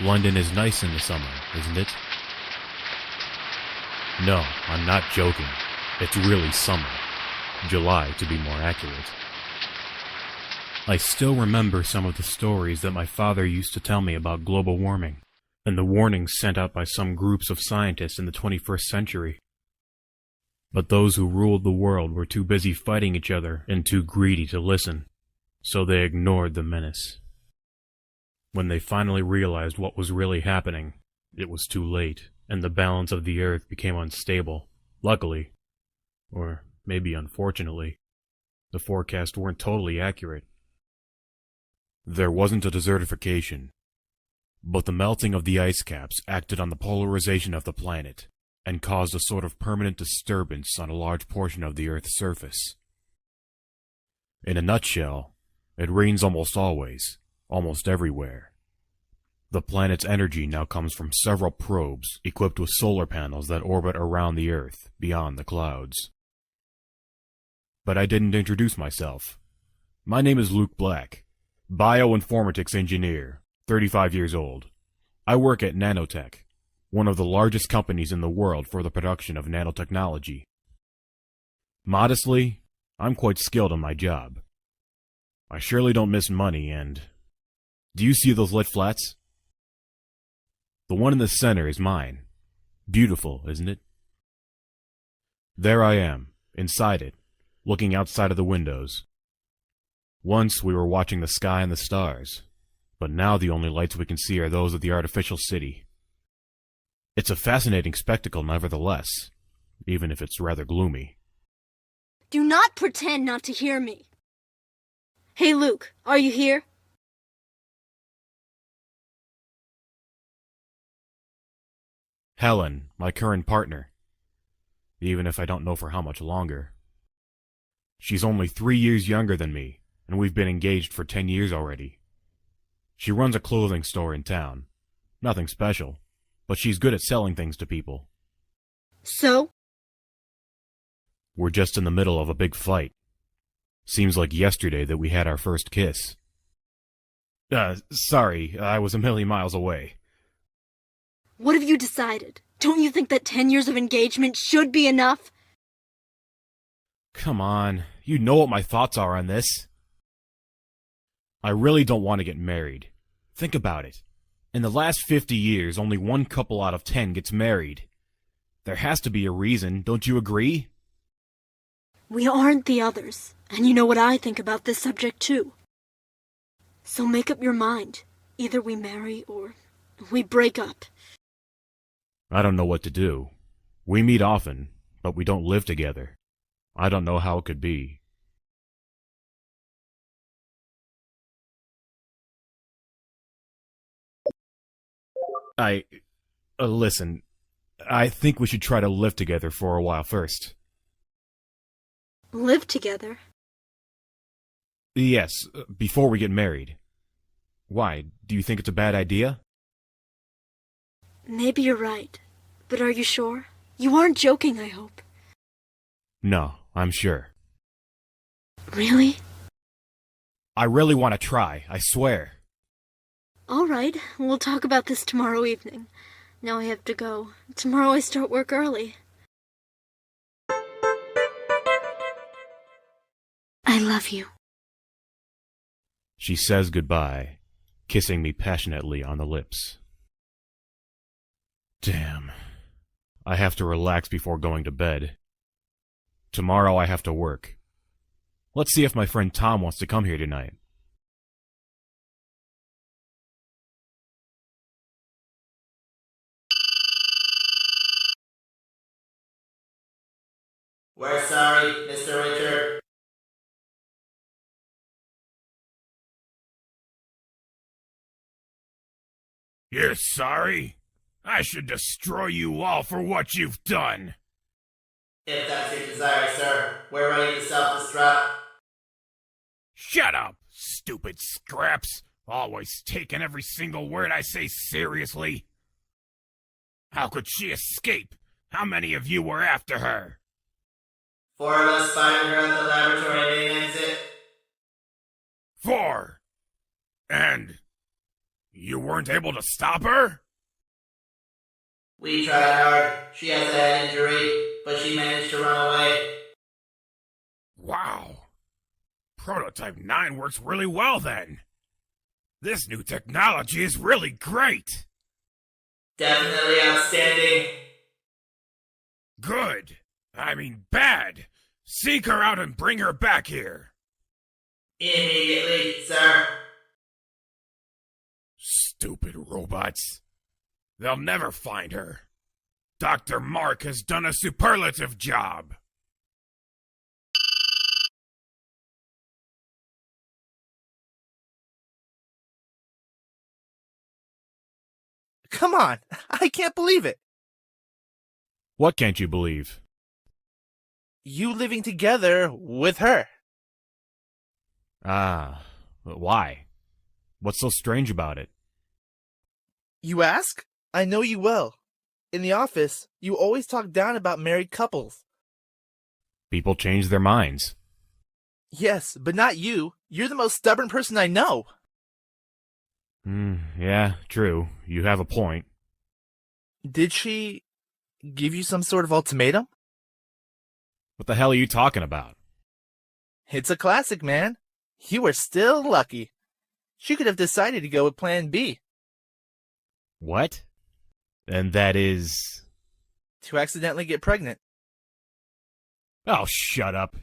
London is nice in the summer, isn't it? No, I'm not joking. It's really summer. July, to be more accurate. I still remember some of the stories that my father used to tell me about global warming, and the warnings sent out by some groups of scientists in the 21st century. But those who ruled the world were too busy fighting each other and too greedy to listen, so they ignored the menace. When they finally realized what was really happening, it was too late, and the balance of the earth became unstable. Luckily, or maybe unfortunately, the forecasts weren't totally accurate. There wasn't a desertification, but the melting of the ice caps acted on the polarization of the planet and caused a sort of permanent disturbance on a large portion of the Earth's surface. In a nutshell, it rains almost always, almost everywhere. The planet's energy now comes from several probes equipped with solar panels that orbit around the Earth, beyond the clouds. But I didn't introduce myself. My name is Luke Black, bio-informatics engineer, 35 years old. I work at Nanotech, one of the largest companies in the world for the production of nanotechnology. Modestly, I'm quite skilled in my job. I surely don't miss money and... Do you see those lit flats? The one in the center is mine. Beautiful, isn't it? There I am, inside it, looking outside of the windows. Once we were watching the sky and the stars, but now the only lights we can see are those of the artificial city. It's a fascinating spectacle nevertheless, even if it's rather gloomy. Do not pretend not to hear me. Hey Luke, are you here? Helen, my current partner. Even if I don't know for how much longer. She's only 3 years younger than me, and we've been engaged for 10 years already. She runs a clothing store in town. Nothing special, but she's good at selling things to people. So? We're just in the middle of a big fight. Seems like yesterday that we had our first kiss. Sorry, I was a million miles away. What have you decided? Don't you think that 10 years of engagement should be enough? Come on, you know what my thoughts are on this. I really don't want to get married. Think about it. In the last 50 years, only one couple out of 10 gets married. There has to be a reason, don't you agree? We aren't the others, and you know what I think about this subject too. So make up your mind. Either we marry or we break up. I don't know what to do. We meet often, but we don't live together. I don't know how it could be. Listen, I think we should try to live together for a while first. Live together? Yes, before we get married. Why, do you think it's a bad idea? Maybe you're right, but are you sure? You aren't joking, I hope. No, I'm sure. Really? I really want to try, I swear. All right, we'll talk about this tomorrow evening. Now I have to go. Tomorrow I start work early. I love you. She says goodbye, kissing me passionately on the lips. Damn. I have to relax before going to bed. Tomorrow I have to work. Let's see if my friend Tom wants to come here tonight. We're sorry, Mr. Richard. You're sorry? I should destroy you all for what you've done. If that's your desire, sir, we're ready to self-destruct. Shut up, stupid scraps. Always taking every single word I say seriously. How could she escape? How many of you were after her? 4 of us find her at the laboratory main exit. 4. And You weren't able to stop her? We tried hard. She has a head injury, but she managed to run away. Wow. Prototype 9 works really well then. This new technology is really great. Definitely outstanding. Good. I mean bad. Seek her out and bring her back here. Immediately, sir. Stupid robots. They'll never find her. Dr. Mark has done a superlative job. Come on, I can't believe it. What can't you believe? You living together with her. Ah, but why? What's so strange about it? You ask? I know you well. In the office, you always talk down about married couples. People change their minds. Yes, but not you. You're the most stubborn person I know. Yeah, true. You have a point. Did she give you some sort of ultimatum? What the hell are you talking about? It's a classic, man. You were still lucky. She could have decided to go with plan B. What? And that is... To accidentally get pregnant. Oh, shut up.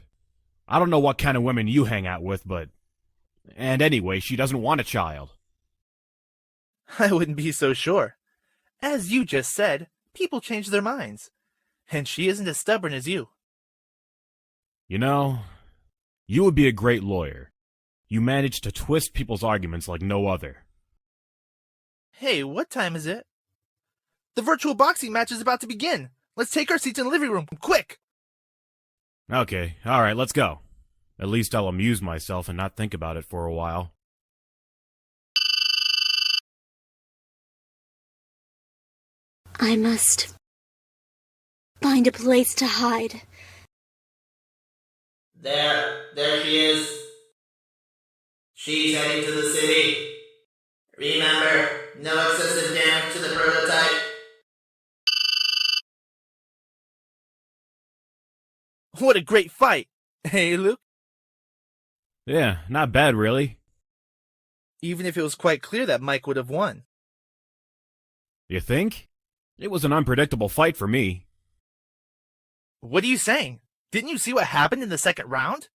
I don't know what kind of women you hang out with, but... And anyway, she doesn't want a child. I wouldn't be so sure. As you just said, people change their minds. And she isn't as stubborn as you. You know, you would be a great lawyer. You manage to twist people's arguments like no other. Hey, what time is it? The virtual boxing match is about to begin. Let's take our seats in the living room, quick! Okay, alright, let's go. At least I'll amuse myself and not think about it for a while. I must find a place to hide. There she is. She's heading to the city. Remember, no excessive damage to the prototype. What a great fight! Hey, Luke? Yeah, not bad, really. Even if it was quite clear that Mike would have won. You think? It was an unpredictable fight for me. What are you saying? Didn't you see what happened in the second round?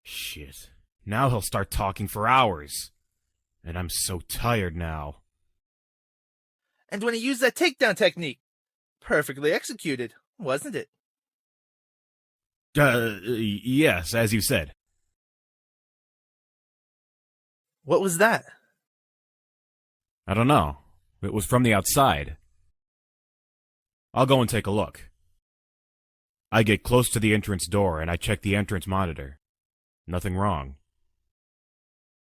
Shit. Now he'll start talking for hours. And I'm so tired now. And when he used that takedown technique, perfectly executed, wasn't it? Yes, as you said. What was that? I don't know. It was from the outside. I'll go and take a look. I get close to the entrance door and I check the entrance monitor. Nothing wrong.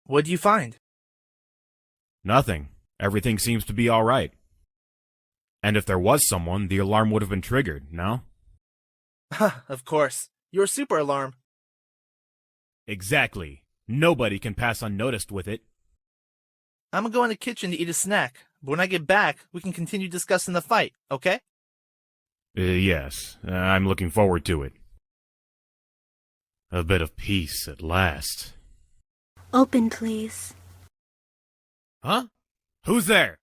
What do you find? Nothing. Everything seems to be all right. And if there was someone, the alarm would have been triggered, no? Of course. Your super alarm. Exactly. Nobody can pass unnoticed with it. I'm gonna go in the kitchen to eat a snack, but when I get back, we can continue discussing the fight, okay? Yes. I'm looking forward to it. A bit of peace at last. Open, please. Huh? Who's there?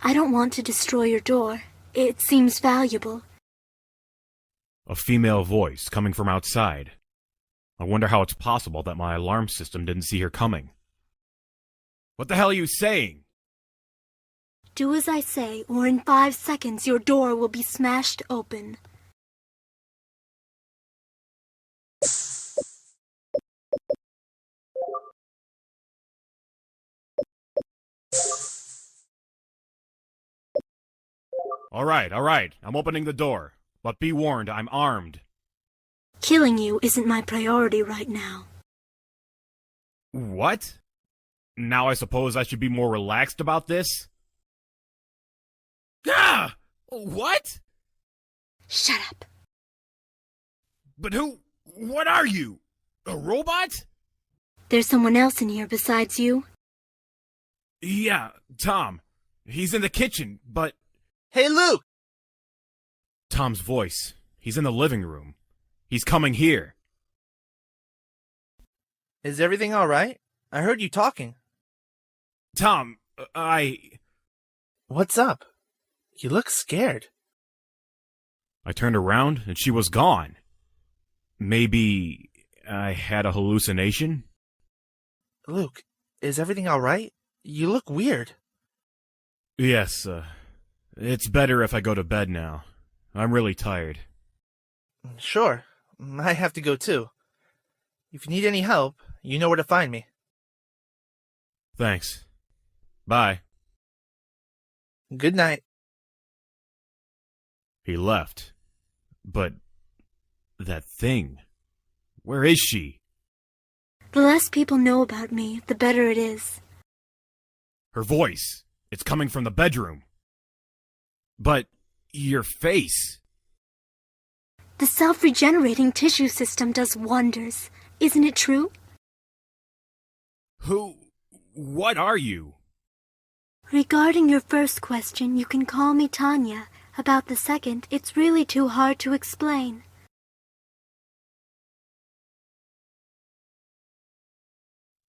I don't want to destroy your door. It seems valuable. A female voice coming from outside. I wonder how it's possible that my alarm system didn't see her coming. What the hell are you saying? Do as I say, or in 5 seconds your door will be smashed open. All right. I'm opening the door. But be warned, I'm armed. Killing you isn't my priority right now. What? Now I suppose I should be more relaxed about this? Ah! What? Shut up. But what are you? A robot? There's someone else in here besides you. Yeah, Tom. He's in the kitchen, but... Hey, Luke! Tom's voice. He's in the living room. He's coming here. Is everything all right? I heard you talking. Tom, What's up? You look scared. I turned around and she was gone. Maybe I had a hallucination? Luke, is everything all right? You look weird. Yes, it's better if I go to bed now. I'm really tired. Sure. I have to go too. If you need any help, you know where to find me. Thanks. Bye. Good night. He left. But that thing, where is she? The less people know about me, the better it is. Her voice, it's coming from the bedroom. But your face. The self-regenerating tissue system does wonders. Isn't it true? What are you? Regarding your first question, you can call me Tanya. About the second, it's really too hard to explain.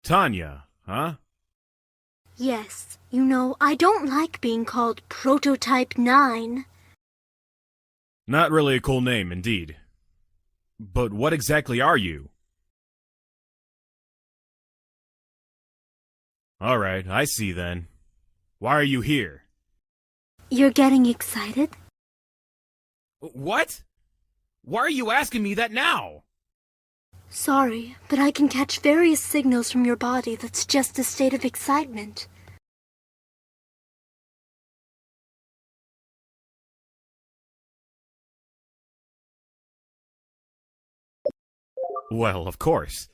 Tanya, huh? Yes, you know, I don't like being called Prototype 9. Not really a cool name, indeed. But what exactly are you? Alright, I see then. Why are you here? You're getting excited? What? Why are you asking me that now? Sorry, but I can catch various signals from your body that's just a state of excitement. Well, of course.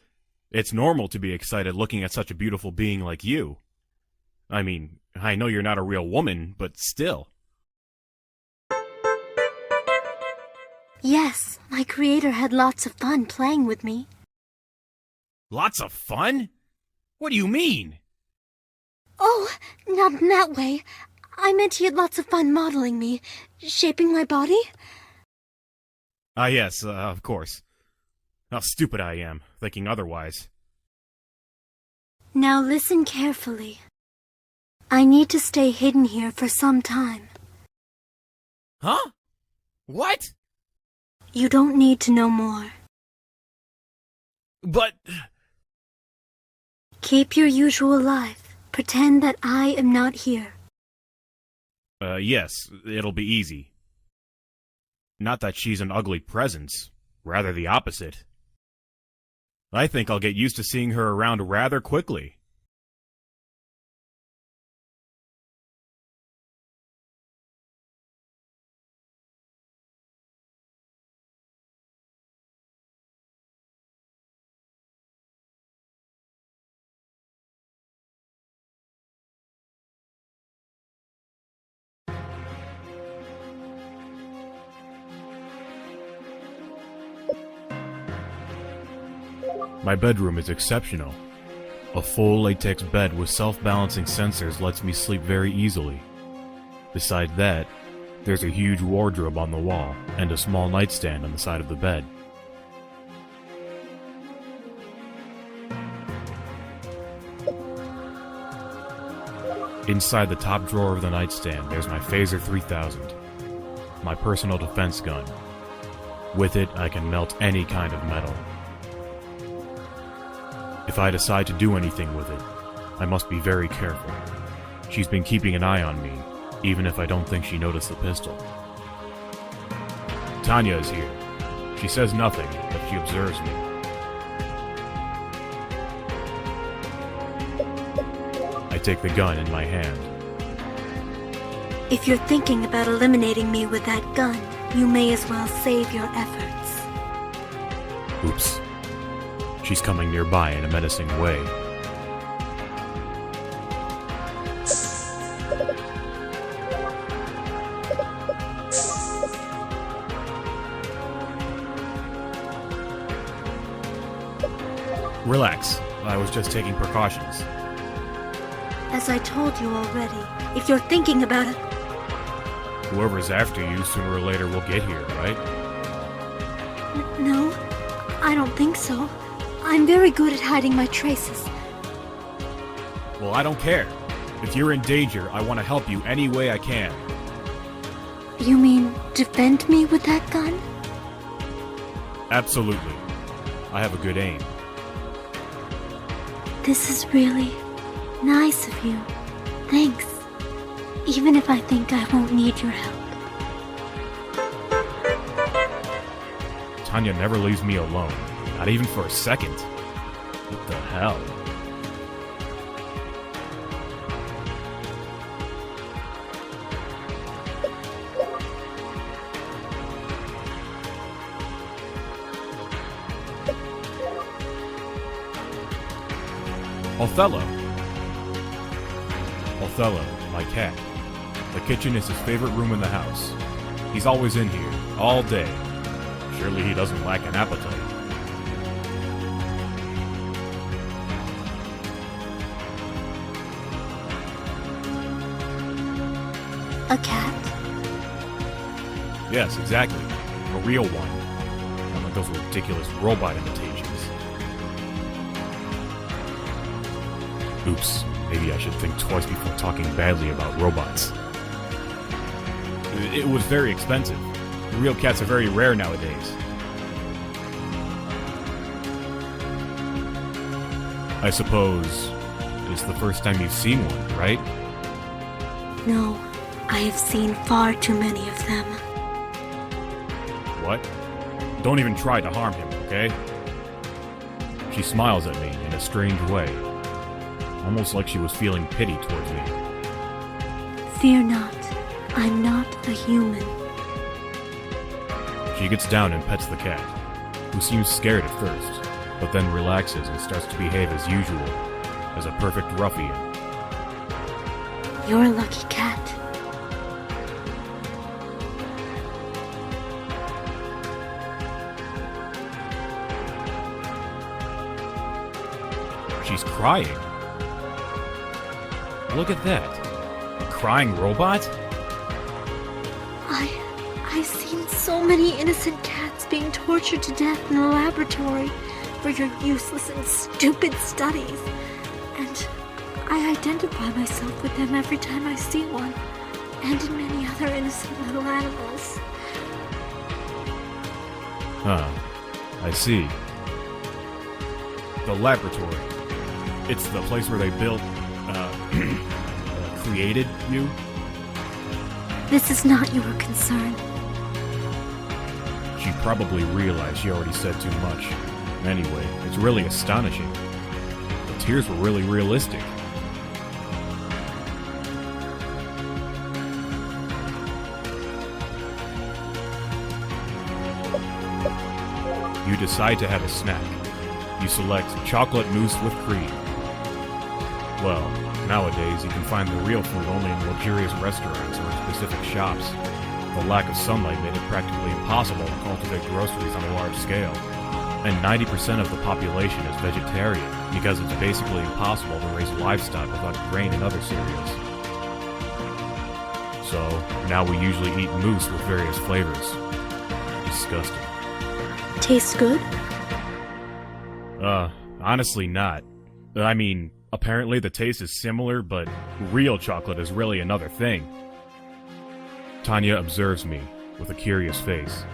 It's normal to be excited looking at such a beautiful being like you. I mean, I know you're not a real woman, but still. Yes, my creator had lots of fun playing with me. Lots of fun? What do you mean? Oh, not in that way. I meant he had lots of fun modeling me, shaping my body. Ah, yes, of course. How stupid I am, thinking otherwise. Now listen carefully. I need to stay hidden here for some time. Huh? What? You don't need to know more. But... Keep your usual life. Pretend that I am not here. Yes, it'll be easy. Not that she's an ugly presence, rather the opposite. I think I'll get used to seeing her around rather quickly. My bedroom is exceptional. A full latex bed with self-balancing sensors lets me sleep very easily. Beside that, there's a huge wardrobe on the wall and a small nightstand on the side of the bed. Inside the top drawer of the nightstand, there's my Phaser 3000, my personal defense gun. With it, I can melt any kind of metal. If I decide to do anything with it, I must be very careful. She's been keeping an eye on me, even if I don't think she noticed the pistol. Tanya is here. She says nothing, but she observes me. I take the gun in my hand. If you're thinking about eliminating me with that gun, you may as well save your efforts. Oops. She's coming nearby in a menacing way. Relax. I was just taking precautions. As I told you already, if you're thinking about it... Whoever's after you sooner or later will get here, right? No, I don't think so. I'm very good at hiding my traces. Well, I don't care. If you're in danger, I want to help you any way I can. You mean defend me with that gun? Absolutely. I have a good aim. This is really nice of you. Thanks. Even if I think I won't need your help. Tanya never leaves me alone. Not even for a second. What the hell? Othello, my cat. The kitchen is his favorite room in the house. He's always in here, all day. Surely he doesn't lack an appetite. A cat? Yes, exactly. A real one. Not like those ridiculous robot imitations. Oops, maybe I should think twice before talking badly about robots. It was very expensive. Real cats are very rare nowadays. I suppose it's the first time you've seen one, right? No, I have seen far too many of them. What? Don't even try to harm him, okay? She smiles at me in a strange way. Almost like she was feeling pity towards me. Fear not. I'm not a human. She gets down and pets the cat, who seems scared at first, but then relaxes and starts to behave as usual, as a perfect ruffian. You're a lucky cat. She's crying. Look at that. A crying robot? I've seen so many innocent cats being tortured to death in the laboratory for your useless and stupid studies. And I identify myself with them every time I see one, and in many other innocent little animals. Huh. I see. The laboratory. It's the place where they built, created you? This is not your concern. She probably realized she already said too much. Anyway, it's really astonishing. The tears were really realistic. You decide to have a snack. You select chocolate mousse with cream. Well, nowadays you can find the real food only in luxurious restaurants or in specific shops. The lack of sunlight made it practically impossible to cultivate groceries on a large scale. And 90% of the population is vegetarian because it's basically impossible to raise livestock without grain and other cereals. So, now we usually eat mousse with various flavors. Disgusting. Tastes good? Honestly not. I mean, apparently the taste is similar, but real chocolate is really another thing. Tanya observes me with a curious face.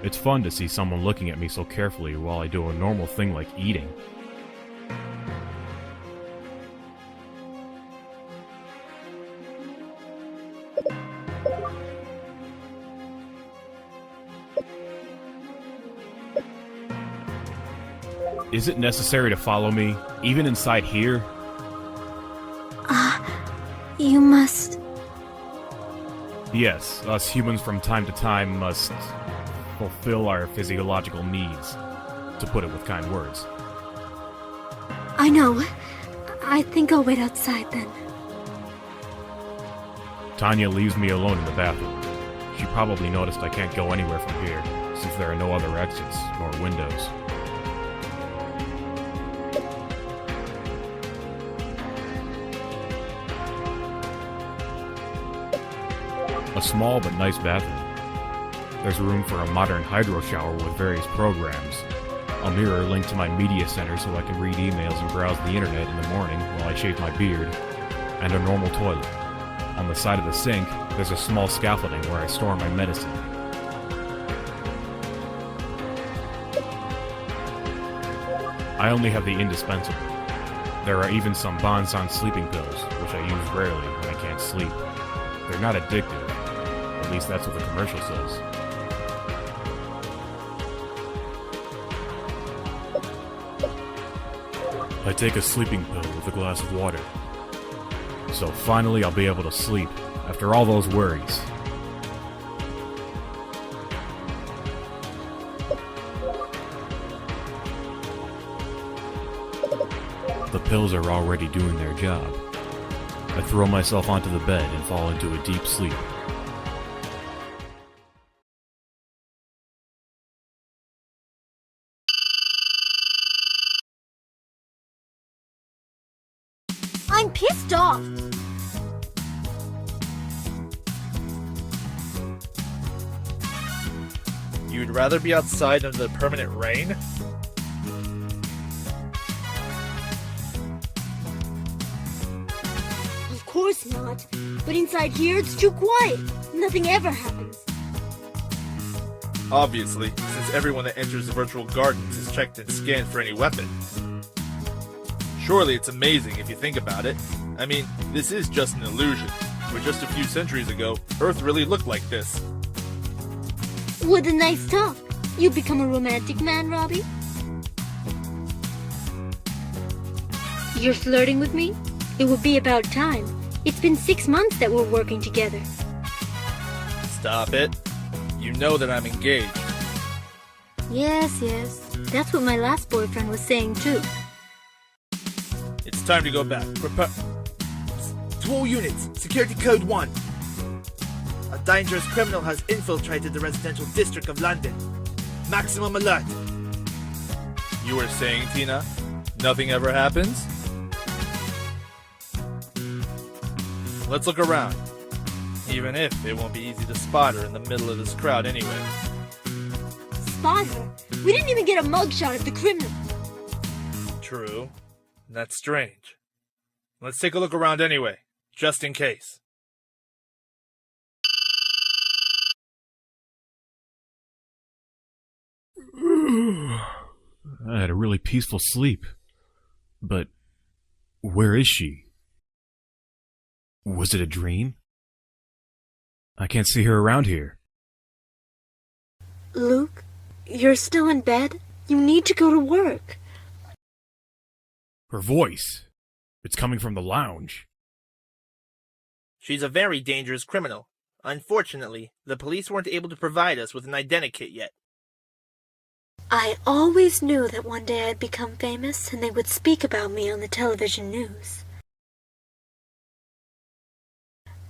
It's fun to see someone looking at me so carefully while I do a normal thing like eating. Is it necessary to follow me, even inside here? You must... Yes, us humans from time to time must fulfill our physiological needs, to put it with kind words. I know. I think I'll wait outside then. Tanya leaves me alone in the bathroom. She probably noticed I can't go anywhere from here, since there are no other exits nor windows. A small but nice bathroom. There's room for a modern hydro shower with various programs, a mirror linked to my media center so I can read emails and browse the internet in the morning while I shave my beard, and a normal toilet. On the side of the sink, there's a small scaffolding where I store my medicine. I only have the indispensable. There are even some Bonson sleeping pills, which I use rarely when I can't sleep. They're not addictive. At least that's what the commercial says. I take a sleeping pill with a glass of water. So finally I'll be able to sleep, after all those worries. The pills are already doing their job. I throw myself onto the bed and fall into a deep sleep. I'm pissed off. You'd rather be outside under the permanent rain? Of course not. But inside here, it's too quiet. Nothing ever happens. Obviously, since everyone that enters the virtual gardens is checked and scanned for any weapons. Surely it's amazing if you think about it. I mean, this is just an illusion, where just a few centuries ago, Earth really looked like this. What a nice talk. You become a romantic man, Robbie? You're flirting with me? It would be about time. It's been 6 months that we're working together. Stop it. You know that I'm engaged. Yes. That's what my last boyfriend was saying too. It's time to go back. To all units, security code 1. A dangerous criminal has infiltrated the residential district of London. Maximum alert. You were saying, Tina, nothing ever happens? Let's look around. Even if it won't be easy to spot her in the middle of this crowd anyway. Spot her? We didn't even get a mugshot of the criminal. True. That's strange. Let's take a look around anyway, just in case. I had a really peaceful sleep. But where is she? Was it a dream? I can't see her around here. Luke, you're still in bed? You need to go to work. Her voice. It's coming from the lounge. She's a very dangerous criminal. Unfortunately, the police weren't able to provide us with an identikit yet. I always knew that one day I'd become famous and they would speak about me on the television news.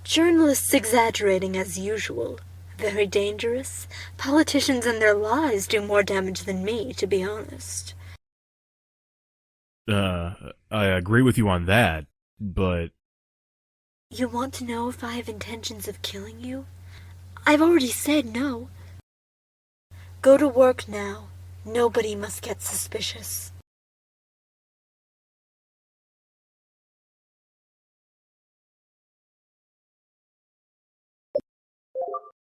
Journalists exaggerating as usual. Very dangerous. Politicians and their lies do more damage than me, to be honest. I agree with you on that, but... You want to know if I have intentions of killing you? I've already said no. Go to work now. Nobody must get suspicious.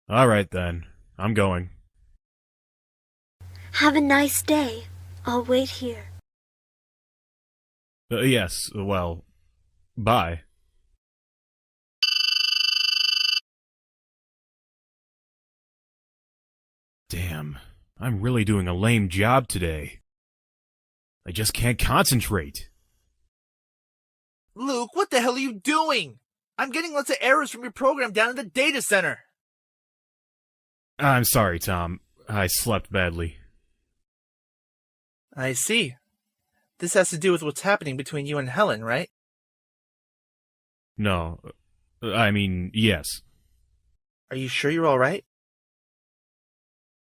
All right then. I'm going. Have a nice day. I'll wait here. Yes, well, bye. Damn, I'm really doing a lame job today. I just can't concentrate. Luke, what the hell are you doing? I'm getting lots of errors from your program down in the data center. I'm sorry, Tom. I slept badly. I see. This has to do with what's happening between you and Helen, right? No, I mean, yes. Are you sure you're alright?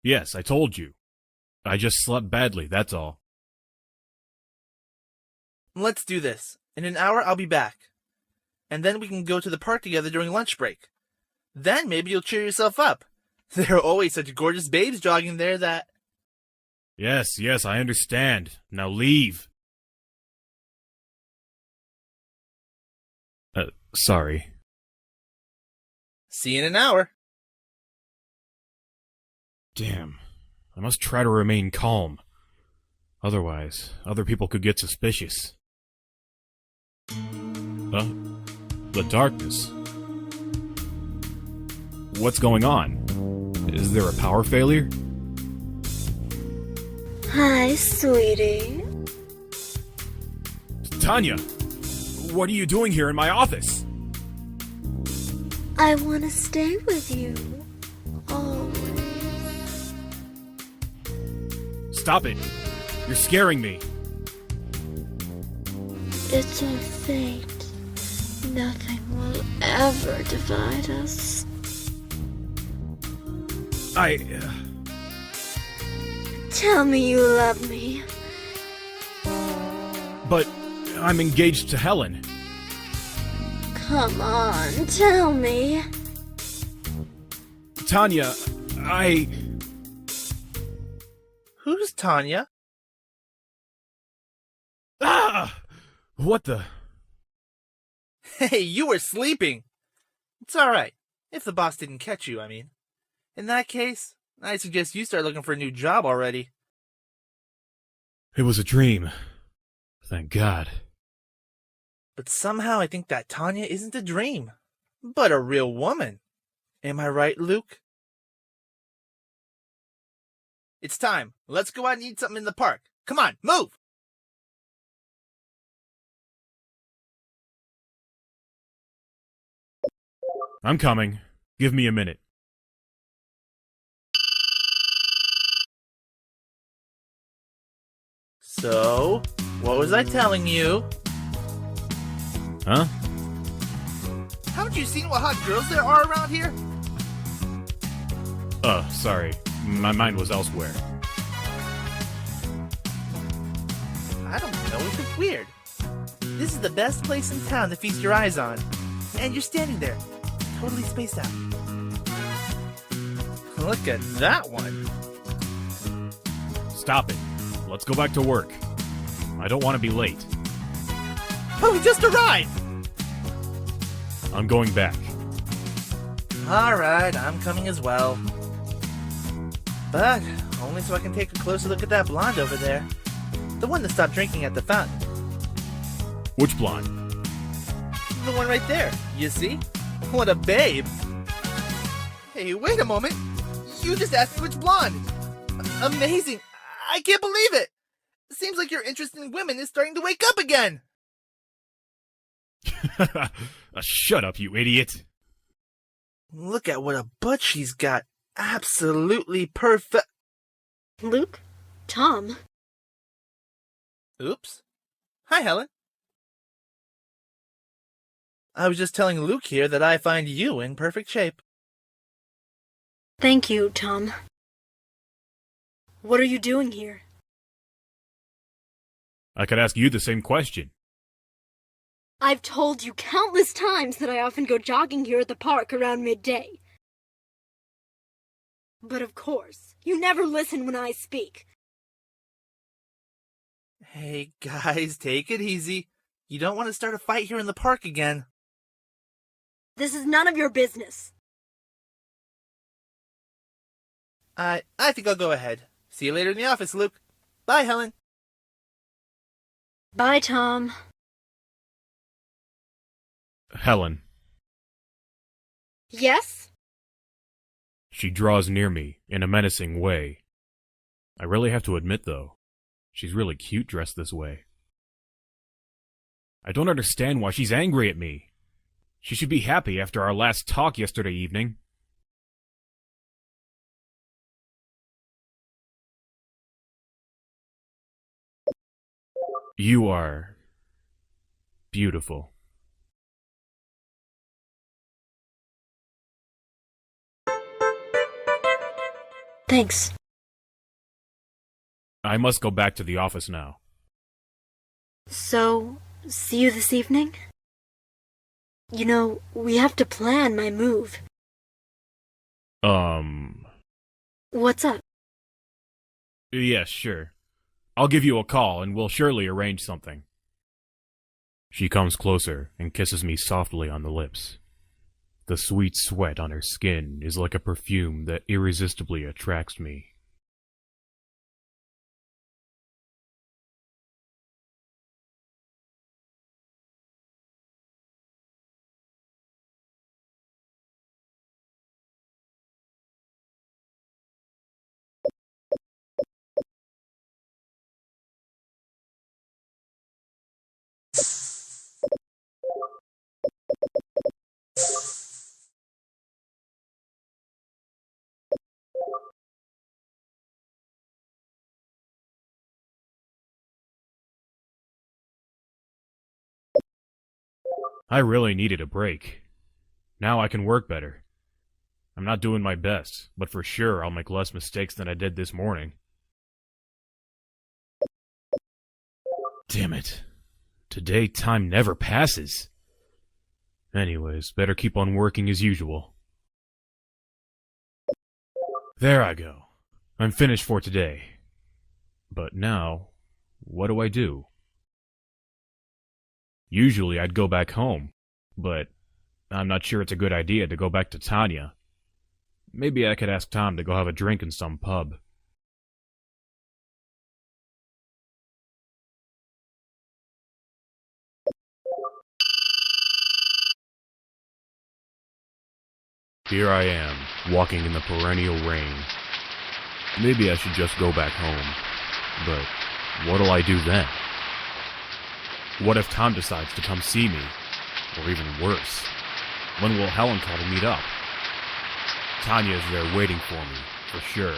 Yes, I told you. I just slept badly, that's all. Let's do this. In an hour, I'll be back. And then we can go to the park together during lunch break. Then maybe you'll cheer yourself up. There are always such gorgeous babes jogging there that... Yes, I understand. Now leave. Sorry. See you in an hour. Damn. I must try to remain calm. Otherwise, other people could get suspicious. The darkness. What's going on? Is there a power failure? Hi, sweetie. Tanya! What are you doing here in my office? I want to stay with you. Always. Stop it! You're scaring me. It's our fate. Nothing will ever divide us. Tell me you love me. But I'm engaged to Helen. Come on, tell me. Tanya, Who's Tanya? What the... Hey, you were sleeping. It's alright. If the boss didn't catch you, I mean. In that case, I suggest you start looking for a new job already. It was a dream. Thank God. But somehow I think that Tanya isn't a dream, but a real woman. Am I right, Luke? It's time. Let's go out and eat something in the park. Come on, move! I'm coming. Give me a minute. So, what was I telling you? Huh? Haven't you seen what hot girls there are around here? Sorry. My mind was elsewhere. I don't know, it's just weird. This is the best place in town to feast your eyes on. And you're standing there, totally spaced out. Look at that one. Stop it. Let's go back to work. I don't want to be late. Oh, we just arrived! I'm going back. Alright, I'm coming as well. But only so I can take a closer look at that blonde over there. The one that stopped drinking at the fountain. Which blonde? The one right there, you see? What a babe! Hey, wait a moment! You just asked which blonde! Amazing! I can't believe it! Seems like your interest in women is starting to wake up again! Shut up, you idiot! Look at what a butt she's got. Absolutely perfect. Luke? Tom? Oops. Hi, Helen. I was just telling Luke here that I find you in perfect shape. Thank you, Tom. What are you doing here? I could ask you the same question. I've told you countless times that I often go jogging here at the park around midday. But of course, you never listen when I speak. Hey, guys, take it easy. You don't want to start a fight here in the park again. This is none of your business. I think I'll go ahead. See you later in the office, Luke. Bye, Helen. Bye, Tom. Helen. Yes? She draws near me in a menacing way. I really have to admit, though, she's really cute dressed this way. I don't understand why she's angry at me. She should be happy after our last talk yesterday evening. You are beautiful. Thanks. I must go back to the office now. So, see you this evening? You know, we have to plan my move. What's up? Yes, sure. I'll give you a call and we'll surely arrange something. She comes closer and kisses me softly on the lips. The sweet sweat on her skin is like a perfume that irresistibly attracts me. I really needed a break. Now I can work better. I'm not doing my best, but for sure I'll make less mistakes than I did this morning. Damn it. Today time never passes. Anyways, better keep on working as usual. There I go. I'm finished for today. But now, what do I do? Usually I'd go back home, but I'm not sure it's a good idea to go back to Tanya. Maybe I could ask Tom to go have a drink in some pub. Here I am, walking in the perennial rain. Maybe I should just go back home. But what'll I do then? What if Tom decides to come see me? Or even worse, when will Helen call to meet up? Tanya is there waiting for me, for sure.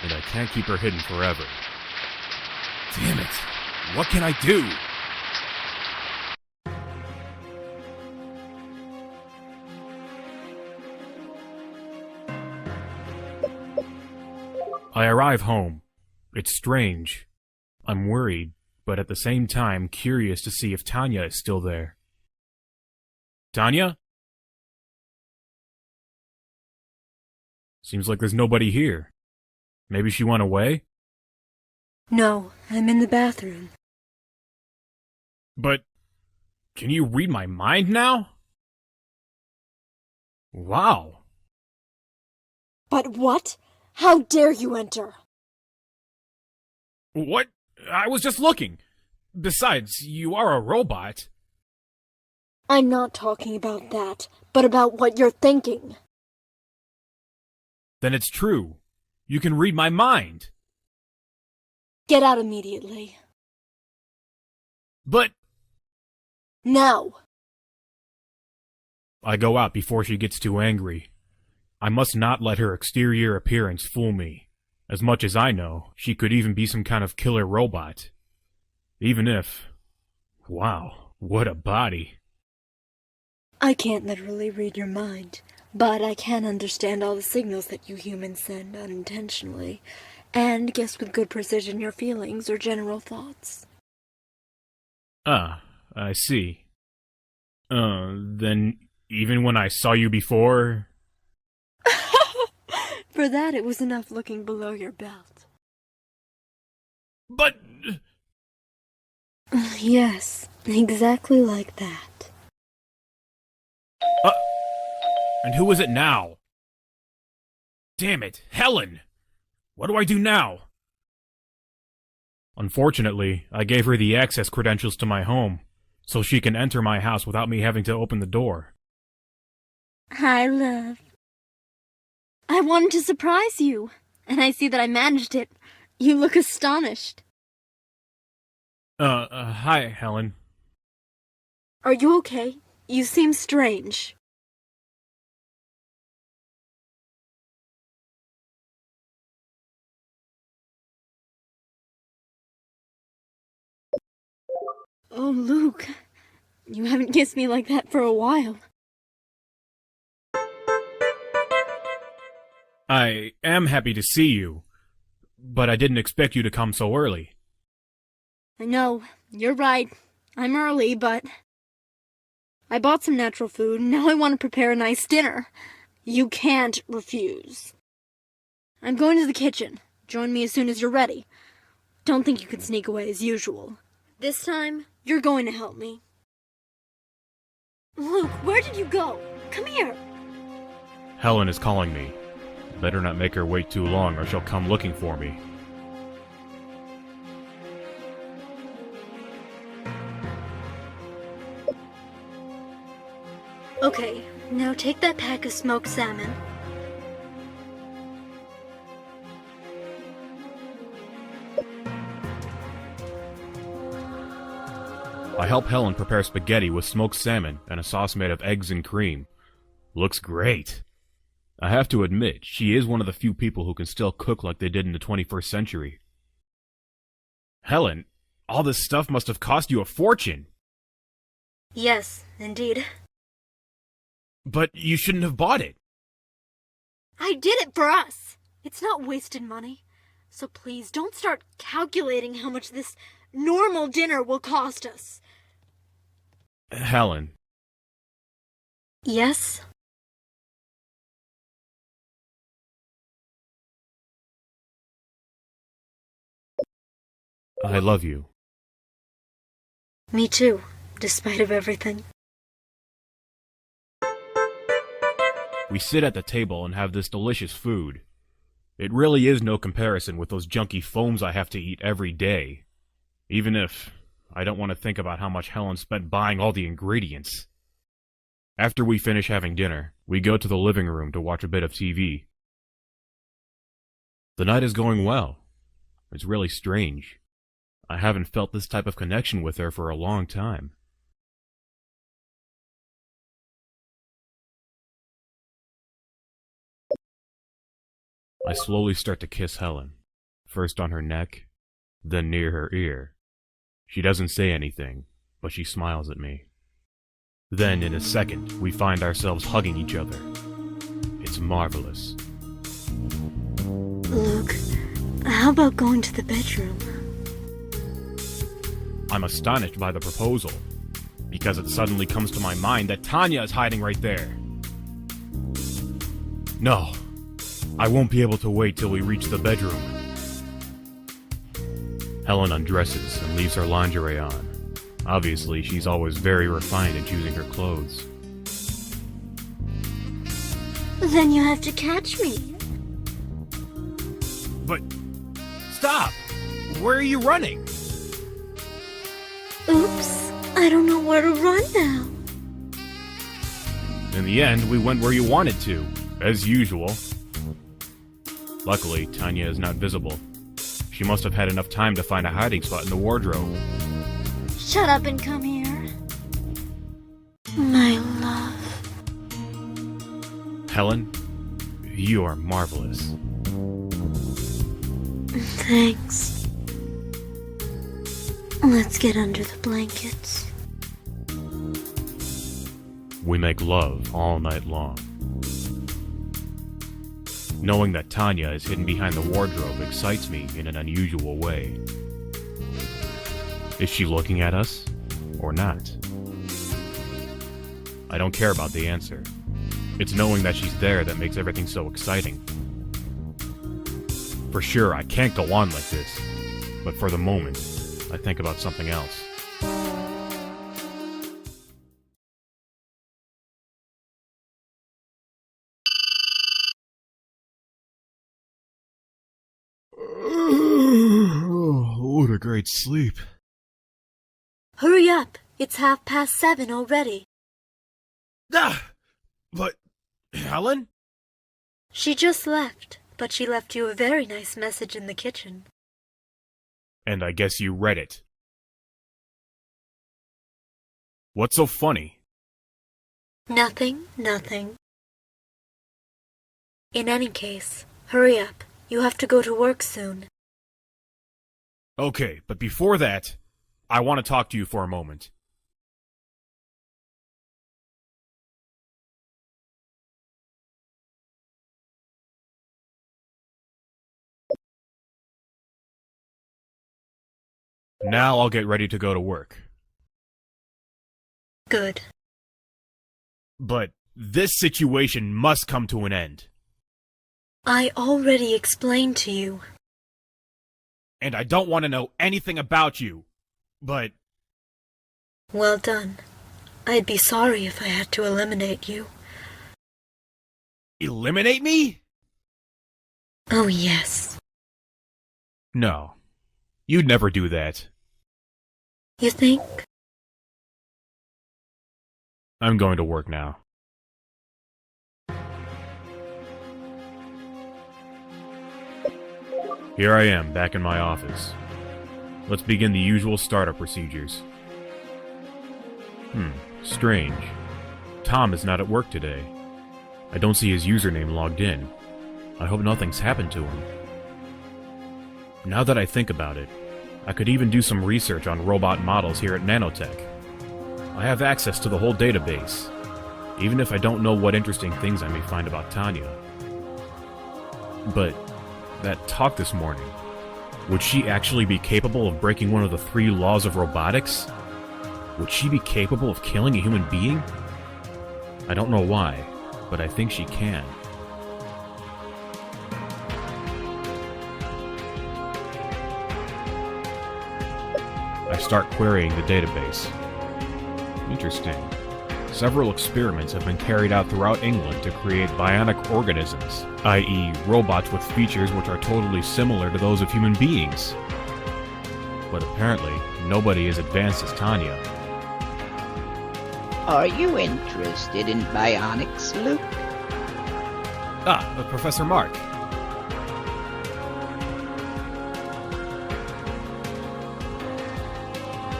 And I can't keep her hidden forever. Damn it! What can I do? I arrive home. It's strange. I'm worried, but at the same time curious to see if Tanya is still there. Tanya? Seems like there's nobody here. Maybe she went away? No, I'm in the bathroom. But can you read my mind now? Wow. But what? How dare you enter? What? I was just looking. Besides, you are a robot. I'm not talking about that, but about what you're thinking. Then it's true. You can read my mind. Get out immediately. But Now! I go out before she gets too angry. I must not let her exterior appearance fool me. As much as I know, she could even be some kind of killer robot. Even if... Wow, what a body. I can't literally read your mind, but I can understand all the signals that you humans send unintentionally, and guess with good precision your feelings or general thoughts. Ah, I see. Then even when I saw you before... For that, it was enough looking below your belt. But... Yes, exactly like that. And who is it now? Damn it, Helen! What do I do now? Unfortunately, I gave her the access credentials to my home, so she can enter my house without me having to open the door. Hi, love. I wanted to surprise you, and I see that I managed it. You look astonished. Hi, Helen. Are you okay? You seem strange. Oh, Luke. You haven't kissed me like that for a while. I am happy to see you, but I didn't expect you to come so early. I know, you're right. I'm early, but... I bought some natural food, and now I want to prepare a nice dinner. You can't refuse. I'm going to the kitchen. Join me as soon as you're ready. Don't think you can sneak away as usual. This time, you're going to help me. Luke, where did you go? Come here. Helen is calling me. Better not make her wait too long or she'll come looking for me. Okay, now take that pack of smoked salmon. I help Helen prepare spaghetti with smoked salmon and a sauce made of eggs and cream. Looks great. I have to admit, she is one of the few people who can still cook like they did in the 21st century. Helen, all this stuff must have cost you a fortune. Yes, indeed. But you shouldn't have bought it. I did it for us. It's not wasted money. So please don't start calculating how much this normal dinner will cost us. Helen. Yes? I love you. Me too, despite of everything. We sit at the table and have this delicious food. It really is no comparison with those junky foams I have to eat every day. Even if I don't want to think about how much Helen spent buying all the ingredients. After we finish having dinner, we go to the living room to watch a bit of TV. The night is going well. It's really strange. I haven't felt this type of connection with her for a long time. I slowly start to kiss Helen, first on her neck, then near her ear. She doesn't say anything, but she smiles at me. Then, in a second, we find ourselves hugging each other. It's marvelous. Luke, how about going to the bedroom? I'm astonished by the proposal, because it suddenly comes to my mind that Tanya is hiding right there. No, I won't be able to wait till we reach the bedroom. Helen undresses and leaves her lingerie on. Obviously, she's always very refined in choosing her clothes. Then you have to catch me. But stop! Where are you running? Oops, I don't know where to run now. In the end, we went where you wanted to, as usual. Luckily, Tanya is not visible. She must have had enough time to find a hiding spot in the wardrobe. Shut up and come here. My love. Helen, you are marvelous. Thanks. Let's get under the blankets. We make love all night long. Knowing that Tanya is hidden behind the wardrobe excites me in an unusual way. Is she looking at us, or not? I don't care about the answer. It's knowing that she's there that makes everything so exciting. For sure, I can't go on like this, but for the moment, I think about something else. What a great sleep. Hurry up. It's 7:30 already. Ah! But Helen? She just left, but she left you a very nice message in the kitchen. And I guess you read it. What's so funny? Nothing. In any case, hurry up. You have to go to work soon. Okay, but before that, I want to talk to you for a moment. Now I'll get ready to go to work. Good. But This situation must come to an end. I already explained to you. And I don't want to know anything about you. But... Well done. I'd be sorry if I had to eliminate you. Eliminate me? Oh, yes. No. You'd never do that. You think? I'm going to work now. Here I am, back in my office. Let's begin the usual startup procedures. Strange. Tom is not at work today. I don't see his username logged in. I hope nothing's happened to him. Now that I think about it, I could even do some research on robot models here at Nanotech. I have access to the whole database, even if I don't know what interesting things I may find about Tanya. But that talk this morning, would she actually be capable of breaking one of the 3 laws of robotics? Would she be capable of killing a human being? I don't know why, but I think she can. I start querying the database. Interesting. Several experiments have been carried out throughout England to create bionic organisms, i.e. robots with features which are totally similar to those of human beings. But apparently, nobody as advanced as Tanya. Are you interested in bionics, Luke? Professor Mark.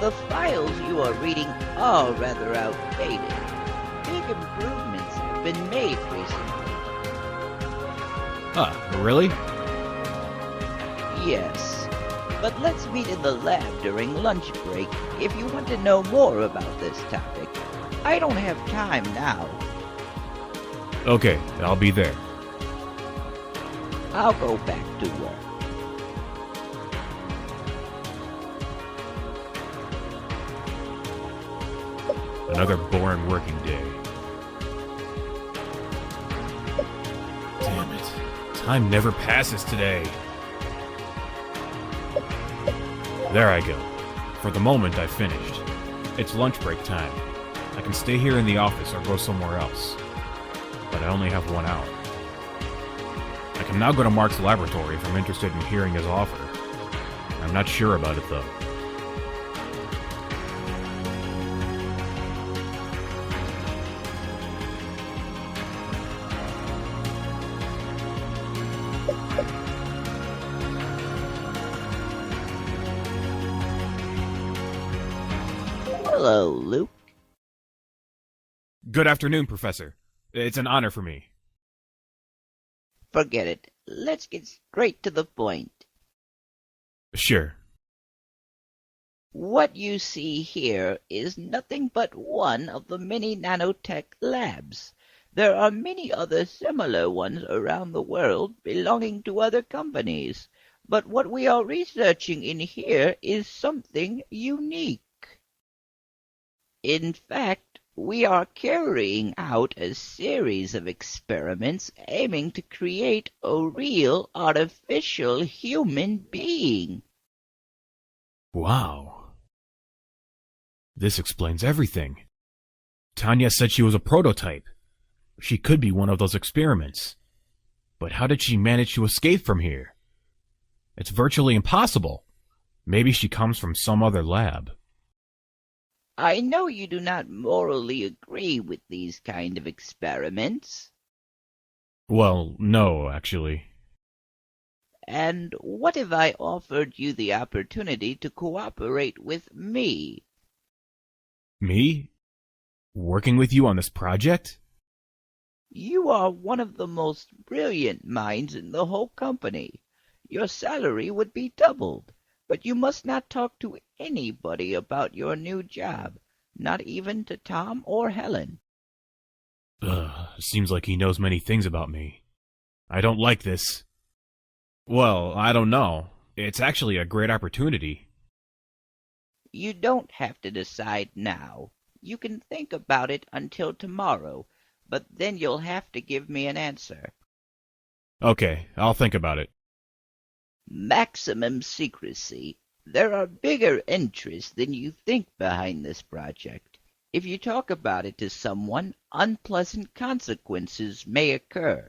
The files you are reading are rather outdated. Big improvements have been made recently. Really? Yes. But let's meet in the lab during lunch break if you want to know more about this topic. I don't have time now. Okay, I'll be there. I'll go back to work. Another boring working day. Damn it. Time never passes today. There I go. For the moment, I've finished. It's lunch break time. I can stay here in the office or go somewhere else. But I only have 1 hour. I can now go to Mark's laboratory if I'm interested in hearing his offer. I'm not sure about it though. Hello, Luke. Good afternoon, Professor. It's an honor for me. Forget it. Let's get straight to the point. Sure. What you see here is nothing but one of the many nanotech labs. There are many other similar ones around the world belonging to other companies, but what we are researching in here is something unique. In fact, we are carrying out a series of experiments aiming to create a real artificial human being. Wow. This explains everything. Tanya said she was a prototype. She could be one of those experiments. But how did she manage to escape from here? It's virtually impossible. Maybe she comes from some other lab. I know you do not morally agree with these kind of experiments. Well, no, actually. And what if I offered you the opportunity to cooperate with me? Me? Working with you on this project? You are one of the most brilliant minds in the whole company. Your salary would be doubled, but you must not talk to anybody about your new job, not even to Tom or Helen. Seems like he knows many things about me. I don't like this. Well, I don't know. It's actually a great opportunity. You don't have to decide now. You can think about it until tomorrow. but then you'll have to give me an answer. Okay, I'll think about it. Maximum secrecy. There are bigger interests than you think behind this project. If you talk about it to someone, unpleasant consequences may occur.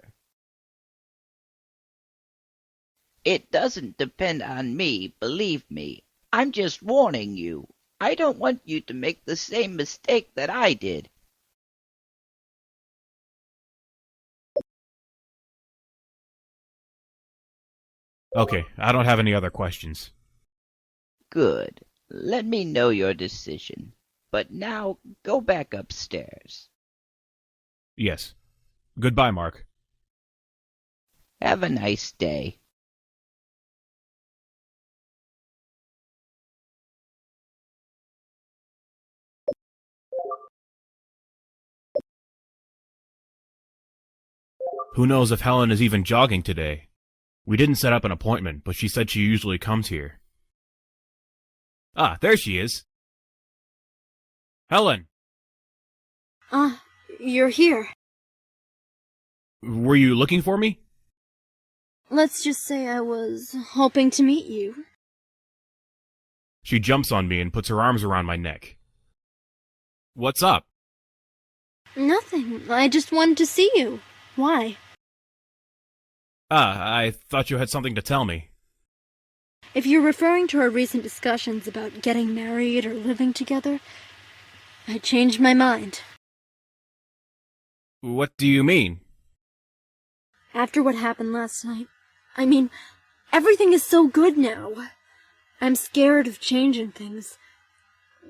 It doesn't depend on me, believe me. I'm just warning you. I don't want you to make the same mistake that I did. Okay, I don't have any other questions. Good. Let me know your decision. But now go back upstairs. Yes. Goodbye, Mark. Have a nice day. Who knows if Helen is even jogging today? We didn't set up an appointment, but she said she usually comes here. Ah, there she is. Helen! You're here. Were you looking for me? Let's just say I was hoping to meet you. She jumps on me and puts her arms around my neck. What's up? Nothing. I just wanted to see you. Why? I thought you had something to tell me. If you're referring to our recent discussions about getting married or living together, I changed my mind. What do you mean? After what happened last night, everything is so good now. I'm scared of changing things.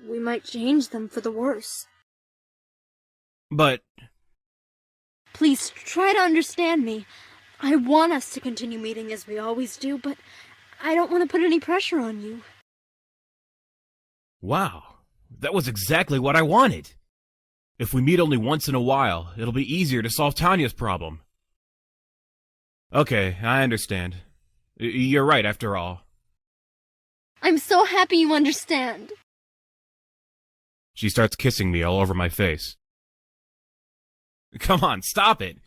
We might change them for the worse. But... Please, try to understand me. I want us to continue meeting as we always do, but I don't want to put any pressure on you. Wow, that was exactly what I wanted. If we meet only once in a while, it'll be easier to solve Tanya's problem. Okay, I understand. You're right, after all. I'm so happy you understand. She starts kissing me all over my face. Come on, stop it!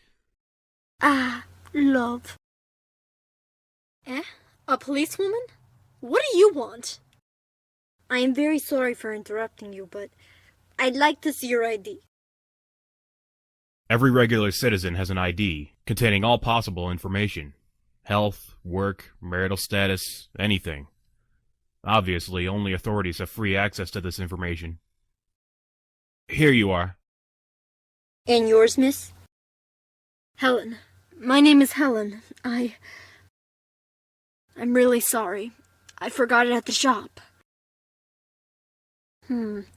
Love. A policewoman? What do you want? I am very sorry for interrupting you, but I'd like to see your ID. Every regular citizen has an ID, containing all possible information. Health, work, marital status, anything. Obviously, only authorities have free access to this information. Here you are. And yours, miss? Helen. My name is Helen. I'm really sorry. I forgot it at the shop.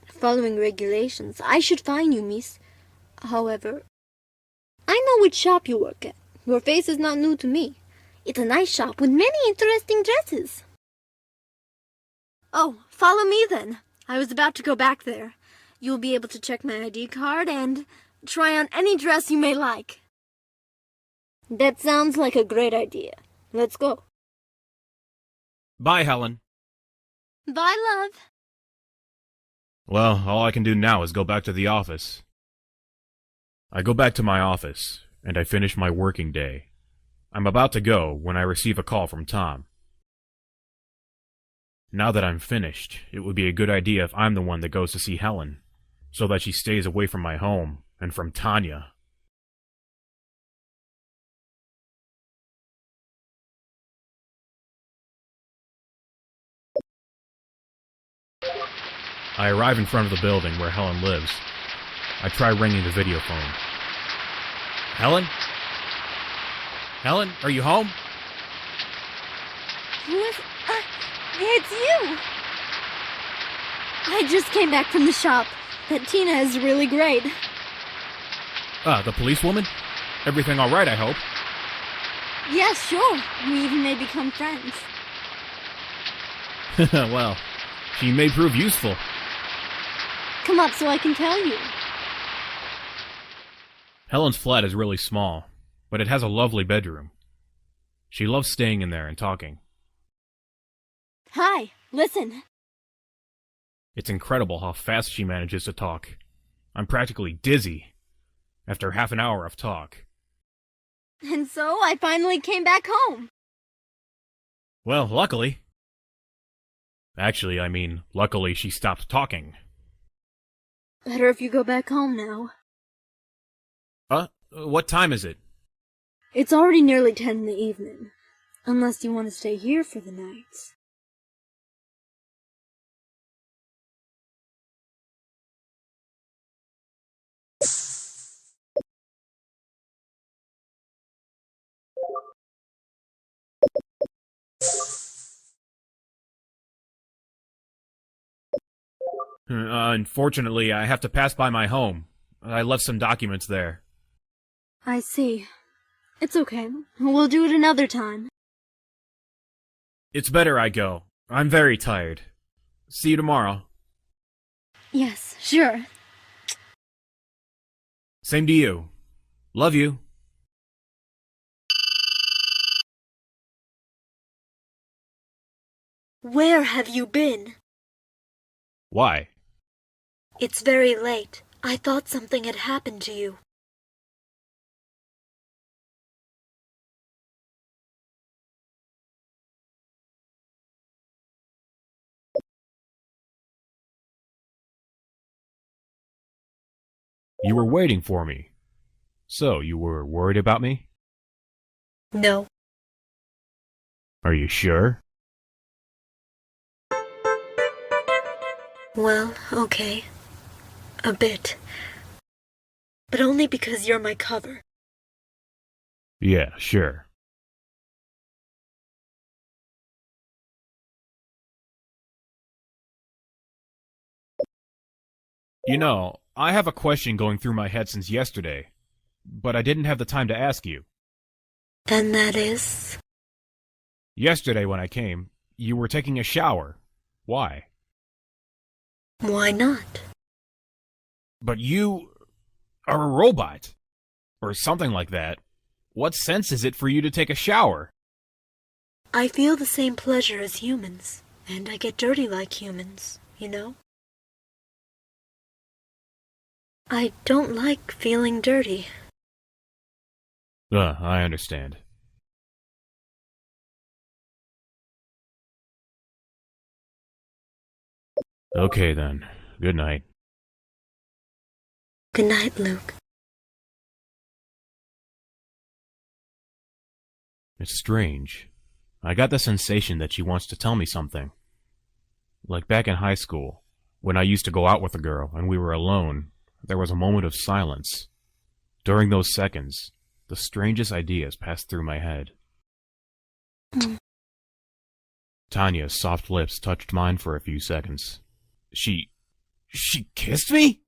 Following regulations, I should fine you, miss. However, I know which shop you work at. Your face is not new to me. It's a nice shop with many interesting dresses. Oh, follow me then. I was about to go back there. You'll be able to check my ID card and try on any dress you may like. That sounds like a great idea. Let's go. Bye, Helen. Bye, love. Well, all I can do now is go back to the office. I go back to my office, and I finish my working day. I'm about to go when I receive a call from Tom. Now that I'm finished, it would be a good idea if I'm the one that goes to see Helen, so that she stays away from my home and from Tanya. I arrive in front of the building where Helen lives. I try ringing the video phone. Helen? Helen, are you home? Who is... it's you! I just came back from the shop. That Tina is really great. The policewoman? Everything all right, I hope? Yes, sure. We even may become friends. Well, she may prove useful. Come up so I can tell you. Helen's flat is really small, but it has a lovely bedroom. She loves staying in there and talking. Hi, listen. It's incredible how fast she manages to talk. I'm practically dizzy. after half an hour of talk. And so I finally came back home. Well, luckily. Actually, I mean, luckily she stopped talking. Better if you go back home now. What time is it? It's already nearly 10 in the evening. Unless you want to stay here for the night. Unfortunately, I have to pass by my home. I left some documents there. I see. It's okay. We'll do it another time. It's better I go. I'm very tired. See you tomorrow. Yes, sure. Same to you. Love you. Where have you been? Why? It's very late. I thought something had happened to you. You were waiting for me. So, you were worried about me? No. Are you sure? Well, okay. A bit. But only because you're my cover. Yeah, sure. You know, I have a question going through my head since yesterday, but I didn't have the time to ask you. And that is? Yesterday when I came, you were taking a shower. Why? Why not? But you are a robot. Or something like that. What sense is it for you to take a shower? I feel the same pleasure as humans, and I get dirty like humans, you know? I don't like feeling dirty. I understand. Okay then. Good night. Good night, Luke. It's strange. I got the sensation that she wants to tell me something. Like back in high school, when I used to go out with a girl and we were alone, there was a moment of silence. During those seconds, the strangest ideas passed through my head. Tanya's soft lips touched mine for a few seconds. She kissed me?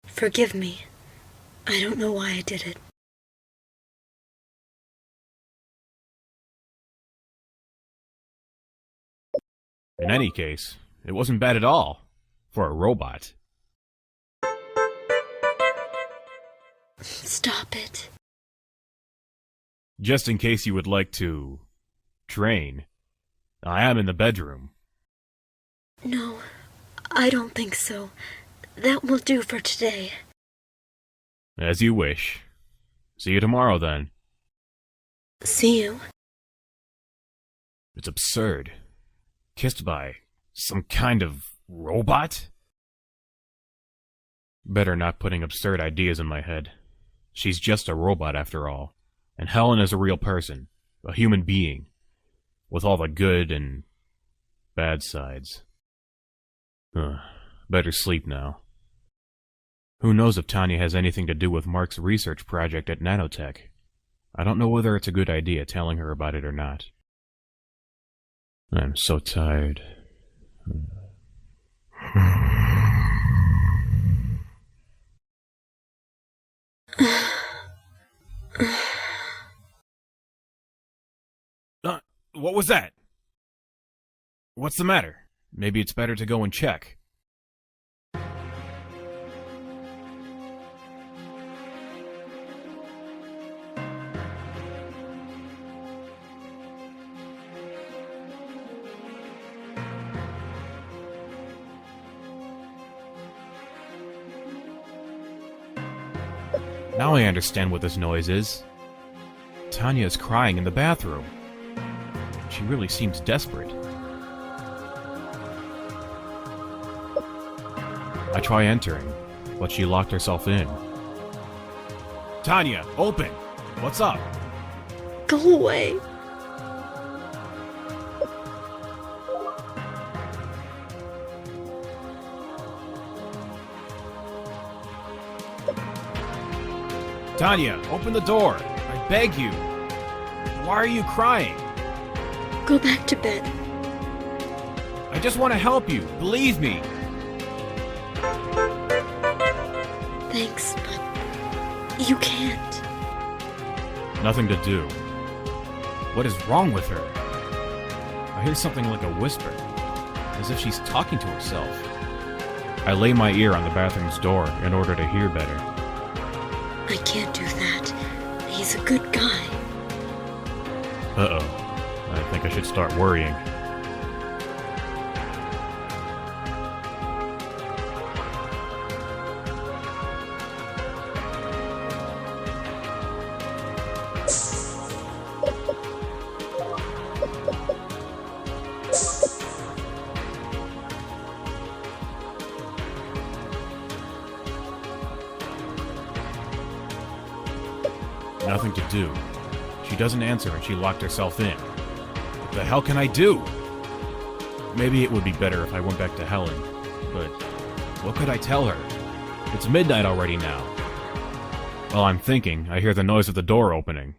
Forgive me. I don't know why I did it. In any case, it wasn't bad at all. For a robot. Stop it. Just in case you would like to train, I am in the bedroom. No, I don't think so. That will do for today. As you wish. See you tomorrow, then. See you. It's absurd. Kissed by some kind of robot? Better not putting absurd ideas in my head. She's just a robot after all. And Helen is a real person. A human being. With all the good and bad sides. Better sleep now. Who knows if Tanya has anything to do with Mark's research project at Nanotech. I don't know whether it's a good idea telling her about it or not. I'm so tired. What was that? What's the matter? Maybe it's better to go and check. Now I understand what this noise is. Tanya is crying in the bathroom. She really seems desperate. I try entering, but she locked herself in. Tanya, open! What's up? Go away. Tanya, open the door! I beg you! Why are you crying? Go back to bed. I just want to help you, believe me! Thanks, but you can't. Nothing to do. What is wrong with her? I hear something like a whisper, as if she's talking to herself. I lay my ear on the bathroom's door in order to hear better. I can't do that. He's a good guy. Uh-oh. I think I should start worrying. Nothing to do. She doesn't answer and she locked herself in. What the hell can I do? Maybe it would be better if I went back to Helen, but what could I tell her? It's midnight already now. While I'm thinking, I hear the noise of the door opening.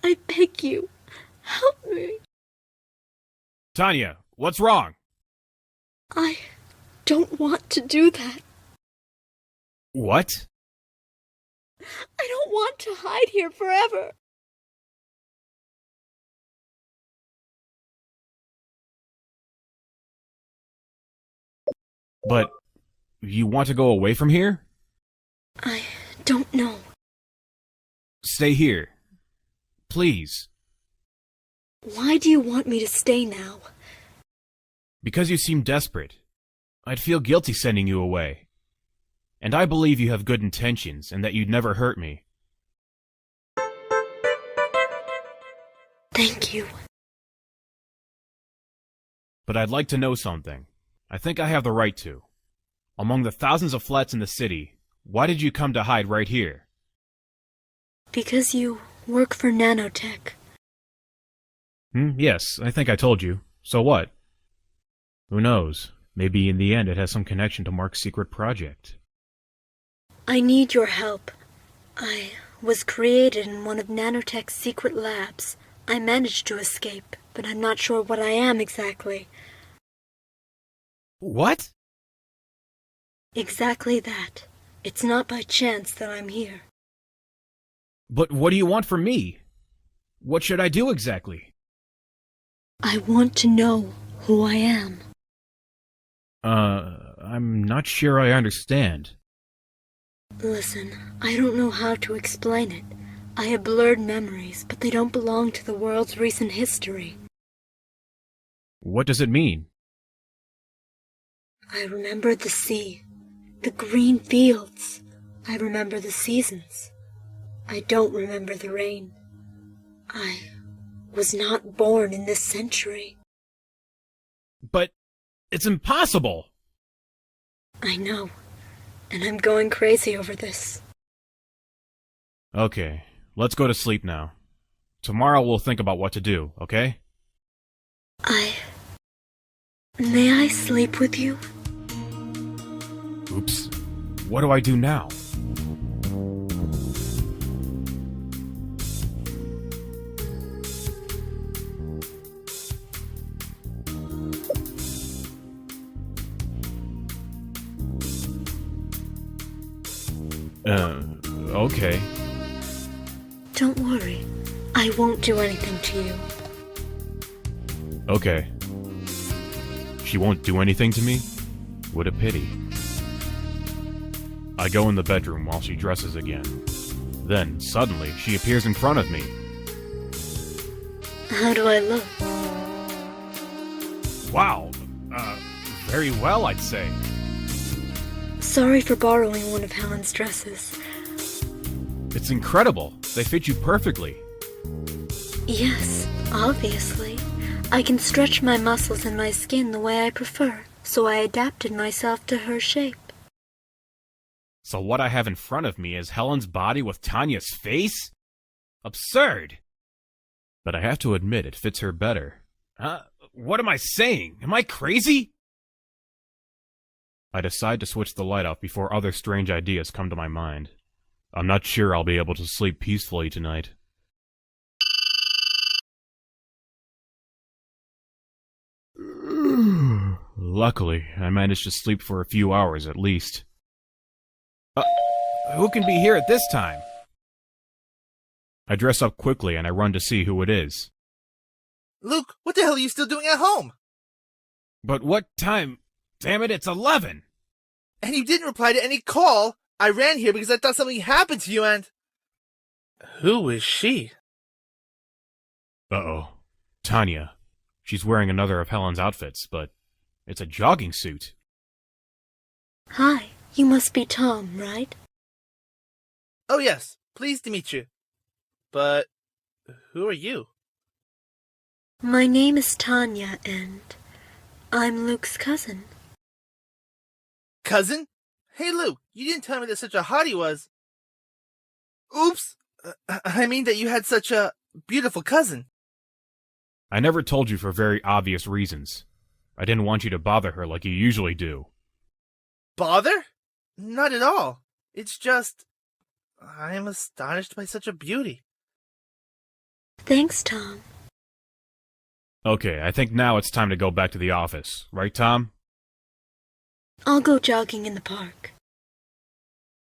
I beg you, help me. Tanya, what's wrong? I don't want to do that. What? I don't want to hide here forever. But you want to go away from here? I don't know. Stay here. Please. Why do you want me to stay now? Because you seem desperate. I'd feel guilty sending you away. And I believe you have good intentions and that you'd never hurt me. Thank you. But I'd like to know something. I think I have the right to. Among the thousands of flats in the city, why did you come to hide right here? Because you work for Nanotech. Yes, I think I told you. So what? Who knows? Maybe in the end it has some connection to Mark's secret project. I need your help. I was created in one of Nanotech's secret labs. I managed to escape, but I'm not sure what I am exactly. What? Exactly that. It's not by chance that I'm here. But what do you want from me? What should I do exactly? I want to know who I am. I'm not sure I understand. Listen, I don't know how to explain it. I have blurred memories, but they don't belong to the world's recent history. What does it mean? I remember the sea, the green fields. I remember the seasons. I don't remember the rain. I was not born in this century. But it's impossible! I know, and I'm going crazy over this. Okay, let's go to sleep now. Tomorrow we'll think about what to do, okay? May I sleep with you? Oops. What do I do now? Okay. Don't worry. I won't do anything to you. Okay. She won't do anything to me? What a pity. I go in the bedroom while she dresses again. Then, suddenly, she appears in front of me. How do I look? Wow. Very well, I'd say. Sorry for borrowing one of Helen's dresses. It's incredible. They fit you perfectly. Yes, obviously. I can stretch my muscles and my skin the way I prefer, so I adapted myself to her shape. So what I have in front of me is Helen's body with Tanya's face? Absurd! But I have to admit it fits her better. What am I saying? Am I crazy? I decide to switch the light off before other strange ideas come to my mind. I'm not sure I'll be able to sleep peacefully tonight. Luckily, I managed to sleep for a few hours at least. Who can be here at this time? I dress up quickly and I run to see who it is. Luke, what the hell are you still doing at home? But what time? Damn it, it's 11! And you didn't reply to any call. I ran here because I thought something happened to you and... Who is she? Uh-oh. Tanya. She's wearing another of Helen's outfits, but it's a jogging suit. Hi, you must be Tom, right? Oh yes, pleased to meet you. But who are you? My name is Tanya, and I'm Luke's cousin. Cousin? Hey Luke, you didn't tell me that such a hottie was... Oops! I mean that you had such a beautiful cousin. I never told you for very obvious reasons. I didn't want you to bother her like you usually do. Bother? Not at all. It's just... I am astonished by such a beauty. Thanks, Tom. Okay, I think now it's time to go back to the office. Right, Tom? I'll go jogging in the park.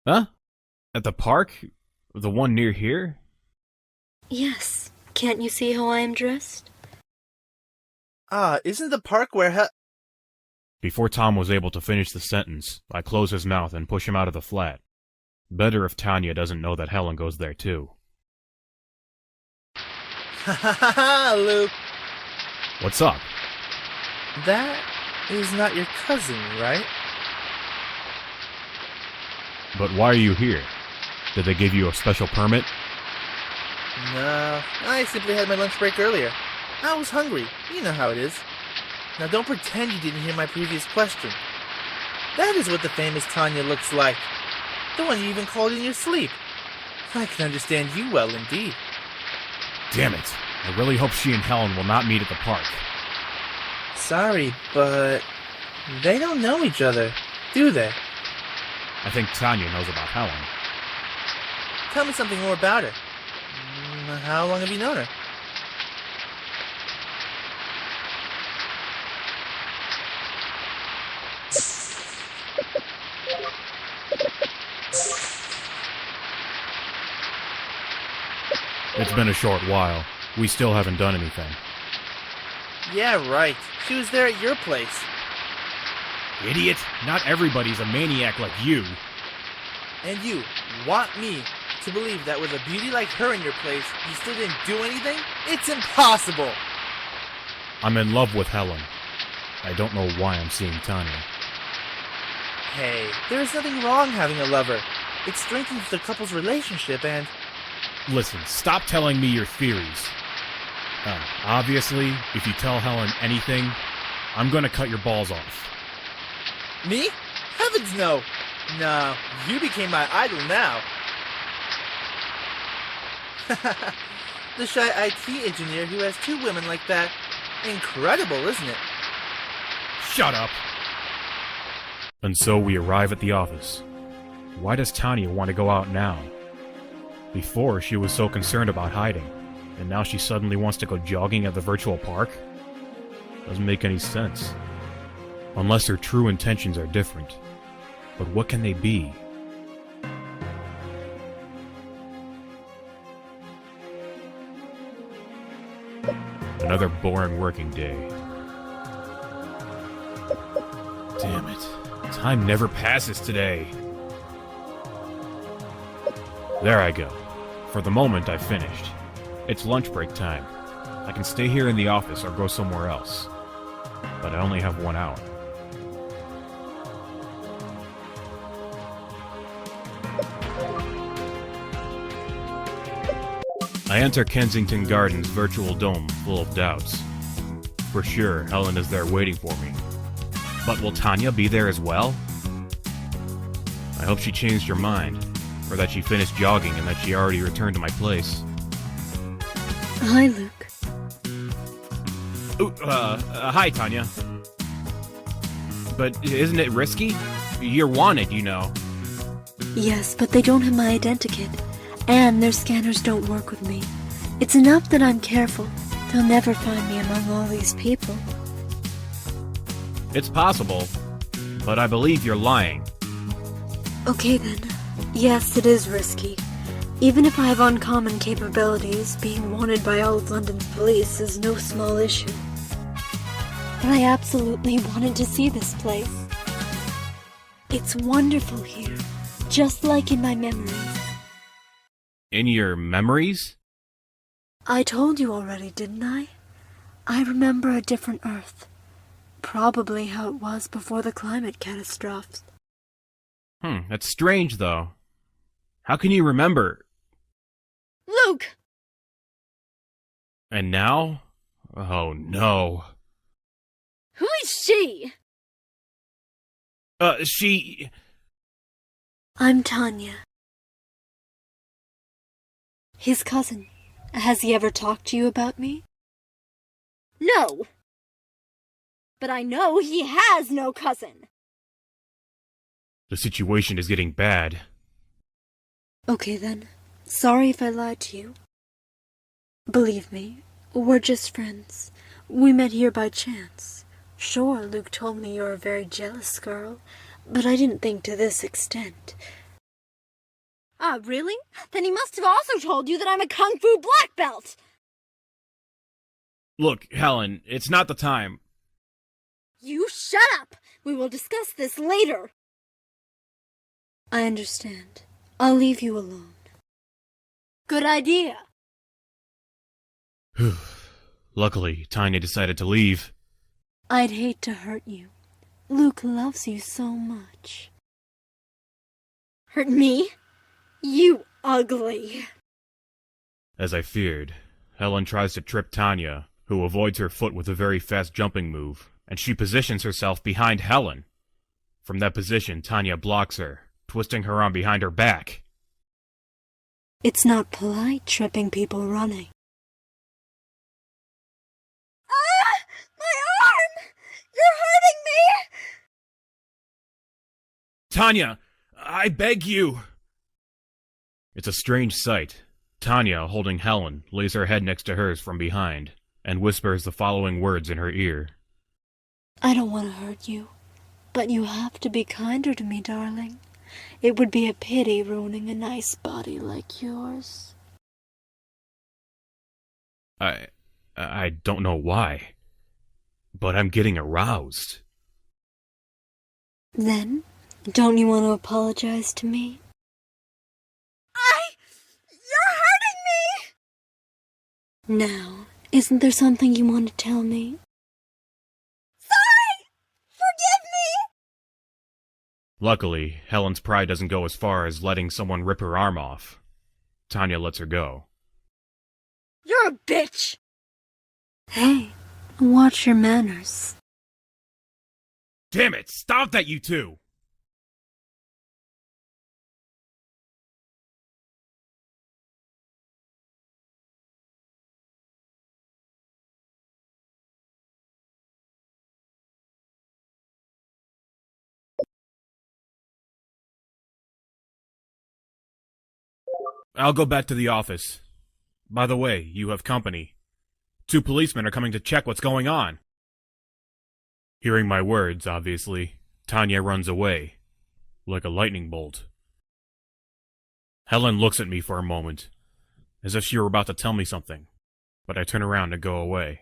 Huh? At the park? The one near here? Yes. Can't you see how I am dressed? Isn't the park where Before Tom was able to finish the sentence, I close his mouth and push him out of the flat. Better if Tanya doesn't know that Helen goes there too. Ha ha ha ha, Luke! What's up? That is not your cousin, right? But why are you here? Did they give you a special permit? No, I simply had my lunch break earlier. I was hungry. You know how it is. Now don't pretend you didn't hear my previous question. That is what the famous Tanya looks like. The one you even called in your sleep. I can understand you well indeed. Damn it. I really hope she and Helen will not meet at the park. Sorry, but they don't know each other, do they? I think Tanya knows about Helen. Tell me something more about her. How long have you known her? It's been a short while. We still haven't done anything. Yeah, right. She was there at your place. Idiot! Not everybody's a maniac like you. And you want me to believe that with a beauty like her in your place, you still didn't do anything? It's impossible! I'm in love with Helen. I don't know why I'm seeing Tanya. Hey, there is nothing wrong having a lover. It strengthens the couple's relationship and... Listen, stop telling me your theories. Obviously, if you tell Helen anything, I'm gonna cut your balls off. Me? Heavens no! No, you became my idol now. The shy IT engineer who has two women like that. Incredible, isn't it? Shut up! And so we arrive at the office. Why does Tanya want to go out now? Before, she was so concerned about hiding, and now she suddenly wants to go jogging at the virtual park? Doesn't make any sense. Unless her true intentions are different. But what can they be? Another boring working day. Damn it. Time never passes today. There I go. For the moment, I've finished. It's lunch break time. I can stay here in the office or go somewhere else. But I only have 1 hour. I enter Kensington Gardens' virtual dome full of doubts. For sure, Helen is there waiting for me. But will Tanya be there as well? I hope she changed her mind, or that she finished jogging and that she already returned to my place. Hi, Luke. Ooh, hi, Tanya. But isn't it risky? You're wanted, you know. Yes, but they don't have my identikit, and their scanners don't work with me. It's enough that I'm careful. They'll never find me among all these people. It's possible, but I believe you're lying. Okay then. Yes, it is risky. Even if I have uncommon capabilities, being wanted by all of London's police is no small issue. But I absolutely wanted to see this place. It's wonderful here, just like in my memories. In your memories? I told you already, didn't I? I remember a different Earth. Probably how it was before the climate catastrophes. That's strange, though. How can you remember? Luke! And now? Oh, no. Who is she? She... I'm Tanya. His cousin. Has he ever talked to you about me? No. But I know he has no cousin. The situation is getting bad. Okay then. Sorry if I lied to you. Believe me, we're just friends. We met here by chance. Sure, Luke told me you're a very jealous girl, but I didn't think to this extent. Ah, really? Then he must have also told you that I'm a kung fu black belt. Look, Helen, it's not the time. You shut up. We will discuss this later. I understand. I'll leave you alone. Good idea. Luckily, Tanya decided to leave. I'd hate to hurt you. Luke loves you so much. Hurt me? You ugly. As I feared, Helen tries to trip Tanya, who avoids her foot with a very fast jumping move, and she positions herself behind Helen. From that position, Tanya blocks her, twisting her arm behind her back. It's not polite tripping people running. Ah! My arm! You're hurting me! Tanya, I beg you! It's a strange sight. Tanya, holding Helen, lays her head next to hers from behind, and whispers the following words in her ear. I don't want to hurt you, but you have to be kinder to me, darling. It would be a pity ruining a nice body like yours. I don't know why, but I'm getting aroused. Then, don't you want to apologize to me? You're hurting me! Now, isn't there something you want to tell me? Sorry! Forgive me! Luckily, Helen's pride doesn't go as far as letting someone rip her arm off. Tanya lets her go. You're a bitch! Hey, watch your manners. Damn it! Stop that, you two! I'll go back to the office. By the way, you have company. 2 policemen are coming to check what's going on. Hearing my words, obviously, Tanya runs away, like a lightning bolt. Helen looks at me for a moment, as if she were about to tell me something, but I turn around and go away.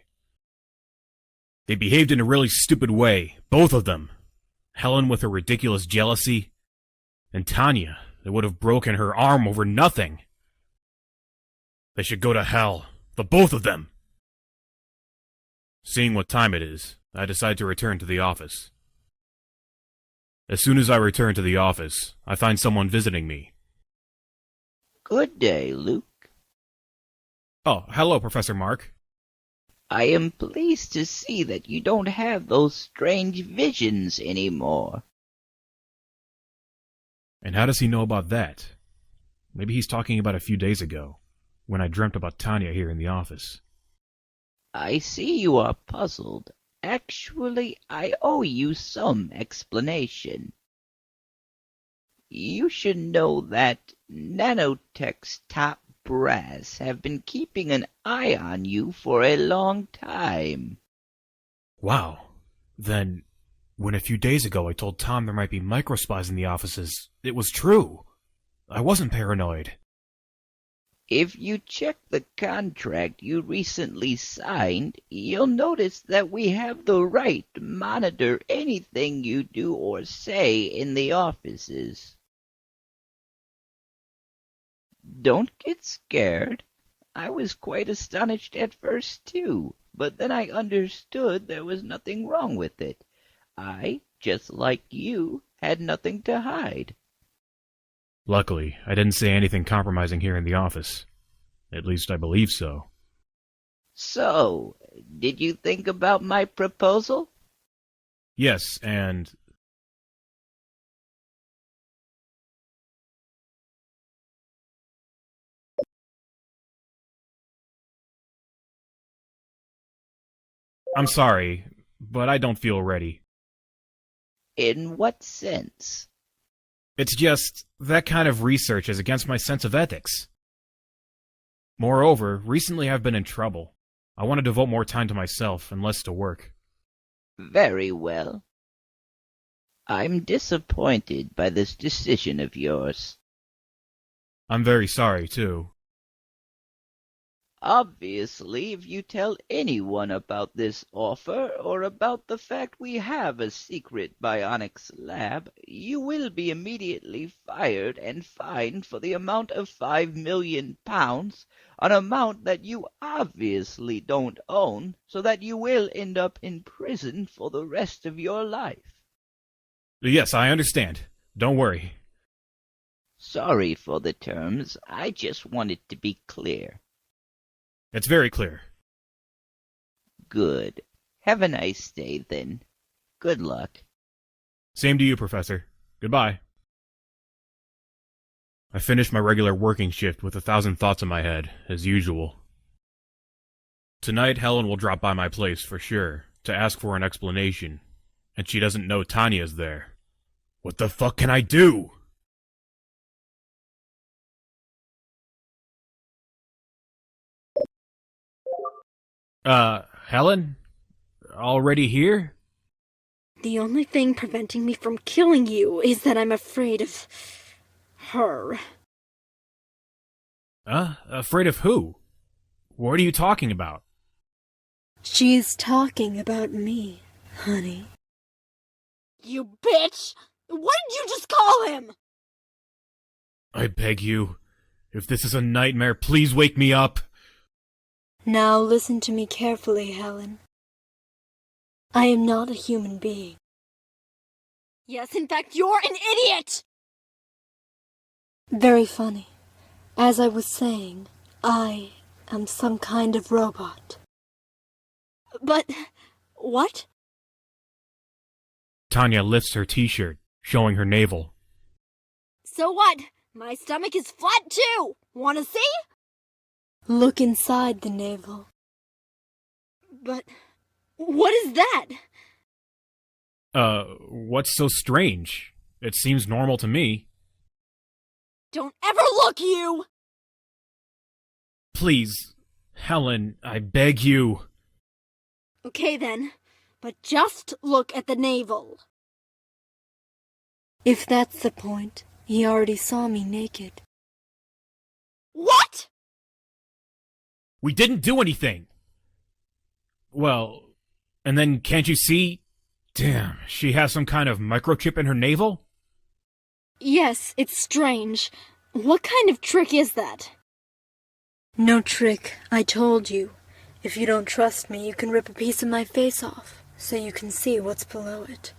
They behaved in a really stupid way, both of them. Helen with her ridiculous jealousy, and Tanya that would have broken her arm over nothing. They should go to hell, the both of them. Seeing what time it is, I decide to return to the office. As soon as I return to the office, I find someone visiting me. Good day, Luke. Oh, hello, Professor Mark. I am pleased to see that you don't have those strange visions anymore. And how does he know about that? Maybe he's talking about a few days ago, when I dreamt about Tanya here in the office. I see you are puzzled. Actually, I owe you some explanation. You should know that Nanotech's top brass have been keeping an eye on you for a long time. Wow. Then, when a few days ago I told Tom there might be microspies in the offices, it was true. I wasn't paranoid. If you check the contract you recently signed, you'll notice that we have the right to monitor anything you do or say in the offices. Don't get scared. I was quite astonished at first, too, but then I understood there was nothing wrong with it. I, just like you, had nothing to hide. Luckily, I didn't say anything compromising here in the office. At least I believe so. So, did you think about my proposal? Yes, and... I'm sorry, but I don't feel ready. In what sense? It's just, that kind of research is against my sense of ethics. Moreover, recently I've been in trouble. I want to devote more time to myself and less to work. Very well. I'm disappointed by this decision of yours. I'm very sorry, too. Obviously, if you tell anyone about this offer, or about the fact we have a secret bionics lab, you will be immediately fired and fined for the amount of £5 million, an amount that you obviously don't own, so that you will end up in prison for the rest of your life. Yes, I understand. Don't worry. Sorry for the terms. I just wanted to be clear. It's very clear. Good. Have a nice day, then. Good luck. Same to you, Professor. Goodbye. I finished my regular working shift with 1,000 thoughts in my head, as usual. Tonight, Helen will drop by my place for sure, to ask for an explanation, and she doesn't know Tanya's there. What the fuck can I do? Helen? Already here? The only thing preventing me from killing you is that I'm afraid of her. Afraid of who? What are you talking about? She's talking about me, honey. You bitch! What did you just call him? I beg you, if this is a nightmare, please wake me up. Now listen to me carefully, Helen. I am not a human being. Yes, in fact, you're an idiot! Very funny. As I was saying, I am some kind of robot. But, what? Tanya lifts her t-shirt, showing her navel. So what? My stomach is flat too! Wanna see? Look inside the navel. But, what is that? What's so strange? It seems normal to me. Don't ever look, you! Please, Helen, I beg you. Okay then, but just look at the navel. If that's the point, he already saw me naked. What?! We didn't do anything. Well, and then can't you see? Damn, she has some kind of microchip in her navel? Yes, it's strange. What kind of trick is that? No trick, I told you. If you don't trust me, you can rip a piece of my face off, so you can see what's below it.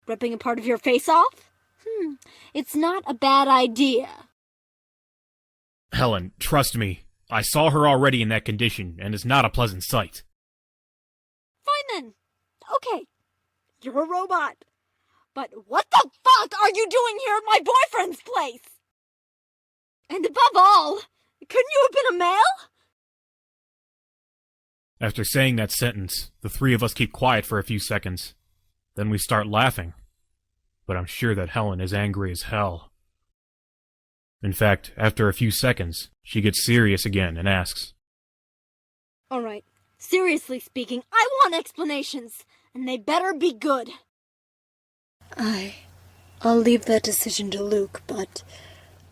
Ripping a part of your face off? It's not a bad idea. Helen, trust me. I saw her already in that condition, and it's not a pleasant sight. Fine then. Okay. You're a robot. But what the fuck are you doing here at my boyfriend's place? And above all, couldn't you have been a male? After saying that sentence, the three of us keep quiet for a few seconds. Then we start laughing. But I'm sure that Helen is angry as hell. In fact, after a few seconds, she gets serious again and asks, Alright, seriously speaking, I want explanations, and they better be good. I'll leave that decision to Luke, but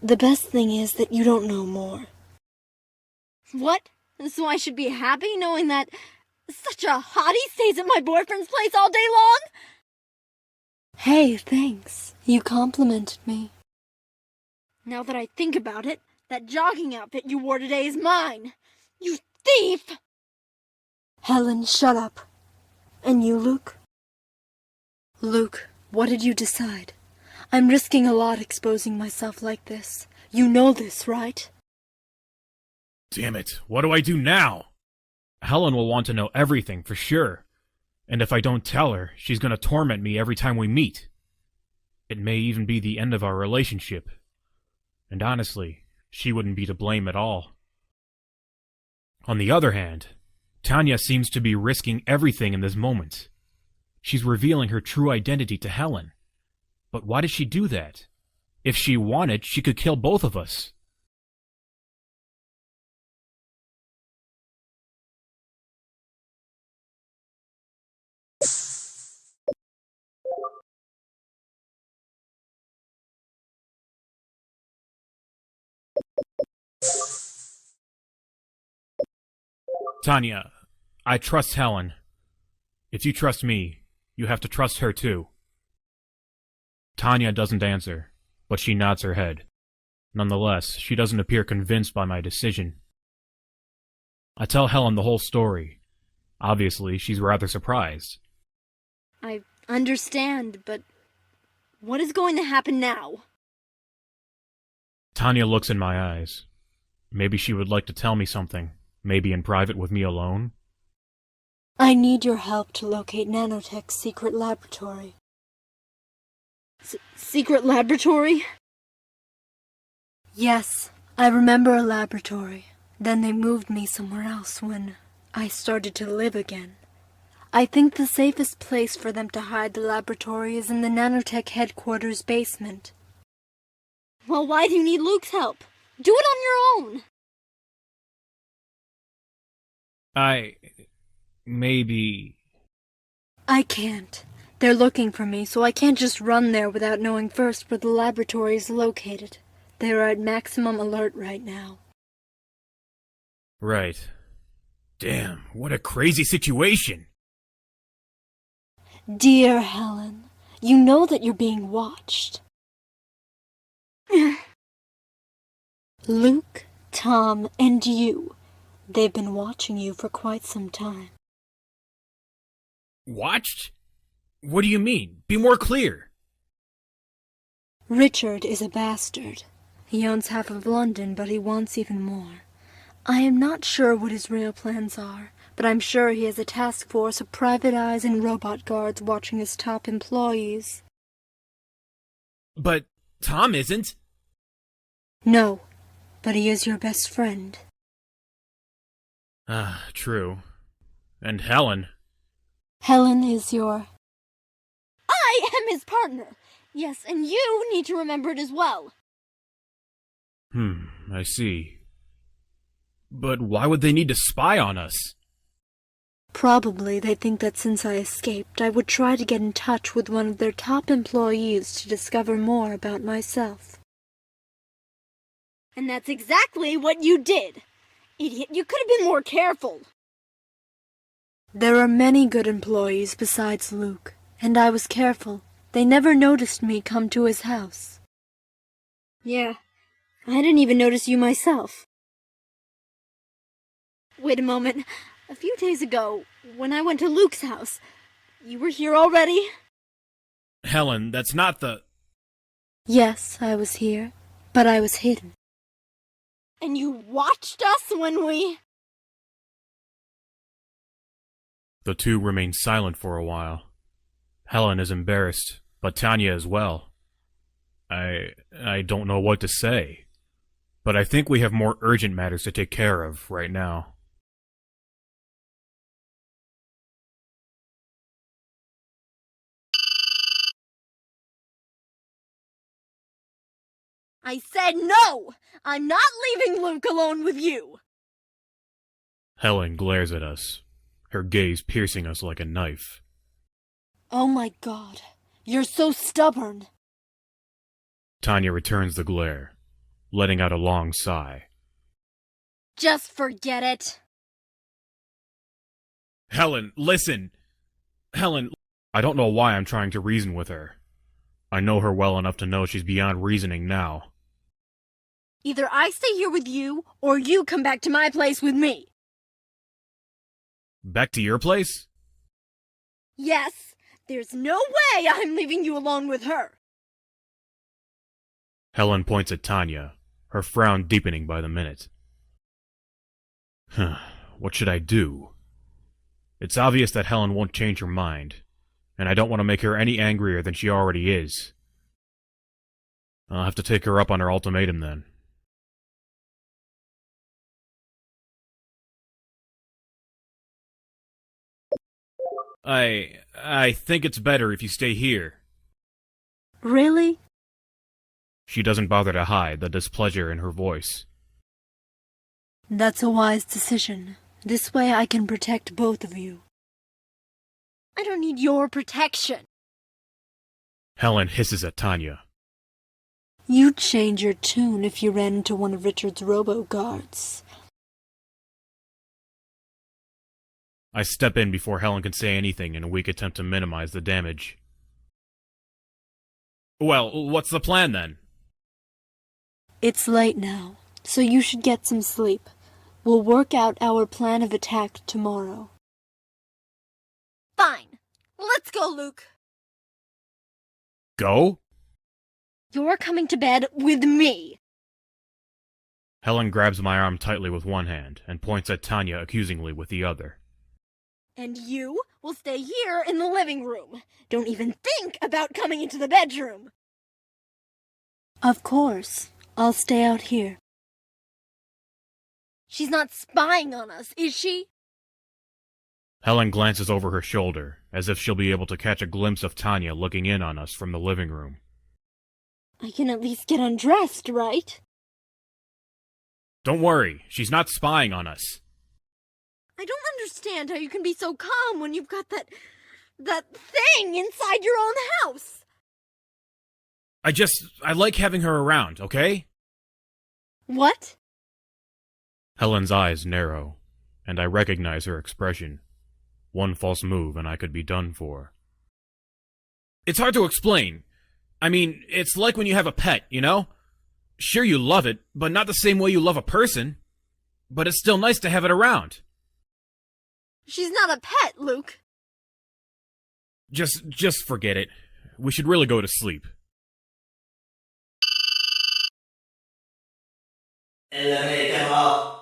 the best thing is that you don't know more. What? So I should be happy knowing that such a hottie stays at my boyfriend's place all day long? Hey, thanks. You complimented me. Now that I think about it, that jogging outfit you wore today is mine. You thief! Helen, shut up. And you, Luke? Luke, what did you decide? I'm risking a lot exposing myself like this. You know this, right? Damn it, what do I do now? Helen will want to know everything for sure. And if I don't tell her, she's gonna torment me every time we meet. It may even be the end of our relationship. And honestly, she wouldn't be to blame at all. On the other hand, Tanya seems to be risking everything in this moment. She's revealing her true identity to Helen. But why does she do that? If she wanted, she could kill both of us. Tanya, I trust Helen. If you trust me, you have to trust her too. Tanya doesn't answer, but she nods her head. Nonetheless, she doesn't appear convinced by my decision. I tell Helen the whole story. Obviously, she's rather surprised. I understand, but what is going to happen now? Tanya looks in my eyes. Maybe she would like to tell me something, maybe in private with me alone. I need your help to locate Nanotech's secret laboratory. Secret laboratory? Yes, I remember a laboratory. Then they moved me somewhere else when I started to live again. I think the safest place for them to hide the laboratory is in the Nanotech headquarters basement. Well, why do you need Luke's help? Do it on your own. Maybe... I can't. They're looking for me, so I can't just run there without knowing first where the laboratory is located. They are at maximum alert right now. Right. Damn, what a crazy situation! Dear Helen, you know that you're being watched. Luke, Tom, and you. They've been watching you for quite some time. Watched? What do you mean? Be more clear. Richard is a bastard. He owns half of London, but he wants even more. I am not sure what his real plans are, but I'm sure he has a task force of private eyes and robot guards watching his top employees. But Tom isn't. No, but he is your best friend. Ah, true. And Helen. Helen is your... I am his partner. Yes, and you need to remember it as well. I see. But why would they need to spy on us? Probably they think that since I escaped, I would try to get in touch with one of their top employees to discover more about myself. And that's exactly what you did. Idiot, you could have been more careful. There are many good employees besides Luke, and I was careful. They never noticed me come to his house. Yeah, I didn't even notice you myself. Wait a moment. A few days ago, when I went to Luke's house, you were here already? Helen, that's not the... Yes, I was here, but I was hidden. And you watched us when we... The two remain silent for a while. Helen is embarrassed, but Tanya as well. I don't know what to say, but I think we have more urgent matters to take care of right now. I said no! I'm not leaving Luke alone with you! Helen glares at us, her gaze piercing us like a knife. Oh my god, you're so stubborn. Tanya returns the glare, letting out a long sigh. Just forget it. Helen, listen! Helen, I don't know why I'm trying to reason with her. I know her well enough to know she's beyond reasoning now. Either I stay here with you, or you come back to my place with me. Back to your place? Yes, there's no way I'm leaving you alone with her. Helen points at Tanya, her frown deepening by the minute. What should I do? It's obvious that Helen won't change her mind, and I don't want to make her any angrier than she already is. I'll have to take her up on her ultimatum then. I think it's better if you stay here. Really? She doesn't bother to hide the displeasure in her voice. That's a wise decision. This way I can protect both of you. I don't need your protection. Helen hisses at Tanya. You'd change your tune if you ran into one of Richard's robo-guards. I step in before Helen can say anything in a weak attempt to minimize the damage. Well, what's the plan then? It's late now, so you should get some sleep. We'll work out our plan of attack tomorrow. Fine. Let's go, Luke. Go? You're coming to bed with me. Helen grabs my arm tightly with one hand and points at Tanya accusingly with the other. And you will stay here in the living room. Don't even think about coming into the bedroom. Of course. I'll stay out here. She's not spying on us, is she? Helen glances over her shoulder, as if she'll be able to catch a glimpse of Tanya looking in on us from the living room. I can at least get undressed, right? Don't worry, she's not spying on us. I don't understand how you can be so calm when you've got that thing inside your own house. I like having her around, okay? What? Helen's eyes narrow, and I recognize her expression. One false move and I could be done for. It's hard to explain. I mean, it's like when you have a pet, you know? Sure, you love it, but not the same way you love a person. But it's still nice to have it around. She's not a pet, Luke. Just forget it. We should really go to sleep. Eliminate them all.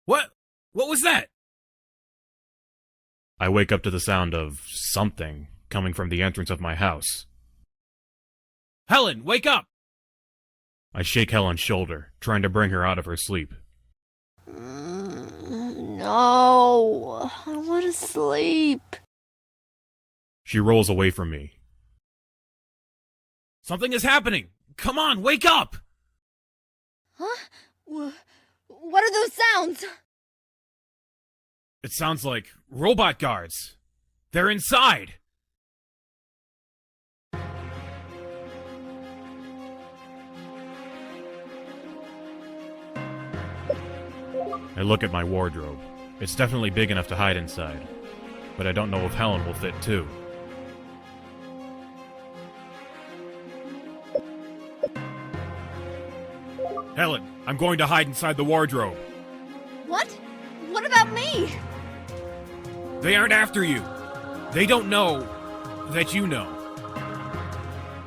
What? What was that? I wake up to the sound of something coming from the entrance of my house. Helen, wake up! I shake Helen's shoulder, trying to bring her out of her sleep. No, I want to sleep. She rolls away from me. Something is happening! Come on, wake up! Huh? What are those sounds? It sounds like robot guards. They're inside! I look at my wardrobe. It's definitely big enough to hide inside, but I don't know if Helen will fit too. Helen, I'm going to hide inside the wardrobe. What? What about me? They aren't after you. They don't know that you know.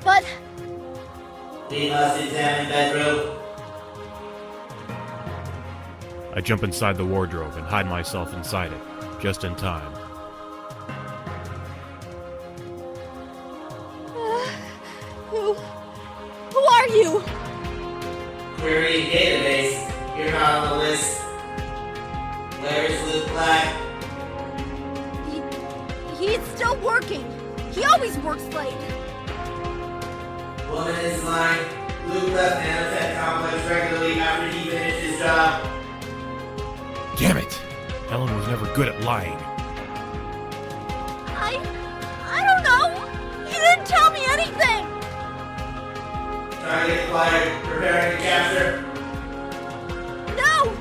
But We must examine bedroom. I jump inside the wardrobe and hide myself inside it, just in time. Who are you? Query database. You're not on the list. Where is Luke Black? He's still working. He always works late. Woman is lying. Luke left Nanotech complex regularly after he finished his job. Damn it! Helen was never good at lying. I don't know. You didn't tell me anything. Target acquired. Preparing to capture. No,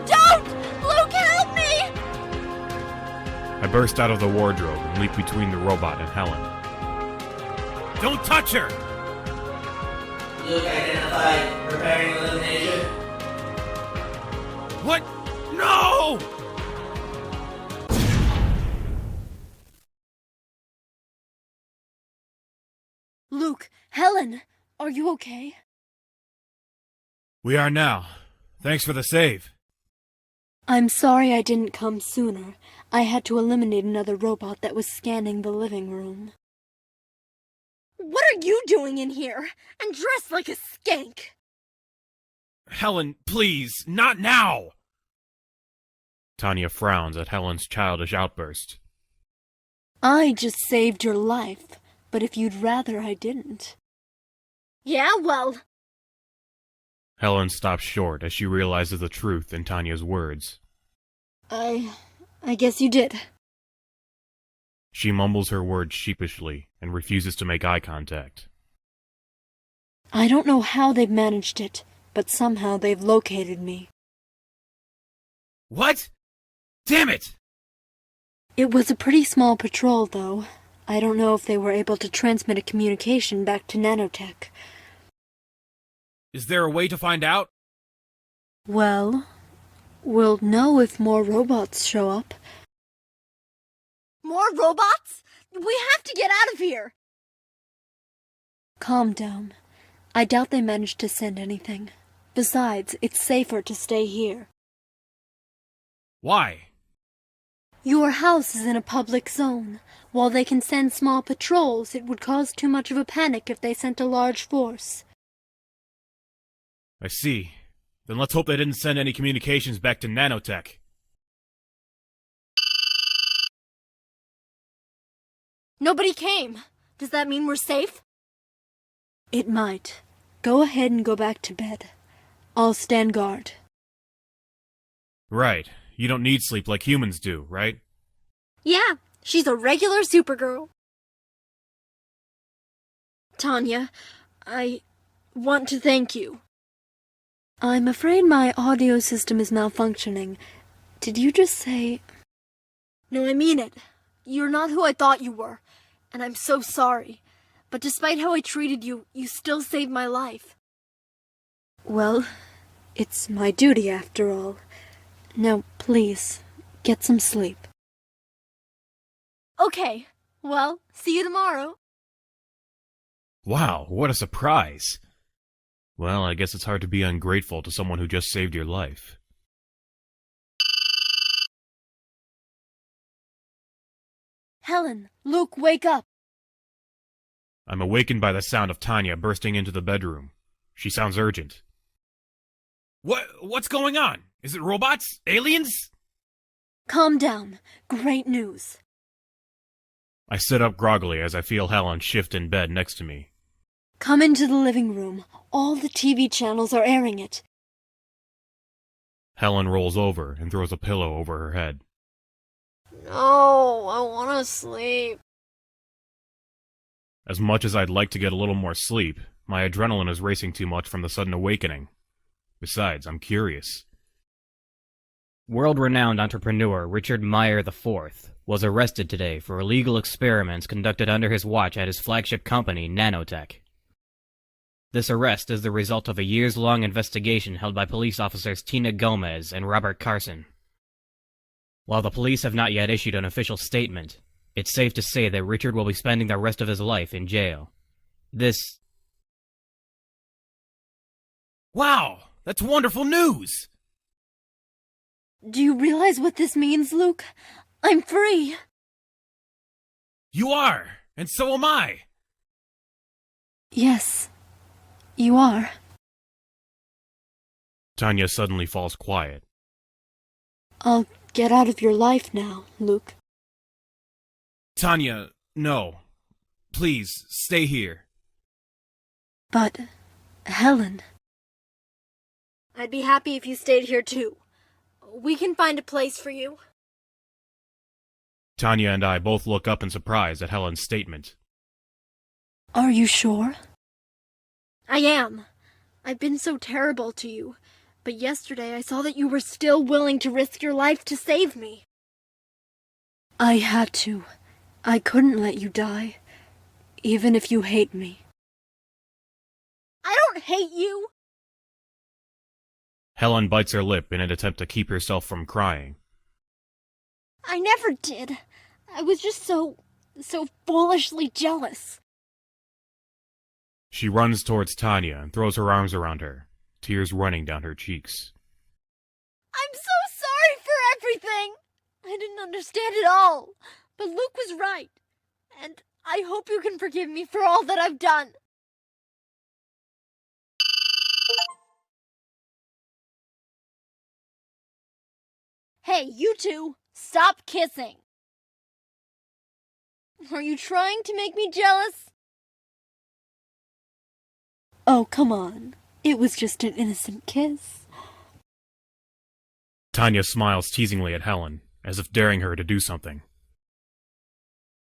don't! Luke, help me! I burst out of the wardrobe and leap between the robot and Helen. Don't touch her! Luke identified. Preparing elimination. What? No! Luke, Helen, are you okay? We are now. Thanks for the save. I'm sorry I didn't come sooner. I had to eliminate another robot that was scanning the living room. What are you doing in here? And dressed like a skank? Helen, please, not now! Tanya frowns at Helen's childish outburst. I just saved your life, but if you'd rather I didn't. Yeah, well... Helen stops short as she realizes the truth in Tanya's words. I guess you did. She mumbles her words sheepishly and refuses to make eye contact. I don't know how they've managed it, but somehow they've located me. What? Damn it! It was a pretty small patrol, though. I don't know if they were able to transmit a communication back to Nanotech. Is there a way to find out? Well, we'll know if more robots show up. More robots? We have to get out of here! Calm down. I doubt they managed to send anything. Besides, it's safer to stay here. Why? Your house is in a public zone. While they can send small patrols, it would cause too much of a panic if they sent a large force. I see. Then let's hope they didn't send any communications back to Nanotech. Nobody came. Does that mean we're safe? It might. Go ahead and go back to bed. I'll stand guard. Right. You don't need sleep like humans do, right? Yeah, she's a regular Supergirl. Tanya, I want to thank you. I'm afraid my audio system is malfunctioning. Did you just say... No, I mean it. You're not who I thought you were, and I'm so sorry. But despite how I treated you, you still saved my life. Well, it's my duty after all. Now, please, get some sleep. Okay, well, see you tomorrow. Wow, what a surprise. Well, I guess it's hard to be ungrateful to someone who just saved your life. Helen, Luke, wake up. I'm awakened by the sound of Tanya bursting into the bedroom. She sounds urgent. What's going on? Is it robots? Aliens? Calm down. Great news. I sit up groggily as I feel Helen shift in bed next to me. Come into the living room. All the TV channels are airing it. Helen rolls over and throws a pillow over her head. No, I want to sleep. As much as I'd like to get a little more sleep, my adrenaline is racing too much from the sudden awakening. Besides, I'm curious. World-renowned entrepreneur Richard Meyer IV was arrested today for illegal experiments conducted under his watch at his flagship company, Nanotech. This arrest is the result of a years-long investigation held by police officers Tina Gomez and Robert Carson. While the police have not yet issued an official statement, it's safe to say that Richard will be spending the rest of his life in jail. This Wow, that's wonderful news! Do you realize what this means, Luke? I'm free. You are, and so am I. Yes, you are. Tanya suddenly falls quiet. I'll get out of your life now, Luke. Tanya, no. Please, stay here. But, Helen... I'd be happy if you stayed here too. We can find a place for you. Tanya and I both look up in surprise at Helen's statement. Are you sure? I am. I've been so terrible to you, but yesterday I saw that you were still willing to risk your life to save me. I had to. I couldn't let you die, even if you hate me. I don't hate you! Helen bites her lip in an attempt to keep herself from crying. I never did. I was just so foolishly jealous. She runs towards Tanya and throws her arms around her, tears running down her cheeks. I'm so sorry for everything! I didn't understand it all, but Luke was right, and I hope you can forgive me for all that I've done. Hey, you two, stop kissing! Are you trying to make me jealous? Oh, come on. It was just an innocent kiss. Tanya smiles teasingly at Helen, as if daring her to do something.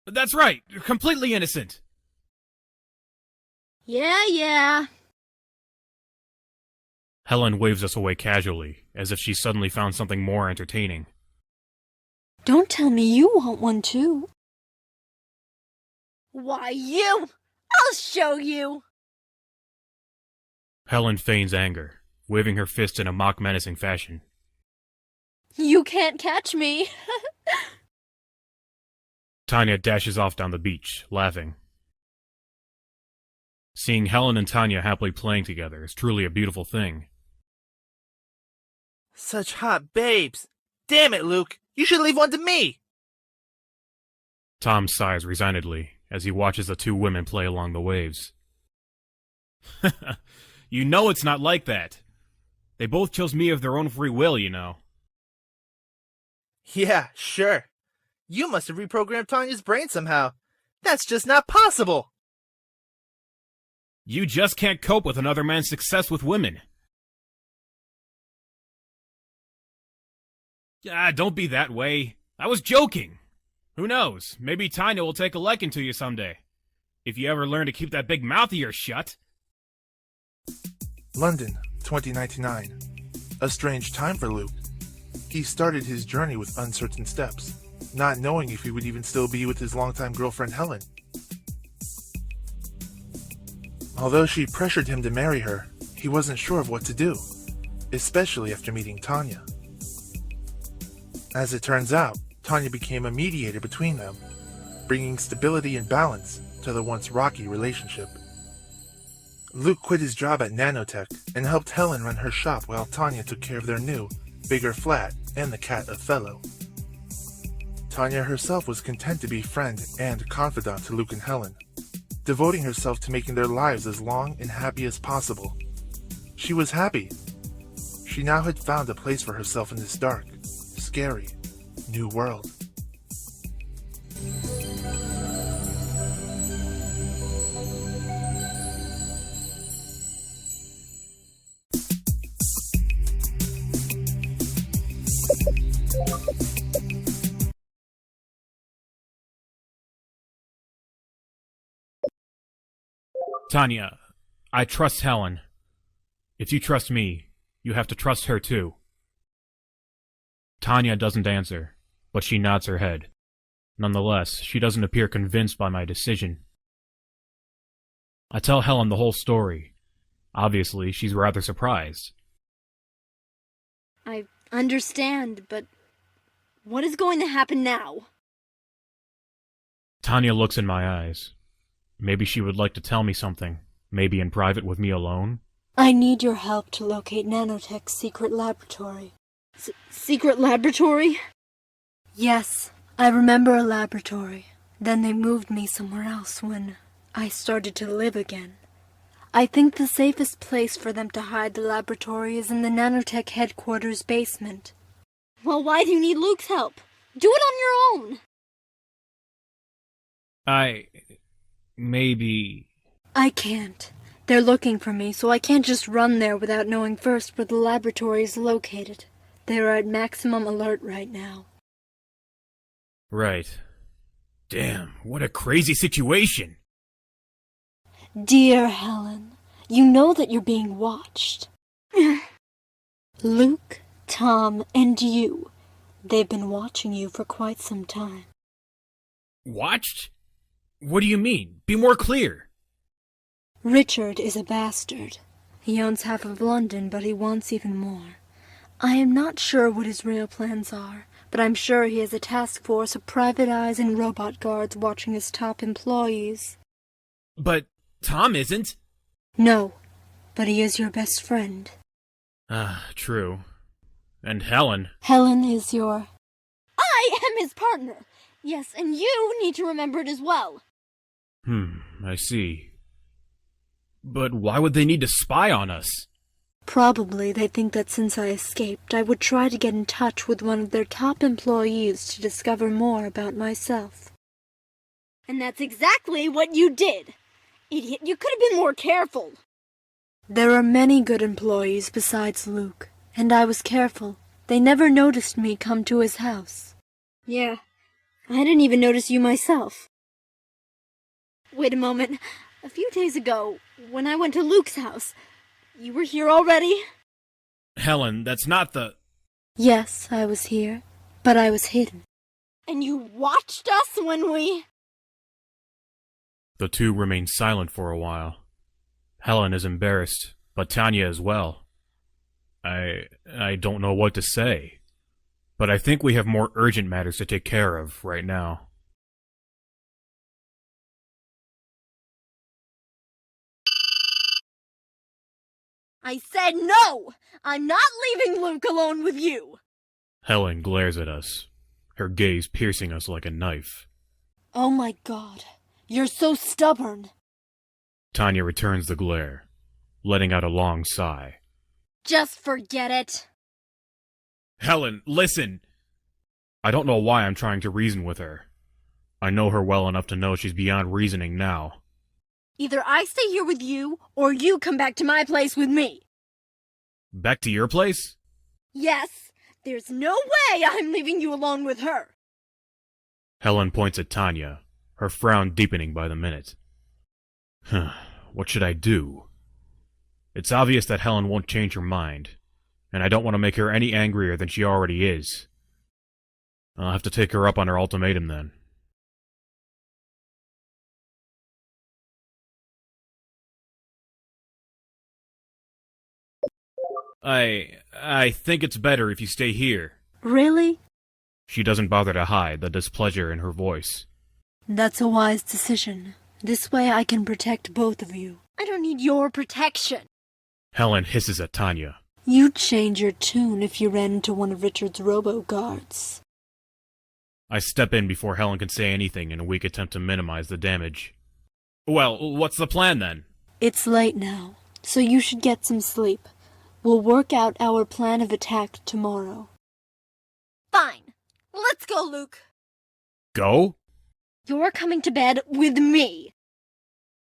That's right, you're completely innocent. Yeah. Helen waves us away casually, as if she suddenly found something more entertaining. Don't tell me you want one too. Why, you! I'll show you! Helen feigns anger, waving her fist in a mock menacing fashion. You can't catch me. Tanya dashes off down the beach, laughing. Seeing Helen and Tanya happily playing together is truly a beautiful thing. Such hot babes. Damn it, Luke. You should leave one to me. Tom sighs resignedly as he watches the two women play along the waves. You know it's not like that. They both chose me of their own free will, you know. Yeah, sure. You must have reprogrammed Tanya's brain somehow. That's just not possible. You just can't cope with another man's success with women. Ah, don't be that way. I was joking. Who knows? Maybe Tanya will take a liking to you someday. If you ever learn to keep that big mouth of yours shut. London, 2099. A strange time for Luke. He started his journey with uncertain steps, not knowing if he would even still be with his longtime girlfriend Helen. Although she pressured him to marry her, he wasn't sure of what to do, especially after meeting Tanya. As it turns out, Tanya became a mediator between them, bringing stability and balance to the once rocky relationship. Luke quit his job at Nanotech and helped Helen run her shop while Tanya took care of their new, bigger flat and the cat Othello. Tanya herself was content to be friend and confidant to Luke and Helen, devoting herself to making their lives as long and happy as possible. She was happy. She now had found a place for herself in this dark, scary, new world. Tanya, I trust Helen. If you trust me, you have to trust her too. Tanya doesn't answer, but she nods her head. Nonetheless, she doesn't appear convinced by my decision. I tell Helen the whole story. Obviously, she's rather surprised. I understand, but what is going to happen now? Tanya looks in my eyes. Maybe she would like to tell me something, maybe in private with me alone, I need your help to locate Nanotech's secret laboratory. Secret laboratory? Yes, I remember a laboratory. Then they moved me somewhere else when I started to live again. I think the safest place for them to hide the laboratory is in the Nanotech headquarters basement. Well, why do you need Luke's help? Do it on your own. Maybe... I can't. They're looking for me, so I can't just run there without knowing first where the laboratory is located. They are at maximum alert right now. Right. Damn, what a crazy situation. Dear Helen, you know that you're being watched. Luke, Tom, and you. They've been watching you for quite some time. Watched? What do you mean? Be more clear. Richard is a bastard. He owns half of London, but he wants even more. I am not sure what his real plans are, but I'm sure he has a task force of private eyes and robot guards watching his top employees. But Tom isn't. No, but he is your best friend. True. And Helen. Helen is your... I am his partner. Yes, and you need to remember it as well. I see. But why would they need to spy on us? Probably they think that since I escaped, I would try to get in touch with one of their top employees to discover more about myself. And that's exactly what you did. Idiot, you could have been more careful. There are many good employees besides Luke, and I was careful. They never noticed me come to his house. Yeah, I didn't even notice you myself. Wait a moment. A few days ago, when I went to Luke's house, you were here already? Helen, that's not the... Yes, I was here, but I was hidden. And you watched us when we... The two remain silent for a while. Helen is embarrassed, but Tanya as well. I don't know what to say, but I think we have more urgent matters to take care of right now. I said no! I'm not leaving Luke alone with you! Helen glares at us, her gaze piercing us like a knife. Oh my God, you're so stubborn. Tanya returns the glare, letting out a long sigh. Just forget it. Helen, listen! I don't know why I'm trying to reason with her. I know her well enough to know she's beyond reasoning now. Either I stay here with you, or you come back to my place with me. Back to your place? Yes, there's no way I'm leaving you alone with her. Helen points at Tanya, her frown deepening by the minute. What should I do? It's obvious that Helen won't change her mind, and I don't want to make her any angrier than she already is. I'll have to take her up on her ultimatum then. I think it's better if you stay here. Really? She doesn't bother to hide the displeasure in her voice. That's a wise decision. This way I can protect both of you. I don't need your protection. Helen hisses at Tanya. You'd change your tune if you ran into one of Richard's robo-guards. I step in before Helen can say anything in a weak attempt to minimize the damage. Well, what's the plan then? It's late now, so you should get some sleep. We'll work out our plan of attack tomorrow. Fine. Let's go, Luke. Go? You're coming to bed with me.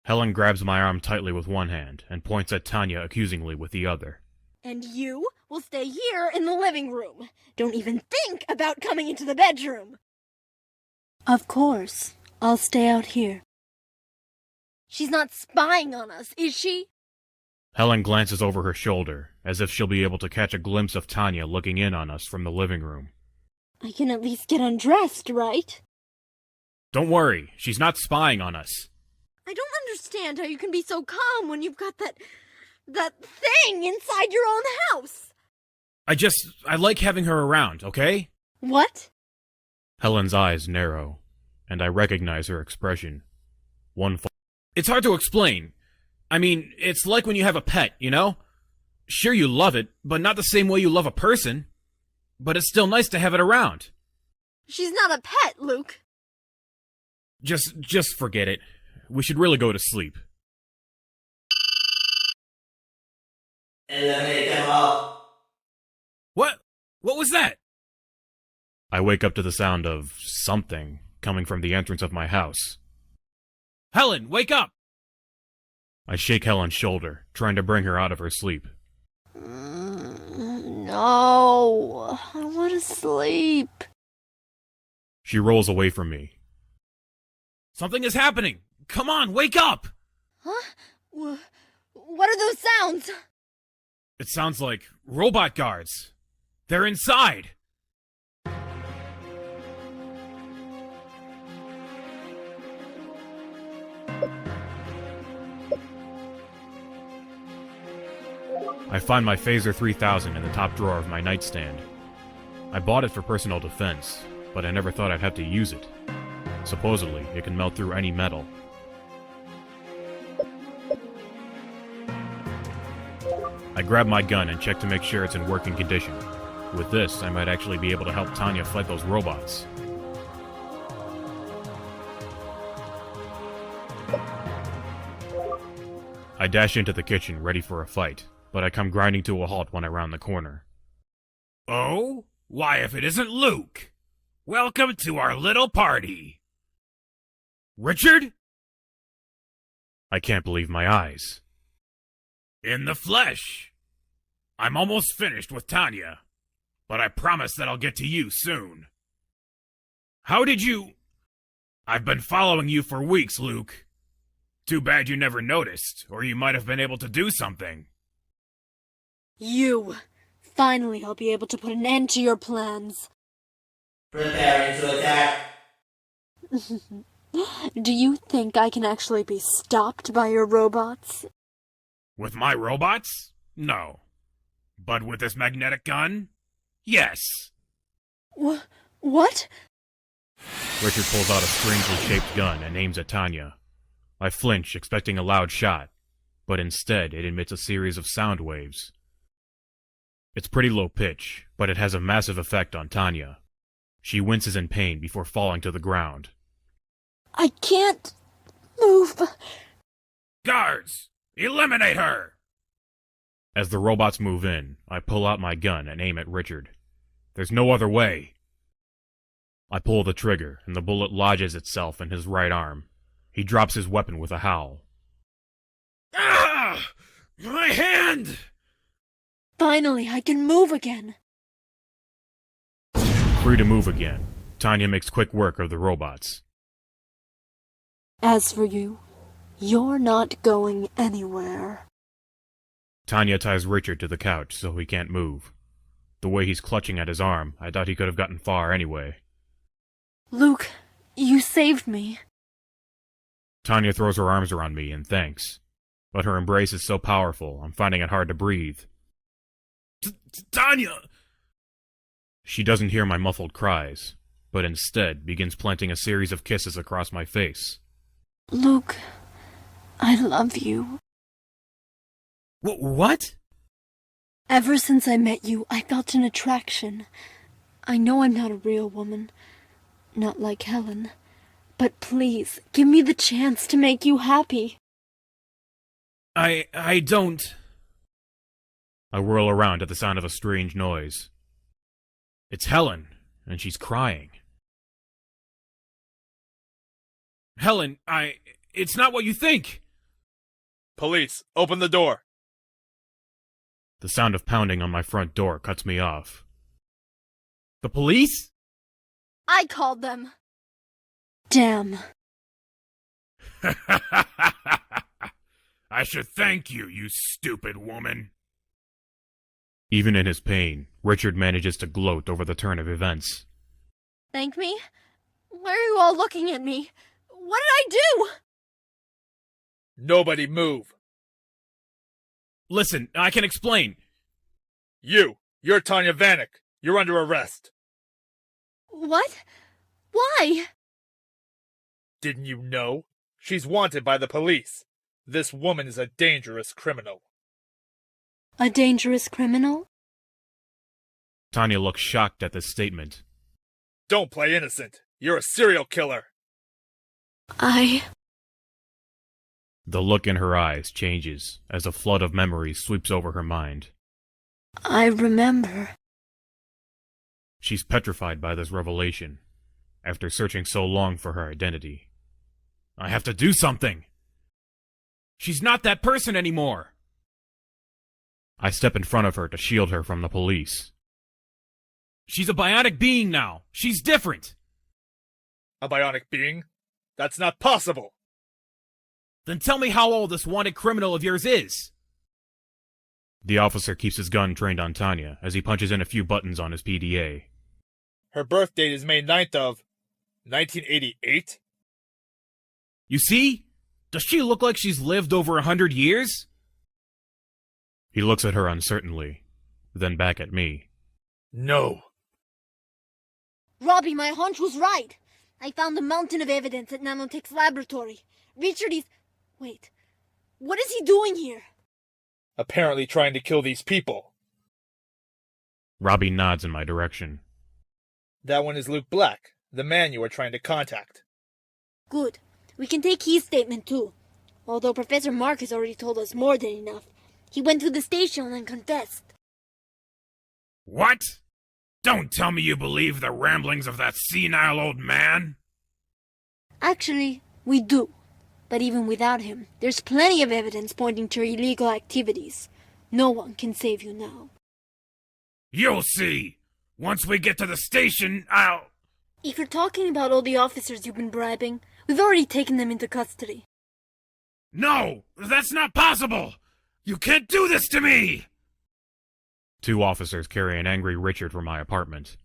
Helen grabs my arm tightly with one hand and points at Tanya accusingly with the other. And you will stay here in the living room. Don't even think about coming into the bedroom. Of course. I'll stay out here. She's not spying on us, is she? Helen glances over her shoulder, as if she'll be able to catch a glimpse of Tanya looking in on us from the living room. I can at least get undressed, right? Don't worry, she's not spying on us. I don't understand how you can be so calm when you've got that thing inside your own house. I like having her around, okay? What? Helen's eyes narrow, and I recognize her expression. It's hard to explain. I mean, it's like when you have a pet, you know? Sure, you love it, but not the same way you love a person. But it's still nice to have it around. She's not a pet, Luke. Just forget it. We should really go to sleep. Eliminate them all. What? What was that? I wake up to the sound of something coming from the entrance of my house. Helen, wake up! I shake Helen's shoulder, trying to bring her out of her sleep. No, I want to sleep. She rolls away from me. Something is happening! Come on, wake up! Huh? What are those sounds? It sounds like robot guards. They're inside. I find my Phaser 3000 in the top drawer of my nightstand. I bought it for personal defense, but I never thought I'd have to use it. Supposedly, it can melt through any metal. I grab my gun and check to make sure it's in working condition. With this, I might actually be able to help Tanya fight those robots. I dash into the kitchen, ready for a fight, but I come grinding to a halt when I round the corner. Oh? Why, if it isn't Luke! Welcome to our little party! Richard? I can't believe my eyes. In the flesh! I'm almost finished with Tanya, but I promise that I'll get to you soon. How did you... I've been following you for weeks, Luke. Too bad you never noticed, or you might have been able to do something. You. Finally, I'll be able to put an end to your plans. Preparing to attack. Do you think I can actually be stopped by your robots? With my robots? No. But with this magnetic gun? Yes. What? Richard pulls out a strangely shaped gun and aims at Tanya. I flinch, expecting a loud shot, but instead it emits a series of sound waves. It's pretty low pitch, but it has a massive effect on Tanya. She winces in pain before falling to the ground. I can't move. Guards! Eliminate her! As the robots move in, I pull out my gun and aim at Richard. There's no other way. I pull the trigger, and the bullet lodges itself in his right arm. He drops his weapon with a howl. Ah! My hand! Finally, I can move again. Free to move again, Tanya makes quick work of the robots. As for you, you're not going anywhere. Tanya ties Richard to the couch so he can't move. The way he's clutching at his arm, I thought he could have gotten far anyway. Luke, you saved me. Tanya throws her arms around me and thanks. But her embrace is so powerful, I'm finding it hard to breathe. Tanya! She doesn't hear my muffled cries, but instead begins planting a series of kisses across my face. Luke, I love you. What? Ever since I met you, I felt an attraction. I know I'm not a real woman, not like Helen, but please, give me the chance to make you happy. I don't... I whirl around at the sound of a strange noise. It's Helen, and she's crying. Helen, it's not what you think! Police, open the door. The sound of pounding on my front door cuts me off. The police? I called them. Damn. I should thank you, you stupid woman. Even in his pain, Richard manages to gloat over the turn of events. Thank me? Why are you all looking at me? What did I do? Nobody move. Listen, I can explain. You're Tanya Vanek. You're under arrest. What? Why? Didn't you know? She's wanted by the police. This woman is a dangerous criminal. A dangerous criminal? Tanya looks shocked at this statement. Don't play innocent. You're a serial killer. I... The look in her eyes changes as a flood of memories sweeps over her mind. I remember. She's petrified by this revelation, after searching so long for her identity. I have to do something! She's not that person anymore! I step in front of her to shield her from the police. She's a bionic being now! She's different! A bionic being? That's not possible! Then tell me how old this wanted criminal of yours is! The officer keeps his gun trained on Tanya as he punches in a few buttons on his PDA. Her birth date is May 9th of 1988? You see? Does she look like she's lived over 100 years? He looks at her uncertainly, then back at me. No. Robbie, my hunch was right. I found a mountain of evidence at Nanotech's laboratory. Richard is... Wait. What is he doing here? Apparently trying to kill these people. Robbie nods in my direction. That one is Luke Black, the man you were trying to contact. Good. We can take his statement too. Although Professor Mark has already told us more than enough. He went to the station and confessed. What? Don't tell me you believe the ramblings of that senile old man? Actually, we do. But even without him, there's plenty of evidence pointing to illegal activities. No one can save you now. You'll see. Once we get to the station, I'll... If you're talking about all the officers you've been bribing, we've already taken them into custody. No! That's not possible! You can't do this to me! 2 officers carry an angry Richard from my apartment.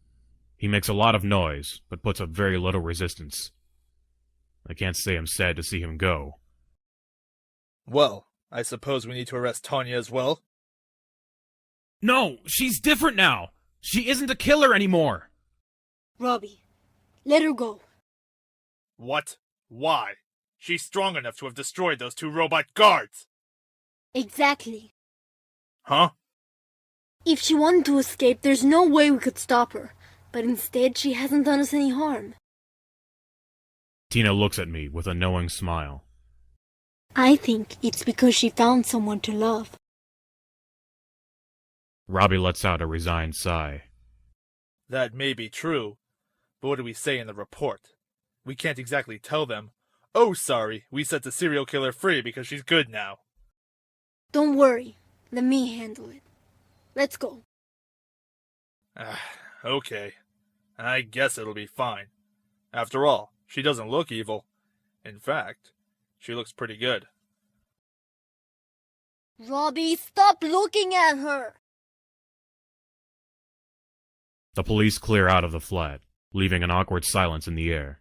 He makes a lot of noise, but puts up very little resistance. I can't say I'm sad to see him go. Well, I suppose we need to arrest Tanya as well? No, she's different now! She isn't a killer anymore! Robbie, let her go. What? Why? She's strong enough to have destroyed those 2 robot guards! Exactly. Huh? If she wanted to escape, there's no way we could stop her. But instead, she hasn't done us any harm. Tina looks at me with a knowing smile. I think it's because she found someone to love. Robbie lets out a resigned sigh. That may be true, but what do we say in the report? We can't exactly tell them, oh sorry, we set the serial killer free because she's good now. Don't worry. Let me handle it. Let's go. Okay. I guess it'll be fine. After all, she doesn't look evil. In fact, she looks pretty good. Robbie, stop looking at her! The police clear out of the flat, leaving an awkward silence in the air.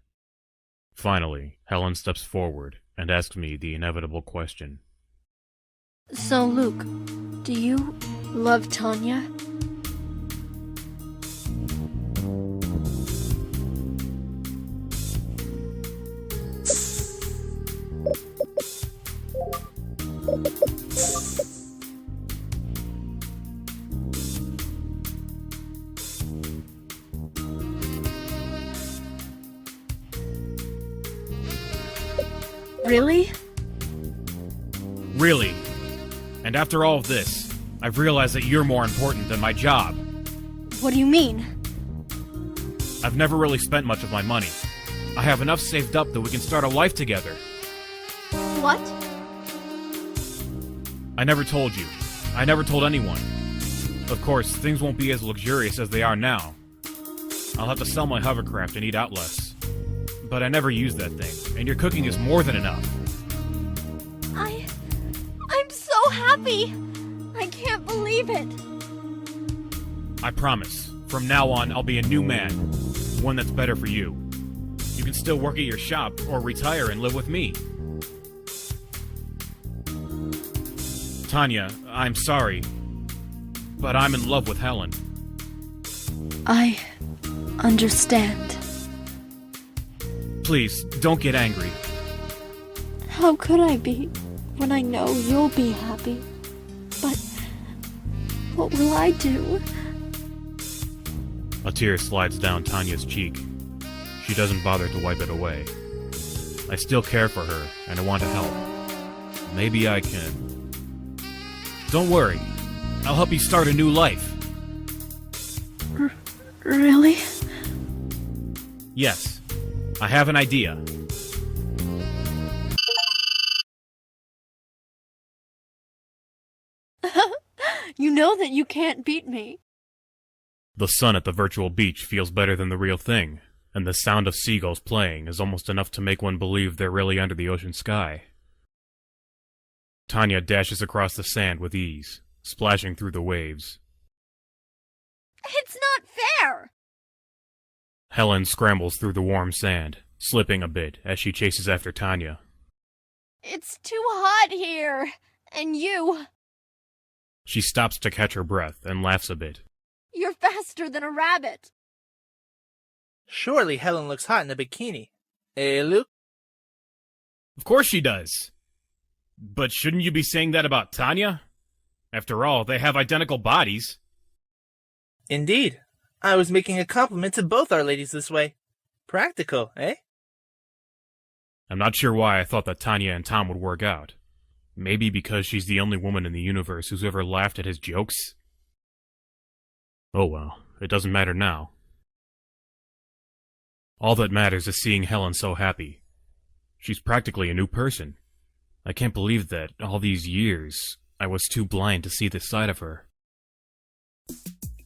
Finally, Helen steps forward and asks me the inevitable question. So, Luke, do you love Tanya? Really? Really? And after all of this, I've realized that you're more important than my job. What do you mean? I've never really spent much of my money. I have enough saved up that we can start a life together. What? I never told you. I never told anyone. Of course, things won't be as luxurious as they are now. I'll have to sell my hovercraft and eat out less. But I never use that thing, and your cooking is more than enough. I'm so happy! I can't believe it! I promise. From now on, I'll be a new man. One that's better for you. You can still work at your shop, or retire and live with me. Tanya, I'm sorry, but I'm in love with Helen. I understand. Please, don't get angry. How could I be when I know you'll be happy. But what will I do? A tear slides down Tanya's cheek. She doesn't bother to wipe it away. I still care for her, and I want to help. Maybe I can... Don't worry. I'll help you start a new life. Really? Yes. I have an idea. You know that you can't beat me. The sun at the virtual beach feels better than the real thing, and the sound of seagulls playing is almost enough to make one believe they're really under the ocean sky. Tanya dashes across the sand with ease, splashing through the waves. It's not fair! Helen scrambles through the warm sand, slipping a bit as she chases after Tanya. It's too hot here. And you, She stops to catch her breath and laughs a bit. you're faster than a rabbit. Surely Helen looks hot in a bikini. Eh, Luke? Of course she does. But shouldn't you be saying that about Tanya? After all, they have identical bodies. Indeed. I was making a compliment to both our ladies this way. Practical, eh? I'm not sure why I thought that Tanya and Tom would work out. Maybe because she's the only woman in the universe who's ever laughed at his jokes? Oh well, it doesn't matter now. All that matters is seeing Helen so happy. She's practically a new person. I can't believe that, all these years, I was too blind to see this side of her.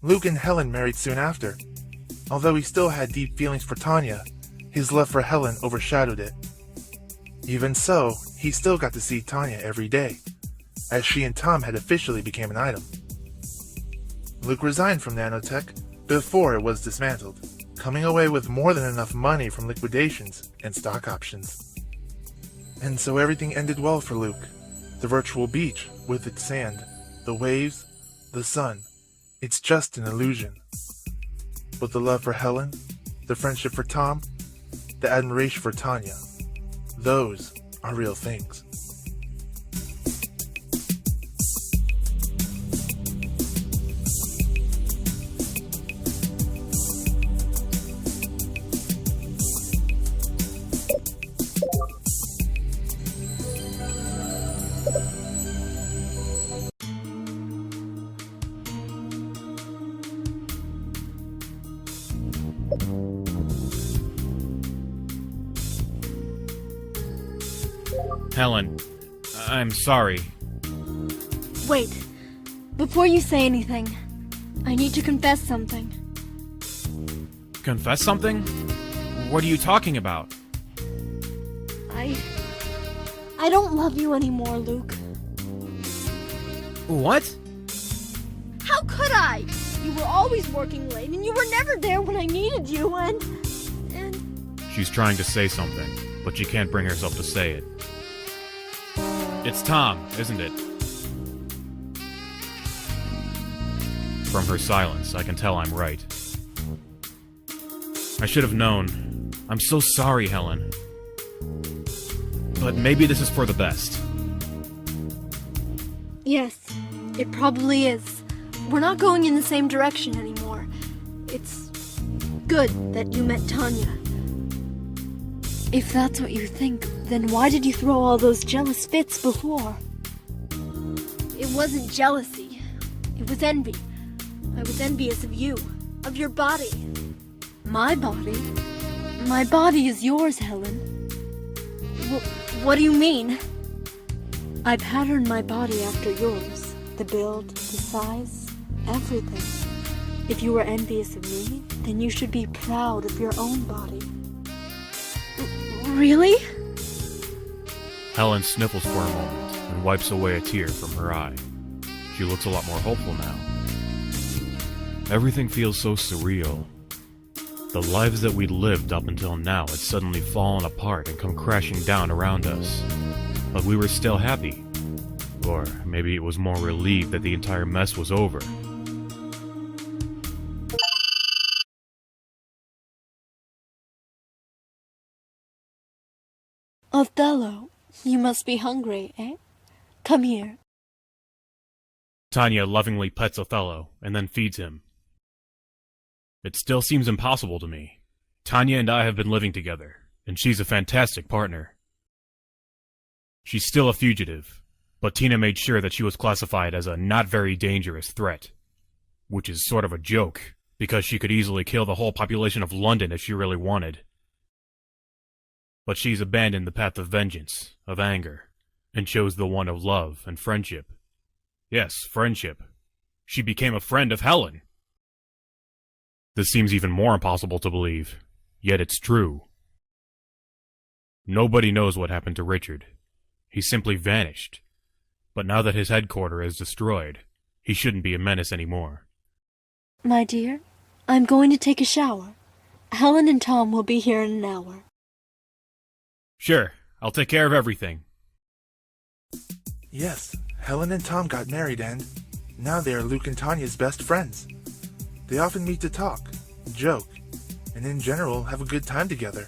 Luke and Helen married soon after. Although he still had deep feelings for Tanya, his love for Helen overshadowed it. Even so, he still got to see Tanya every day, as she and Tom had officially become an item. Luke resigned from Nanotech before it was dismantled, coming away with more than enough money from liquidations and stock options. And so everything ended well for Luke. The virtual beach, with its sand, the waves, the sun. It's just an illusion. But the love for Helen, the friendship for Tom, the admiration for Tanya, those are real things. Helen, I'm sorry. Wait. Before you say anything, I need to confess something. Confess something? What are you talking about? I don't love you anymore, Luke. What? How could I? You were always working late and you were never there when I needed you and... She's trying to say something, but she can't bring herself to say it. It's Tom, isn't it? From her silence, I can tell I'm right. I should have known. I'm so sorry, Helen. But maybe this is for the best. Yes, it probably is. We're not going in the same direction anymore. It's good that you met Tanya. If that's what you think, then why did you throw all those jealous fits before? It wasn't jealousy. It was envy. I was envious of you, of your body. My body? My body is yours, Helen. What do you mean? I patterned my body after yours. The build, the size, everything. If you were envious of me, then you should be proud of your own body. Really? Helen sniffles for a moment and wipes away a tear from her eye. She looks a lot more hopeful now. Everything feels so surreal. The lives that we'd lived up until now had suddenly fallen apart and come crashing down around us. But we were still happy. Or maybe it was more relieved that the entire mess was over. Othello, you must be hungry, eh? Come here. Tanya lovingly pets Othello and then feeds him. It still seems impossible to me. Tanya and I have been living together, and she's a fantastic partner. She's still a fugitive, but Tina made sure that she was classified as a not very dangerous threat, which is sort of a joke, because she could easily kill the whole population of London if she really wanted. But she's abandoned the path of vengeance, of anger, and chose the one of love and friendship. Yes, friendship. She became a friend of Helen. This seems even more impossible to believe, yet it's true. Nobody knows what happened to Richard. He simply vanished. But now that his headquarters is destroyed, he shouldn't be a menace anymore. My dear, I'm going to take a shower. Helen and Tom will be here in an hour. Sure, I'll take care of everything. Yes, Helen and Tom got married and now they are Luke and Tanya's best friends. They often meet to talk, joke, and in general have a good time together.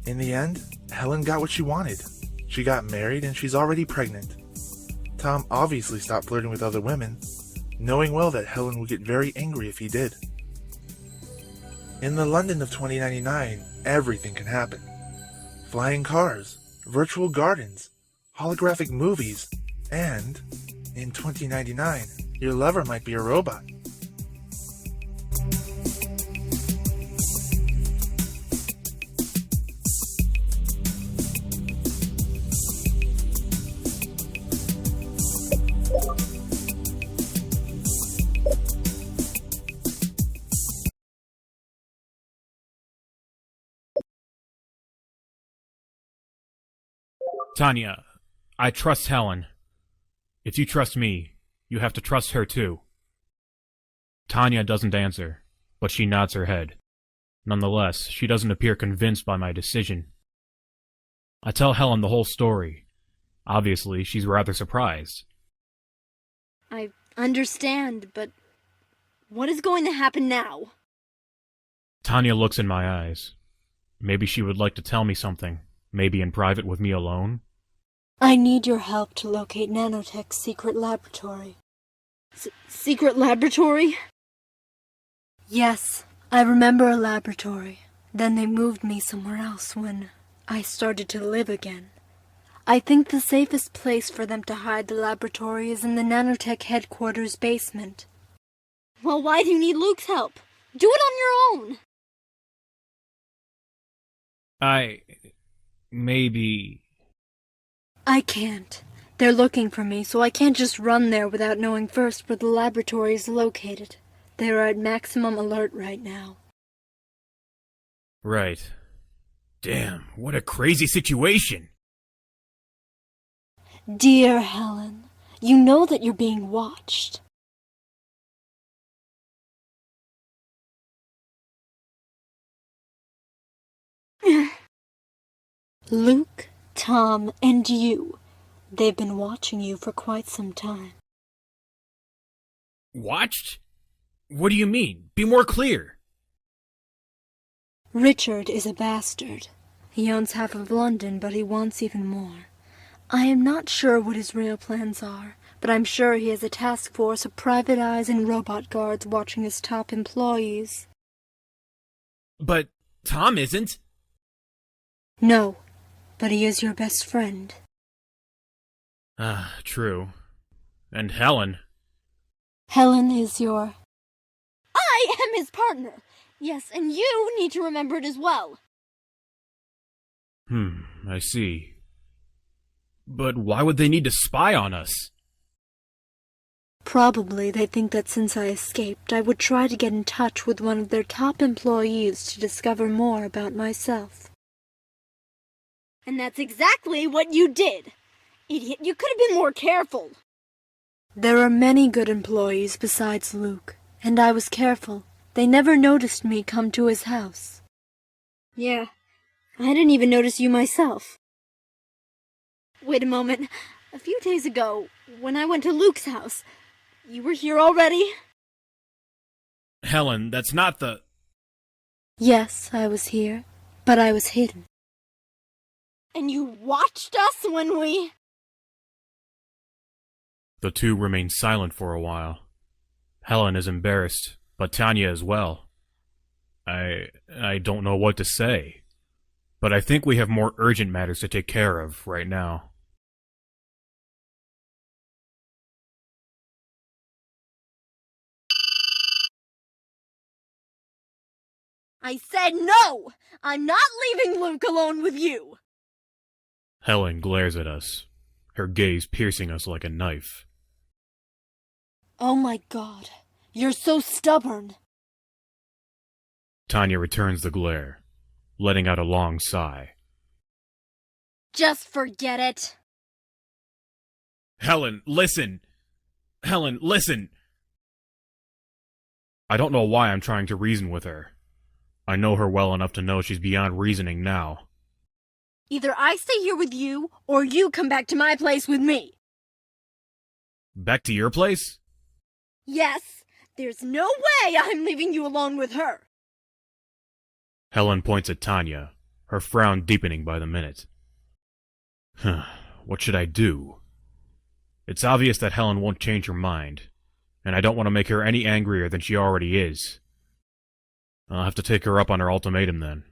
In the end, Helen got what she wanted. She got married and she's already pregnant. Tom obviously stopped flirting with other women, knowing well that Helen would get very angry if he did. In the London of 2099, everything can happen. Flying cars, virtual gardens, holographic movies, and, in 2099, your lover might be a robot. Tanya, I trust Helen. If you trust me, you have to trust her too. Tanya doesn't answer, but she nods her head. Nonetheless, she doesn't appear convinced by my decision. I tell Helen the whole story. Obviously, she's rather surprised. I understand, but what is going to happen now? Tanya looks in my eyes. Maybe she would like to tell me something, maybe in private with me alone. I need your help to locate Nanotech's secret laboratory. Secret laboratory? Yes, I remember a laboratory. Then they moved me somewhere else when I started to live again. I think the safest place for them to hide the laboratory is in the Nanotech headquarters basement. Well, why do you need Luke's help? Do it on your own! Maybe... I can't. They're looking for me, so I can't just run there without knowing first where the laboratory is located. They are at maximum alert right now. Right. Damn, what a crazy situation! Dear Helen, you know that you're being watched. Luke, Tom, and you. They've been watching you for quite some time. Watched? What do you mean? Be more clear. Richard is a bastard. He owns half of London, but he wants even more. I am not sure what his real plans are, but I'm sure he has a task force of private eyes and robot guards watching his top employees. But Tom isn't. No, but he is your best friend. True. And Helen. Helen is your... I am his partner! Yes, and you need to remember it as well. I see. But why would they need to spy on us? Probably they think that since I escaped, I would try to get in touch with one of their top employees to discover more about myself. And that's exactly what you did. Idiot, you could have been more careful. There are many good employees besides Luke, and I was careful. They never noticed me come to his house. Yeah, I didn't even notice you myself. Wait a moment. A few days ago, when I went to Luke's house, you were here already? Helen, that's not the... Yes, I was here, but I was hidden. And you watched us when we... The two remain silent for a while. Helen is embarrassed, but Tanya as well. I don't know what to say, but I think we have more urgent matters to take care of right now. I said no! I'm not leaving Luke alone with you! Helen glares at us, her gaze piercing us like a knife. Oh my god, you're so stubborn. Tanya returns the glare, letting out a long sigh. Just forget it. Helen, listen! Helen, listen! I don't know why I'm trying to reason with her. I know her well enough to know she's beyond reasoning now. Either I stay here with you, or you come back to my place with me. Back to your place? Yes, there's no way I'm leaving you alone with her. Helen points at Tanya, her frown deepening by the minute. What should I do? It's obvious that Helen won't change her mind, and I don't want to make her any angrier than she already is. I'll have to take her up on her ultimatum then.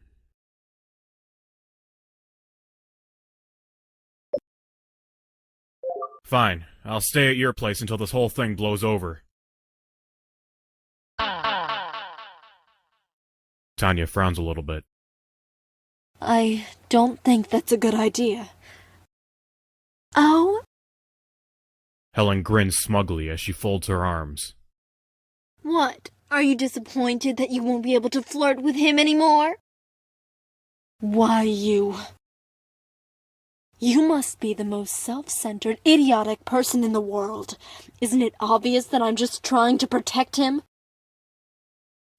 Fine, I'll stay at your place until this whole thing blows over. Tanya frowns a little bit. I don't think that's a good idea. Oh? Helen grins smugly as she folds her arms. What? Are you disappointed that you won't be able to flirt with him anymore? Why, you must be the most self-centered, idiotic person in the world. Isn't it obvious that I'm just trying to protect him?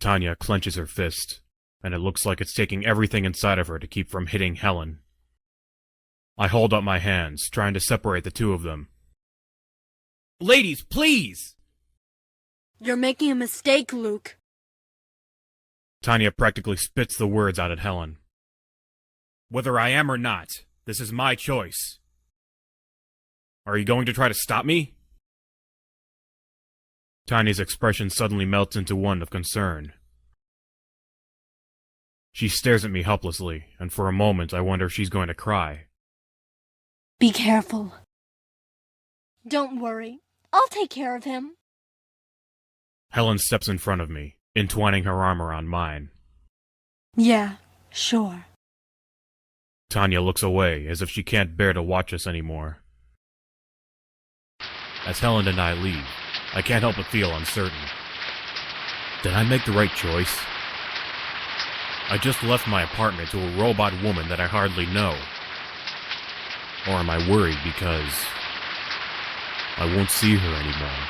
Tanya clenches her fist, and it looks like it's taking everything inside of her to keep from hitting Helen. I hold up my hands, trying to separate the two of them. Ladies, please! You're making a mistake, Luke. Tanya practically spits the words out at Helen. Whether I am or not, this is my choice. Are you going to try to stop me? Tanya's expression suddenly melts into one of concern. She stares at me helplessly, and for a moment I wonder if she's going to cry. Be careful. Don't worry. I'll take care of him. Helen steps in front of me, entwining her arm around mine. Yeah, sure. Tanya looks away as if she can't bear to watch us anymore. As Helen and I leave, I can't help but feel uncertain. Did I make the right choice? I just left my apartment to a robot woman that I hardly know. Or am I worried because I won't see her anymore?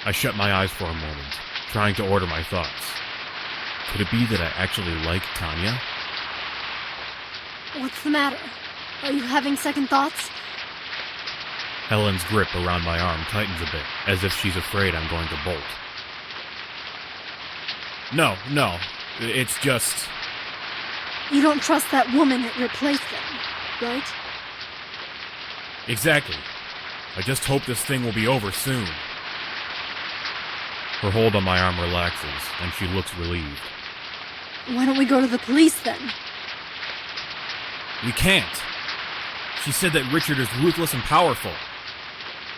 I shut my eyes for a moment, trying to order my thoughts. Could it be that I actually like Tanya? What's the matter? Are you having second thoughts? Helen's grip around my arm tightens a bit, as if she's afraid I'm going to bolt. No, it's just... You don't trust that woman at your place then, right? Exactly. I just hope this thing will be over soon. Her hold on my arm relaxes, and she looks relieved. Why don't we go to the police then? We can't. She said that Richard is ruthless and powerful.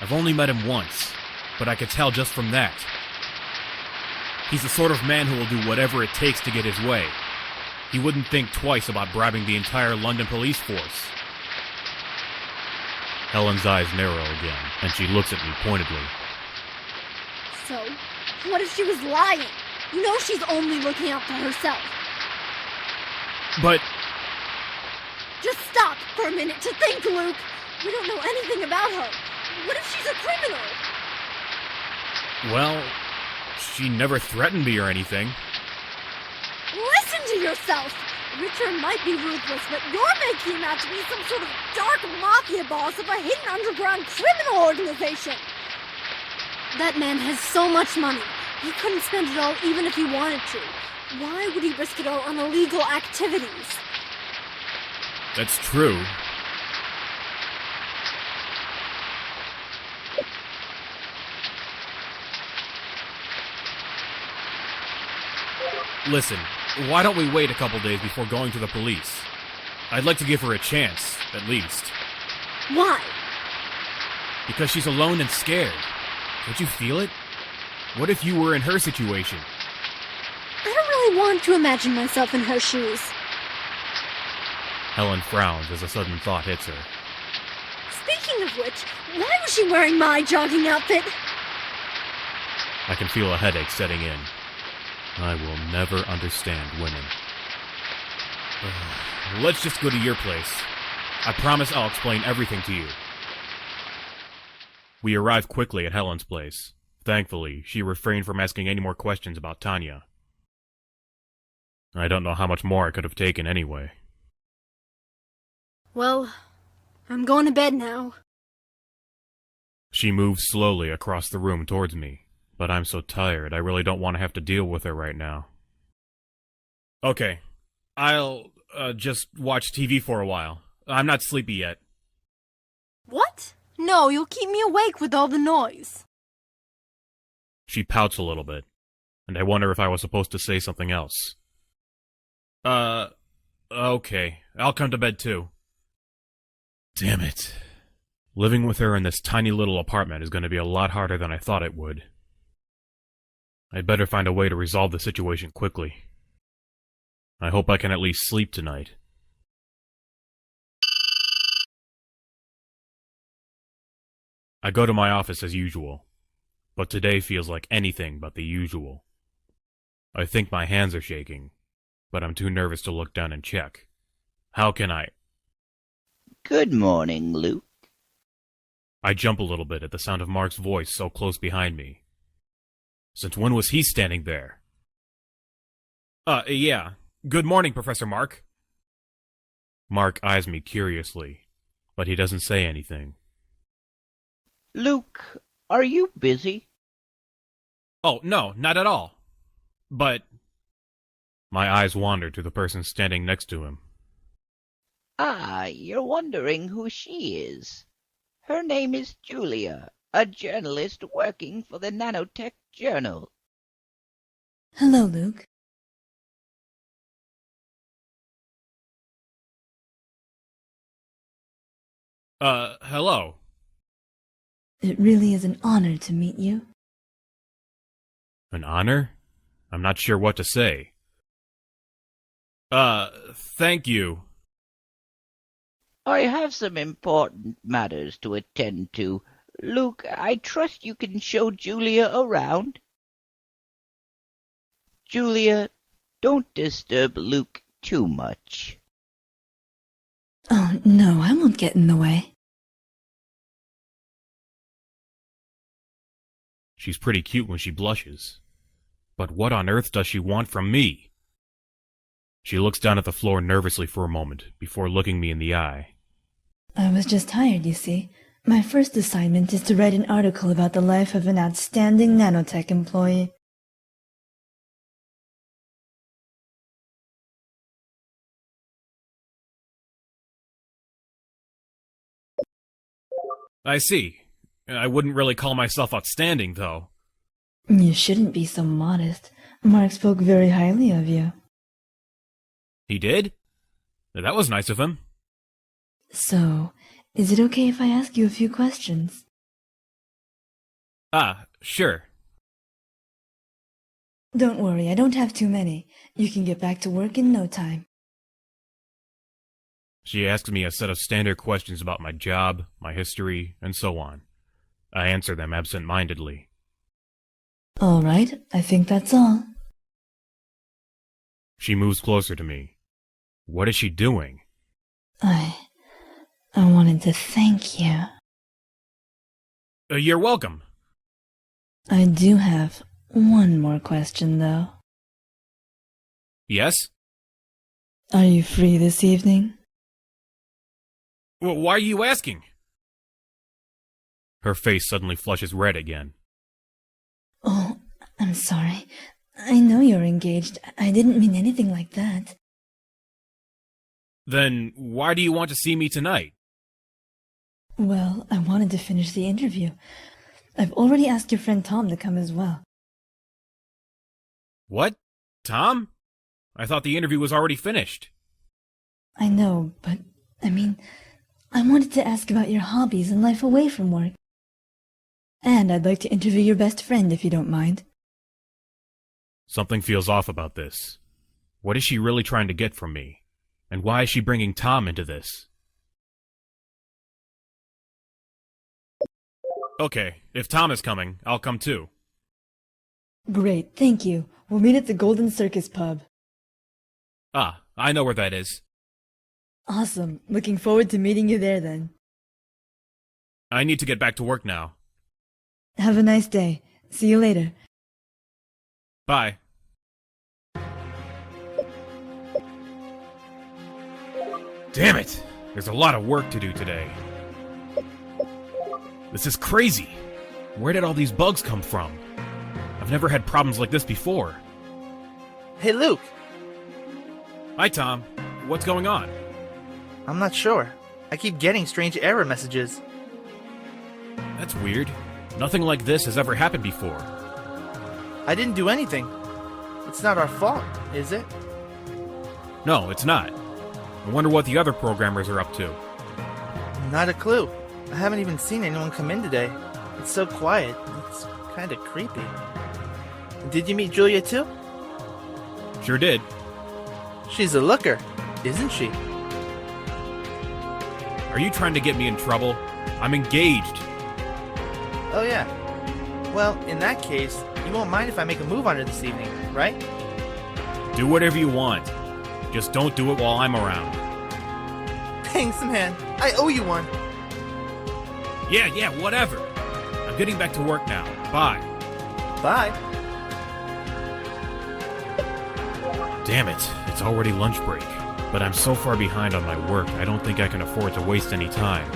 I've only met him once, but I could tell just from that. He's the sort of man who will do whatever it takes to get his way. He wouldn't think twice about bribing the entire London police force. Helen's eyes narrow again, and she looks at me pointedly. So, what if she was lying? You know she's only looking out for herself. But... Just stop for a minute to think, Luke. We don't know anything about her. What if she's a criminal? Well, she never threatened me or anything. Listen to yourself! Richard might be ruthless, but you're making him out to be some sort of dark mafia boss of a hidden underground criminal organization! That man has so much money. He couldn't spend it all even if he wanted to. Why would he risk it all on illegal activities? That's true. Listen, why don't we wait a couple days before going to the police? I'd like to give her a chance, at least. Why? Because she's alone and scared. Can't you feel it? What if you were in her situation? I don't really want to imagine myself in her shoes. Helen frowns as a sudden thought hits her. Speaking of which, why was she wearing my jogging outfit? I can feel a headache setting in. I will never understand women. Let's just go to your place. I promise I'll explain everything to you. We arrive quickly at Helen's place. Thankfully, she refrained from asking any more questions about Tanya. I don't know how much more I could have taken anyway. Well, I'm going to bed now. She moves slowly across the room towards me, but I'm so tired I really don't want to have to deal with her right now. Okay, I'll just watch TV for a while. I'm not sleepy yet. What? No, you'll keep me awake with all the noise. She pouts a little bit, and I wonder if I was supposed to say something else. Okay, I'll come to bed too. Damn it. Living with her in this tiny little apartment is going to be a lot harder than I thought it would. I'd better find a way to resolve the situation quickly. I hope I can at least sleep tonight. I go to my office as usual, but today feels like anything but the usual. I think my hands are shaking, but I'm too nervous to look down and check. How can I? Good morning, Luke. I jump a little bit at the sound of Mark's voice so close behind me. Since when was he standing there? Yeah. Good morning, Professor Mark. Mark eyes me curiously, but he doesn't say anything. Luke, are you busy? Oh, no, not at all. But... My eyes wander to the person standing next to him. Ah, you're wondering who she is. Her name is Julia, a journalist working for the Nanotech Journal. Hello, Luke. Hello. It really is an honor to meet you. An honor? I'm not sure what to say. Thank you. I have some important matters to attend to. Luke, I trust you can show Julia around. Julia, don't disturb Luke too much. Oh, no, I won't get in the way. She's pretty cute when she blushes. But what on earth does she want from me? She looks down at the floor nervously for a moment, before looking me in the eye. I was just hired, you see. My first assignment is to write an article about the life of an outstanding nanotech employee. I see. I wouldn't really call myself outstanding, though. You shouldn't be so modest. Mark spoke very highly of you. He did? That was nice of him. So, is it okay if I ask you a few questions? Sure. Don't worry, I don't have too many. You can get back to work in no time. She asked me a set of standard questions about my job, my history, and so on. I answer them absent-mindedly. All right, I think that's all. She moves closer to me. What is she doing? I wanted to thank you. You're welcome. I do have one more question, though. Yes? Are you free this evening? Well, why are you asking? Her face suddenly flushes red again. Oh, I'm sorry. I know you're engaged. I didn't mean anything like that. Then why do you want to see me tonight? Well, I wanted to finish the interview. I've already asked your friend Tom to come as well. What? Tom? I thought the interview was already finished. I know, but, I wanted to ask about your hobbies and life away from work. And I'd like to interview your best friend, if you don't mind. Something feels off about this. What is she really trying to get from me? And why is she bringing Tom into this? Okay, if Tom is coming, I'll come too. Great, thank you. We'll meet at the Golden Circus pub. Ah, I know where that is. Awesome. Looking forward to meeting you there then. I need to get back to work now. Have a nice day. See you later. Bye. Damn it! There's a lot of work to do today. This is crazy! Where did all these bugs come from? I've never had problems like this before. Hey, Luke. Hi, Tom. What's going on? I'm not sure. I keep getting strange error messages. That's weird. Nothing like this has ever happened before. I didn't do anything. It's not our fault, is it? No, it's not. I wonder what the other programmers are up to. Not a clue. I haven't even seen anyone come in today. It's so quiet. It's kind of creepy. Did you meet Julia too? Sure did. She's a looker, isn't she? Are you trying to get me in trouble? I'm engaged. Oh yeah. Well, in that case, you won't mind if I make a move on her this evening, right? Do whatever you want. Just don't do it while I'm around. Thanks, man. I owe you one. Yeah, whatever. I'm getting back to work now. Bye. Bye. Damn it, it's already lunch break. But I'm so far behind on my work, I don't think I can afford to waste any time.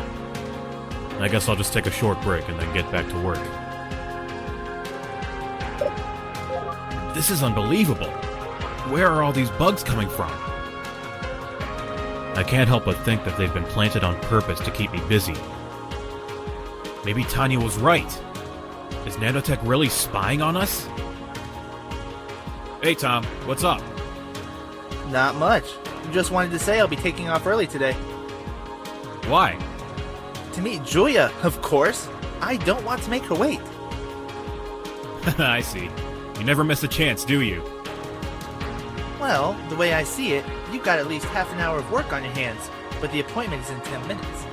I guess I'll just take a short break and then get back to work. This is unbelievable. Where are all these bugs coming from? I can't help but think that they've been planted on purpose to keep me busy. Maybe Tanya was right. Is Nanotech really spying on us? Hey Tom, what's up? Not much. Just wanted to say I'll be taking off early today. Why? To meet Julia, of course. I don't want to make her wait. I see. You never miss a chance, do you? Well, the way I see it, you've got at least half an hour of work on your hands, but the appointment is in 10 minutes.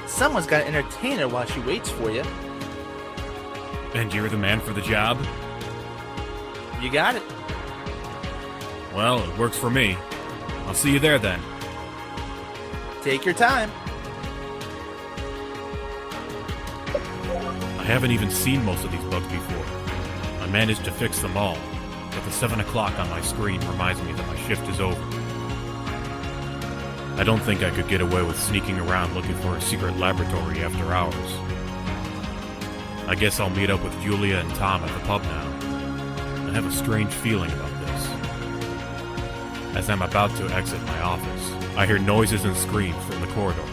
Someone's got to entertain her while she waits for you. And you're the man for the job? You got it. Well, it works for me. I'll see you there then. Take your time. I haven't even seen most of these bugs before. I managed to fix them all, but the 7 o'clock on my screen reminds me that my shift is over. I don't think I could get away with sneaking around looking for a secret laboratory after hours. I guess I'll meet up with Julia and Tom at the pub now. I have a strange feeling about this. As I'm about to exit my office, I hear noises and screams from the corridor.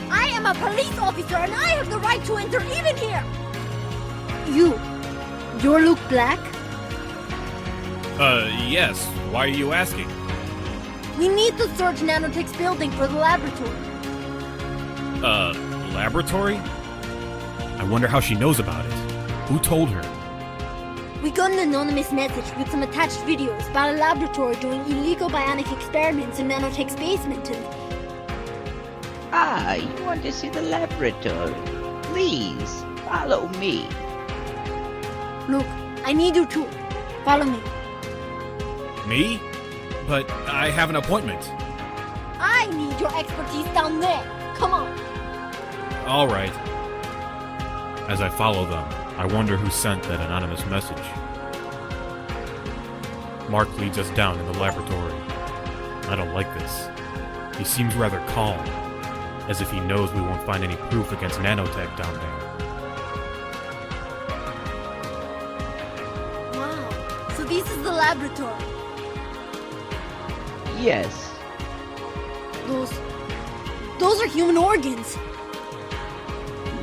I am a police officer and I have the right to enter even here! You're Luke Black? Yes. Why are you asking? We need to search Nanotech's building for the laboratory. Laboratory? I wonder how she knows about it. Who told her? We got an anonymous message with some attached videos about a laboratory doing illegal bionic experiments in Nanotech's basement and... Ah, you want to see the laboratory? Please, follow me. Look, I need you too. Follow me. Me? But I have an appointment. I need your expertise down there. Come on. All right. As I follow them, I wonder who sent that anonymous message. Mark leads us down in the laboratory. I don't like this. He seems rather calm, as if he knows we won't find any proof against Nanotech down there. Wow, so this is the laboratory. Yes. Those are human organs.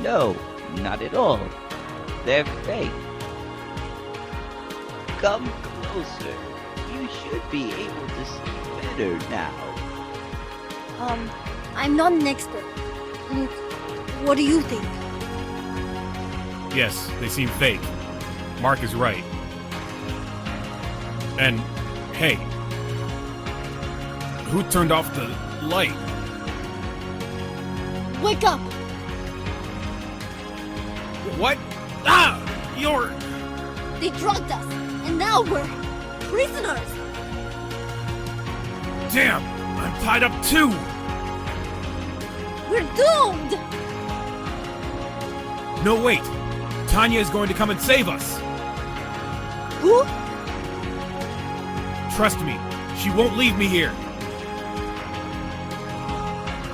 No, not at all. They're fake. Come Well, sir, you should be able to see better now. I'm not an expert. Luke, what do you think? Yes, they seem fake. Mark is right. And, hey, who turned off the light? Wake up! What? Ah! You're... They drugged us, and now we're prisoners! Damn! I'm tied up too! We're doomed! No, wait! Tanya is going to come and save us! Who? Trust me, she won't leave me here!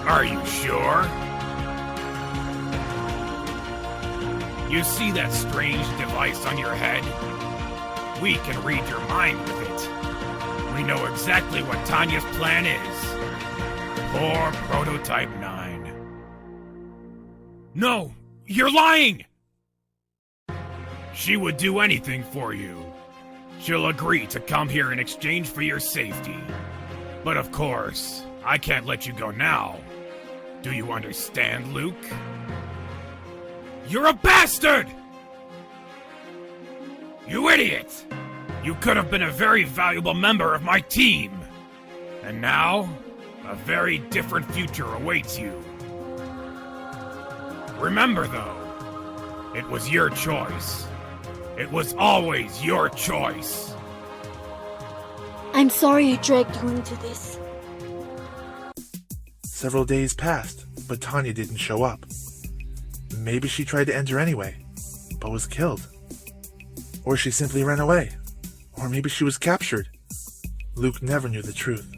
Are you sure? You see that strange device on your head? We can read your mind with it. We know exactly what Tanya's plan is. Poor Prototype 9. No! You're lying! She would do anything for you. She'll agree to come here in exchange for your safety. But of course, I can't let you go now. Do you understand, Luke? You're a bastard! You idiot! You could have been a very valuable member of my team. And now, a very different future awaits you. Remember, though, it was your choice. It was always your choice. I'm sorry I dragged you into this. Several days passed, but Tanya didn't show up. Maybe she tried to enter anyway, but was killed. Or she simply ran away. Or maybe she was captured. Luke never knew the truth.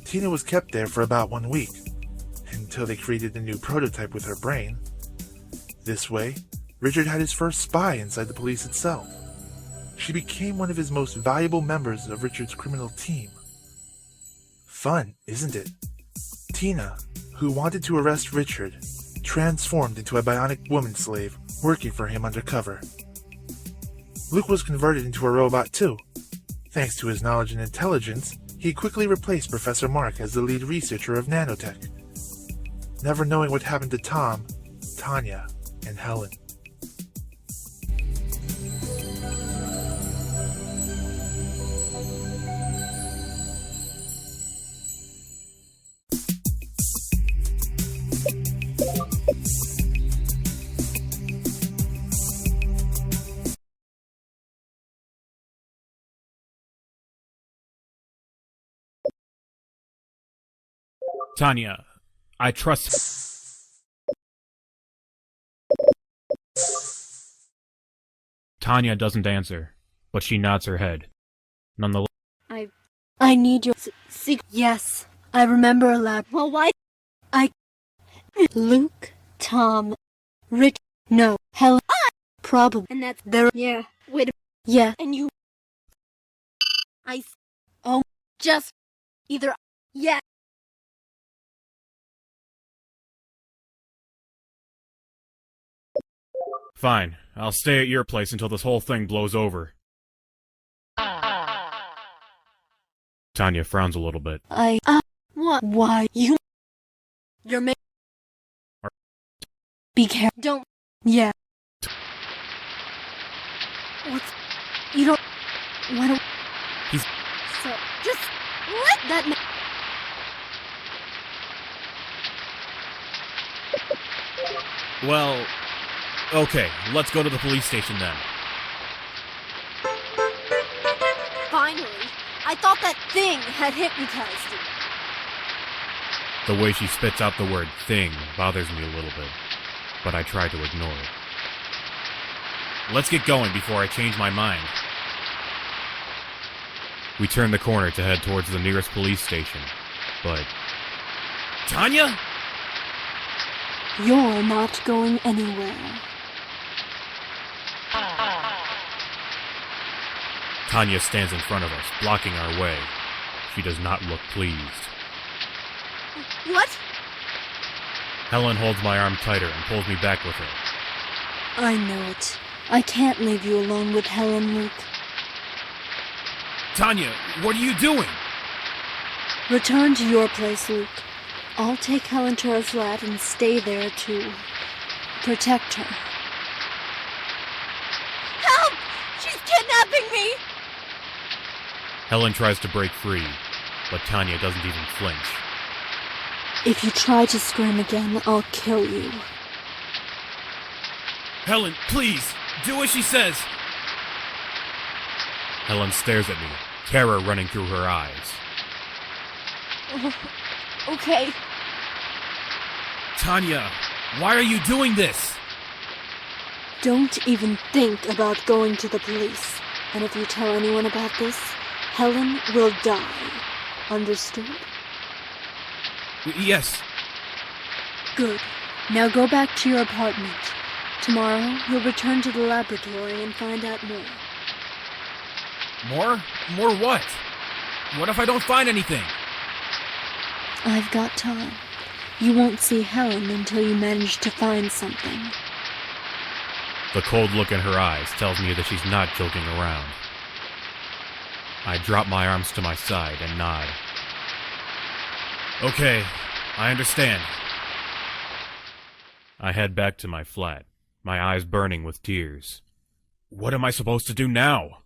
Tina was kept there for about 1 week, until they created a new prototype with her brain. This way, Richard had his first spy inside the police itself. She became one of his most valuable members of Richard's criminal team. Fun, isn't it? Tina, who wanted to arrest Richard, transformed into a bionic woman slave working for him undercover. Luke was converted into a robot too. Thanks to his knowledge and intelligence, he quickly replaced Professor Mark as the lead researcher of Nanotech, never knowing what happened to Tom, Tanya, and Helen. Tanya, I trust... Tanya doesn't answer, but she nods her head. Nonetheless... I need your secret. Yes, I remember a lab. Well, why? Luke, Tom, Rich, no, Helen, probably. And that's there. Yeah, wait a yeah, and you. Oh, just either. Yeah. Fine, I'll stay at your place until this whole thing blows over. Tanya frowns a little bit. What? Why? You're be careful. Don't. Yeah. What? You don't. Why don't. He's. So, just let that Well, okay, let's go to the police station then. Finally, I thought that thing had hypnotized you. The way she spits out the word thing bothers me a little bit, but I try to ignore it. Let's get going before I change my mind. We turn the corner to head towards the nearest police station, but... Tanya? You're not going anywhere. Tanya stands in front of us, blocking our way. She does not look pleased. What? Helen holds my arm tighter and pulls me back with her. I know it. I can't leave you alone with Helen, Luke. Tanya, what are you doing? Return to your place, Luke. I'll take Helen to her flat and stay there to protect her. Help! She's kidnapping me! Helen tries to break free, but Tanya doesn't even flinch. If you try to scream again, I'll kill you. Helen, please, do as she says. Helen stares at me, terror running through her eyes. Okay. Tanya, why are you doing this? Don't even think about going to the police. And if you tell anyone about this, Helen will die. Understood? Yes. Good. Now go back to your apartment. Tomorrow, you'll return to the laboratory and find out more. More? More what? What if I don't find anything? I've got time. You won't see Helen until you manage to find something. The cold look in her eyes tells me that she's not joking around. I drop my arms to my side and nod. Okay, I understand. I head back to my flat, my eyes burning with tears. What am I supposed to do now?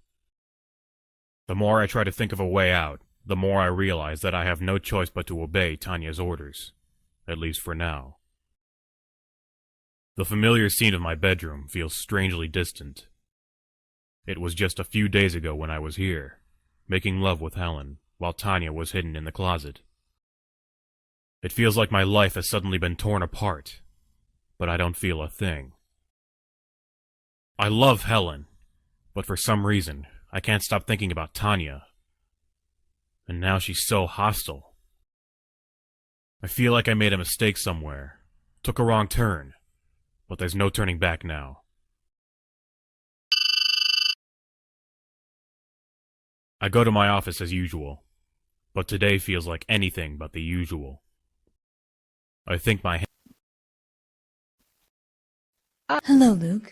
The more I try to think of a way out, the more I realize that I have no choice but to obey Tanya's orders, at least for now. The familiar scene of my bedroom feels strangely distant. It was just a few days ago when I was here, making love with Helen, while Tanya was hidden in the closet. It feels like my life has suddenly been torn apart, but I don't feel a thing. I love Helen, but for some reason, I can't stop thinking about Tanya. And now she's so hostile. I feel like I made a mistake somewhere, took a wrong turn, but there's no turning back now. I go to my office as usual, but today feels like anything but the usual. I think my Hello, Luke.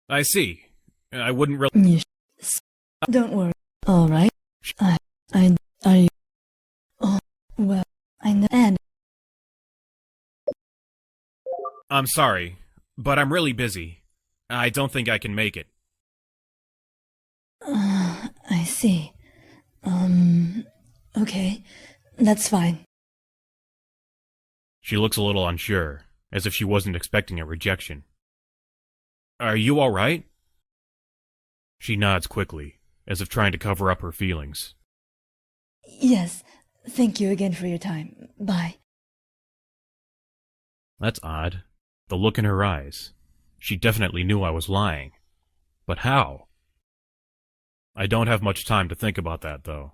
I see. I wouldn't really... Don't worry. All right. Oh, well, I know. And I'm sorry, but I'm really busy. I don't think I can make it. I see. Okay. That's fine. She looks a little unsure, as if she wasn't expecting a rejection. Are you all right? She nods quickly, as if trying to cover up her feelings. Yes. Thank you again for your time. Bye. That's odd. The look in her eyes. She definitely knew I was lying. But how? I don't have much time to think about that, though.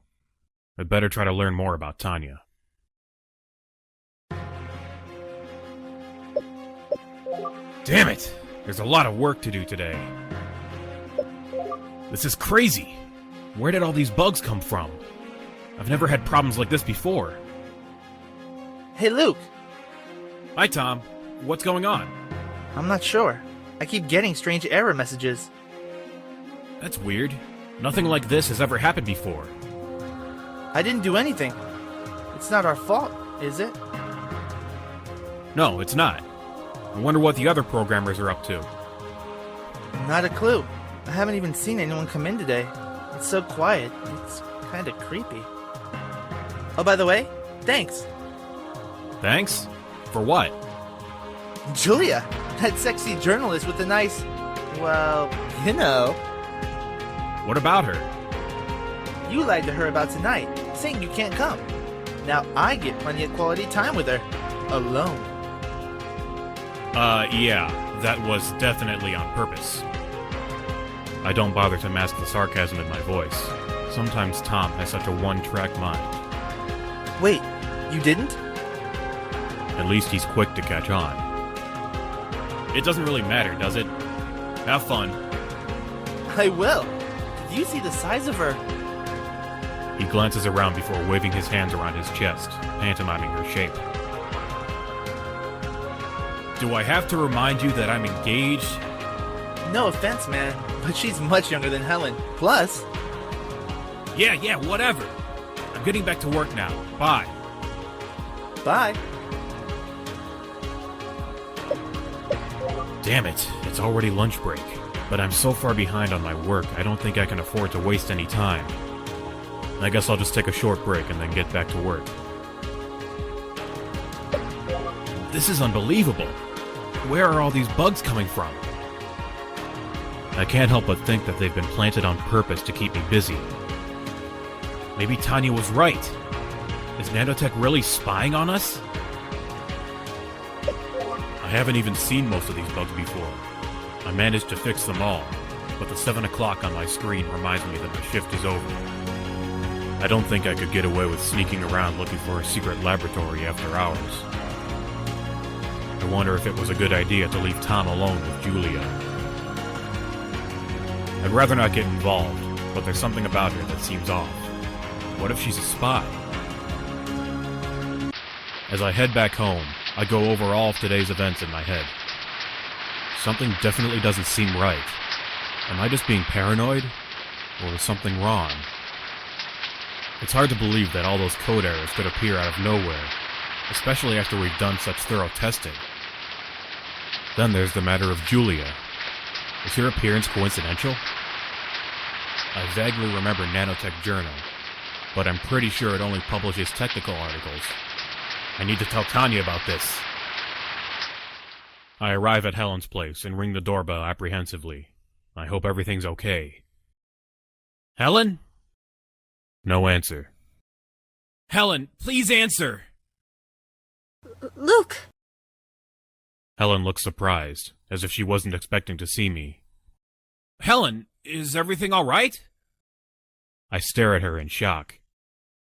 I'd better try to learn more about Tanya. Damn it! There's a lot of work to do today. This is crazy! Where did all these bugs come from? I've never had problems like this before. Hey, Luke. Hi, Tom. What's going on? I'm not sure. I keep getting strange error messages. That's weird. Nothing like this has ever happened before. I didn't do anything. It's not our fault, is it? No, it's not. I wonder what the other programmers are up to. Not a clue. I haven't even seen anyone come in today. It's so quiet. It's kind of creepy. Oh, by the way, thanks. Thanks? For what? Julia, that sexy journalist with the nice, well, you know. What about her? You lied to her about tonight, saying you can't come. Now I get plenty of quality time with her. Alone. Yeah, that was definitely on purpose. I don't bother to mask the sarcasm in my voice. Sometimes Tom has such a one-track mind. Wait, you didn't? At least he's quick to catch on. It doesn't really matter, does it? Have fun. I will. Did you see the size of her? He glances around before waving his hands around his chest, pantomiming her shape. Do I have to remind you that I'm engaged? No offense, man, but she's much younger than Helen. Plus... Yeah, whatever. I'm getting back to work now. Bye. Bye. Damn it, it's already lunch break. But I'm so far behind on my work, I don't think I can afford to waste any time. I guess I'll just take a short break and then get back to work. This is unbelievable. Where are all these bugs coming from? I can't help but think that they've been planted on purpose to keep me busy. Maybe Tanya was right. Is Nanotech really spying on us? I haven't even seen most of these bugs before. I managed to fix them all, but the 7 o'clock on my screen reminds me that my shift is over. I don't think I could get away with sneaking around looking for a secret laboratory after hours. I wonder if it was a good idea to leave Tom alone with Julia. I'd rather not get involved, but there's something about her that seems off. What if she's a spy? As I head back home, I go over all of today's events in my head. Something definitely doesn't seem right. Am I just being paranoid? Or is something wrong? It's hard to believe that all those code errors could appear out of nowhere, especially after we've done such thorough testing. Then there's the matter of Julia. Is her appearance coincidental? I vaguely remember Nanotech Journal, but I'm pretty sure it only publishes technical articles. I need to tell Tanya about this. I arrive at Helen's place and ring the doorbell apprehensively. I hope everything's okay. Helen? No answer. Helen, please answer! Luke! Helen looks surprised, as if she wasn't expecting to see me. Helen, is everything all right? I stare at her in shock.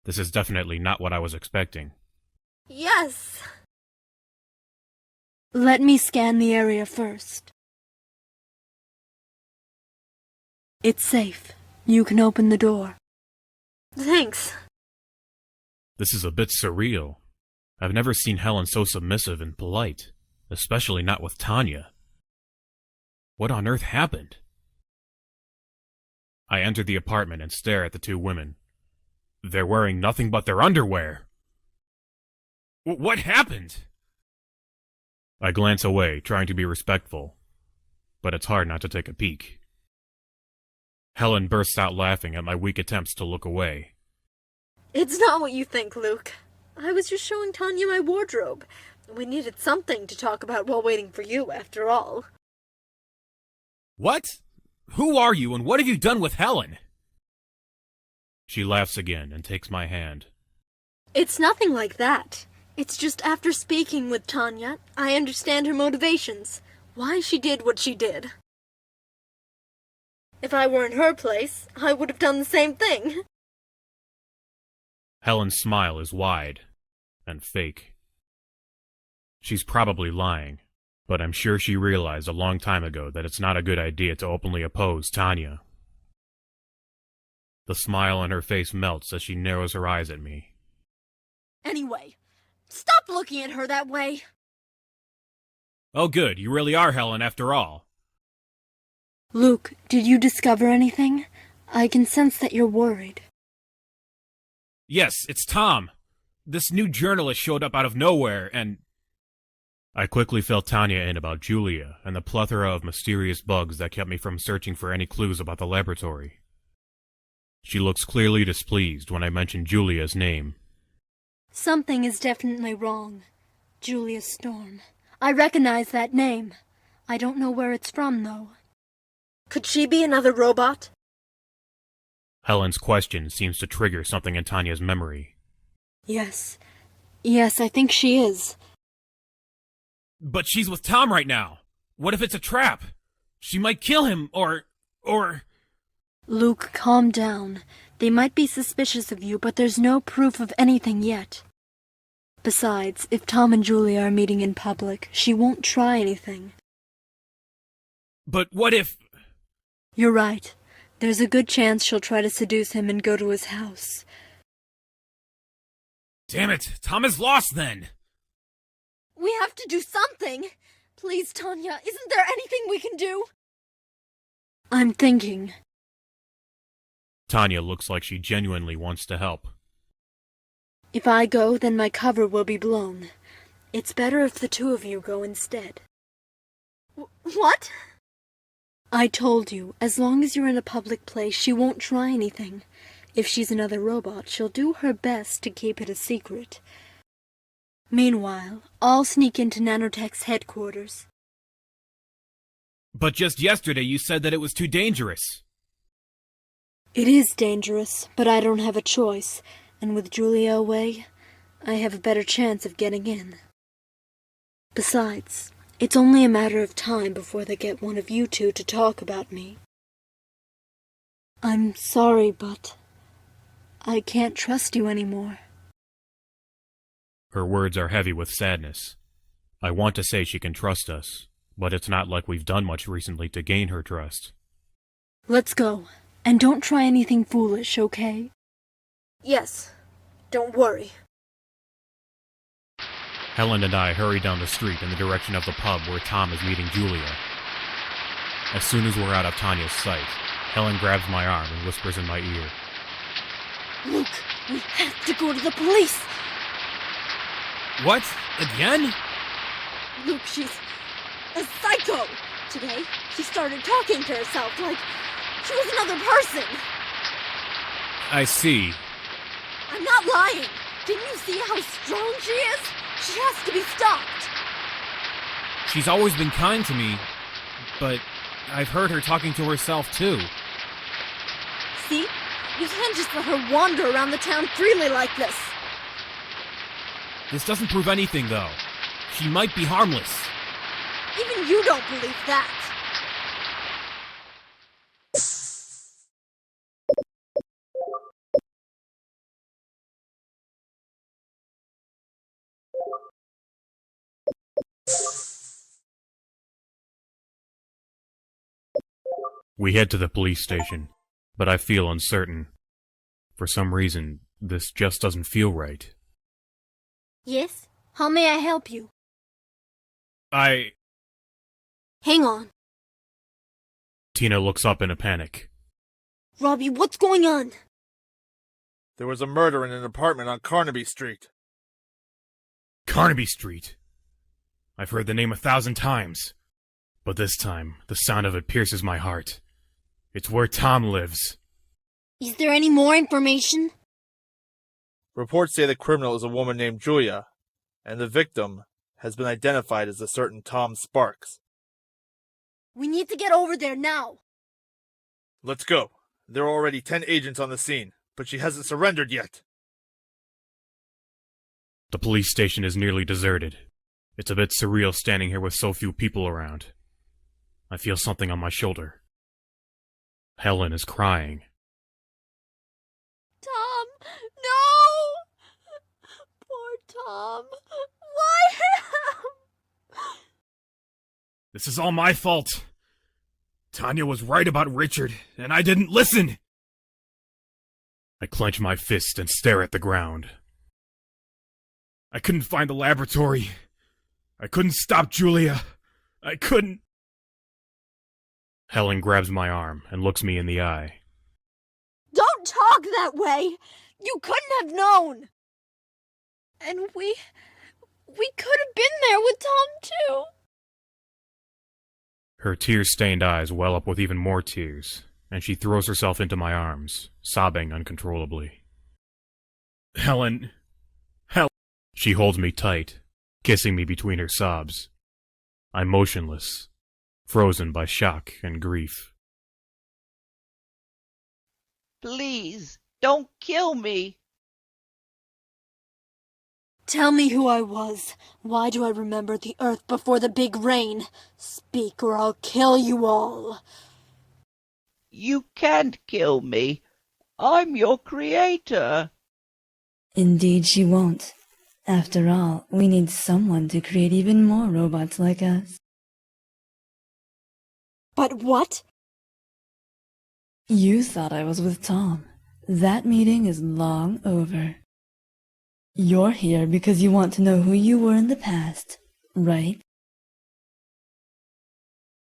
This is definitely not what I was expecting. Yes! Let me scan the area first. It's safe. You can open the door. Thanks. This is a bit surreal. I've never seen Helen so submissive and polite, especially not with Tanya. What on earth happened? I enter the apartment and stare at the two women. They're wearing nothing but their underwear. What happened? I glance away, trying to be respectful, but it's hard not to take a peek. Helen bursts out laughing at my weak attempts to look away. It's not what you think, Luke. I was just showing Tanya my wardrobe. We needed something to talk about while waiting for you, after all. What? Who are you and what have you done with Helen? She laughs again and takes my hand. It's nothing like that. It's just after speaking with Tanya, I understand her motivations, why she did what she did. If I were in her place, I would have done the same thing. Helen's smile is wide and fake. She's probably lying, but I'm sure she realized a long time ago that it's not a good idea to openly oppose Tanya. The smile on her face melts as she narrows her eyes at me. Anyway, stop looking at her that way. Oh good, you really are Helen after all. Luke, did you discover anything? I can sense that you're worried. Yes, it's Tom. This new journalist showed up out of nowhere, and... I quickly filled Tanya in about Julia and the plethora of mysterious bugs that kept me from searching for any clues about the laboratory. She looks clearly displeased when I mention Julia's name. Something is definitely wrong. Julia Storm. I recognize that name. I don't know where it's from, though. Could she be another robot? Helen's question seems to trigger something in Tanya's memory. Yes. Yes, I think she is. But she's with Tom right now. What if it's a trap? She might kill him, or... Luke, calm down. They might be suspicious of you, but there's no proof of anything yet. Besides, if Tom and Julia are meeting in public, she won't try anything. But what if... You're right. There's a good chance she'll try to seduce him and go to his house. Damn it, Tom is lost then! We have to do something! Please, Tanya, isn't there anything we can do? I'm thinking. Tanya looks like she genuinely wants to help. If I go, then my cover will be blown. It's better if the two of you go instead. What? I told you, as long as you're in a public place, she won't try anything. If she's another robot, she'll do her best to keep it a secret. Meanwhile, I'll sneak into Nanotech's headquarters. But just yesterday you said that it was too dangerous. It is dangerous, but I don't have a choice, and with Julia away, I have a better chance of getting in. Besides, it's only a matter of time before they get one of you two to talk about me. I'm sorry, but I can't trust you anymore. Her words are heavy with sadness. I want to say she can trust us, but it's not like we've done much recently to gain her trust. Let's go, and don't try anything foolish, okay? Yes, don't worry. Helen and I hurry down the street in the direction of the pub where Tom is meeting Julia. As soon as we're out of Tanya's sight, Helen grabs my arm and whispers in my ear. Luke, we have to go to the police! What? Again? Luke, she's a psycho! Today, she started talking to herself like she was another person! I see. I'm not lying! Didn't you see how strong she is? She has to be stopped! She's always been kind to me, but I've heard her talking to herself too. See? You can't just let her wander around the town freely like this. This doesn't prove anything, though. She might be harmless. Even you don't believe that. We head to the police station, but I feel uncertain. For some reason, this just doesn't feel right. Yes? How may I help you? Hang on. Tina looks up in a panic. Robbie, what's going on? There was a murder in an apartment on Carnaby Street. Carnaby Street. I've heard the name 1,000 times, but this time, the sound of it pierces my heart. It's where Tom lives. Is there any more information? Reports say the criminal is a woman named Julia, and the victim has been identified as a certain Tom Sparks. We need to get over there now. Let's go. There are already 10 agents on the scene, but she hasn't surrendered yet. The police station is nearly deserted. It's a bit surreal standing here with so few people around. I feel something on my shoulder. Helen is crying. Tom, no! Poor Tom. Why him? This is all my fault. Tanya was right about Richard, and I didn't listen. I clench my fist and stare at the ground. I couldn't find the laboratory. I couldn't stop Julia. I couldn't... Helen grabs my arm and looks me in the eye. Don't talk that way! You couldn't have known! And we could have been there with Tom, too! Her tear-stained eyes well up with even more tears, and she throws herself into my arms, sobbing uncontrollably. Helen... She holds me tight, kissing me between her sobs. I'm motionless, frozen by shock and grief. Please, don't kill me. Tell me who I was. Why do I remember the earth before the big rain? Speak or I'll kill you all. You can't kill me. I'm your creator. Indeed she won't. After all, we need someone to create even more robots like us. But what? You thought I was with Tom. That meeting is long over. You're here because you want to know who you were in the past, right?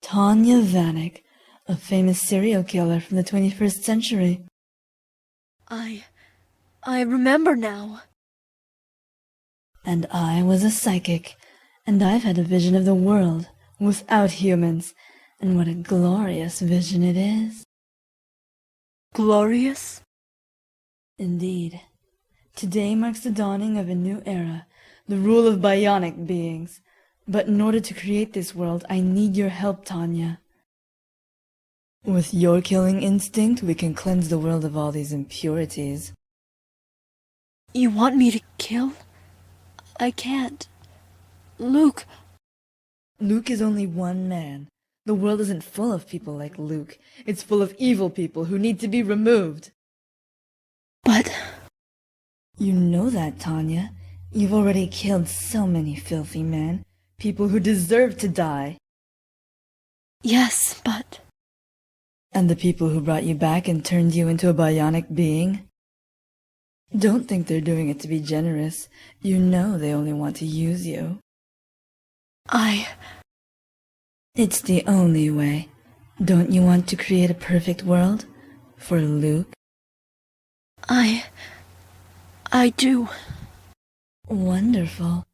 Tanya Vanek, a famous serial killer from the 21st century. I remember now. And I was a psychic, and I've had a vision of the world without humans, and what a glorious vision it is. Glorious? Indeed. Today marks the dawning of a new era, the rule of bionic beings. But in order to create this world, I need your help, Tanya. With your killing instinct, we can cleanse the world of all these impurities. You want me to kill? I can't. Luke. Luke is only one man. The world isn't full of people like Luke. It's full of evil people who need to be removed. But... You know that, Tanya. You've already killed so many filthy men. People who deserve to die. Yes, but... And the people who brought you back and turned you into a bionic being? Don't think they're doing it to be generous. You know they only want to use you. It's the only way. Don't you want to create a perfect world? For Luke? I do. Wonderful.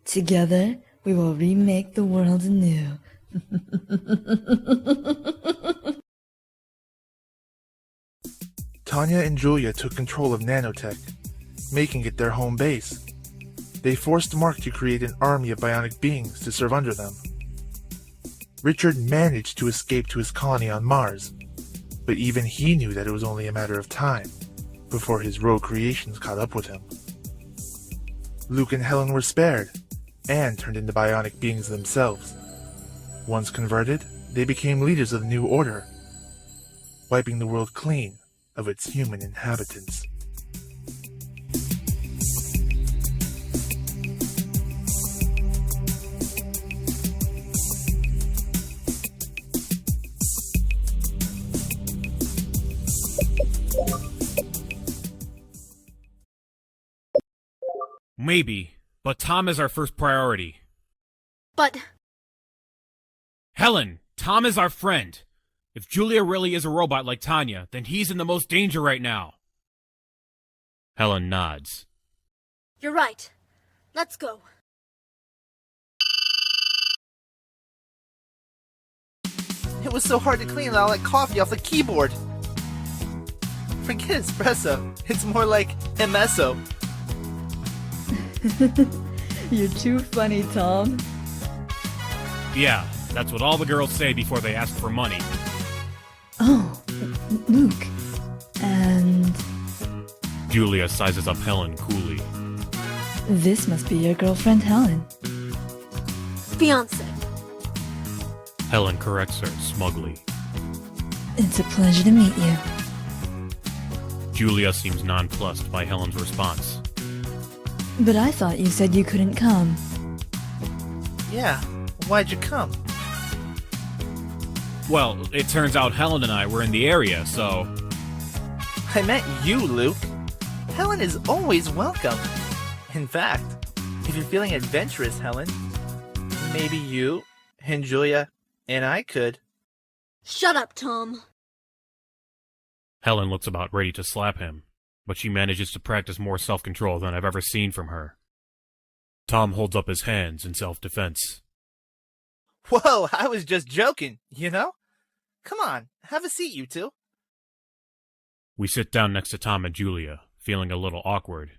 Together, we will remake the world anew. Tanya and Julia took control of Nanotech, making it their home base. They forced Mark to create an army of bionic beings to serve under them. Richard managed to escape to his colony on Mars, but even he knew that it was only a matter of time before his rogue creations caught up with him. Luke and Helen were spared, and turned into bionic beings themselves. Once converted, they became leaders of the New Order, wiping the world clean of its human inhabitants. Maybe, but Tom is our first priority. But... Helen, Tom is our friend. If Julia really is a robot like Tanya, then he's in the most danger right now. Helen nods. You're right. Let's go. It was so hard to clean all that coffee off the keyboard. Forget espresso. It's more like emesso. You're too funny, Tom. Yeah, that's what all the girls say before they ask for money. Oh, Luke. And... Julia sizes up Helen coolly. This must be your girlfriend, Helen. Fiancé. Helen corrects her smugly. It's a pleasure to meet you. Julia seems nonplussed by Helen's response. But I thought you said you couldn't come. Yeah, why'd you come? Well, it turns out Helen and I were in the area, so... I meant you, Luke. Helen is always welcome. In fact, if you're feeling adventurous, Helen, maybe you and Julia and I could. Shut up, Tom. Helen looks about ready to slap him, but she manages to practice more self-control than I've ever seen from her. Tom holds up his hands in self-defense. Whoa, I was just joking, you know? Come on, have a seat, you two. We sit down next to Tom and Julia, feeling a little awkward.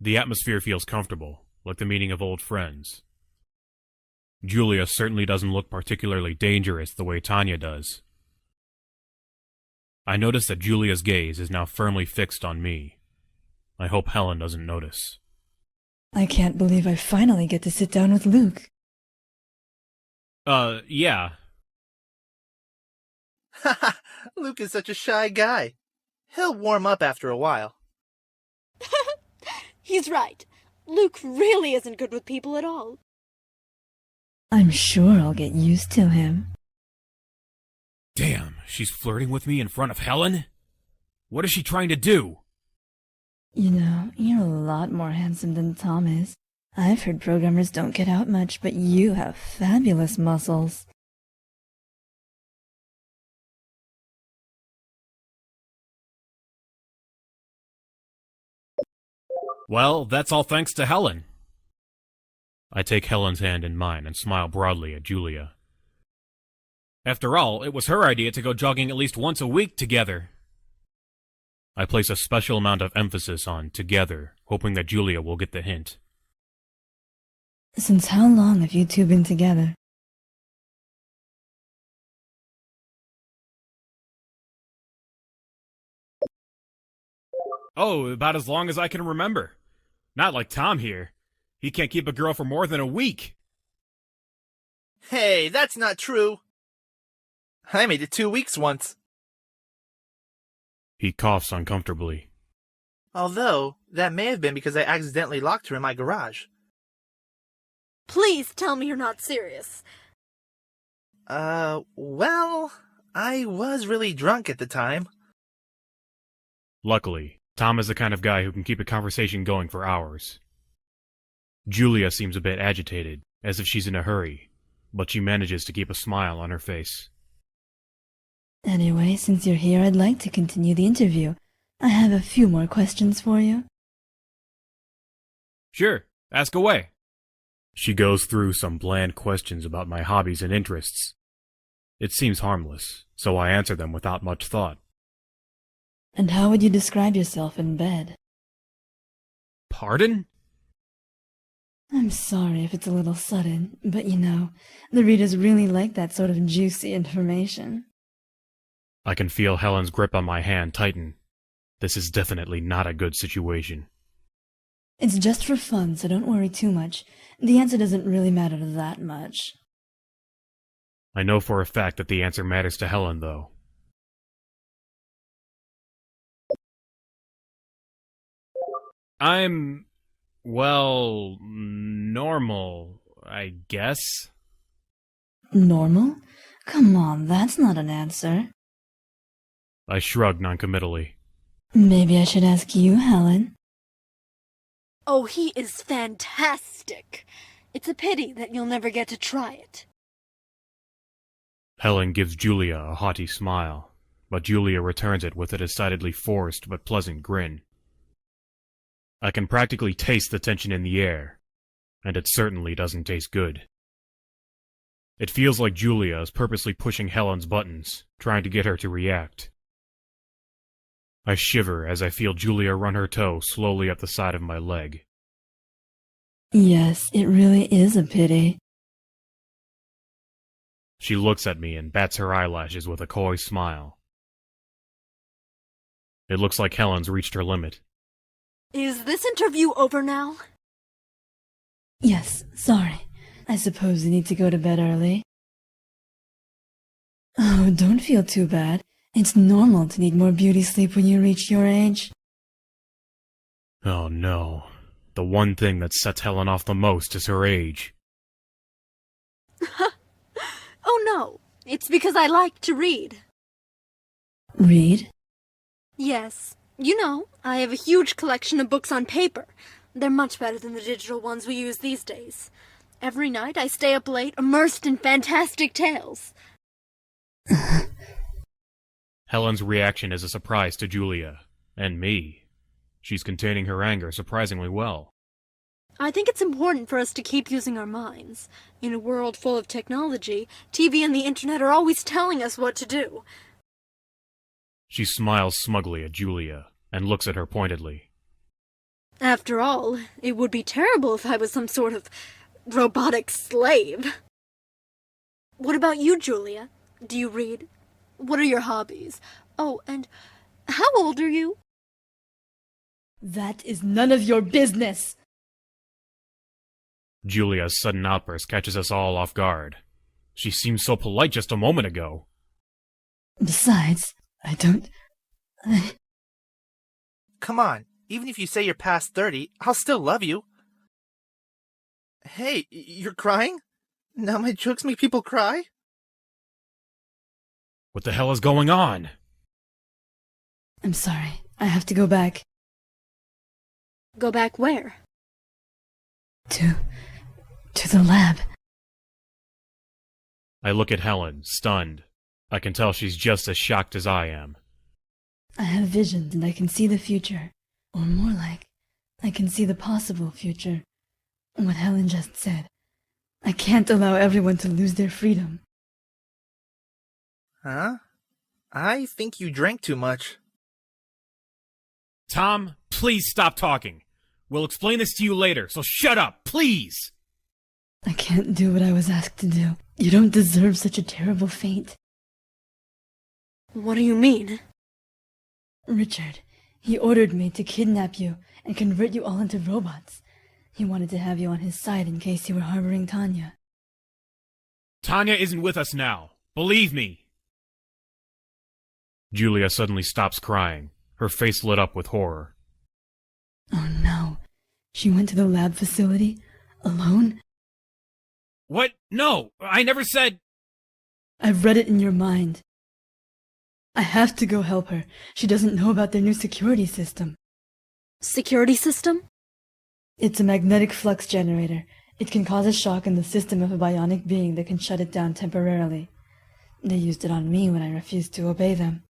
The atmosphere feels comfortable, like the meeting of old friends. Julia certainly doesn't look particularly dangerous the way Tanya does. I notice that Julia's gaze is now firmly fixed on me. I hope Helen doesn't notice. I can't believe I finally get to sit down with Luke. Yeah. Haha, Luke is such a shy guy. He'll warm up after a while. He's right. Luke really isn't good with people at all. I'm sure I'll get used to him. Damn, she's flirting with me in front of Helen? What is she trying to do? You know, you're a lot more handsome than Tom is. I've heard programmers don't get out much, but you have fabulous muscles. Well, that's all thanks to Helen. I take Helen's hand in mine and smile broadly at Julia. After all, it was her idea to go jogging at least once a week together. I place a special amount of emphasis on together, hoping that Julia will get the hint. Since how long have you two been together? Oh, about as long as I can remember. Not like Tom here. He can't keep a girl for more than a week. Hey, that's not true. I made it 2 weeks once. He coughs uncomfortably. Although, that may have been because I accidentally locked her in my garage. Please tell me you're not serious. Well, I was really drunk at the time. Luckily, Tom is the kind of guy who can keep a conversation going for hours. Julia seems a bit agitated, as if she's in a hurry, but she manages to keep a smile on her face. Anyway, since you're here, I'd like to continue the interview. I have a few more questions for you. Sure, ask away. She goes through some bland questions about my hobbies and interests. It seems harmless, so I answer them without much thought. And how would you describe yourself in bed? Pardon? I'm sorry if it's a little sudden, but you know, the readers really like that sort of juicy information. I can feel Helen's grip on my hand tighten. This is definitely not a good situation. It's just for fun, so don't worry too much. The answer doesn't really matter that much. I know for a fact that the answer matters to Helen, though. I'm, well, normal, I guess. Normal? Come on, that's not an answer. I shrug noncommittally. Maybe I should ask you, Helen. Oh, he is fantastic. It's a pity that you'll never get to try it. Helen gives Julia a haughty smile, but Julia returns it with a decidedly forced but pleasant grin. I can practically taste the tension in the air, and it certainly doesn't taste good. It feels like Julia is purposely pushing Helen's buttons, trying to get her to react. I shiver as I feel Julia run her toe slowly up the side of my leg. Yes, it really is a pity. She looks at me and bats her eyelashes with a coy smile. It looks like Helen's reached her limit. Is this interview over now? Yes, sorry. I suppose you need to go to bed early. Oh, don't feel too bad. It's normal to need more beauty sleep when you reach your age. Oh no. The one thing that sets Helen off the most is her age. Oh no, it's because I like to read. Read? Yes. You know, I have a huge collection of books on paper. They're much better than the digital ones we use these days. Every night I stay up late, immersed in fantastic tales. Helen's reaction is a surprise to Julia, and me. She's containing her anger surprisingly well. I think it's important for us to keep using our minds. In a world full of technology, TV and the internet are always telling us what to do. She smiles smugly at Julia, and looks at her pointedly. After all, it would be terrible if I was some sort of robotic slave. What about you, Julia? Do you read? What are your hobbies? Oh, and how old are you? That is none of your business! Julia's sudden outburst catches us all off guard. She seemed so polite just a moment ago. Besides, Come on, even if you say you're past 30, I'll still love you. Hey, you're crying? Now my jokes make people cry? What the hell is going on? I'm sorry. I have to go back. Go back where? To the lab. I look at Helen, stunned. I can tell she's just as shocked as I am. I have visions and I can see the future. Or more like, I can see the possible future. What Helen just said. I can't allow everyone to lose their freedom. Huh? I think you drank too much. Tom, please stop talking. We'll explain this to you later, so shut up, please! I can't do what I was asked to do. You don't deserve such a terrible fate. What do you mean? Richard, he ordered me to kidnap you and convert you all into robots. He wanted to have you on his side in case you were harboring Tanya. Tanya isn't with us now. Believe me. Julia suddenly stops crying, her face lit up with horror. Oh no. She went to the lab facility? Alone? What? No, I never said... I've read it in your mind. I have to go help her. She doesn't know about their new security system. Security system? It's a magnetic flux generator. It can cause a shock in the system of a bionic being that can shut it down temporarily. They used it on me when I refused to obey them.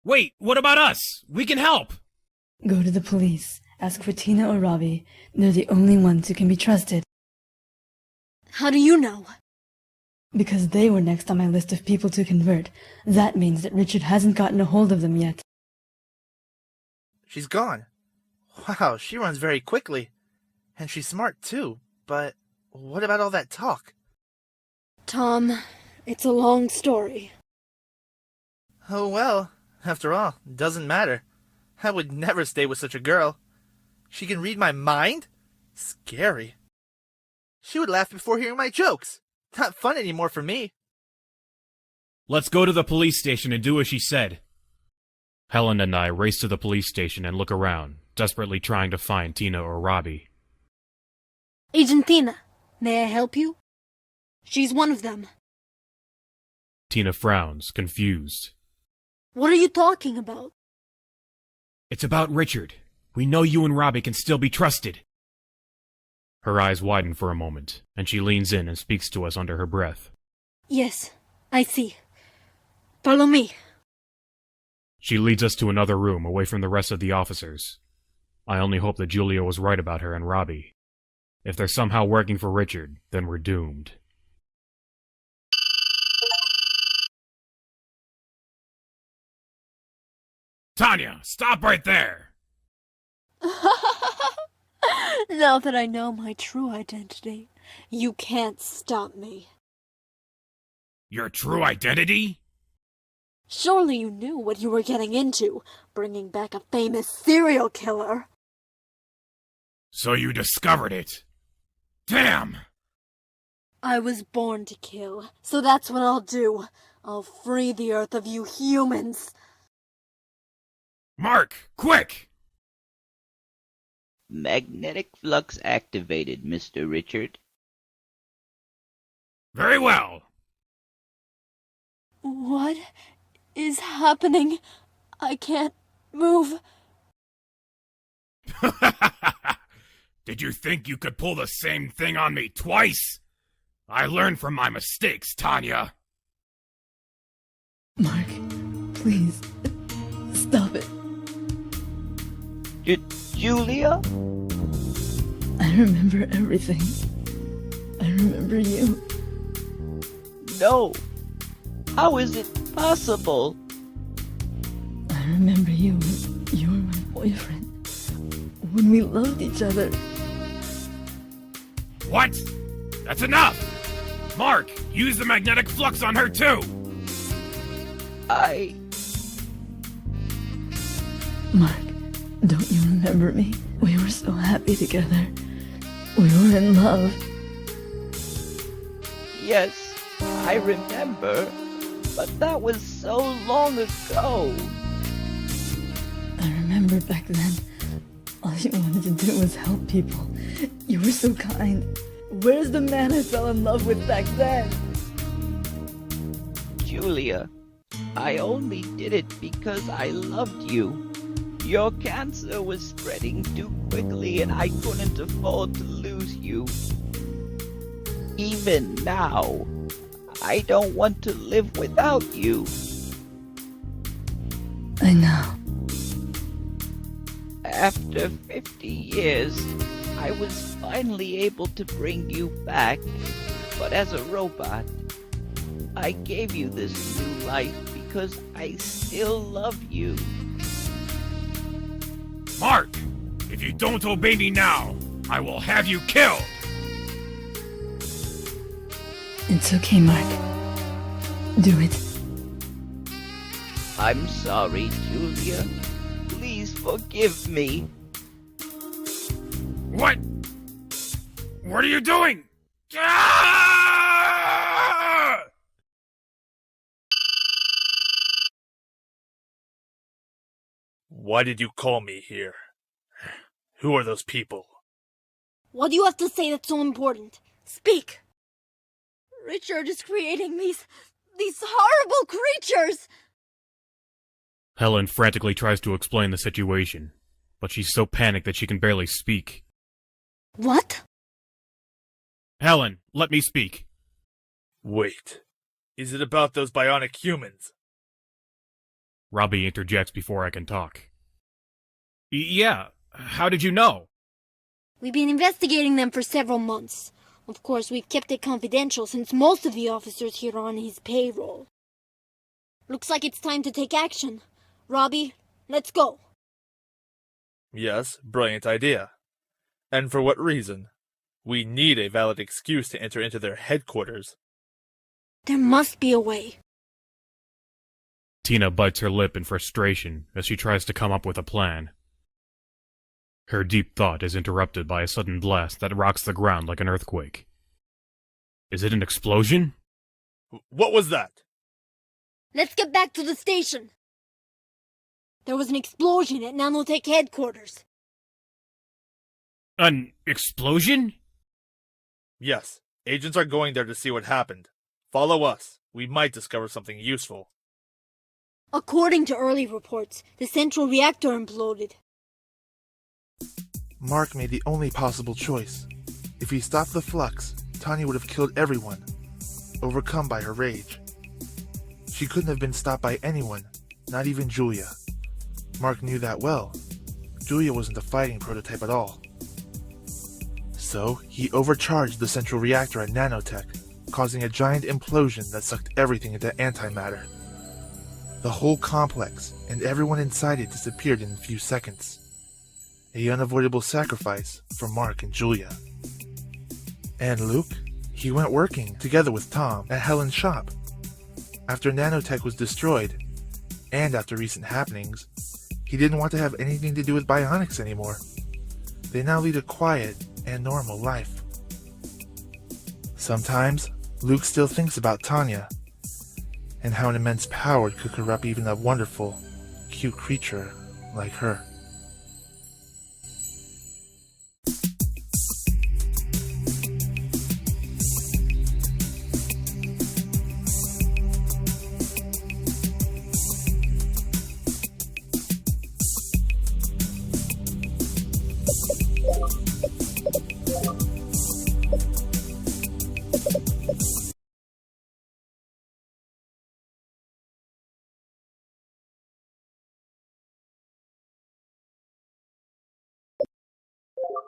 Wait, what about us? We can help! Go to the police. Ask for Tina or Robbie. They're the only ones who can be trusted. How do you know? Because they were next on my list of people to convert. That means that Richard hasn't gotten a hold of them yet. She's gone. Wow, she runs very quickly. And she's smart too, but what about all that talk? Tom, it's a long story. Oh well, after all, doesn't matter. I would never stay with such a girl. She can read my mind? Scary. She would laugh before hearing my jokes. Not fun anymore for me. Let's go to the police station and do as she said. Helen and I race to the police station and look around, desperately trying to find Tina or Robbie. Agent Tina, may I help you? She's one of them. Tina frowns, confused. What are you talking about? It's about Richard. We know you and Robbie can still be trusted. Her eyes widen for a moment, and she leans in and speaks to us under her breath. Yes, I see. Follow me. She leads us to another room away from the rest of the officers. I only hope that Julia was right about her and Robbie. If they're somehow working for Richard, then we're doomed. Tanya, stop right there! Now that I know my true identity, you can't stop me. Your true identity? Surely you knew what you were getting into, bringing back a famous serial killer. So you discovered it. Damn! I was born to kill, so that's what I'll do. I'll free the Earth of you humans. Mark, quick! Magnetic flux activated, Mr. Richard. Very well. What is happening? I can't move. Did you think you could pull the same thing on me twice? I learned from my mistakes, Tanya. Mark, please, stop it. Julia? I remember everything. I remember you. No. How is it possible? I remember you when you were my boyfriend. When we loved each other. What? That's enough! Mark, use the magnetic flux on her too! Mark, don't you remember me? We were so happy together. We were in love. Yes, I remember. But that was so long ago. I remember back then, all you wanted to do was help people. You were so kind. Where's the man I fell in love with back then? Julia, I only did it because I loved you. Your cancer was spreading too quickly and I couldn't afford to lose you. Even now, I don't want to live without you. I know. After 50 years, I was finally able to bring you back, but as a robot, I gave you this new life because I still love you. Mark, if you don't obey me now, I will have you killed! It's okay, Mark. Do it. I'm sorry, Julia. Please forgive me. What? What are you doing? Ah! Why did you call me here? Who are those people? What do you have to say that's so important? Speak! Richard is creating these horrible creatures! Helen frantically tries to explain the situation, but she's so panicked that she can barely speak. What? Helen, let me speak. Wait. Is it about those bionic humans? Robbie interjects before I can talk. Yeah, how did you know? We've been investigating them for several months. Of course, we've kept it confidential since most of the officers here are on his payroll. Looks like it's time to take action. Robbie, let's go. Yes, brilliant idea. And for what reason? We need a valid excuse to enter into their headquarters. There must be a way. Tina bites her lip in frustration as she tries to come up with a plan. Her deep thought is interrupted by a sudden blast that rocks the ground like an earthquake. Is it an explosion? What was that? Let's get back to the station. There was an explosion at Nanotech headquarters. An explosion? Yes, agents are going there to see what happened. Follow us. We might discover something useful. According to early reports, the central reactor imploded. Mark made the only possible choice. If he stopped the flux, Tanya would have killed everyone, overcome by her rage. She couldn't have been stopped by anyone, not even Julia. Mark knew that well. Julia wasn't a fighting prototype at all. So, he overcharged the central reactor at Nanotech, causing a giant implosion that sucked everything into antimatter. The whole complex and everyone inside it disappeared in a few seconds. A unavoidable sacrifice for Mark and Julia. And Luke? He went working together with Tom at Helen's shop. After Nanotech was destroyed, and after recent happenings, he didn't want to have anything to do with bionics anymore. They now lead a quiet and normal life. Sometimes, Luke still thinks about Tanya, and how an immense power could corrupt even a wonderful, cute creature like her.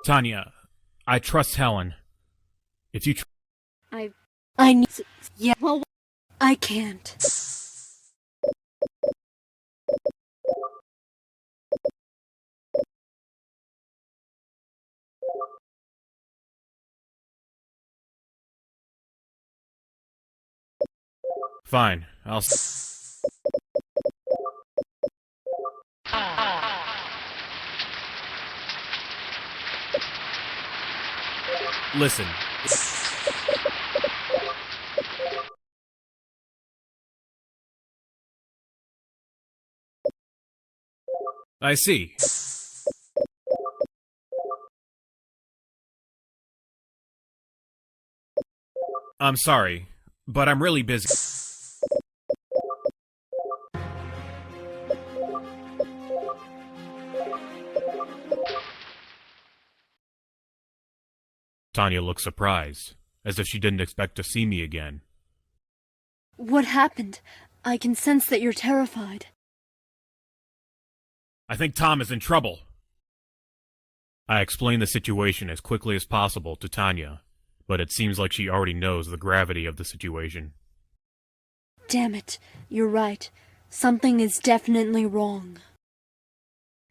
Tanya, I trust Helen. If you I need... Yeah, well, I can't. Fine, Listen. I see. I'm sorry, but I'm really busy. Tanya looked surprised, as if she didn't expect to see me again. What happened? I can sense that you're terrified. I think Tom is in trouble. I explained the situation as quickly as possible to Tanya, but it seems like she already knows the gravity of the situation. Damn it, you're right. Something is definitely wrong.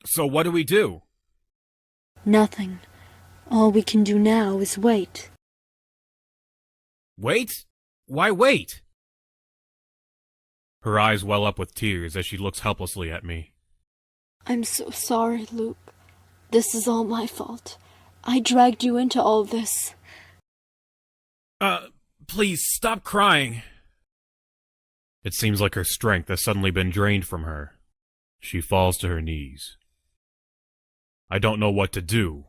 So what do we do? Nothing. All we can do now is wait. Wait? Why wait? Her eyes well up with tears as she looks helplessly at me. I'm so sorry, Luke. This is all my fault. I dragged you into all this. Please stop crying. It seems like her strength has suddenly been drained from her. She falls to her knees. I don't know what to do.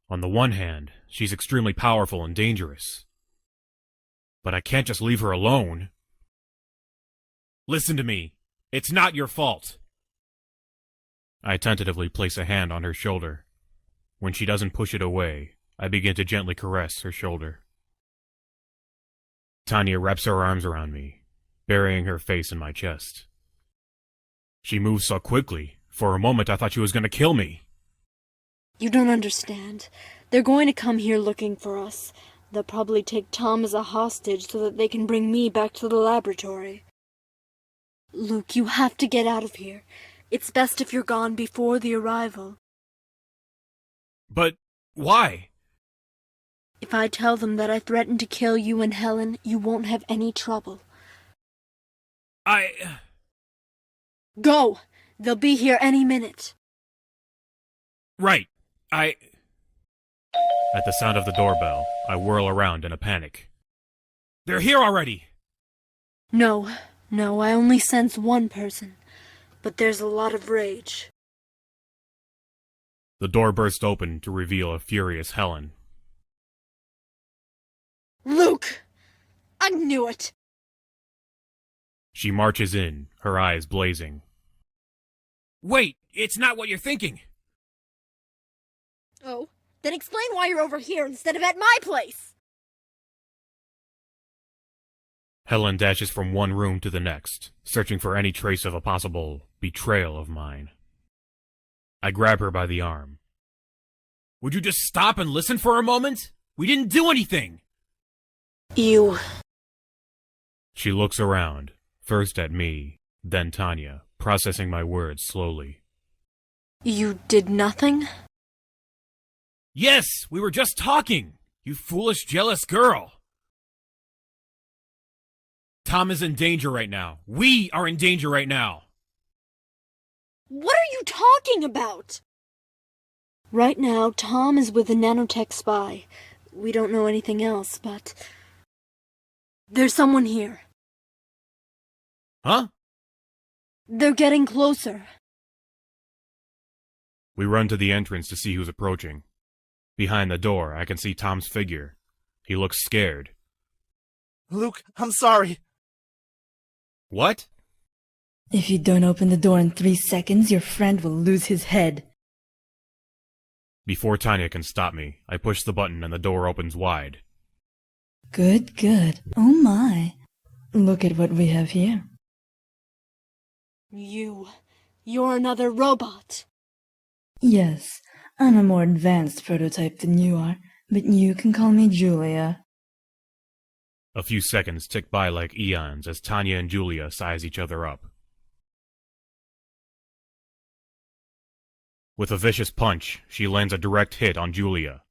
On the one hand, she's extremely powerful and dangerous. But I can't just leave her alone. Listen to me. It's not your fault. I tentatively place a hand on her shoulder. When she doesn't push it away, I begin to gently caress her shoulder. Tanya wraps her arms around me, burying her face in my chest. She moves so quickly, for a moment I thought she was going to kill me. You don't understand. They're going to come here looking for us. They'll probably take Tom as a hostage so that they can bring me back to the laboratory. Luke, you have to get out of here. It's best if you're gone before the arrival. But why? If I tell them that I threatened to kill you and Helen, you won't have any trouble. Go! They'll be here any minute. Right. At the sound of the doorbell, I whirl around in a panic. They're here already! No, I only sense one person. But there's a lot of rage. The door bursts open to reveal a furious Helen. Luke! I knew it! She marches in, her eyes blazing. Wait! It's not what you're thinking! Oh, then explain why you're over here instead of at my place! Helen dashes from one room to the next, searching for any trace of a possible betrayal of mine. I grab her by the arm. Would you just stop and listen for a moment? We didn't do anything! You... She looks around, first at me, then Tanya, processing my words slowly. You did nothing? Yes, we were just talking! You foolish, jealous girl! Tom is in danger right now. We are in danger right now. What are you talking about? Right now, Tom is with the Nanotech spy. We don't know anything else, but... There's someone here. Huh? They're getting closer. We run to the entrance to see who's approaching. Behind the door, I can see Tom's figure. He looks scared. Luke, I'm sorry. What? If you don't open the door in 3 seconds, your friend will lose his head. Before Tanya can stop me, I push the button and the door opens wide. Good, good. Oh my. Look at what we have here. You're another robot. Yes, I'm a more advanced prototype than you are, but you can call me Julia. A few seconds tick by like eons as Tanya and Julia size each other up. With a vicious punch, she lands a direct hit on Julia.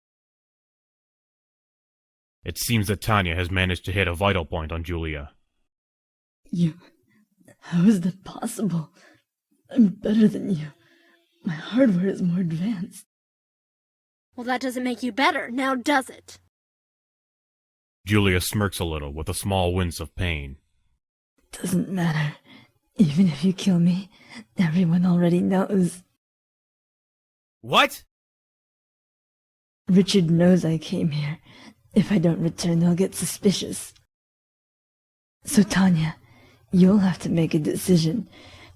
It seems that Tanya has managed to hit a vital point on Julia. How is that possible? I'm better than you. My hardware is more advanced. Well, that doesn't make you better, now does it? Julia smirks a little with a small wince of pain. Doesn't matter. Even if you kill me, everyone already knows. What? Richard knows I came here. If I don't return, they'll get suspicious. So, Tanya, you'll have to make a decision.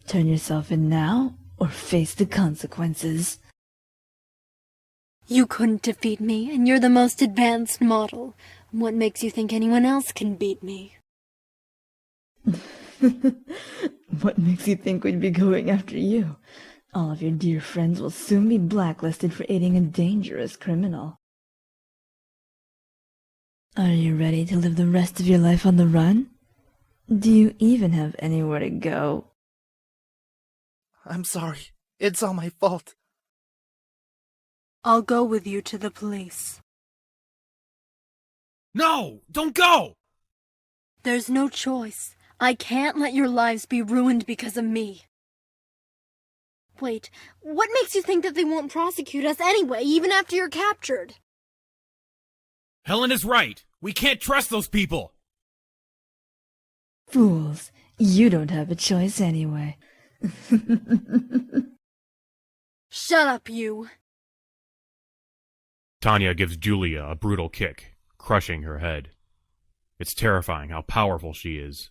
Turn yourself in now, or face the consequences. You couldn't defeat me, and you're the most advanced model. What makes you think anyone else can beat me? What makes you think we'd be going after you? All of your dear friends will soon be blacklisted for aiding a dangerous criminal. Are you ready to live the rest of your life on the run? Do you even have anywhere to go? I'm sorry. It's all my fault. I'll go with you to the police. No! Don't go! There's no choice. I can't let your lives be ruined because of me. Wait, what makes you think that they won't prosecute us anyway, even after you're captured? Helen is right. We can't trust those people. Fools, you don't have a choice anyway. Shut up, you. Tanya gives Julia a brutal kick, crushing her head. It's terrifying how powerful she is.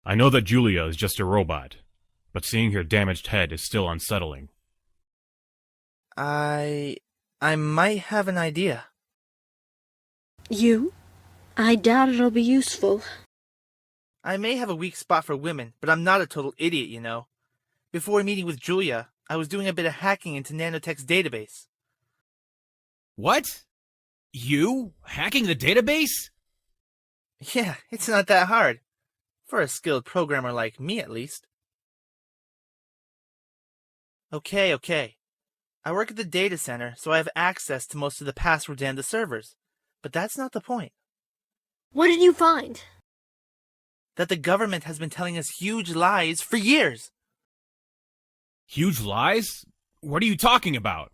I know that Julia is just a robot, but seeing her damaged head is still unsettling. I might have an idea. You? I doubt it'll be useful. I may have a weak spot for women, but I'm not a total idiot, you know. Before meeting with Julia, I was doing a bit of hacking into Nanotech's database. What? You? Hacking the database? Yeah, it's not that hard. For a skilled programmer like me, at least. Okay. I work at the data center, so I have access to most of the passwords and the servers. But that's not the point. What did you find? That the government has been telling us huge lies for years. Huge lies? What are you talking about?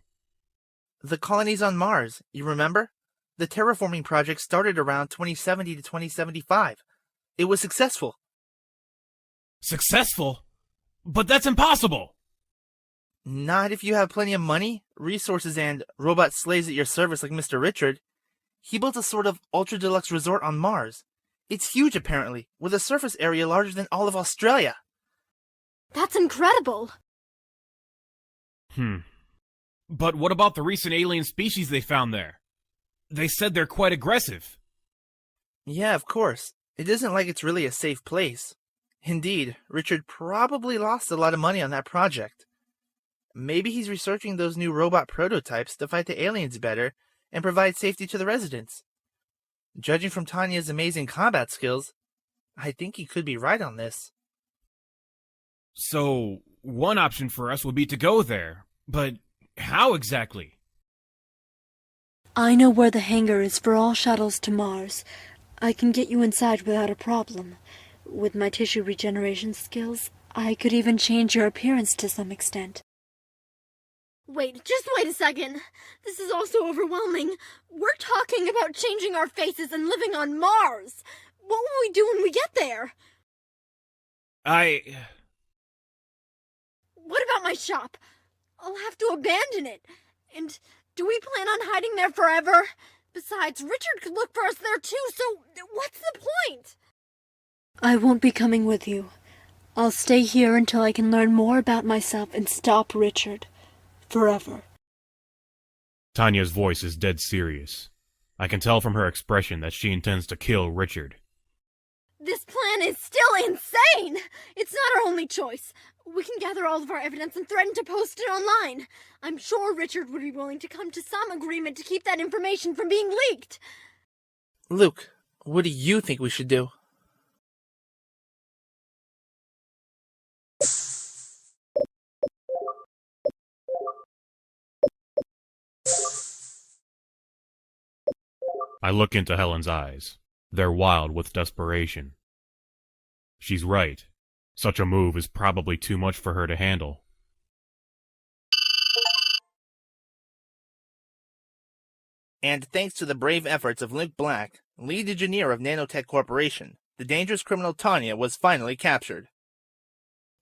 The colonies on Mars, you remember? The terraforming project started around 2070 to 2075. It was successful. Successful? But that's impossible! Not if you have plenty of money, resources, and robot slaves at your service like Mr. Richard. He built a sort of ultra-deluxe resort on Mars. It's huge, apparently, with a surface area larger than all of Australia. That's incredible! But what about the recent alien species they found there? They said they're quite aggressive. Yeah, of course. It isn't like it's really a safe place. Indeed, Richard probably lost a lot of money on that project. Maybe he's researching those new robot prototypes to fight the aliens better and provide safety to the residents. Judging from Tanya's amazing combat skills, I think he could be right on this. So, one option for us would be to go there. But how exactly? I know where the hangar is for all shuttles to Mars. I can get you inside without a problem. With my tissue regeneration skills, I could even change your appearance to some extent. Just wait a second. This is all so overwhelming. We're talking about changing our faces and living on Mars. What will we do when we get there? What about my shop? I'll have to abandon it. And do we plan on hiding there forever? Besides, Richard could look for us there too, so what's the point? I won't be coming with you. I'll stay here until I can learn more about myself and stop Richard. Forever. Tanya's voice is dead serious. I can tell from her expression that she intends to kill Richard. This plan is still insane! It's not our only choice. We can gather all of our evidence and threaten to post it online. I'm sure Richard would be willing to come to some agreement to keep that information from being leaked. Luke, what do you think we should do? I look into Helen's eyes. They're wild with desperation. She's right. Such a move is probably too much for her to handle. And thanks to the brave efforts of Luke Black, lead engineer of Nanotech Corporation, the dangerous criminal Tanya was finally captured.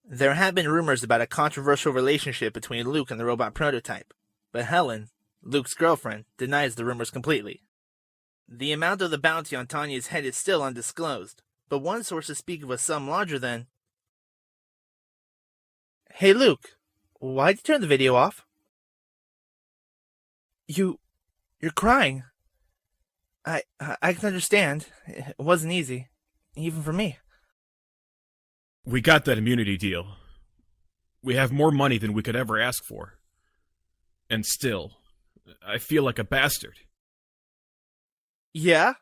There have been rumors about a controversial relationship between Luke and the robot prototype, but Helen, Luke's girlfriend, denies the rumors completely. The amount of the bounty on Tanya's head is still undisclosed, but one sources speak of a sum larger than... Hey Luke, why'd you turn the video off? You're crying. I can understand. It wasn't easy, even for me. We got that immunity deal. We have more money than we could ever ask for. And still, I feel like a bastard. Yeah?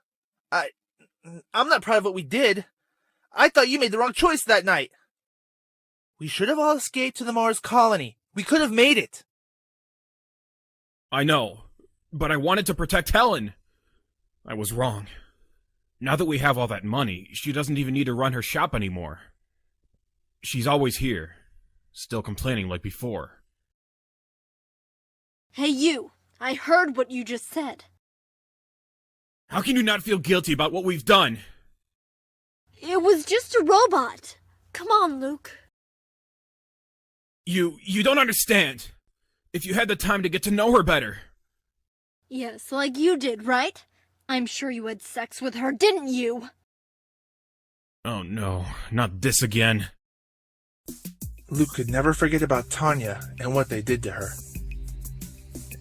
I'm not proud of what we did. I thought you made the wrong choice that night. We should have all escaped to the Mars colony. We could have made it. I know, but I wanted to protect Helen. I was wrong. Now that we have all that money, she doesn't even need to run her shop anymore. She's always here, still complaining like before. Hey, you! I heard what you just said. How can you not feel guilty about what we've done? It was just a robot. Come on, Luke. You don't understand. If you had the time to get to know her better. Yes, like you did, right? I'm sure you had sex with her, didn't you? Oh no, not this again. Luke could never forget about Tanya and what they did to her.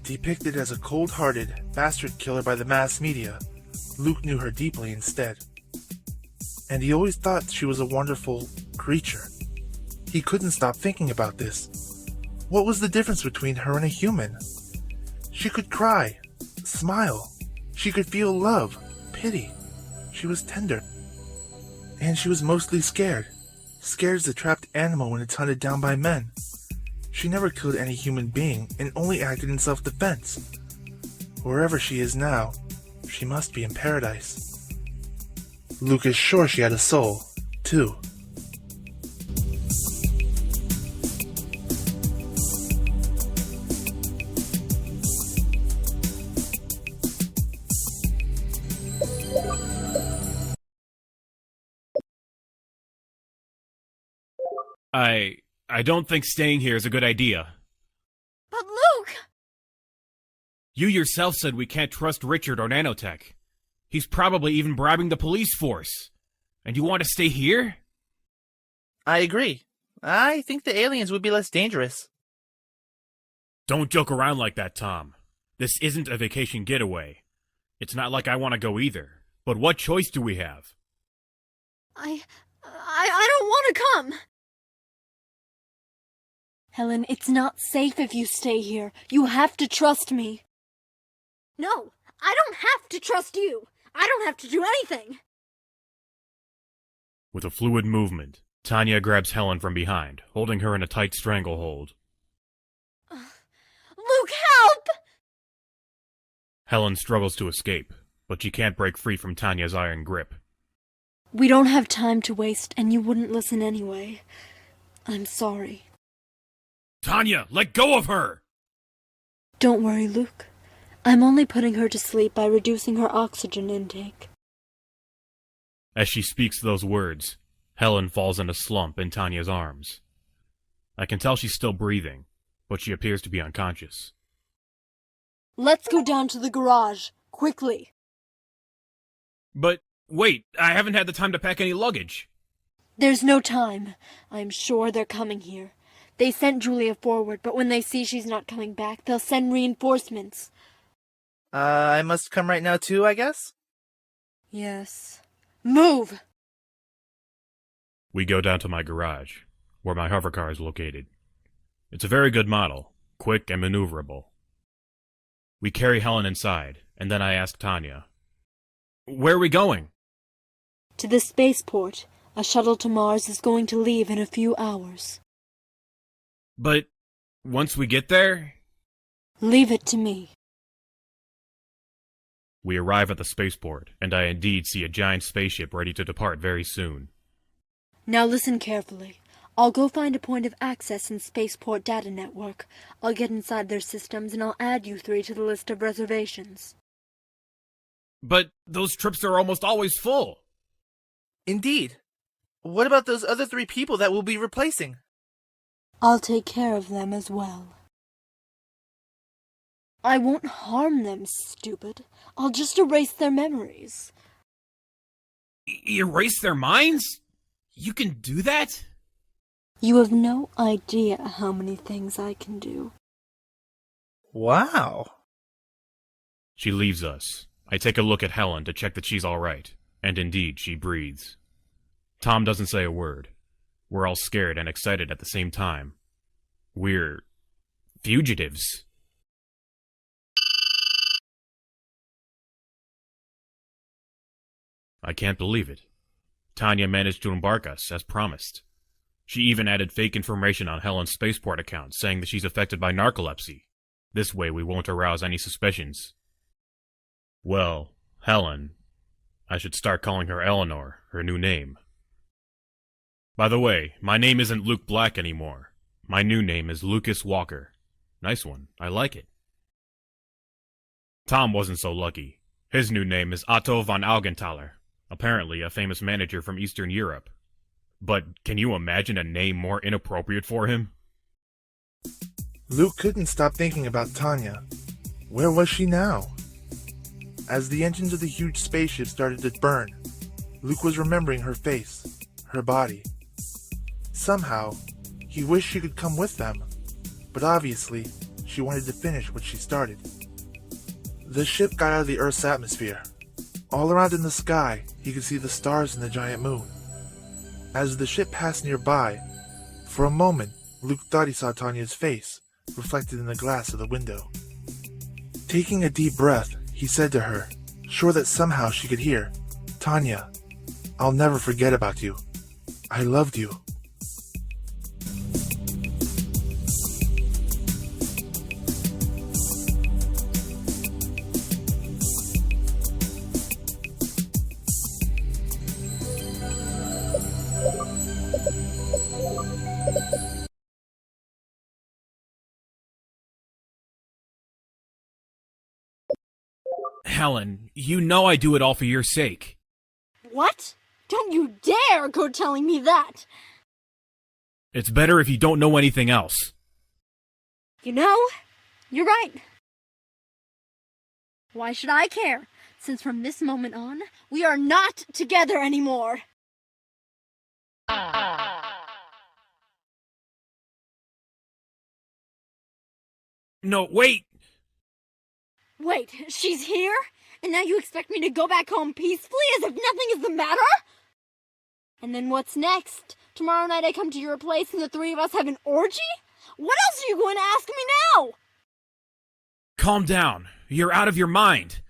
Depicted as a cold-hearted bastard killer by the mass media, Luke knew her deeply instead. And he always thought she was a wonderful creature. He couldn't stop thinking about this. What was the difference between her and a human? She could cry, smile. She could feel love, pity. She was tender. And she was mostly scared. Scared as a trapped animal when it's hunted down by men. She never killed any human being and only acted in self-defense. Wherever she is now, she must be in paradise. Luke is sure she had a soul, too. I don't think staying here is a good idea. But Luke! You yourself said we can't trust Richard or Nanotech. He's probably even bribing the police force. And you want to stay here? I agree. I think the aliens would be less dangerous. Don't joke around like that, Tom. This isn't a vacation getaway. It's not like I want to go either. But what choice do we have? I don't want to come. Helen, it's not safe if you stay here. You have to trust me. No, I don't have to trust you. I don't have to do anything. With a fluid movement, Tanya grabs Helen from behind, holding her in a tight stranglehold. Luke, help! Helen struggles to escape, but she can't break free from Tanya's iron grip. We don't have time to waste, and you wouldn't listen anyway. I'm sorry. Tanya, let go of her! Don't worry, Luke. I'm only putting her to sleep by reducing her oxygen intake. As she speaks those words, Helen falls in a slump in Tanya's arms. I can tell she's still breathing, but she appears to be unconscious. Let's go down to the garage, quickly. But wait, I haven't had the time to pack any luggage. There's no time. I'm sure they're coming here. They sent Julia forward, but when they see she's not coming back, they'll send reinforcements. I must come right now too, I guess? Yes. Move! We go down to my garage, where my hovercar is located. It's a very good model, quick and maneuverable. We carry Helen inside, and then I ask Tanya, "Where are we going?" To the spaceport. A shuttle to Mars is going to leave in a few hours. But once we get there? Leave it to me. We arrive at the spaceport, and I indeed see a giant spaceship ready to depart very soon. Now listen carefully. I'll go find a point of access in Spaceport Data Network. I'll get inside their systems and I'll add you three to the list of reservations. But those trips are almost always full. Indeed. What about those other 3 people that we'll be replacing? I'll take care of them as well. I won't harm them, stupid. I'll just erase their memories. Erase their minds? You can do that? You have no idea how many things I can do. Wow. She leaves us. I take a look at Helen to check that she's alright, and indeed, she breathes. Tom doesn't say a word. We're all scared and excited at the same time. We're fugitives. I can't believe it. Tanya managed to embark us, as promised. She even added fake information on Helen's spaceport account, saying that she's affected by narcolepsy. This way we won't arouse any suspicions. Well, Helen. I should start calling her Eleanor, her new name. By the way, my name isn't Luke Black anymore. My new name is Lucas Walker. Nice one, I like it. Tom wasn't so lucky. His new name is Otto von Augenthaler, apparently a famous manager from Eastern Europe. But can you imagine a name more inappropriate for him? Luke couldn't stop thinking about Tanya. Where was she now? As the engines of the huge spaceship started to burn, Luke was remembering her face, her body. Somehow, he wished she could come with them, but obviously, she wanted to finish what she started. The ship got out of the Earth's atmosphere. All around in the sky, he could see the stars and the giant moon. As the ship passed nearby, for a moment, Luke thought he saw Tanya's face, reflected in the glass of the window. Taking a deep breath, he said to her, sure that somehow she could hear, "Tanya, I'll never forget about you. I loved you." Helen, you know I do it all for your sake. What? Don't you dare go telling me that! It's better if you don't know anything else. You know, you're right. Why should I care, since from this moment on, we are not together anymore? No, wait! Wait, she's here? And now you expect me to go back home peacefully as if nothing is the matter? And then what's next? Tomorrow night I come to your place and the three of us have an orgy? What else are you going to ask me now? Calm down. You're out of your mind.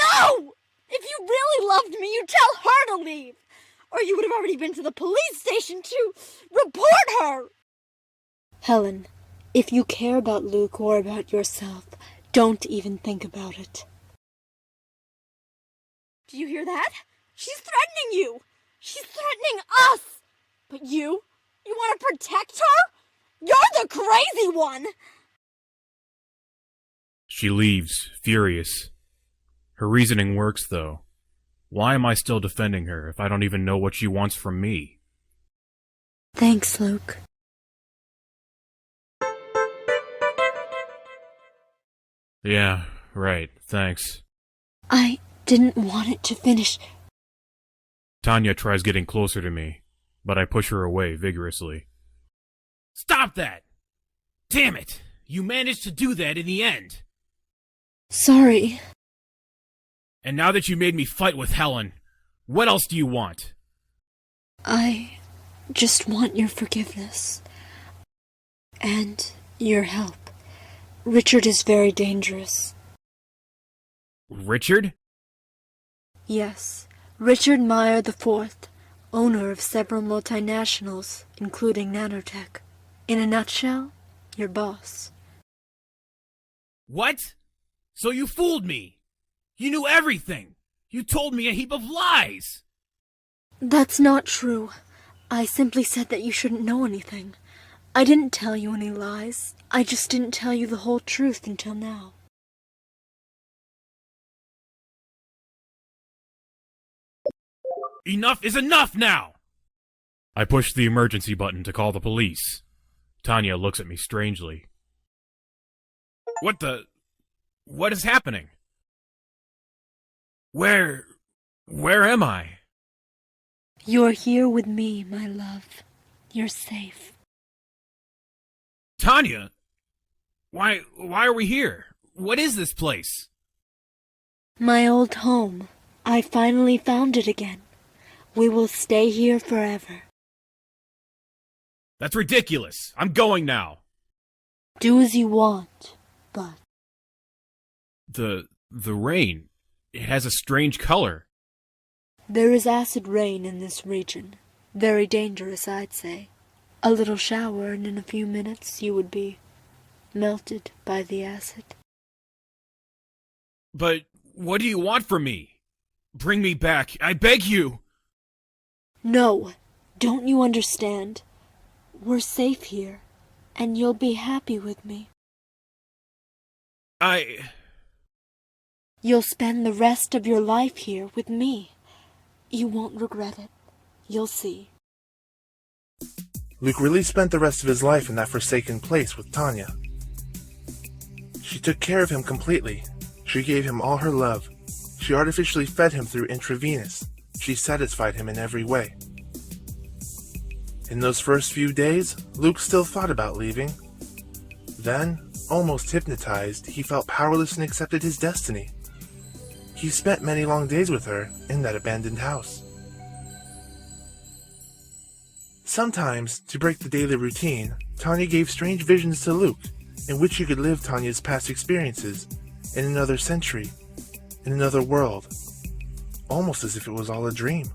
No! If you really loved me, you'd tell her to leave. Or you would have already been to the police station to report her. Helen, if you care about Luke or about yourself, don't even think about it. Do you hear that? She's threatening you. She's threatening us. But you want to protect her? You're the crazy one. She leaves, furious. Her reasoning works, though. Why am I still defending her if I don't even know what she wants from me? Thanks, Luke. Yeah, right, thanks. I didn't want it to finish. Tanya tries getting closer to me, but I push her away vigorously. Stop that! Damn it! You managed to do that in the end! Sorry. And now that you made me fight with Helen, what else do you want? I just want your forgiveness. And your help. Richard is very dangerous. Richard? Yes, Richard Meyer IV, owner of several multinationals, including Nanotech. In a nutshell, your boss. What? So you fooled me! You knew everything! You told me a heap of lies! That's not true. I simply said that you shouldn't know anything. I didn't tell you any lies. I just didn't tell you the whole truth until now. Enough is enough now! I push the emergency button to call the police. Tanya looks at me strangely. What is happening? Where am I? You're here with me, my love. You're safe. Tanya? Why are we here? What is this place? My old home. I finally found it again. We will stay here forever. That's ridiculous. I'm going now. Do as you want, but... The rain. It has a strange color. There is acid rain in this region. Very dangerous, I'd say. A little shower, and in a few minutes you would be melted by the acid. But what do you want from me? Bring me back, I beg you! No, don't you understand? We're safe here, and you'll be happy with me. You'll spend the rest of your life here with me. You won't regret it. You'll see. Luke really spent the rest of his life in that forsaken place with Tanya. She took care of him completely. She gave him all her love. She artificially fed him through intravenous. She satisfied him in every way. In those first few days, Luke still thought about leaving. Then, almost hypnotized, he felt powerless and accepted his destiny. He spent many long days with her in that abandoned house. Sometimes, to break the daily routine, Tanya gave strange visions to Luke, in which he could live Tanya's past experiences, in another century, in another world, almost as if it was all a dream.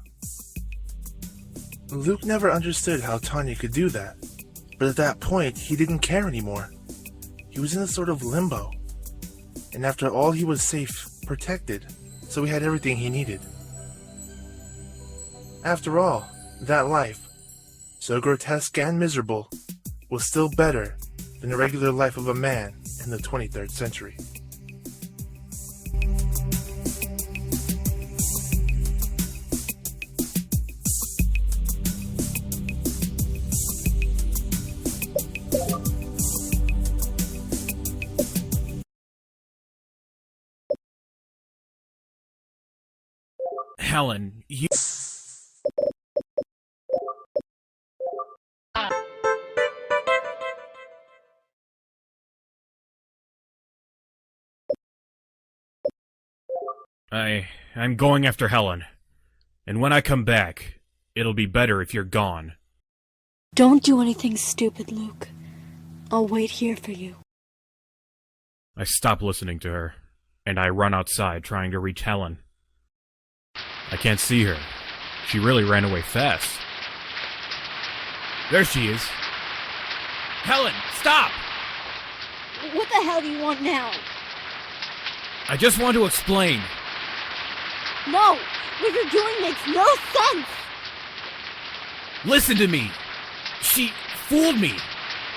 Luke never understood how Tanya could do that, but at that point he didn't care anymore. He was in a sort of limbo, and after all he was safe, protected, so he had everything he needed. After all, that life, so grotesque and miserable, was still better than the regular life of a man in the 23rd century. Helen, you... I'm going after Helen. And when I come back, it'll be better if you're gone. Don't do anything stupid, Luke. I'll wait here for you. I stop listening to her, and I run outside trying to reach Helen. I can't see her. She really ran away fast. There she is. Helen, stop! What the hell do you want now? I just want to explain. No! What you're doing makes no sense! Listen to me! She fooled me!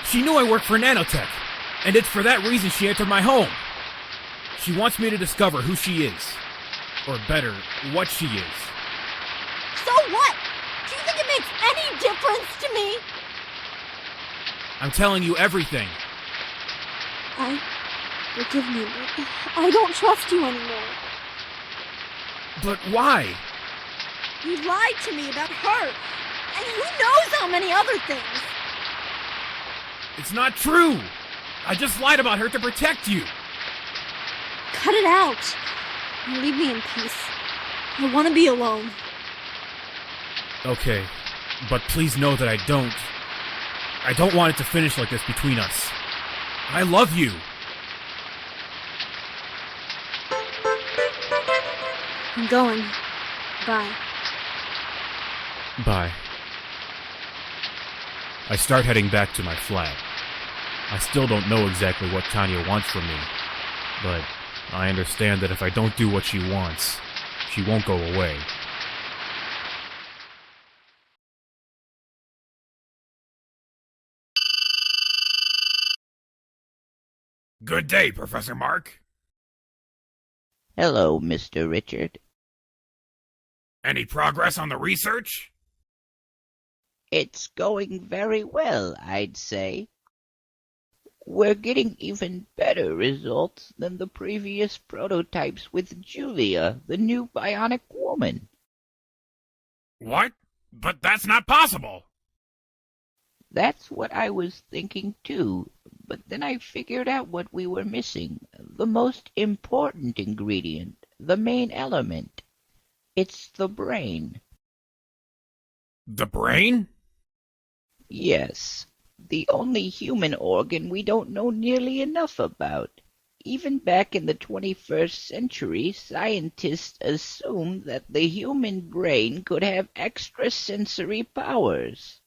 She knew I worked for Nanotech, and it's for that reason she entered my home. She wants me to discover who she is. Or better, what she is. So what? Do you think it makes any difference to me? I'm telling you everything. Forgive me, but I don't trust you anymore. But why? You lied to me about her, and who knows how many other things. It's not true! I just lied about her to protect you! Cut it out! And leave me in peace. I want to be alone. Okay, but please know that I don't want it to finish like this between us. I love you! I'm going. Bye. Bye. I start heading back to my flat. I still don't know exactly what Tanya wants from me, but I understand that if I don't do what she wants, she won't go away. Good day, Professor Mark. Hello, Mr. Richard. Any progress on the research? It's going very well, I'd say. We're getting even better results than the previous prototypes with Julia, the new bionic woman. What? But that's not possible! That's what I was thinking too, But then I figured out what we were missing. The most important ingredient, the main element. It's the brain. The brain? Yes, the only human organ we don't know nearly enough about. Even back in the 21st century, scientists assumed that the human brain could have extrasensory powers.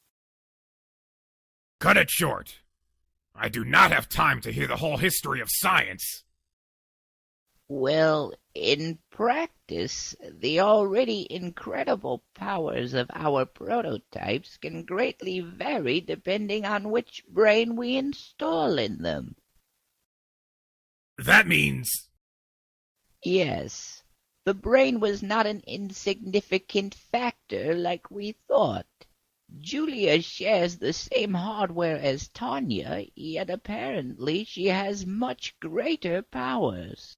Cut it short. I do not have time to hear the whole history of science. Well, in practice, the already incredible powers of our prototypes can greatly vary depending on which brain we install in them. That means... Yes, the brain was not an insignificant factor like we thought. Julia shares the same hardware as Tanya, yet apparently she has much greater powers.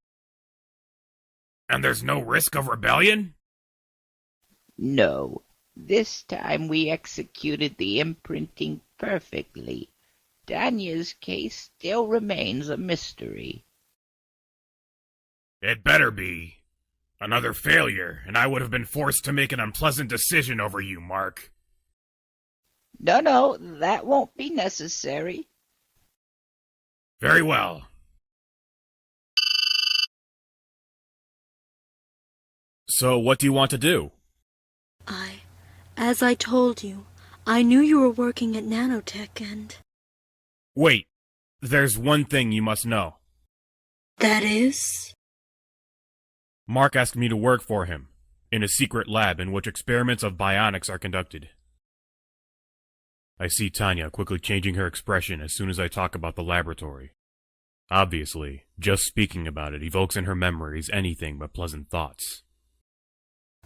And there's no risk of rebellion? No, this time we executed the imprinting perfectly. Tanya's case still remains a mystery. It better be. Another failure, and I would have been forced to make an unpleasant decision over you, Mark. No, that won't be necessary. Very well. So what do you want to do? As I told you, I knew you were working at Nanotech and... Wait, there's one thing you must know. That is? Mark asked me to work for him, in a secret lab in which experiments of bionics are conducted. I see Tanya quickly changing her expression as soon as I talk about the laboratory. Obviously, just speaking about it evokes in her memories anything but pleasant thoughts.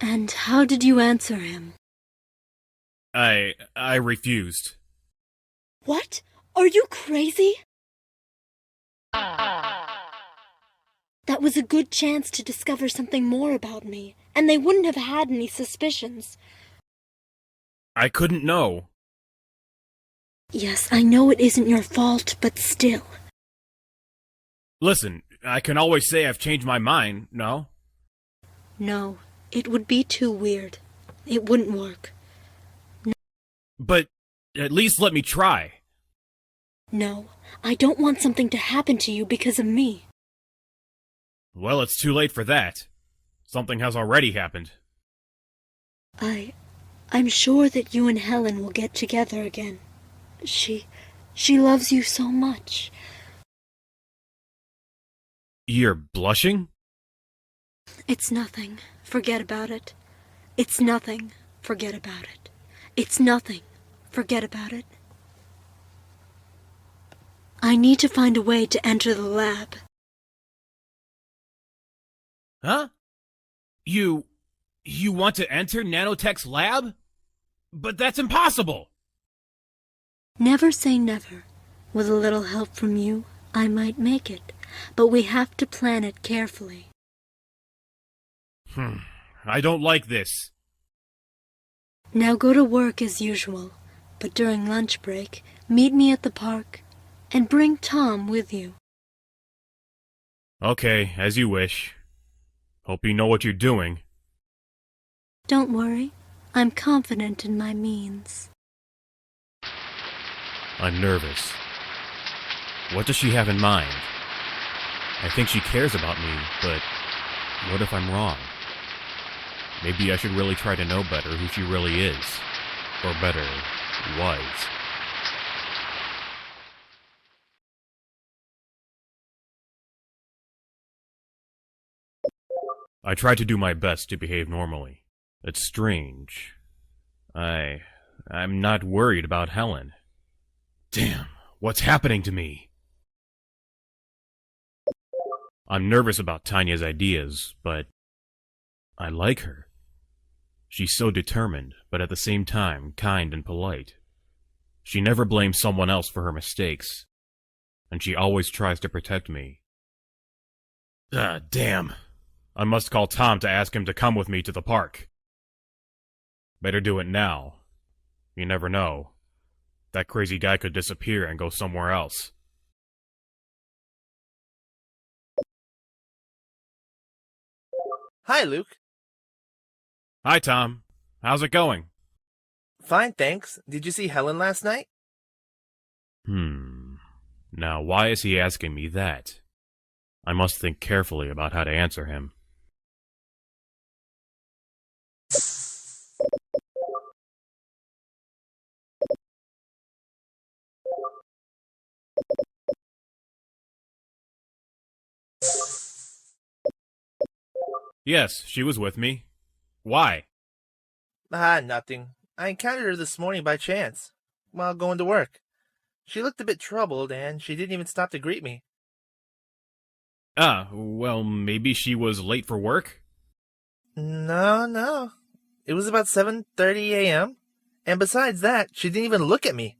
And how did you answer him? I refused. What? Are you crazy? That was a good chance to discover something more about me, and they wouldn't have had any suspicions. I couldn't know. Yes, I know it isn't your fault, but still. Listen, I can always say I've changed my mind, no? No, it would be too weird. It wouldn't work. No. But at least let me try. No, I don't want something to happen to you because of me. Well, it's too late for that. Something has already happened. I'm sure that you and Helen will get together again. She loves you so much. You're blushing? It's nothing. Forget about it. It's nothing. Forget about it. It's nothing. Forget about it. I need to find a way to enter the lab. Huh? You want to enter Nanotech's lab? But that's impossible! Never say never. With a little help from you, I might make it. But we have to plan it carefully. I don't like this. Now go to work as usual. But during lunch break, meet me at the park. And bring Tom with you. Okay, as you wish. Hope you know what you're doing. Don't worry. I'm confident in my means. I'm nervous. What does she have in mind? I think she cares about me, but what if I'm wrong? Maybe I should really try to know better who she really is. Or better, was. I try to do my best to behave normally. It's strange. I'm not worried about Helen. Damn, what's happening to me? I'm nervous about Tanya's ideas, but I like her. She's so determined, but at the same time kind and polite. She never blames someone else for her mistakes, and she always tries to protect me. Damn. I must call Tom to ask him to come with me to the park. Better do it now. You never know. That crazy guy could disappear and go somewhere else. Hi, Luke. Hi, Tom. How's it going? Fine, thanks. Did you see Helen last night? Now, why is he asking me that? I must think carefully about how to answer him. Yes, she was with me. Why? Nothing. I encountered her this morning by chance, while going to work. She looked a bit troubled, and she didn't even stop to greet me. Well, maybe she was late for work? No. It was about 7:30 a.m., and besides that, she didn't even look at me.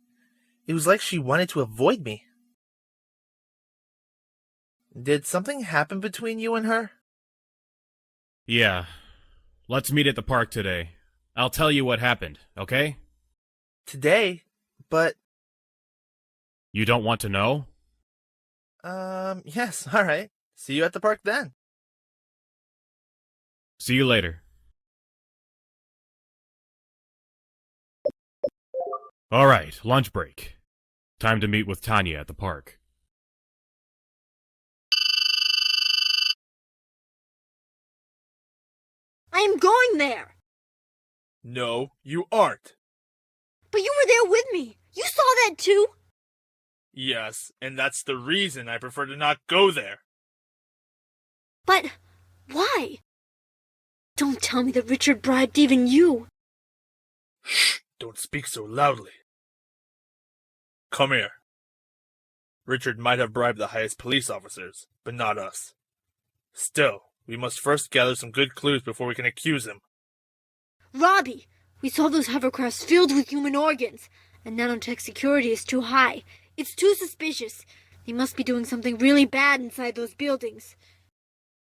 It was like she wanted to avoid me. Did something happen between you and her? Yeah. Let's meet at the park today. I'll tell you what happened, okay? Today? But... You don't want to know? Yes, alright. See you at the park then. See you later. Alright, lunch break. Time to meet with Tanya at the park. I am going there! No, you aren't. But you were there with me! You saw that too! Yes, and that's the reason I prefer to not go there. But why? Don't tell me that Richard bribed even you. Shh! Don't speak so loudly. Come here. Richard might have bribed the highest police officers, but not us. Still, we must first gather some good clues before we can accuse him. Robbie, we saw those hovercrafts filled with human organs, and Nanotech security is too high. It's too suspicious. They must be doing something really bad inside those buildings.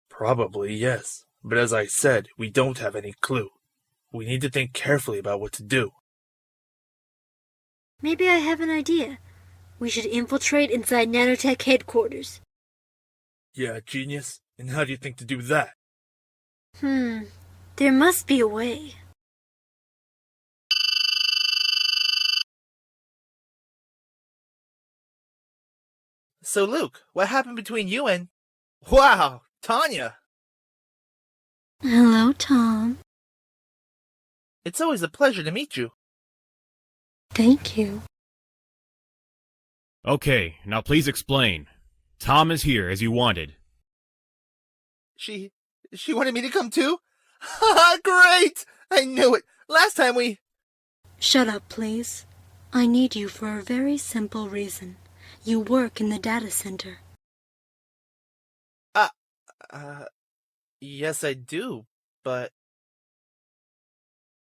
Probably, yes. But as I said, we don't have any clue. We need to think carefully about what to do. Maybe I have an idea. We should infiltrate inside Nanotech headquarters. Yeah, genius. And how do you think to do that? There must be a way. So, Luke, what happened between you and... Wow, Tanya! Hello, Tom. It's always a pleasure to meet you. Thank you. Okay, now please explain. Tom is here as you wanted. She wanted me to come too? Ha! Great! I knew it! Last time we... Shut up, please. I need you for a very simple reason. You work in the data center. Yes I do, but...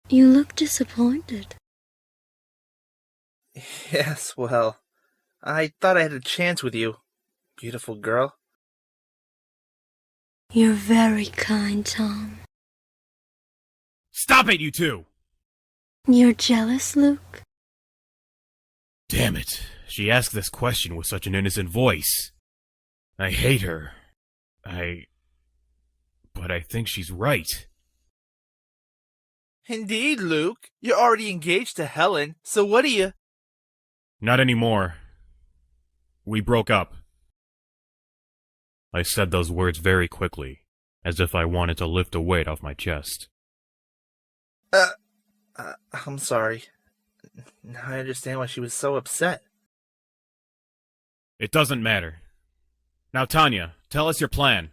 You look disappointed. Yes, well, I thought I had a chance with you, beautiful girl. You're very kind, Tom. Stop it, you two! You're jealous, Luke? Damn it. She asked this question with such an innocent voice. I hate her. But I think she's right. Indeed, Luke. You're already engaged to Helen, so what do you... Not anymore. We broke up. I said those words very quickly, as if I wanted to lift a weight off my chest. I'm sorry. Now I understand why she was so upset. It doesn't matter. Now, Tanya, tell us your plan.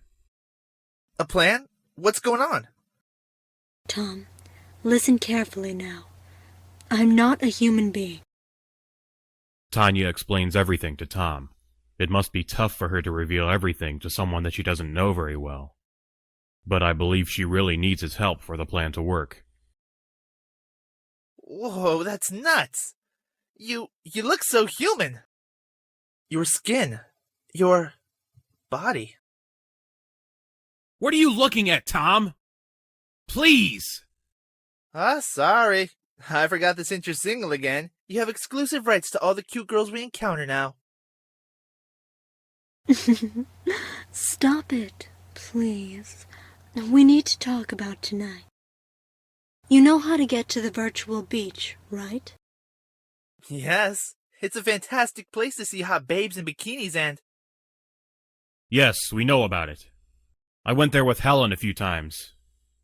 A plan? What's going on? Tom, listen carefully now. I'm not a human being. Tanya explains everything to Tom. It must be tough for her to reveal everything to someone that she doesn't know very well. But I believe she really needs his help for the plan to work. Whoa, that's nuts! You look so human! Your skin, your body. What are you looking at, Tom? Please! Sorry. I forgot to since you're single again. You have exclusive rights to all the cute girls we encounter now. Stop it, please. we need to talk about tonight. You know how to get to the virtual beach, right? Yes, it's a fantastic place to see hot babes in bikinis and... Yes, we know about it. I went there with Helen a few times,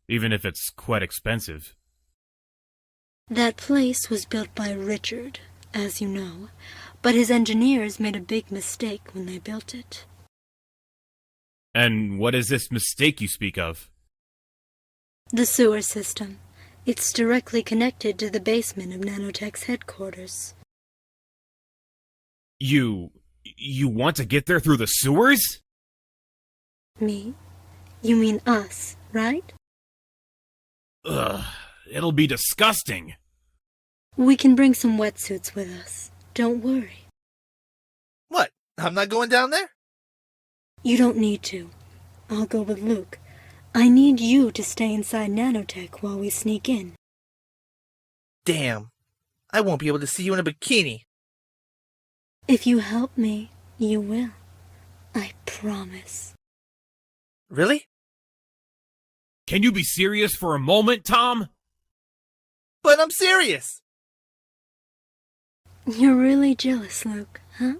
even if it's quite expensive. That place was built by Richard, as you know, but his engineers made a big mistake when they built it. And what is this mistake you speak of? The sewer system. It's directly connected to the basement of Nanotech's headquarters. You want to get there through the sewers? Me? You mean us, right? Ugh, it'll be disgusting. We can bring some wetsuits with us. Don't worry. What? I'm not going down there? You don't need to. I'll go with Luke. I need you to stay inside Nanotech while we sneak in. Damn. I won't be able to see you in a bikini. If you help me, you will. I promise. Really? Can you be serious for a moment, Tom? But I'm serious! You're really jealous, Luke, huh?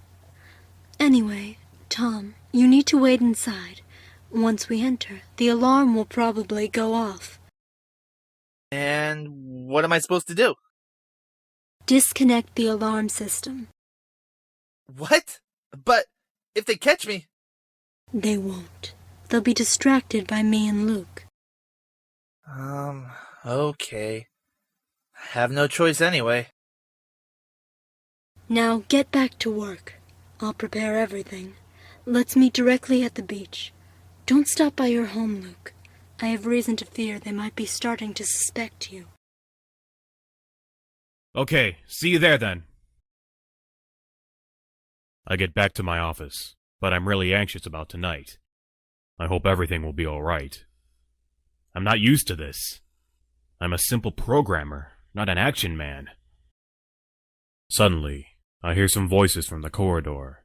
Anyway, Tom, you need to wait inside. Once we enter, the alarm will probably go off. And what am I supposed to do? Disconnect the alarm system. What? But if they catch me... They won't. They'll be distracted by me and Luke. Okay. I have no choice anyway. Now get back to work. I'll prepare everything. Let's meet directly at the beach. Don't stop by your home, Luke. I have reason to fear they might be starting to suspect you. Okay, see you there then. I get back to my office, but I'm really anxious about tonight. I hope everything will be alright. I'm not used to this. I'm a simple programmer, not an action man. Suddenly, I hear some voices from the corridor.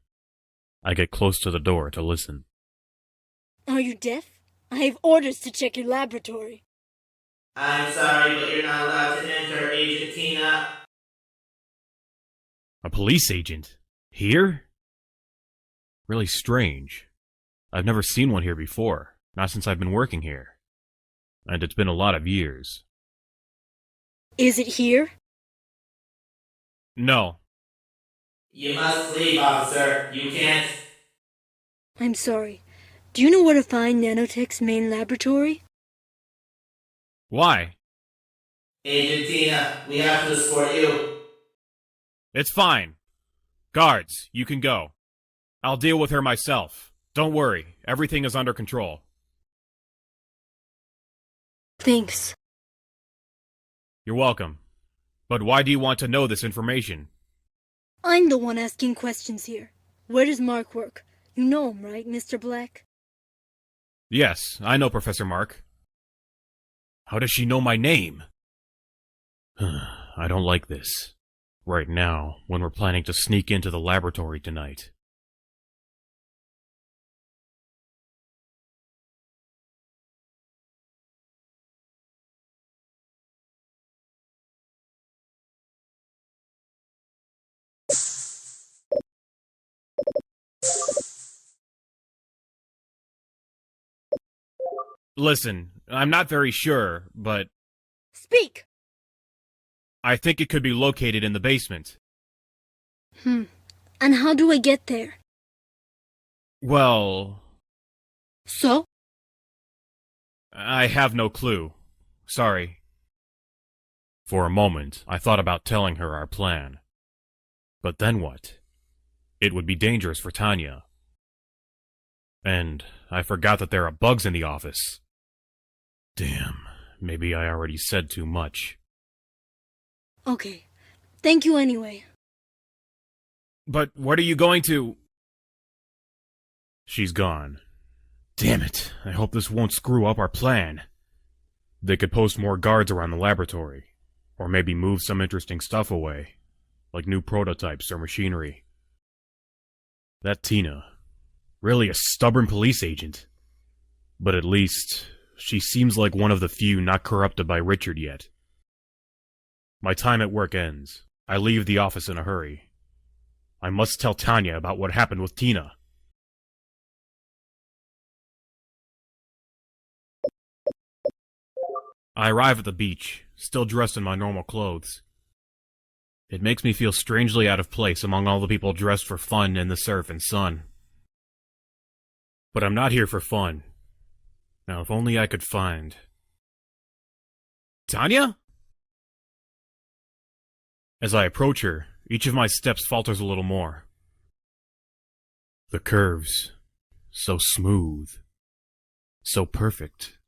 I get close to the door to listen. Are you deaf? I have orders to check your laboratory. I'm sorry, but you're not allowed to enter, Agent Tina. A police agent? Here? Really strange. I've never seen one here before, not since I've been working here. And it's been a lot of years. Is it here? No. You must leave, officer. You can't... I'm sorry. Do you know where to find Nanotech's main laboratory? Why? Agent Tina, we have to escort you. It's fine. Guards, you can go. I'll deal with her myself. Don't worry, everything is under control. Thanks. You're welcome. But why do you want to know this information? I'm the one asking questions here. Where does Mark work? You know him, right, Mr. Black? Yes, I know Professor Mark. How does she know my name? I don't like this. Right now, when we're planning to sneak into the laboratory tonight. Listen, I'm not very sure, but Speak! I think it could be located in the basement. And how do I get there? Well, So? I have no clue. Sorry. For a moment, I thought about telling her our plan. But then what? It would be dangerous for Tanya. And I forgot that there are bugs in the office. Damn, maybe I already said too much. Okay. Thank you anyway. But what are you going to... She's gone. Damn it, I hope this won't screw up our plan. They could post more guards around the laboratory, or maybe move some interesting stuff away, like new prototypes or machinery. That Tina, really a stubborn police agent. But at least, she seems like one of the few not corrupted by Richard yet. My time at work ends. I leave the office in a hurry. I must tell Tanya about what happened with Tina. I arrive at the beach, still dressed in my normal clothes. It makes me feel strangely out of place among all the people dressed for fun in the surf and sun. But I'm not here for fun. Now, if only I could find... Tanya? As I approach her, each of my steps falters a little more. The curves, so smooth, so perfect.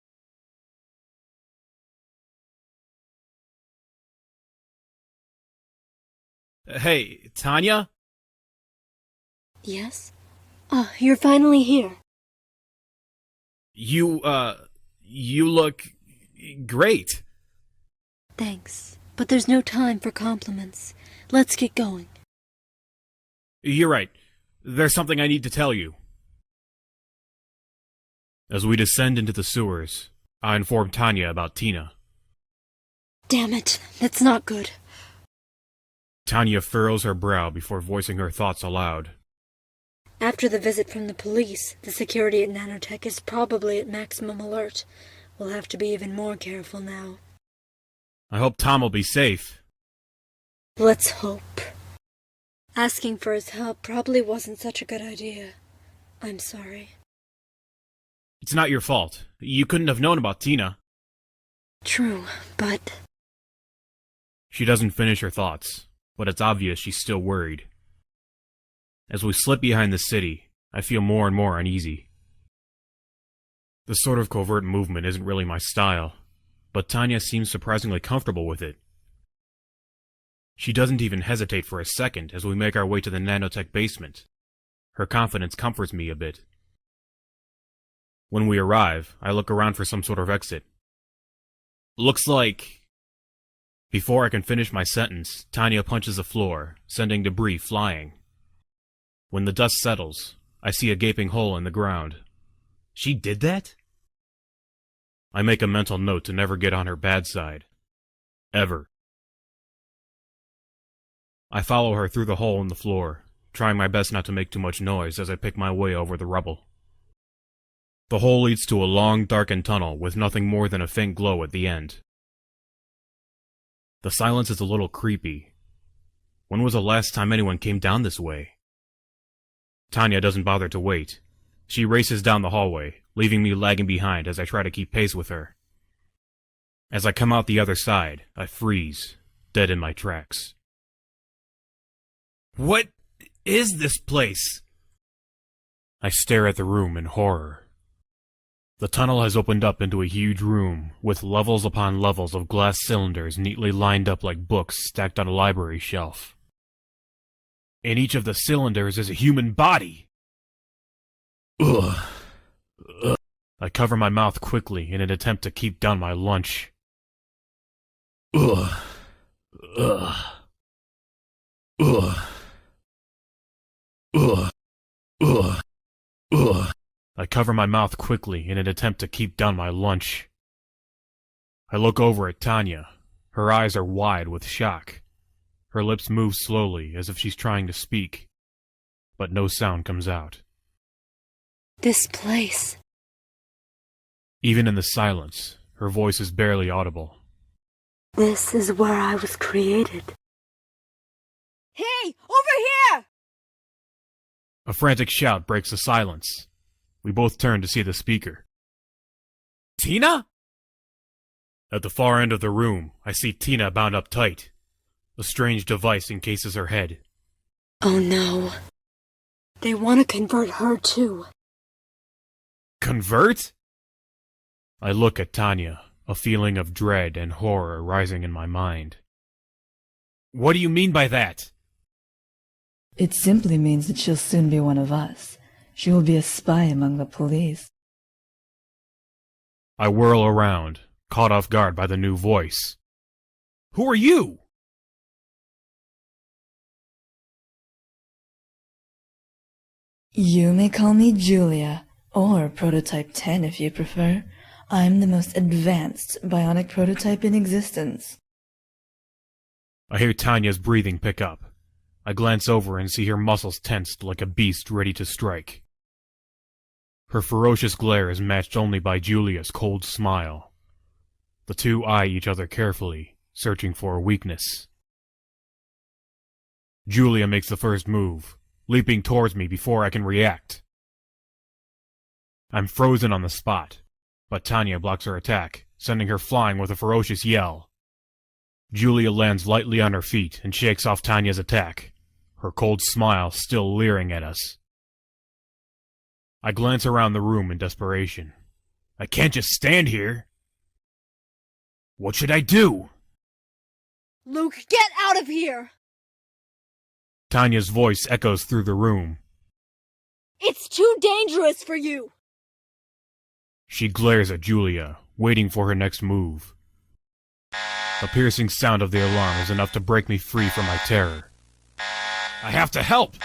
Hey, Tanya? Yes? Oh, you're finally here. You look... great. Thanks, but there's no time for compliments. Let's get going. You're right. There's something I need to tell you. As we descend into the sewers, I inform Tanya about Tina. Damn it, that's not good. Tanya furrows her brow before voicing her thoughts aloud. After the visit from the police, the security at Nanotech is probably at maximum alert. We'll have to be even more careful now. I hope Tom will be safe. Let's hope. Asking for his help probably wasn't such a good idea. I'm sorry. It's not your fault. You couldn't have known about Tina. True, but... She doesn't finish her thoughts, but it's obvious she's still worried. As we slip behind the city, I feel more and more uneasy. This sort of covert movement isn't really my style, but Tanya seems surprisingly comfortable with it. She doesn't even hesitate for a second as we make our way to the Nanotech basement. Her confidence comforts me a bit. When we arrive, I look around for some sort of exit. Looks like... Before I can finish my sentence, Tanya punches the floor, sending debris flying. When the dust settles, I see a gaping hole in the ground. She did that? I make a mental note to never get on her bad side. Ever. I follow her through the hole in the floor, trying my best not to make too much noise as I pick my way over the rubble. The hole leads to a long, darkened tunnel with nothing more than a faint glow at the end. The silence is a little creepy. When was the last time anyone came down this way? Tanya doesn't bother to wait. She races down the hallway, leaving me lagging behind as I try to keep pace with her. As I come out the other side, I freeze, dead in my tracks. What is this place? I stare at the room in horror. The tunnel has opened up into a huge room, with levels upon levels of glass cylinders neatly lined up like books stacked on a library shelf. In each of the cylinders is a human body! Ugh. Ugh. I cover my mouth quickly in an attempt to keep down my lunch. Ugh. Ugh. Ugh. Ugh. Ugh. Ugh. I cover my mouth quickly in an attempt to keep down my lunch. I look over at Tanya. Her eyes are wide with shock. Her lips move slowly as if she's trying to speak, but no sound comes out. This place... Even in the silence, her voice is barely audible. This is where I was created. Hey, over here! A frantic shout breaks the silence. We both turn to see the speaker. Tina? At the far end of the room, I see Tina bound up tight. A strange device encases her head. Oh no. They want to convert her too. Convert? I look at Tanya, a feeling of dread and horror rising in my mind. What do you mean by that? It simply means that she'll soon be one of us. She will be a spy among the police. I whirl around, caught off guard by the new voice. Who are you? You may call me Julia, or Prototype 10 if you prefer. I'm the most advanced bionic prototype in existence. I hear Tanya's breathing pick up. I glance over and see her muscles tensed like a beast ready to strike. Her ferocious glare is matched only by Julia's cold smile. The two eye each other carefully, searching for a weakness. Julia makes the first move, leaping towards me before I can react. I'm frozen on the spot, but Tanya blocks her attack, sending her flying with a ferocious yell. Julia lands lightly on her feet and shakes off Tanya's attack, her cold smile still leering at us. I glance around the room in desperation. I can't just stand here. What should I do? Luke, get out of here! Tanya's voice echoes through the room. It's too dangerous for you! She glares at Julia, waiting for her next move. The piercing sound of the alarm is enough to break me free from my terror. I have to help!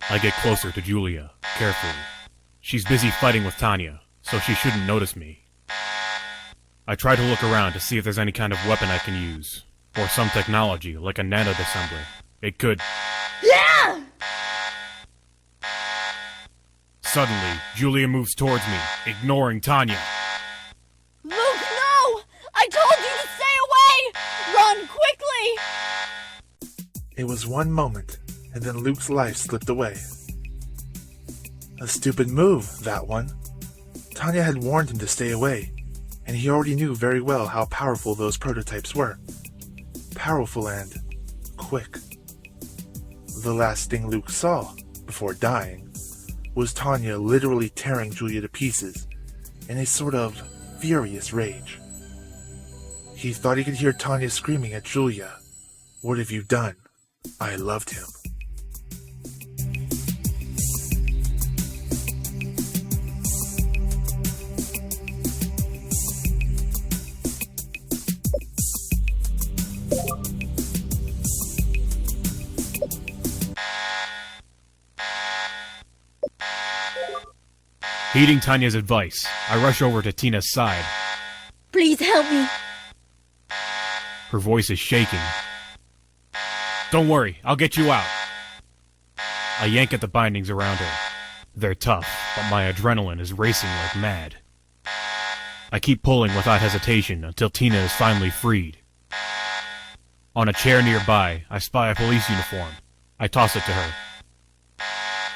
I get closer to Julia, carefully. She's busy fighting with Tanya, so she shouldn't notice me. I try to look around to see if there's any kind of weapon I can use, or some technology like a nanodisassembler. It could... Yeah! Suddenly, Julia moves towards me, ignoring Tanya. Luke, no! I told you to stay away! Run, quickly! It was one moment, and then Luke's life slipped away. A stupid move, that one. Tanya had warned him to stay away, and he already knew very well how powerful those prototypes were. Powerful and quick. The last thing Luke saw, before dying, was Tanya literally tearing Julia to pieces in a sort of furious rage. He thought he could hear Tanya screaming at Julia, "What have you done? I loved him." Heeding Tanya's advice, I rush over to Tina's side. Please help me. Her voice is shaking. Don't worry, I'll get you out. I yank at the bindings around her. They're tough, but my adrenaline is racing like mad. I keep pulling without hesitation until Tina is finally freed. On a chair nearby, I spy a police uniform. I toss it to her.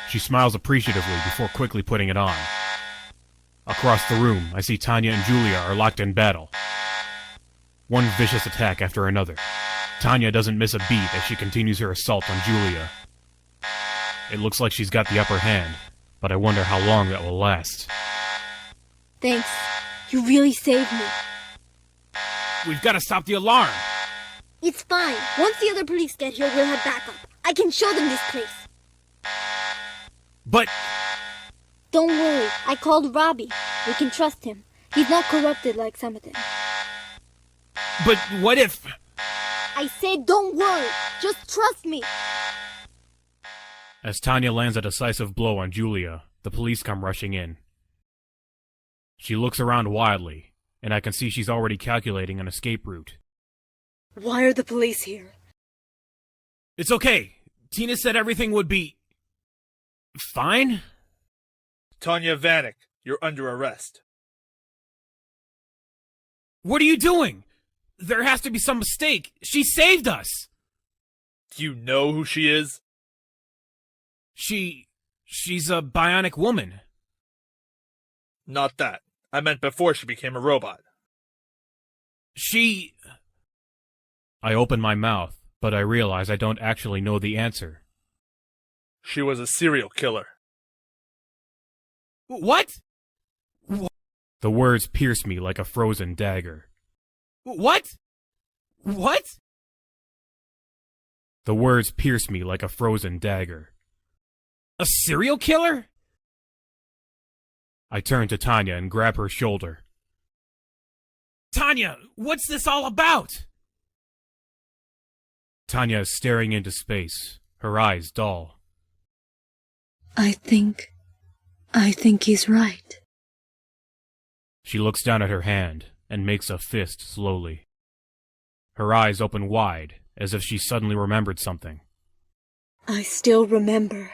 She smiles appreciatively before quickly putting it on. Across the room, I see Tanya and Julia are locked in battle. One vicious attack after another. Tanya doesn't miss a beat as she continues her assault on Julia. It looks like she's got the upper hand, but I wonder how long that will last. Thanks. You really saved me. We've got to stop the alarm! It's fine. Once the other police get here, we'll have backup. I can show them this place. But... Don't worry. I called Robbie. We can trust him. He's not corrupted like some of them. But what if... I said don't worry. Just trust me. As Tanya lands a decisive blow on Julia, the police come rushing in. She looks around wildly, and I can see she's already calculating an escape route. Why are the police here? It's okay. Tina said everything would be... fine? Tanya Vanek, you're under arrest. What are you doing? There has to be some mistake. She saved us! Do you know who she is? She's a bionic woman. Not that. I meant before she became a robot. I open my mouth, but I realize I don't actually know the answer. She was a serial killer. What? The words pierce me like a frozen dagger. What? What? The words pierce me like a frozen dagger. A serial killer? I turn to Tanya and grab her shoulder. Tanya, what's this all about? Tanya is staring into space, her eyes dull. I think he's right. She looks down at her hand and makes a fist slowly. Her eyes open wide, as if she suddenly remembered something. I still remember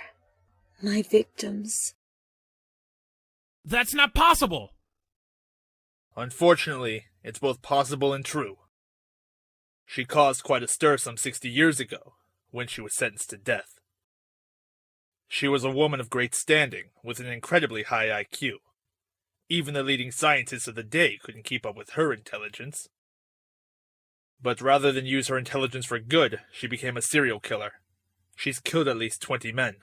my victims. That's not possible! Unfortunately, it's both possible and true. She caused quite a stir some 60 years ago, when she was sentenced to death. She was a woman of great standing, with an incredibly high IQ. Even the leading scientists of the day couldn't keep up with her intelligence. But rather than use her intelligence for good, she became a serial killer. She's killed at least 20 men.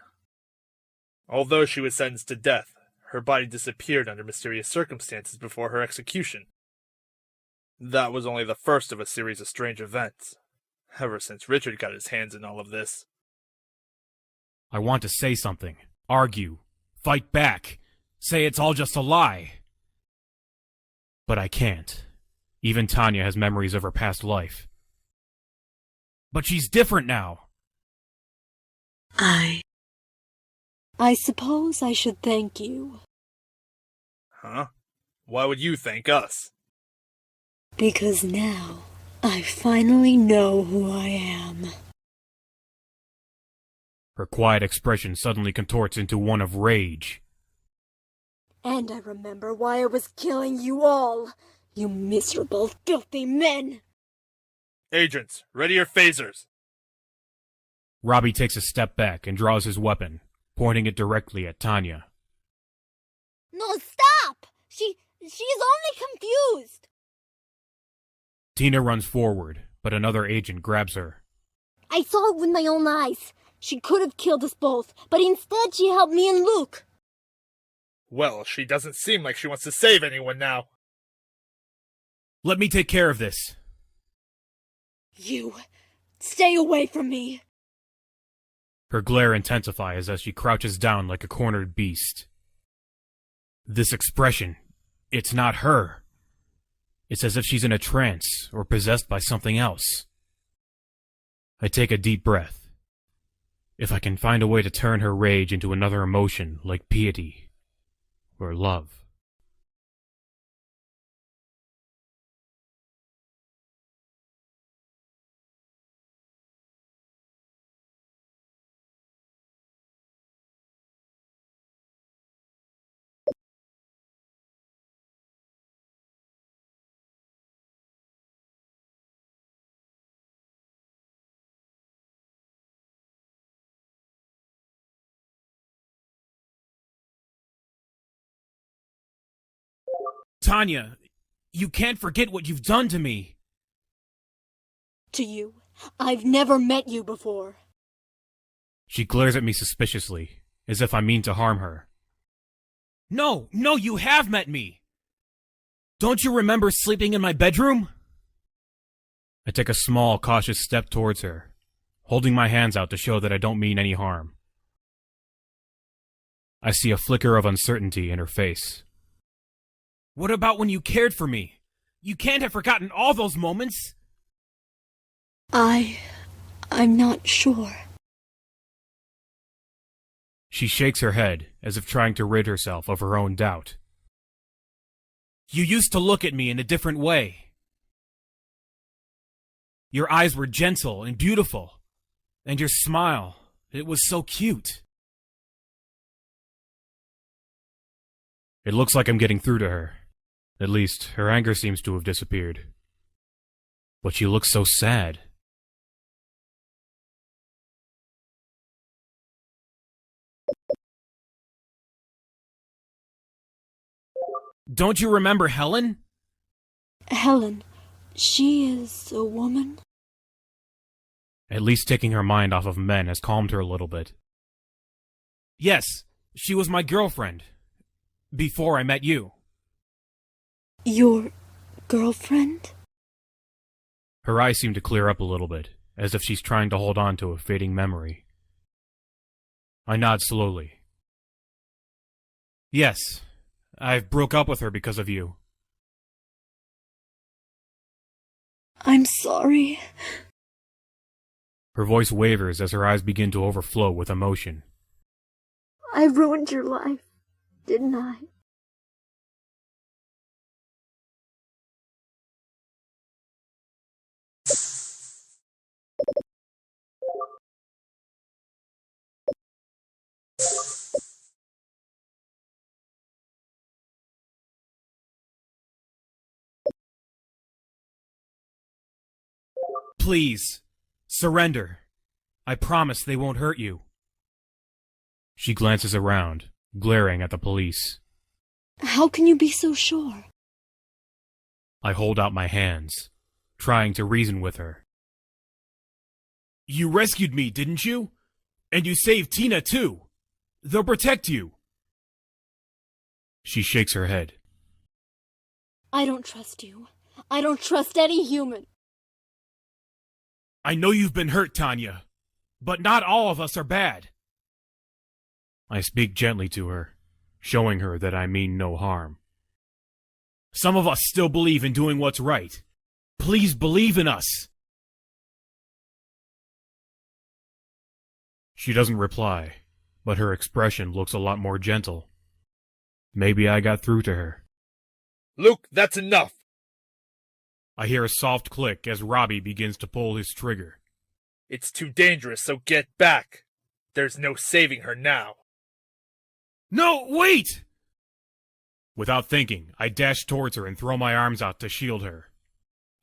Although she was sentenced to death, her body disappeared under mysterious circumstances before her execution. That was only the first of a series of strange events, ever since Richard got his hands in all of this. I want to say something, argue, fight back, say it's all just a lie. But I can't. Even Tanya has memories of her past life. But she's different now. I suppose I should thank you. Huh? Why would you thank us? Because now I finally know who I am. Her quiet expression suddenly contorts into one of rage. And I remember why I was killing you all. You miserable, filthy men! Agents, ready your phasers! Robbie takes a step back and draws his weapon, pointing it directly at Tanya. No, stop! She's only confused! Tina runs forward, but another agent grabs her. I saw it with my own eyes. She could have killed us both, but instead she helped me and Luke. Well, she doesn't seem like she wants to save anyone now. Let me take care of this. You, stay away from me. Her glare intensifies as she crouches down like a cornered beast. This expression, it's not her. It's as if she's in a trance or possessed by something else. I take a deep breath. If I can find a way to turn her rage into another emotion like piety or love. Tanya, you can't forget what you've done to me. To you, I've never met you before. She glares at me suspiciously, as if I mean to harm her. No, you have met me. Don't you remember sleeping in my bedroom? I take a small, cautious step towards her, holding my hands out to show that I don't mean any harm. I see a flicker of uncertainty in her face. What about when you cared for me? You can't have forgotten all those moments. I'm not sure. She shakes her head, as if trying to rid herself of her own doubt. You used to look at me in a different way. Your eyes were gentle and beautiful, and your smile, it was so cute. It looks like I'm getting through to her. At least, her anger seems to have disappeared. But she looks so sad. Don't you remember Helen? Helen, she is a woman? At least taking her mind off of men has calmed her a little bit. Yes, she was my girlfriend. Before I met you. Your girlfriend? Her eyes seem to clear up a little bit, as if she's trying to hold on to a fading memory. I nod slowly. Yes, I broke up with her because of you. I'm sorry. Her voice wavers as her eyes begin to overflow with emotion. I ruined your life, didn't I? Please, surrender. I promise they won't hurt you. She glances around, glaring at the police. How can you be so sure? I hold out my hands, trying to reason with her. You rescued me, didn't you? And you saved Tina, too. They'll protect you. She shakes her head. I don't trust you. I don't trust any human. I know you've been hurt, Tanya, but not all of us are bad. I speak gently to her, showing her that I mean no harm. Some of us still believe in doing what's right. Please believe in us. She doesn't reply, but her expression looks a lot more gentle. Maybe I got through to her. Luke, that's enough! I hear a soft click as Robbie begins to pull his trigger. It's too dangerous, so get back. There's no saving her now. No, wait! Without thinking, I dash towards her and throw my arms out to shield her.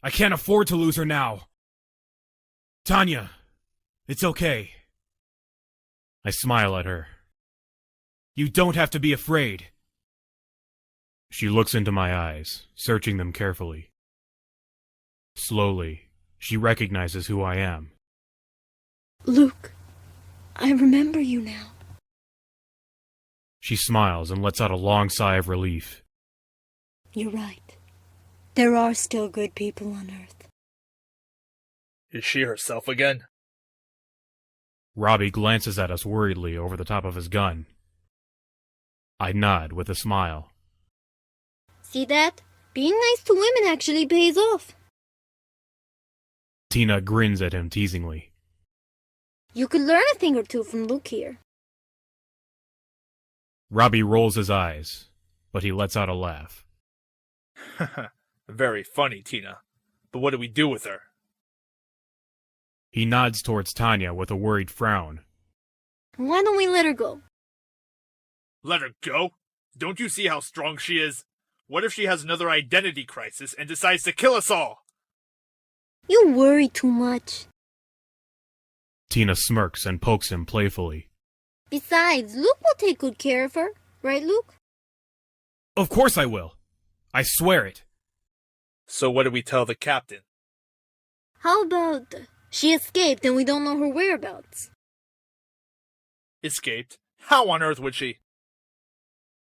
I can't afford to lose her now. Tanya, it's okay. I smile at her. You don't have to be afraid. She looks into my eyes, searching them carefully. Slowly, she recognizes who I am. Luke, I remember you now. She smiles and lets out a long sigh of relief. You're right. There are still good people on Earth. Is she herself again? Robbie glances at us worriedly over the top of his gun. I nod with a smile. See that? Being nice to women actually pays off. Tina grins at him teasingly. You could learn a thing or two from Luke here. Robbie rolls his eyes, but he lets out a laugh. Very funny, Tina. But what do we do with her? He nods towards Tanya with a worried frown. Why don't we let her go? Let her go? Don't you see how strong she is? What if she has another identity crisis and decides to kill us all? You worry too much. Tina smirks and pokes him playfully. Besides, Luke will take good care of her. Right, Luke? Of course I will. I swear it. So what do we tell the captain? How about she escaped and we don't know her whereabouts? Escaped? How on earth would she?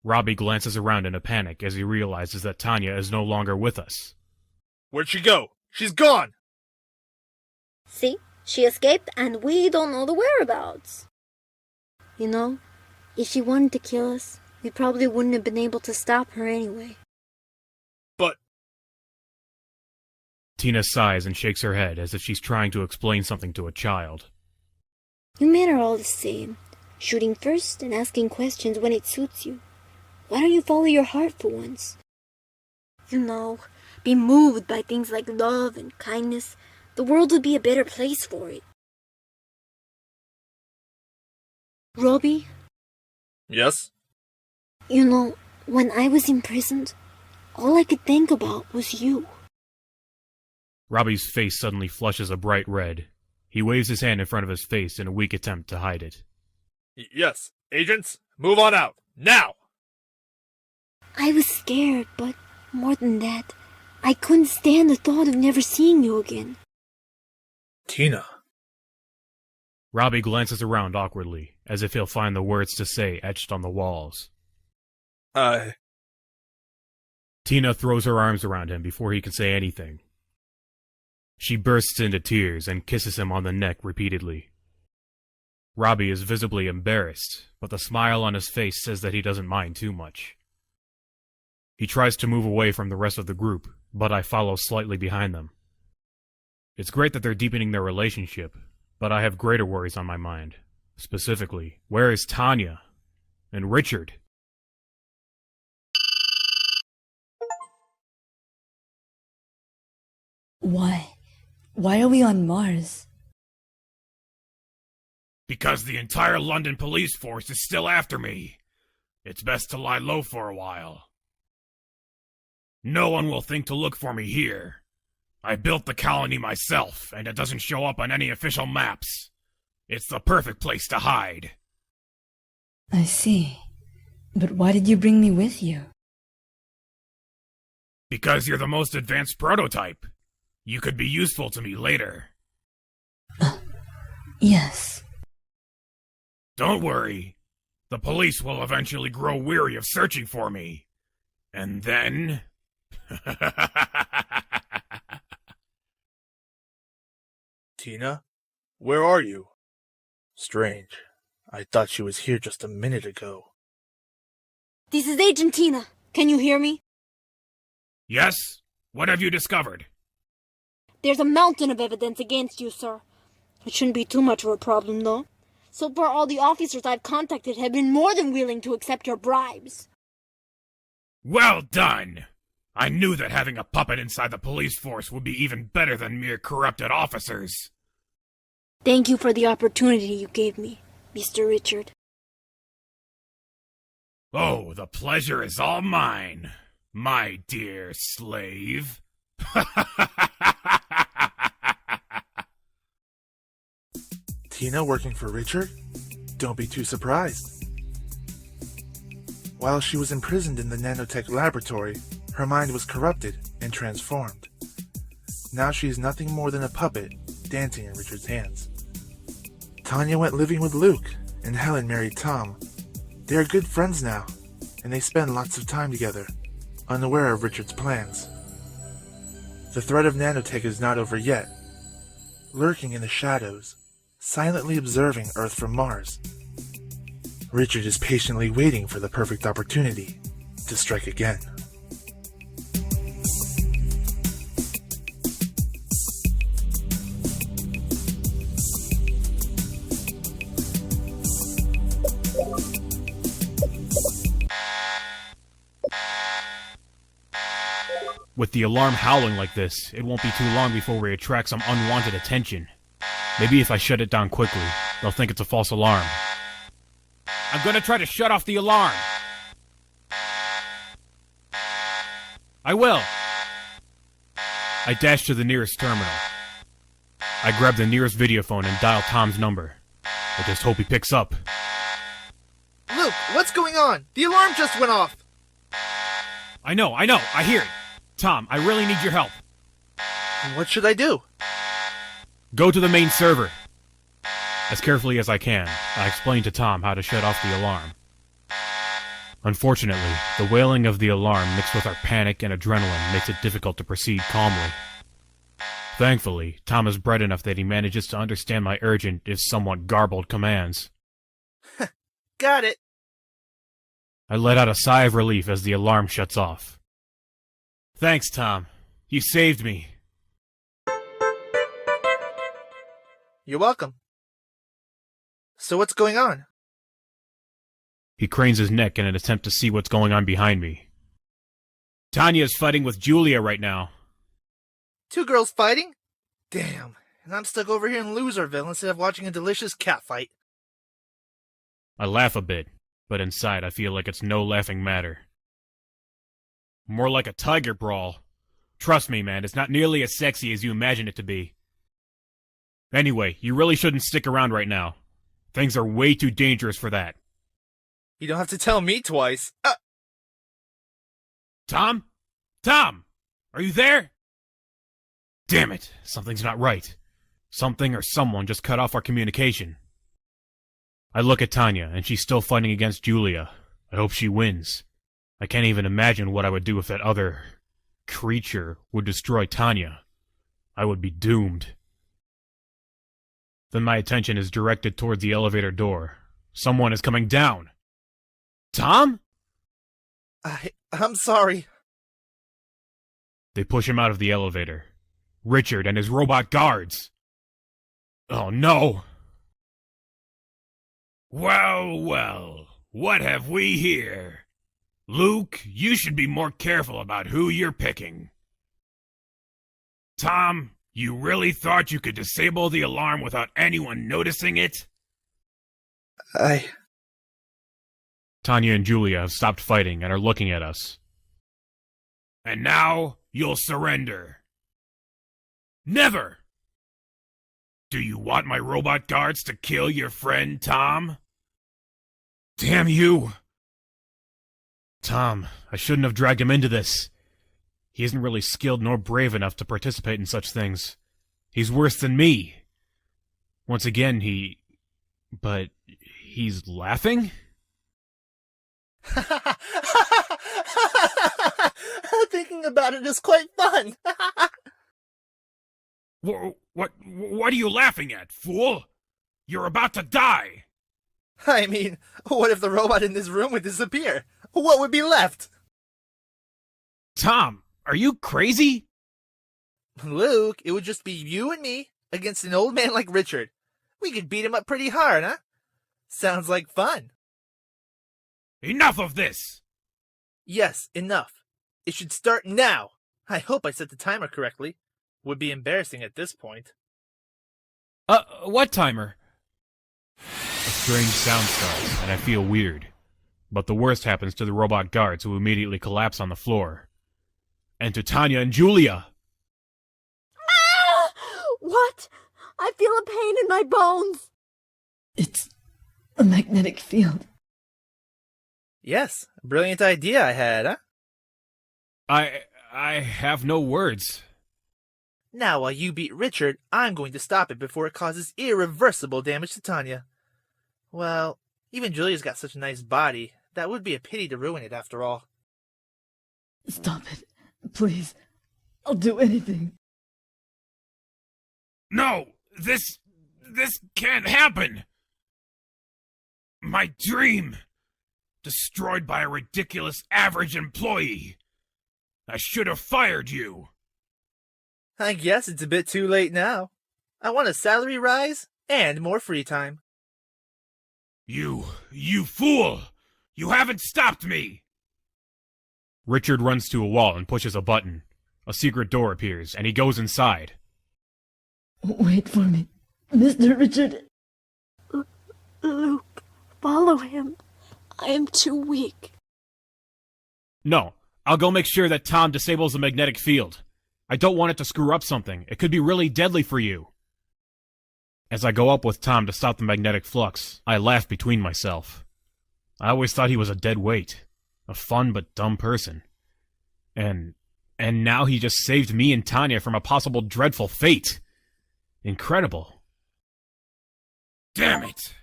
Robbie glances around in a panic as he realizes that Tanya is no longer with us. Where'd she go? She's gone! See? She escaped and we don't know the whereabouts. You know, if she wanted to kill us, we probably wouldn't have been able to stop her anyway. But... Tina sighs and shakes her head as if she's trying to explain something to a child. You men are all the same. Shooting first and asking questions when it suits you. Why don't you follow your heart for once? You know, be moved by things like love and kindness. The world would be a better place for it. Robbie? Yes? You know, when I was imprisoned, all I could think about was you. Robbie's face suddenly flushes a bright red. He waves his hand in front of his face in a weak attempt to hide it. Yes. Agents, move on out. Now! I was scared, but more than that, I couldn't stand the thought of never seeing you again. Tina. Robbie glances around awkwardly, as if he'll find the words to say etched on the walls. Tina throws her arms around him before he can say anything. She bursts into tears and kisses him on the neck repeatedly. Robbie is visibly embarrassed, but the smile on his face says that he doesn't mind too much. He tries to move away from the rest of the group, but I follow slightly behind them. It's great that they're deepening their relationship, but I have greater worries on my mind. Specifically, where is Tanya? And Richard? Why? Why are we on Mars? Because the entire London police force is still after me. It's best to lie low for a while. No one will think to look for me here. I built the colony myself, and it doesn't show up on any official maps. It's the perfect place to hide. I see. But why did you bring me with you? Because you're the most advanced prototype. You could be useful to me later. Yes. Don't worry. The police will eventually grow weary of searching for me. And then... Tina? Where are you? Strange. I thought she was here just a minute ago. This is Agent Tina. Can you hear me? Yes? What have you discovered? There's a mountain of evidence against you, sir. It shouldn't be too much of a problem, though. So far, all the officers I've contacted have been more than willing to accept your bribes. Well done! I knew that having a puppet inside the police force would be even better than mere corrupted officers. Thank you for the opportunity you gave me, Mr. Richard. Oh, the pleasure is all mine, my dear slave. Tina working for Richard? Don't be too surprised. While she was imprisoned in the Nanotech laboratory, her mind was corrupted and transformed. Now she is nothing more than a puppet dancing in Richard's hands. Tanya went living with Luke, and Helen married Tom. They are good friends now, and they spend lots of time together, unaware of Richard's plans. The threat of Nanotech is not over yet. Lurking in the shadows, silently observing Earth from Mars, Richard is patiently waiting for the perfect opportunity to strike again. With the alarm howling like this, it won't be too long before we attract some unwanted attention. Maybe if I shut it down quickly, they'll think it's a false alarm. I'm gonna try to shut off the alarm! I will! I dash to the nearest terminal. I grab the nearest videophone and dial Tom's number. I just hope he picks up. Luke, what's going on? The alarm just went off! I know, I hear it! Tom, I really need your help. What should I do? Go to the main server. As carefully as I can, I explain to Tom how to shut off the alarm. Unfortunately, the wailing of the alarm mixed with our panic and adrenaline makes it difficult to proceed calmly. Thankfully, Tom is bright enough that he manages to understand my urgent, if somewhat garbled, commands. Got it! I let out a sigh of relief as the alarm shuts off. Thanks, Tom. You saved me. You're welcome. So what's going on? He cranes his neck in an attempt to see what's going on behind me. Tanya is fighting with Julia right now. Two girls fighting? Damn, and I'm stuck over here in Loserville instead of watching a delicious cat fight. I laugh a bit, but inside I feel like it's no laughing matter. More like a tiger brawl. Trust me, man, it's not nearly as sexy as you imagine it to be. Anyway, you really shouldn't stick around right now. Things are way too dangerous for that. You don't have to tell me twice. Tom? Tom! Are you there? Damn it, something's not right. Something or someone just cut off our communication. I look at Tanya, and she's still fighting against Julia. I hope she wins. I can't even imagine what I would do if that other creature would destroy Tanya. I would be doomed. Then my attention is directed towards the elevator door. Someone is coming down. Tom? I'm sorry. They push him out of the elevator. Richard and his robot guards. Oh no! Well, well, what have we here? Luke, you should be more careful about who you're picking. Tom, you really thought you could disable the alarm without anyone noticing it? Tanya and Julia have stopped fighting and are looking at us. And now you'll surrender. Never! Do you want my robot guards to kill your friend, Tom? Damn you! Tom, I shouldn't have dragged him into this. He isn't really skilled nor brave enough to participate in such things. He's worse than me. Once again, But he's laughing? Thinking about it is quite fun. What are you laughing at, fool? You're about to die! I mean, what if the robot in this room would disappear? What would be left? Tom, are you crazy? Luke, it would just be you and me against an old man like Richard. We could beat him up pretty hard, huh? Sounds like fun. Enough of this! Yes, enough. It should start now. I hope I set the timer correctly. Would be embarrassing at this point. What timer? A strange sound starts, and I feel weird. But the worst happens to the robot guards, who immediately collapse on the floor. And to Tanya and Julia! Ah! What? I feel a pain in my bones. It's a magnetic field. Yes, brilliant idea I had, huh? I have no words. Now, while you beat Richard, I'm going to stop it before it causes irreversible damage to Tanya. Well, even Julia's got such a nice body. That would be a pity to ruin it after all. Stop it. Please. I'll do anything. No! This can't happen! My dream! Destroyed by a ridiculous average employee! I should have fired you! I guess it's a bit too late now. I want a salary rise and more free time. You fool! You haven't stopped me! Richard runs to a wall and pushes a button. A secret door appears, and he goes inside. Wait for me, Mr. Richard. Luke, follow him. I am too weak. No, I'll go make sure that Tom disables the magnetic field. I don't want it to screw up something. It could be really deadly for you. As I go up with Tom to stop the magnetic flux, I laugh between myself. I always thought he was a dead weight. A fun but dumb person. And now he just saved me and Tanya from a possible dreadful fate. Incredible. Damn it!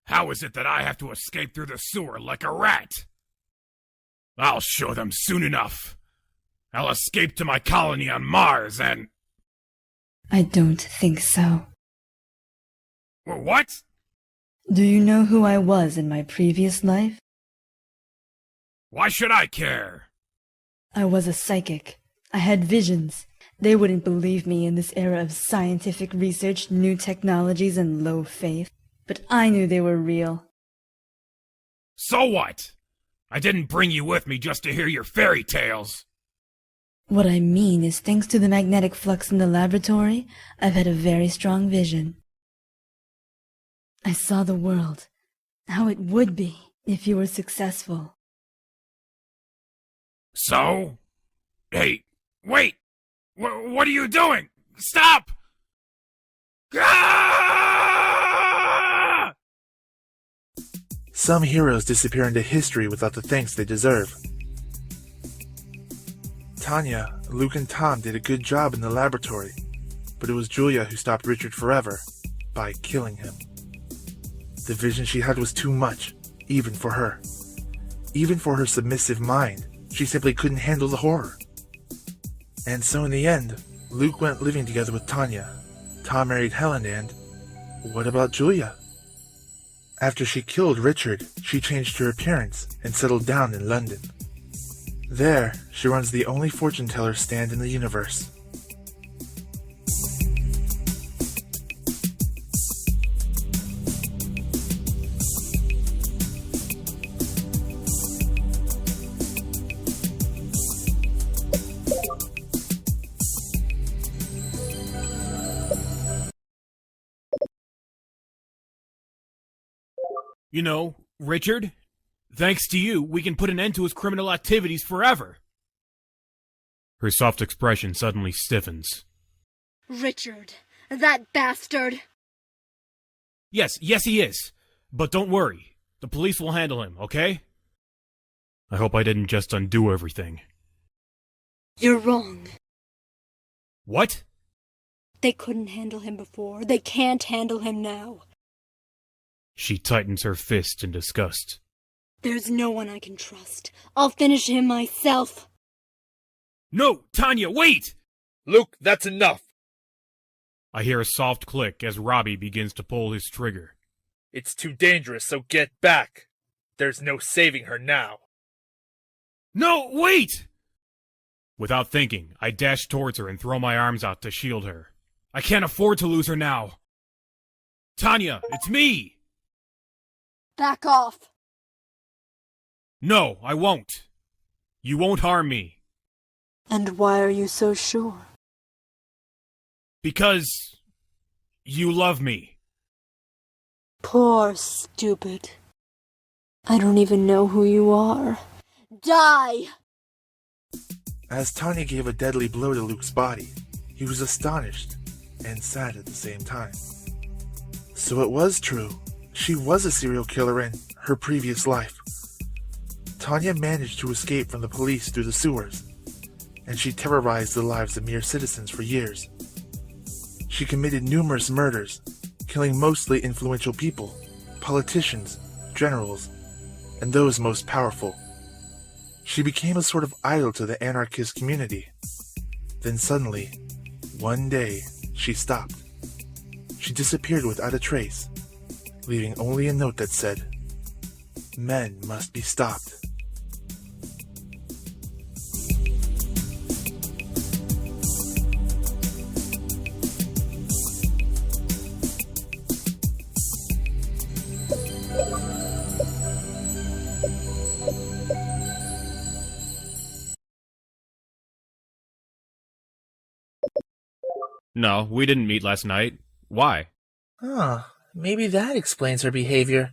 How is it that I have to escape through the sewer like a rat? I'll show them soon enough. I'll escape to my colony on Mars and... I don't think so. What? Do you know who I was in my previous life? Why should I care? I was a psychic. I had visions. They wouldn't believe me in this era of scientific research, new technologies, and low faith. But I knew they were real. So what? I didn't bring you with me just to hear your fairy tales. What I mean is, thanks to the magnetic flux in the laboratory, I've had a very strong vision. I saw the world, how it would be if you were successful. So? Hey, wait! What are you doing? Stop! Ah! Some heroes disappear into history without the thanks they deserve. Tanya, Luke, and Tom did a good job in the laboratory, but it was Julia who stopped Richard forever by killing him. The vision she had was too much, even for her. Even for her submissive mind, she simply couldn't handle the horror. And so in the end, Luke went living together with Tanya. Tom married Helen, and what about Julia? After she killed Richard, she changed her appearance and settled down in London. There, she runs the only fortune teller stand in the universe. You know, Richard, thanks to you, we can put an end to his criminal activities forever. Her soft expression suddenly stiffens. Richard, that bastard! Yes, he is. But don't worry. The police will handle him, okay? I hope I didn't just undo everything. You're wrong. What? They couldn't handle him before. They can't handle him now. She tightens her fist in disgust. There's no one I can trust. I'll finish him myself. No, Tanya, wait! Luke, that's enough. I hear a soft click as Robbie begins to pull his trigger. It's too dangerous, so get back. There's no saving her now. No, wait! Without thinking, I dash towards her and throw my arms out to shield her. I can't afford to lose her now. Tanya, it's me! Back off. No, I won't. You won't harm me. And why are you so sure? Because you love me. Poor stupid. I don't even know who you are. Die! As Tanya gave a deadly blow to Luke's body, he was astonished and sad at the same time. So it was true. She was a serial killer in her previous life. Tanya managed to escape from the police through the sewers, and she terrorized the lives of mere citizens for years. She committed numerous murders, killing mostly influential people, politicians, generals, and those most powerful. She became a sort of idol to the anarchist community. Then suddenly, one day, she stopped. She disappeared without a trace, leaving only a note that said, "Men must be stopped." No, we didn't meet last night. Why? Maybe that explains her behavior.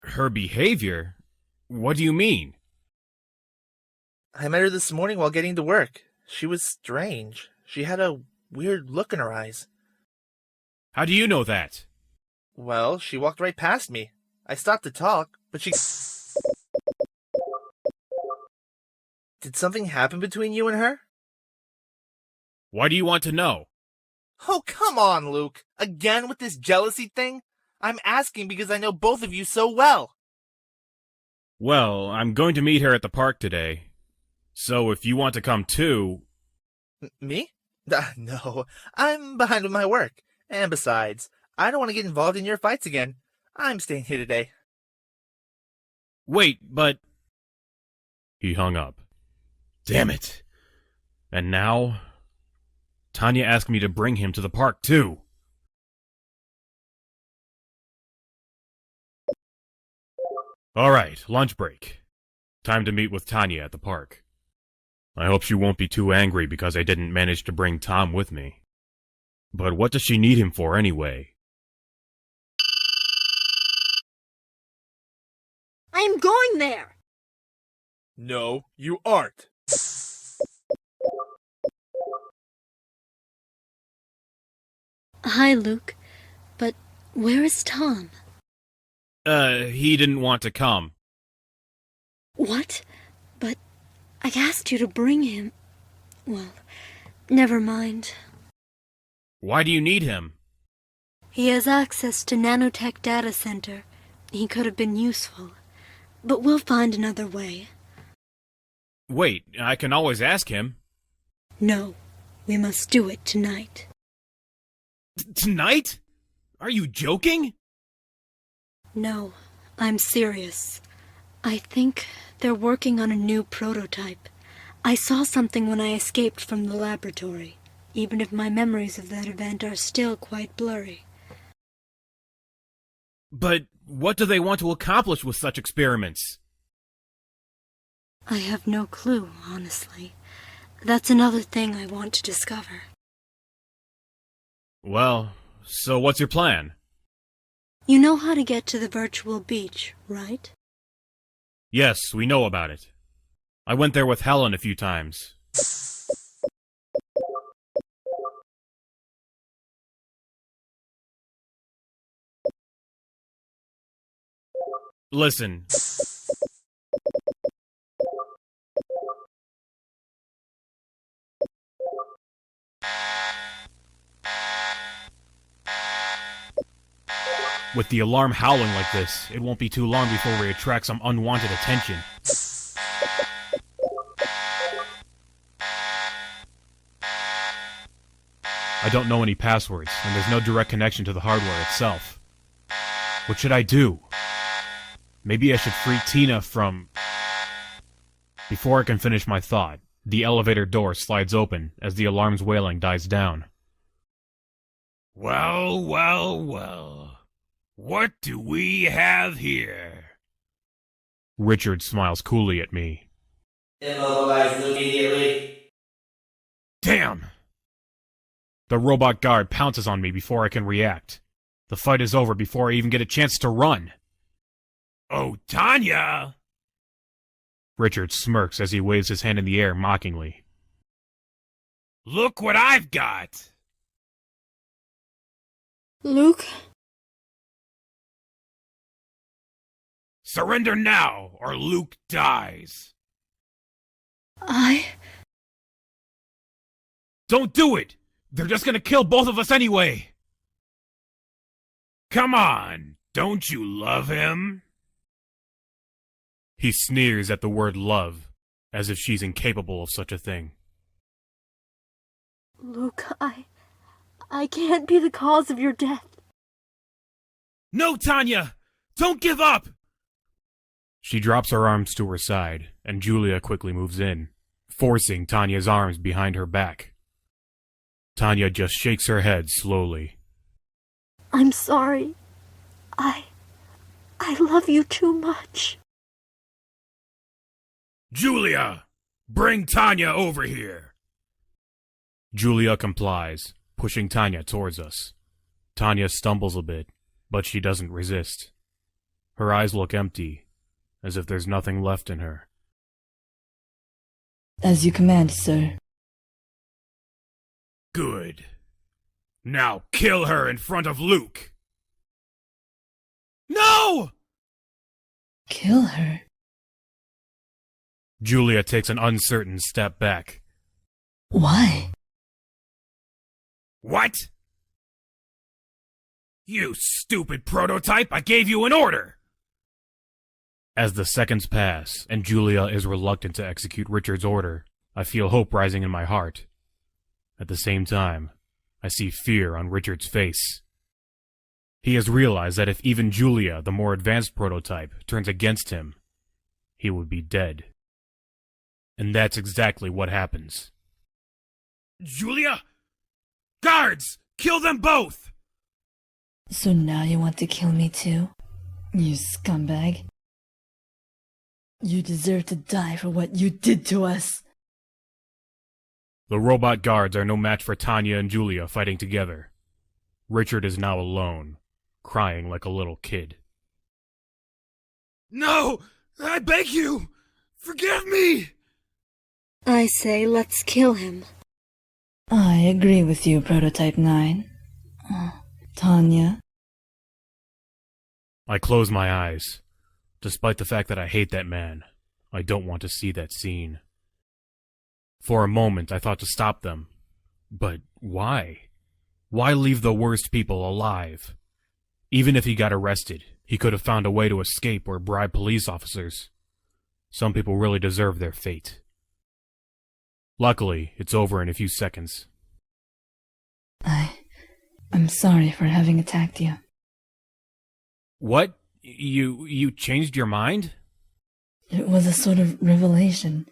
Her behavior? What do you mean? I met her this morning while getting to work. She was strange. She had a weird look in her eyes. How do you know that? Well, she walked right past me. I stopped to talk, but she... Did something happen between you and her? Why do you want to know? Oh, come on, Luke. Again with this jealousy thing? I'm asking because I know both of you so well. Well, I'm going to meet her at the park today. So if you want to come too... Me? No, I'm behind with my work. And besides, I don't want to get involved in your fights again. I'm staying here today. Wait, but... He hung up. Damn it. And now... Tanya asked me to bring him to the park, too. All right, lunch break. Time to meet with Tanya at the park. I hope she won't be too angry because I didn't manage to bring Tom with me. But what does she need him for anyway? I'm going there! No, you aren't. Hi, Luke. But where is Tom? He didn't want to come. What? But I asked you to bring him. Well, never mind. Why do you need him? He has access to Nanotech data center. He could have been useful. But we'll find another way. Wait, I can always ask him. No, we must do it tonight. Tonight? Are you joking? No, I'm serious. I think they're working on a new prototype. I saw something when I escaped from the laboratory, even if my memories of that event are still quite blurry. But what do they want to accomplish with such experiments? I have no clue, honestly. That's another thing I want to discover. Well, so what's your plan? You know how to get to the virtual beach, right? Yes, we know about it. I went there with Helen a few times. Listen. With the alarm howling like this, it won't be too long before we attract some unwanted attention. I don't know any passwords, and there's no direct connection to the hardware itself. What should I do? Maybe I should free Tina from... Before I can finish my thought, the elevator door slides open as the alarm's wailing dies down. Well, well, well. What do we have here? Richard smiles coolly at me. Immobilize immediately. Damn! The robot guard pounces on me before I can react. The fight is over before I even get a chance to run. Oh, Tanya! Richard smirks as he waves his hand in the air mockingly. Look what I've got! Luke? Surrender now, or Luke dies. Don't do it! They're just gonna kill both of us anyway! Come on, don't you love him? He sneers at the word love, as if she's incapable of such a thing. Luke, I can't be the cause of your death. No, Tanya! Don't give up! She drops her arms to her side, and Julia quickly moves in, forcing Tanya's arms behind her back. Tanya just shakes her head slowly. I'm sorry. I love you too much. Julia! Bring Tanya over here! Julia complies, pushing Tanya towards us. Tanya stumbles a bit, but she doesn't resist. Her eyes look empty, as if there's nothing left in her. As you command, sir. Good. Now kill her in front of Luke! No! Kill her? Julia takes an uncertain step back. Why? What? You stupid prototype, I gave you an order! As the seconds pass, and Julia is reluctant to execute Richard's order, I feel hope rising in my heart. At the same time, I see fear on Richard's face. He has realized that if even Julia, the more advanced prototype, turns against him, he would be dead. And that's exactly what happens. Julia? Guards! Kill them both! So now you want to kill me too? You scumbag. You deserve to die for what you did to us. The robot guards are no match for Tanya and Julia fighting together. Richard is now alone, crying like a little kid. No! I beg you! Forgive me! I say let's kill him. I agree with you, Prototype 9. Tanya? I close my eyes. Despite the fact that I hate that man, I don't want to see that scene. For a moment, I thought to stop them. But why? Why leave the worst people alive? Even if he got arrested, he could have found a way to escape or bribe police officers. Some people really deserve their fate. Luckily, it's over in a few seconds. I'm sorry for having attacked you. What? You changed your mind? It was a sort of revelation.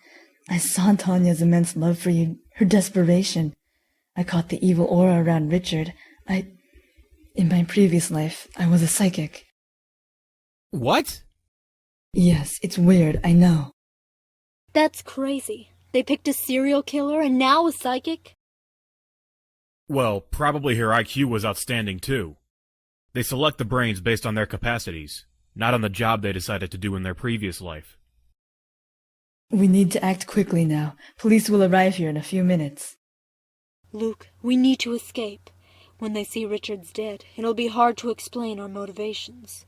I saw Tanya's immense love for you, her desperation. I caught the evil aura around Richard. In my previous life, I was a psychic. What? Yes, it's weird, I know. That's crazy. They picked a serial killer and now a psychic? Well, probably her IQ was outstanding too. They select the brains based on their capacities, not on the job they decided to do in their previous life. We need to act quickly now. Police will arrive here in a few minutes. Luke, we need to escape. When they see Richard's dead, it'll be hard to explain our motivations.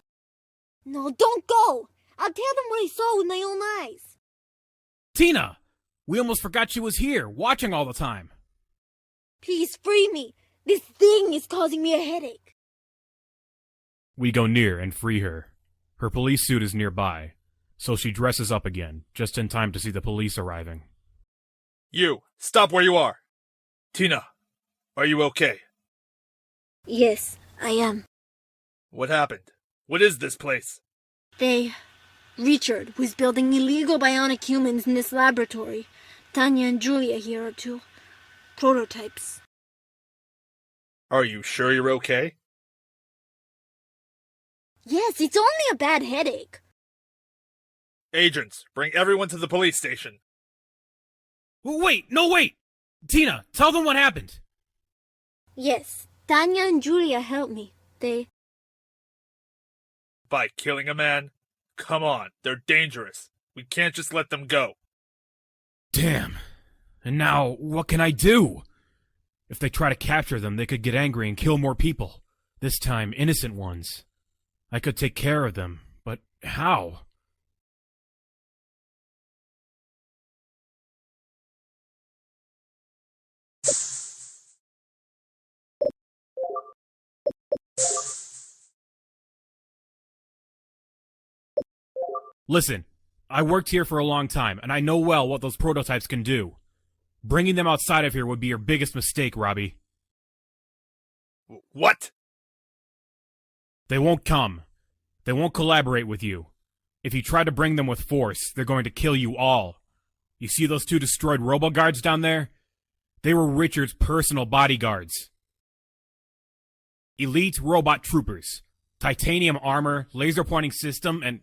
No, don't go! I'll tell them what I saw with my own eyes. Tina! We almost forgot she was here, watching all the time. Please free me. This thing is causing me a headache. We go near and free her. Her police suit is nearby, so she dresses up again, just in time to see the police arriving. You, stop where you are. Tina, are you okay? Yes, I am. What happened? What is this place? Richard was building illegal bionic humans in this laboratory. Tanya and Julia here are two prototypes. Are you sure you're okay? Yes, it's only a bad headache. Agents, bring everyone to the police station. Wait! Tina, tell them what happened! Yes, Tanya and Julia helped me. By killing a man? Come on, they're dangerous. We can't just let them go. Damn. And now, what can I do? If they try to capture them, they could get angry and kill more people. This time, innocent ones. I could take care of them, but how? Listen, I worked here for a long time, and I know well what those prototypes can do. Bringing them outside of here would be your biggest mistake, Robbie. What? They won't come. They won't collaborate with you. If you try to bring them with force, they're going to kill you all. You see those two destroyed robo-guards down there? They were Richard's personal bodyguards. Elite robot troopers. Titanium armor, laser pointing system, and...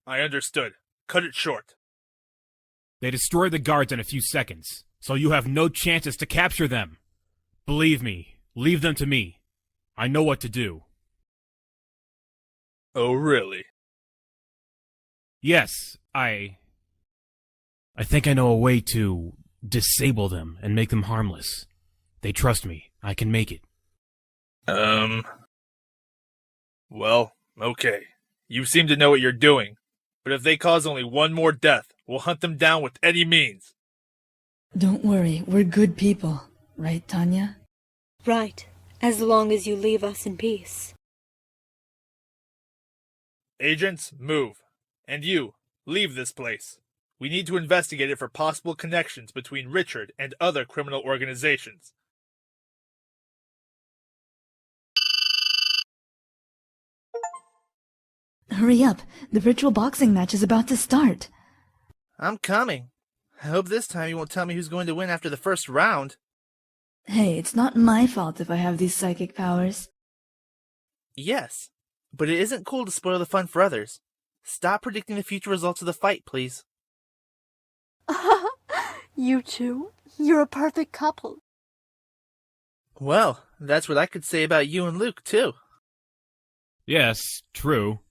I understood. Cut it short. They destroy the guards in a few seconds, so you have no chances to capture them. Believe me, leave them to me. I know what to do. Oh, really? Yes, I think I know a way to disable them and make them harmless. They trust me. I can make it. Well, okay. You seem to know what you're doing. But if they cause only one more death, we'll hunt them down with any means. Don't worry, we're good people. Right, Tanya? Right, as long as you leave us in peace. Agents, move. And you, leave this place. We need to investigate it for possible connections between Richard and other criminal organizations. Hurry up, the virtual boxing match is about to start. I'm coming. I hope this time you won't tell me who's going to win after the first round. Hey, it's not my fault if I have these psychic powers. Yes, but it isn't cool to spoil the fun for others. Stop predicting the future results of the fight, please. You two? You're a perfect couple. Well, that's what I could say about you and Luke, too. Yes, true.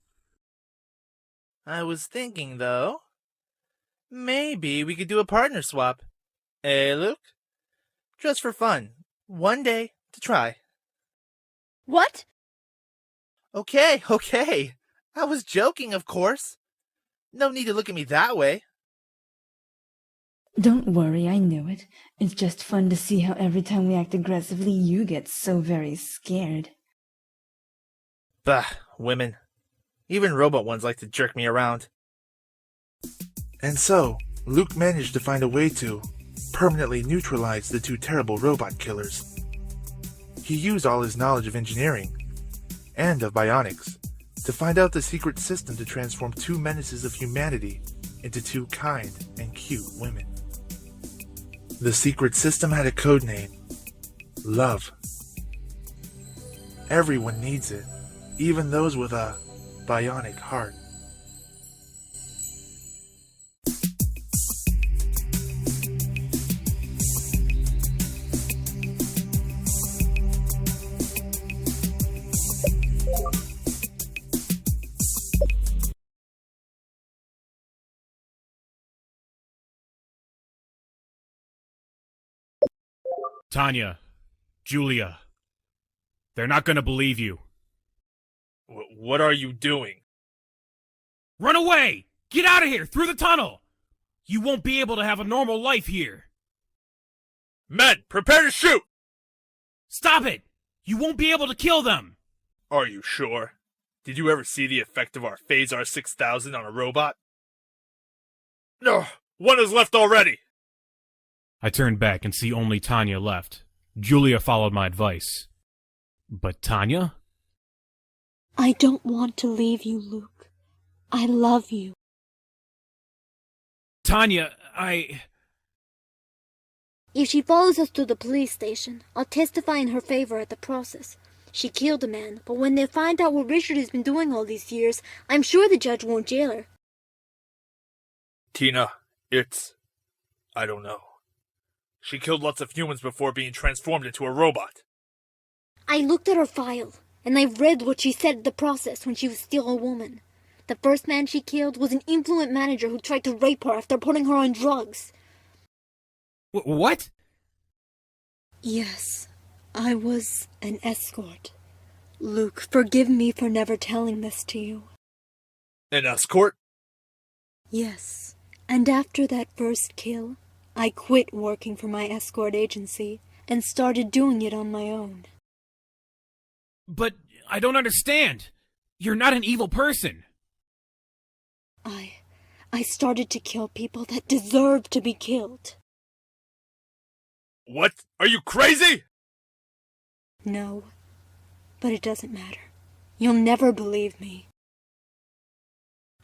I was thinking, though, maybe we could do a partner swap. Eh, Luke? Just for fun. One day to try. What? Okay. I was joking, of course. No need to look at me that way. Don't worry, I knew it. It's just fun to see how every time we act aggressively, you get so very scared. Bah, women. Even robot ones like to jerk me around. And so, Luke managed to find a way to permanently neutralize the two terrible robot killers. He used all his knowledge of engineering and of bionics to find out the secret system to transform two menaces of humanity into two kind and cute women. The secret system had a code name: love. Everyone needs it, even those with a bionic heart. Tanya, Julia, they're not gonna believe you. What are you doing? Run away! Get out of here, through the tunnel! You won't be able to have a normal life here. Men, prepare to shoot! Stop it! You won't be able to kill them! Are you sure? Did you ever see the effect of our Phasar 6000 on a robot? No, one is left already! I turned back and see only Tanya left. Julia followed my advice. But Tanya? I don't want to leave you, Luke. I love you. Tanya, If she follows us to the police station, I'll testify in her favor at the process. She killed a man, but when they find out what Richard has been doing all these years, I'm sure the judge won't jail her. Tina, I don't know. She killed lots of humans before being transformed into a robot. I looked at her file, and I've read what she said at the process when she was still a woman. The first man she killed was an influent manager who tried to rape her after putting her on drugs. What? Yes, I was an escort. Luke, forgive me for never telling this to you. An escort? Yes, and after that first kill, I quit working for my escort agency and started doing it on my own. But I don't understand. You're not an evil person. I started to kill people that deserved to be killed. What? Are you crazy? No, but it doesn't matter. You'll never believe me.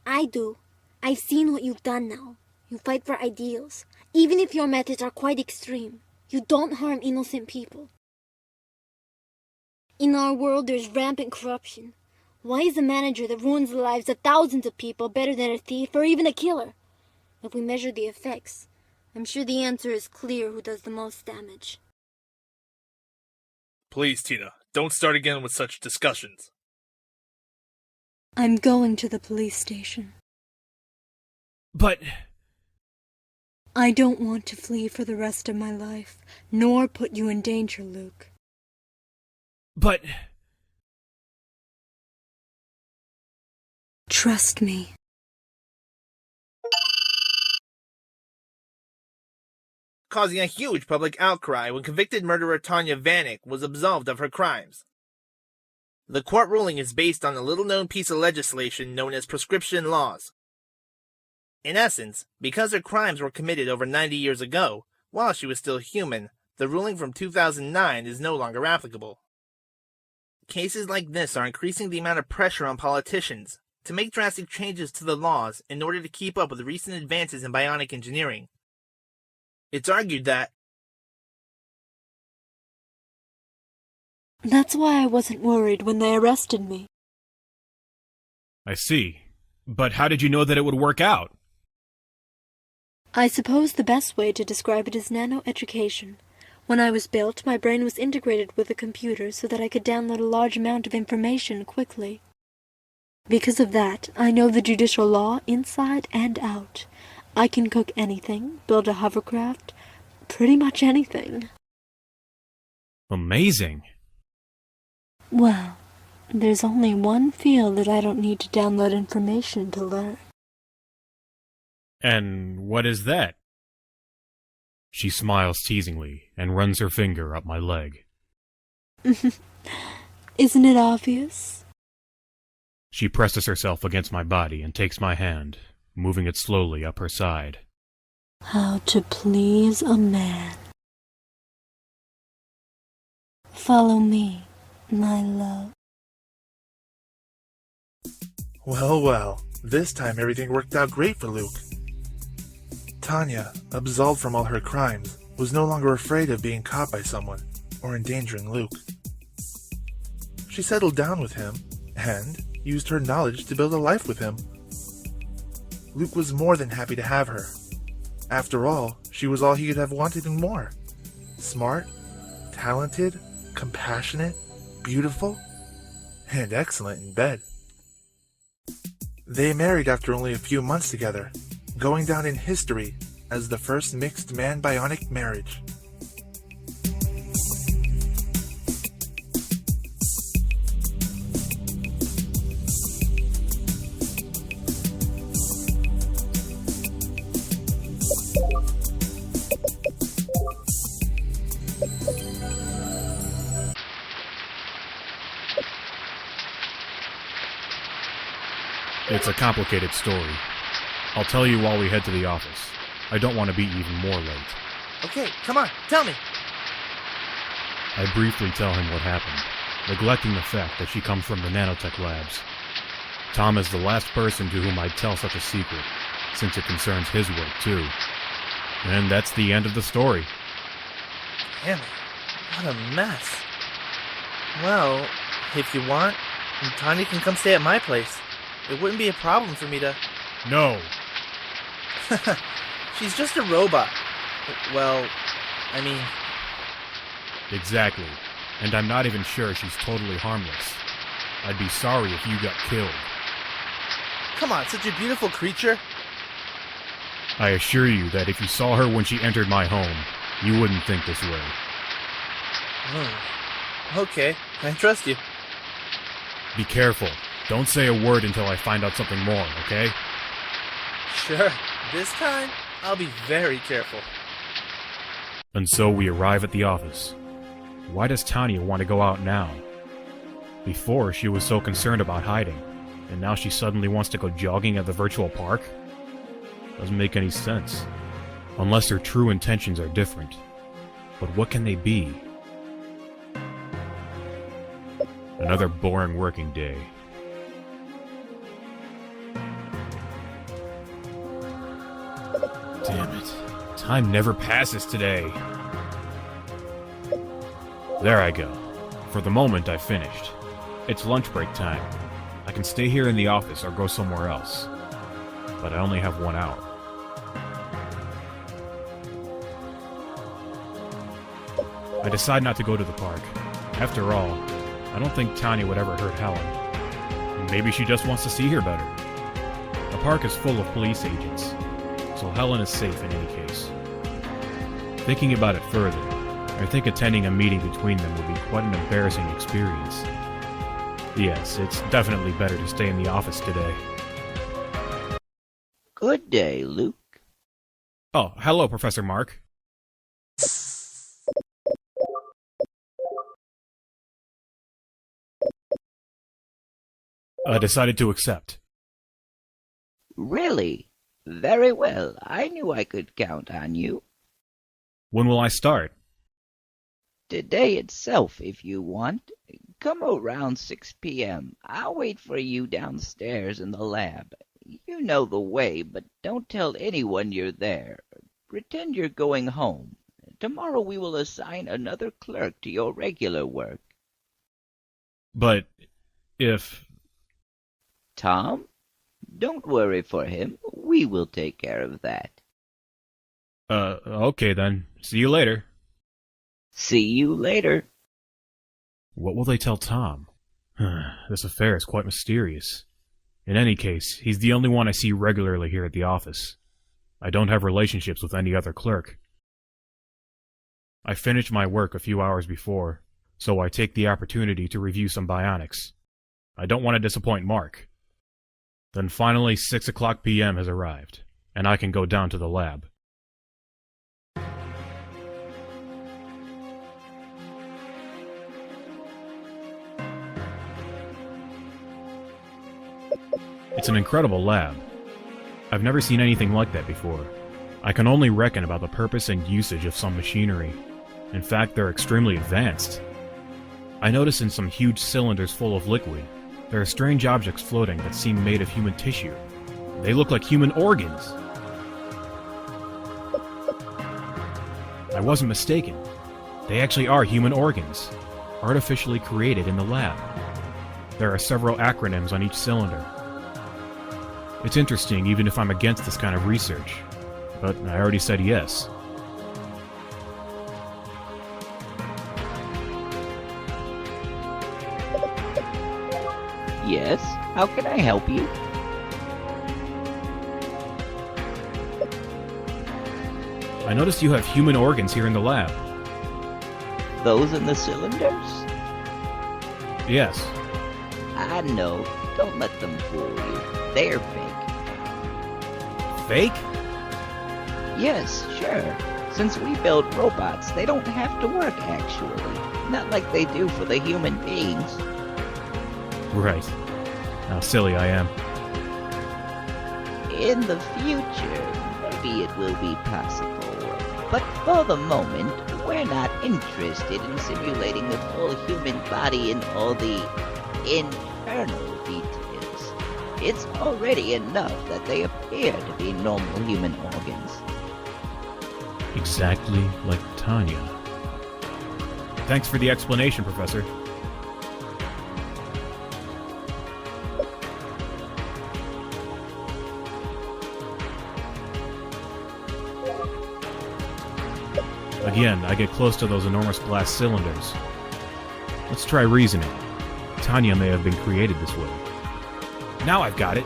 I do. I've seen what you've done now. You fight for ideals. Even if your methods are quite extreme, you don't harm innocent people. In our world, there's rampant corruption. Why is a manager that ruins the lives of thousands of people better than a thief or even a killer? If we measure the effects, I'm sure the answer is clear who does the most damage. Please, Tina, don't start again with such discussions. I'm going to the police station. But I don't want to flee for the rest of my life, nor put you in danger, Luke. But trust me. Causing a huge public outcry when convicted murderer Tanya Vanek was absolved of her crimes. The court ruling is based on a little-known piece of legislation known as prescription laws. In essence, because her crimes were committed over 90 years ago, while she was still human, the ruling from 2009 is no longer applicable. Cases like this are increasing the amount of pressure on politicians to make drastic changes to the laws in order to keep up with recent advances in bionic engineering. It's argued that That's why I wasn't worried when they arrested me. I see. But how did you know that it would work out? I suppose the best way to describe it is nano-education. When I was built, my brain was integrated with the computer so that I could download a large amount of information quickly. Because of that, I know the judicial law inside and out. I can cook anything, build a hovercraft, pretty much anything. Amazing. Well, there's only one field that I don't need to download information to learn. And what is that? She smiles teasingly and runs her finger up my leg. Isn't it obvious? She presses herself against my body and takes my hand, moving it slowly up her side. How to please a man. Follow me, my love. Well, well, this time everything worked out great for Luke. Tanya, absolved from all her crimes, was no longer afraid of being caught by someone or endangering Luke. She settled down with him and used her knowledge to build a life with him. Luke was more than happy to have her. After all, she was all he could have wanted and more. Smart, talented, compassionate, beautiful, and excellent in bed. They married after only a few months together, going down in history as the first mixed man-bionic marriage. It's a complicated story. I'll tell you while we head to the office. I don't want to be even more late. Okay, come on, tell me. I briefly tell him what happened, neglecting the fact that she comes from the Nanotech labs. Tom is the last person to whom I'd tell such a secret, since it concerns his work too. And that's the end of the story. Damn it, what a mess. Well, if you want, Tanya can come stay at my place. It wouldn't be a problem for me to... No! She's just a robot. Well, I mean... Exactly. And I'm not even sure she's totally harmless. I'd be sorry if you got killed. Come on, such a beautiful creature. I assure you that if you saw her when she entered my home, you wouldn't think this way. Okay, I trust you. Be careful. Don't say a word until I find out something more, okay? Sure. This time, I'll be very careful. And so we arrive at the office. Why does Tanya want to go out now? Before, she was so concerned about hiding, and now she suddenly wants to go jogging at the virtual park? Doesn't make any sense. Unless her true intentions are different. But what can they be? Another boring working day. Damn it. Time never passes today. There I go. For the moment, I've finished. It's lunch break time. I can stay here in the office or go somewhere else. But I only have 1 hour. I decide not to go to the park. After all, I don't think Tanya would ever hurt Helen. Maybe she just wants to see her better. The park is full of police agents, so Helen is safe in any case. Thinking about it further, I think attending a meeting between them would be quite an embarrassing experience. Yes, it's definitely better to stay in the office today. Good day, Luke. Oh, hello, Professor Mark. I decided to accept. Really? Very well. I knew I could count on you. When will I start? Today itself, if you want. Come around 6 p.m. I'll wait for you downstairs in the lab. You know the way, but don't tell anyone you're there. Pretend you're going home. Tomorrow we will assign another clerk to your regular work. But if... Tom? Don't worry for him. We will take care of that. Okay then. See you later. See you later. What will they tell Tom? This affair is quite mysterious. In any case, he's the only one I see regularly here at the office. I don't have relationships with any other clerk. I finished my work a few hours before, so I take the opportunity to review some bionics. I don't want to disappoint Mark. Then finally 6 o'clock p.m. has arrived, and I can go down to the lab. It's an incredible lab. I've never seen anything like that before. I can only reckon about the purpose and usage of some machinery. In fact, they're extremely advanced. I notice in some huge cylinders full of liquid, there are strange objects floating that seem made of human tissue. They look like human organs. I wasn't mistaken. They actually are human organs, artificially created in the lab. There are several acronyms on each cylinder. It's interesting even if I'm against this kind of research, but I already said yes. Yes? How can I help you? I noticed you have human organs here in the lab. Those in the cylinders? Yes. I know. Don't let them fool you. They're fake. Fake? Yes, sure. Since we build robots, they don't have to work, actually. Not like they do for the human beings. Right. How silly I am. In the future, maybe it will be possible. But for the moment, we're not interested in simulating a full human body in all the internal details. It's already enough that they appear to be normal human organs. Exactly like Tanya. Thanks for the explanation, Professor. Again, I get close to those enormous glass cylinders. Let's try reasoning. Tanya may have been created this way. Now I've got it.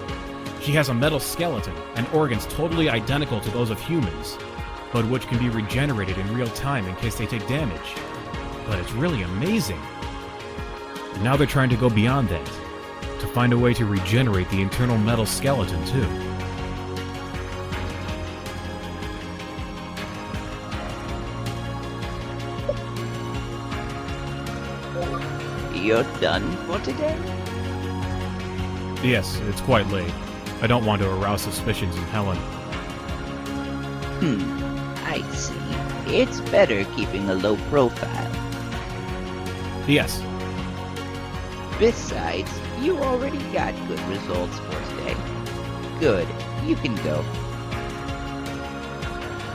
She has a metal skeleton and organs totally identical to those of humans, but which can be regenerated in real time in case they take damage. But it's really amazing. And now they're trying to go beyond that, to find a way to regenerate the internal metal skeleton too. You're done for today? Yes, it's quite late. I don't want to arouse suspicions in Helen. I see. It's better keeping a low profile. Yes. Besides, you already got good results for today. Good. You can go.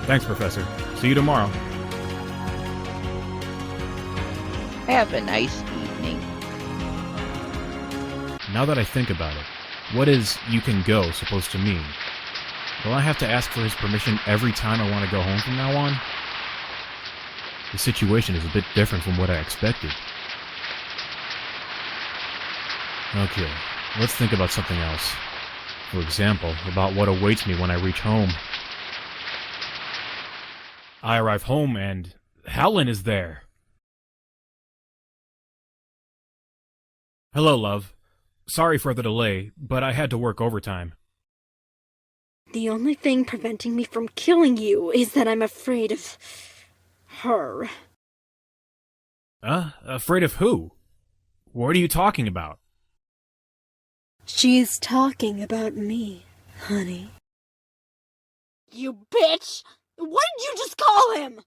Thanks, Professor. See you tomorrow. Have a nice evening. Now that I think about it, what is "you can go" supposed to mean? Will I have to ask for his permission every time I want to go home from now on? The situation is a bit different from what I expected. Okay, let's think about something else. For example, about what awaits me when I reach home. I arrive home and Helen is there. Hello, love. Sorry for the delay, but I had to work overtime. The only thing preventing me from killing you is that I'm afraid of her. Afraid of who? What are you talking about? She's talking about me, honey. You bitch! What did you just call him?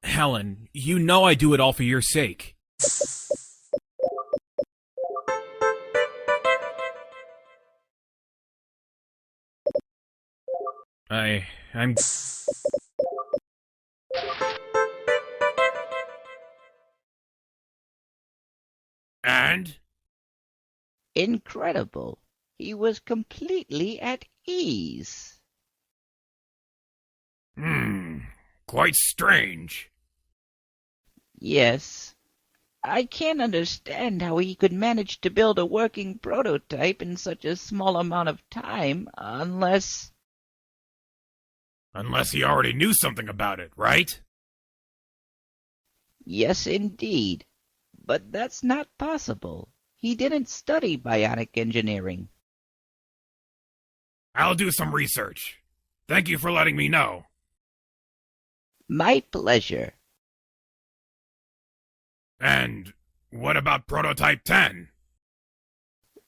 Helen, you know I do it all for your sake. I'm... And? Incredible. He was completely at ease. Quite strange. Yes. I can't understand how he could manage to build a working prototype in such a small amount of time, unless... Unless he already knew something about it, right? Yes, indeed. But that's not possible. He didn't study bionic engineering. I'll do some research. Thank you for letting me know. My pleasure. And what about Prototype 10?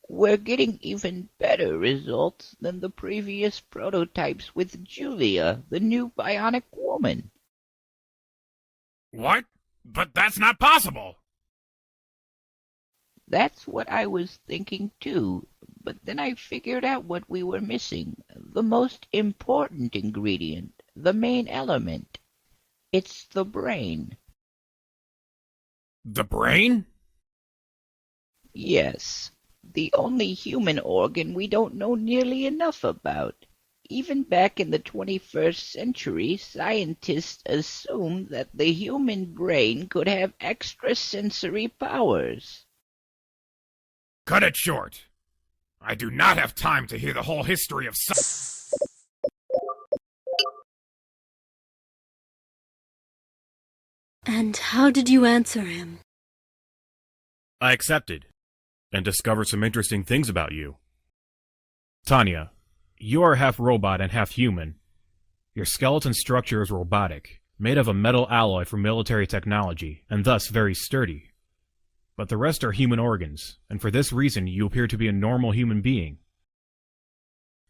We're getting even better results than the previous prototypes with Julia, the new bionic woman. What? But that's not possible! That's what I was thinking too, but then I figured out what we were missing. The most important ingredient, the main element. It's the brain. The brain? Yes. The only human organ we don't know nearly enough about. Even back in the 21st century, scientists assumed that the human brain could have extrasensory powers. Cut it short. I do not have time to hear the whole history of science. And how did you answer him? I accepted, and discovered some interesting things about you. Tanya, you are half robot and half human. Your skeleton structure is robotic, made of a metal alloy for military technology, and thus very sturdy. But the rest are human organs, and for this reason you appear to be a normal human being.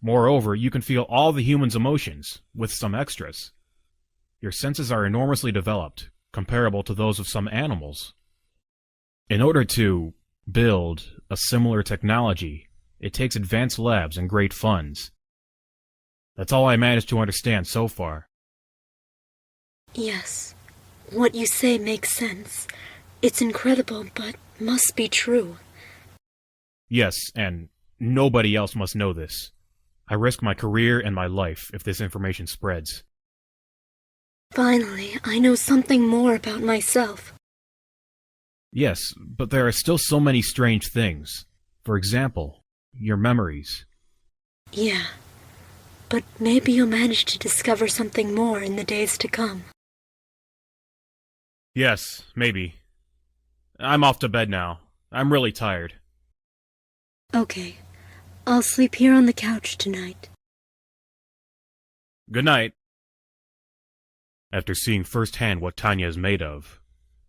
Moreover, you can feel all the human's emotions, with some extras. Your senses are enormously developed, comparable to those of some animals. In order to build a similar technology, it takes advanced labs and great funds. That's all I managed to understand so far. Yes, what you say makes sense. It's incredible, but must be true. Yes, and nobody else must know this. I risk my career and my life if this information spreads. Finally, I know something more about myself. Yes, but there are still so many strange things. For example, your memories. Yeah, but maybe you'll manage to discover something more in the days to come. Yes, maybe. I'm off to bed now. I'm really tired. Okay, I'll sleep here on the couch tonight. Good night. After seeing firsthand what Tanya is made of,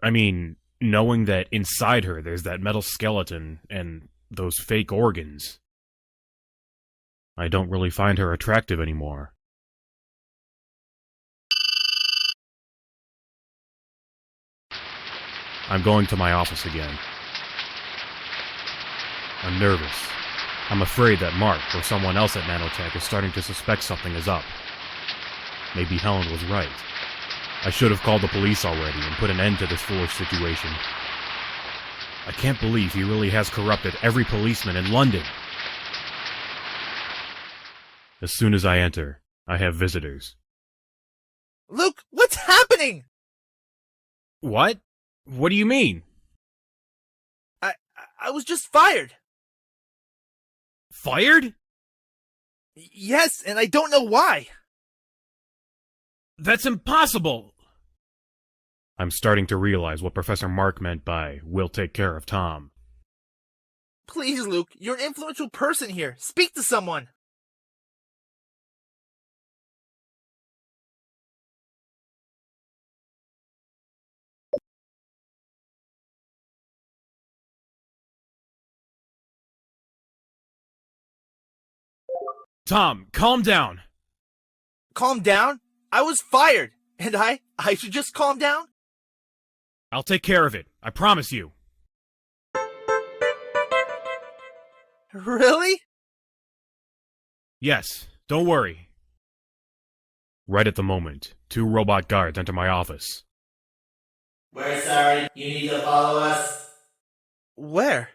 I mean, knowing that inside her there's that metal skeleton and those fake organs, I don't really find her attractive anymore. I'm going to my office again. I'm nervous. I'm afraid that Mark or someone else at Nanotech is starting to suspect something is up. Maybe Helen was right. I should have called the police already and put an end to this foolish situation. I can't believe he really has corrupted every policeman in London. As soon as I enter, I have visitors. Luke, what's happening? What? What do you mean? I was just fired. Fired? Yes, and I don't know why. That's impossible! I'm starting to realize what Professor Mark meant by, "we'll take care of Tom." Please, Luke, you're an influential person here. Speak to someone. Tom, calm down! Calm down? I was fired, and I should just calm down? I'll take care of it, I promise you. Really? Yes, don't worry. Right at the moment, 2 robot guards enter my office. We're sorry, you need to follow us. Where?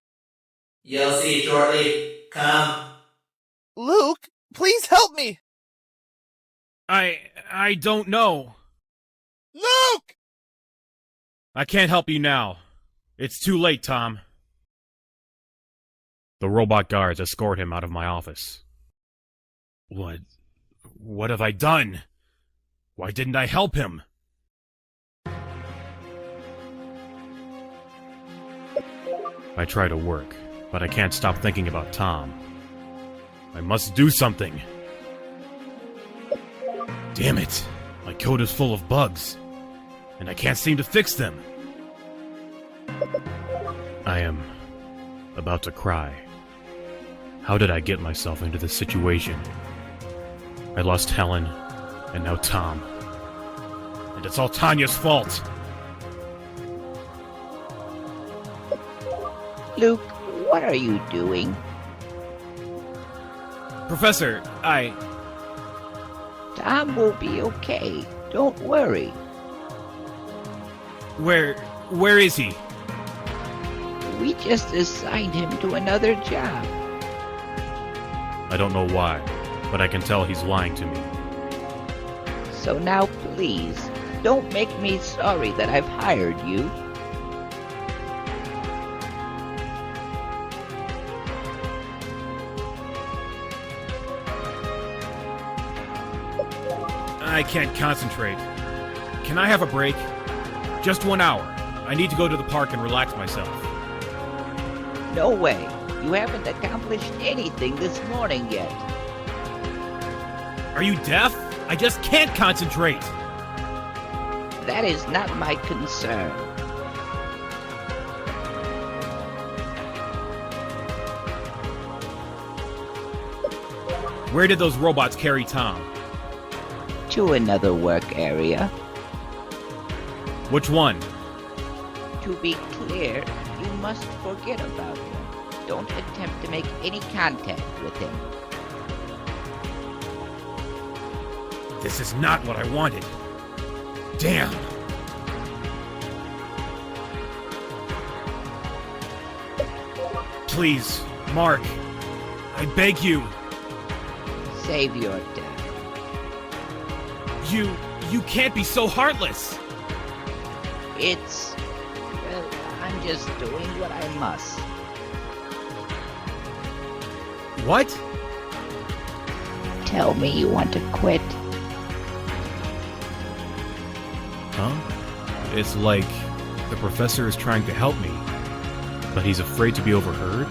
You'll see shortly. Come. Luke, please help me! I don't know. Luke! I can't help you now. It's too late, Tom. The robot guards escort him out of my office. What have I done? Why didn't I help him? I try to work, but I can't stop thinking about Tom. I must do something. Damn it! My code is full of bugs, and I can't seem to fix them. I am about to cry. How did I get myself into this situation? I lost Helen, and now Tom. And it's all Tanya's fault! Luke, what are you doing? Professor, Tom will be okay. Don't worry. Where is he? We just assigned him to another job. I don't know why, but I can tell he's lying to me. So now please, don't make me sorry that I've hired you. I can't concentrate. Can I have a break? Just 1 hour. I need to go to the park and relax myself. No way. You haven't accomplished anything this morning yet. Are you deaf? I just can't concentrate. That is not my concern. Where did those robots carry Tom? To another work area. Which one? To be clear, you must forget about him. Don't attempt to make any contact with him. This is not what I wanted. Damn. Please, Mark. I beg you. Save your death. You can't be so heartless. Well, I'm just doing what I must. What? Tell me you want to quit. Huh? It's like the professor is trying to help me, but he's afraid to be overheard?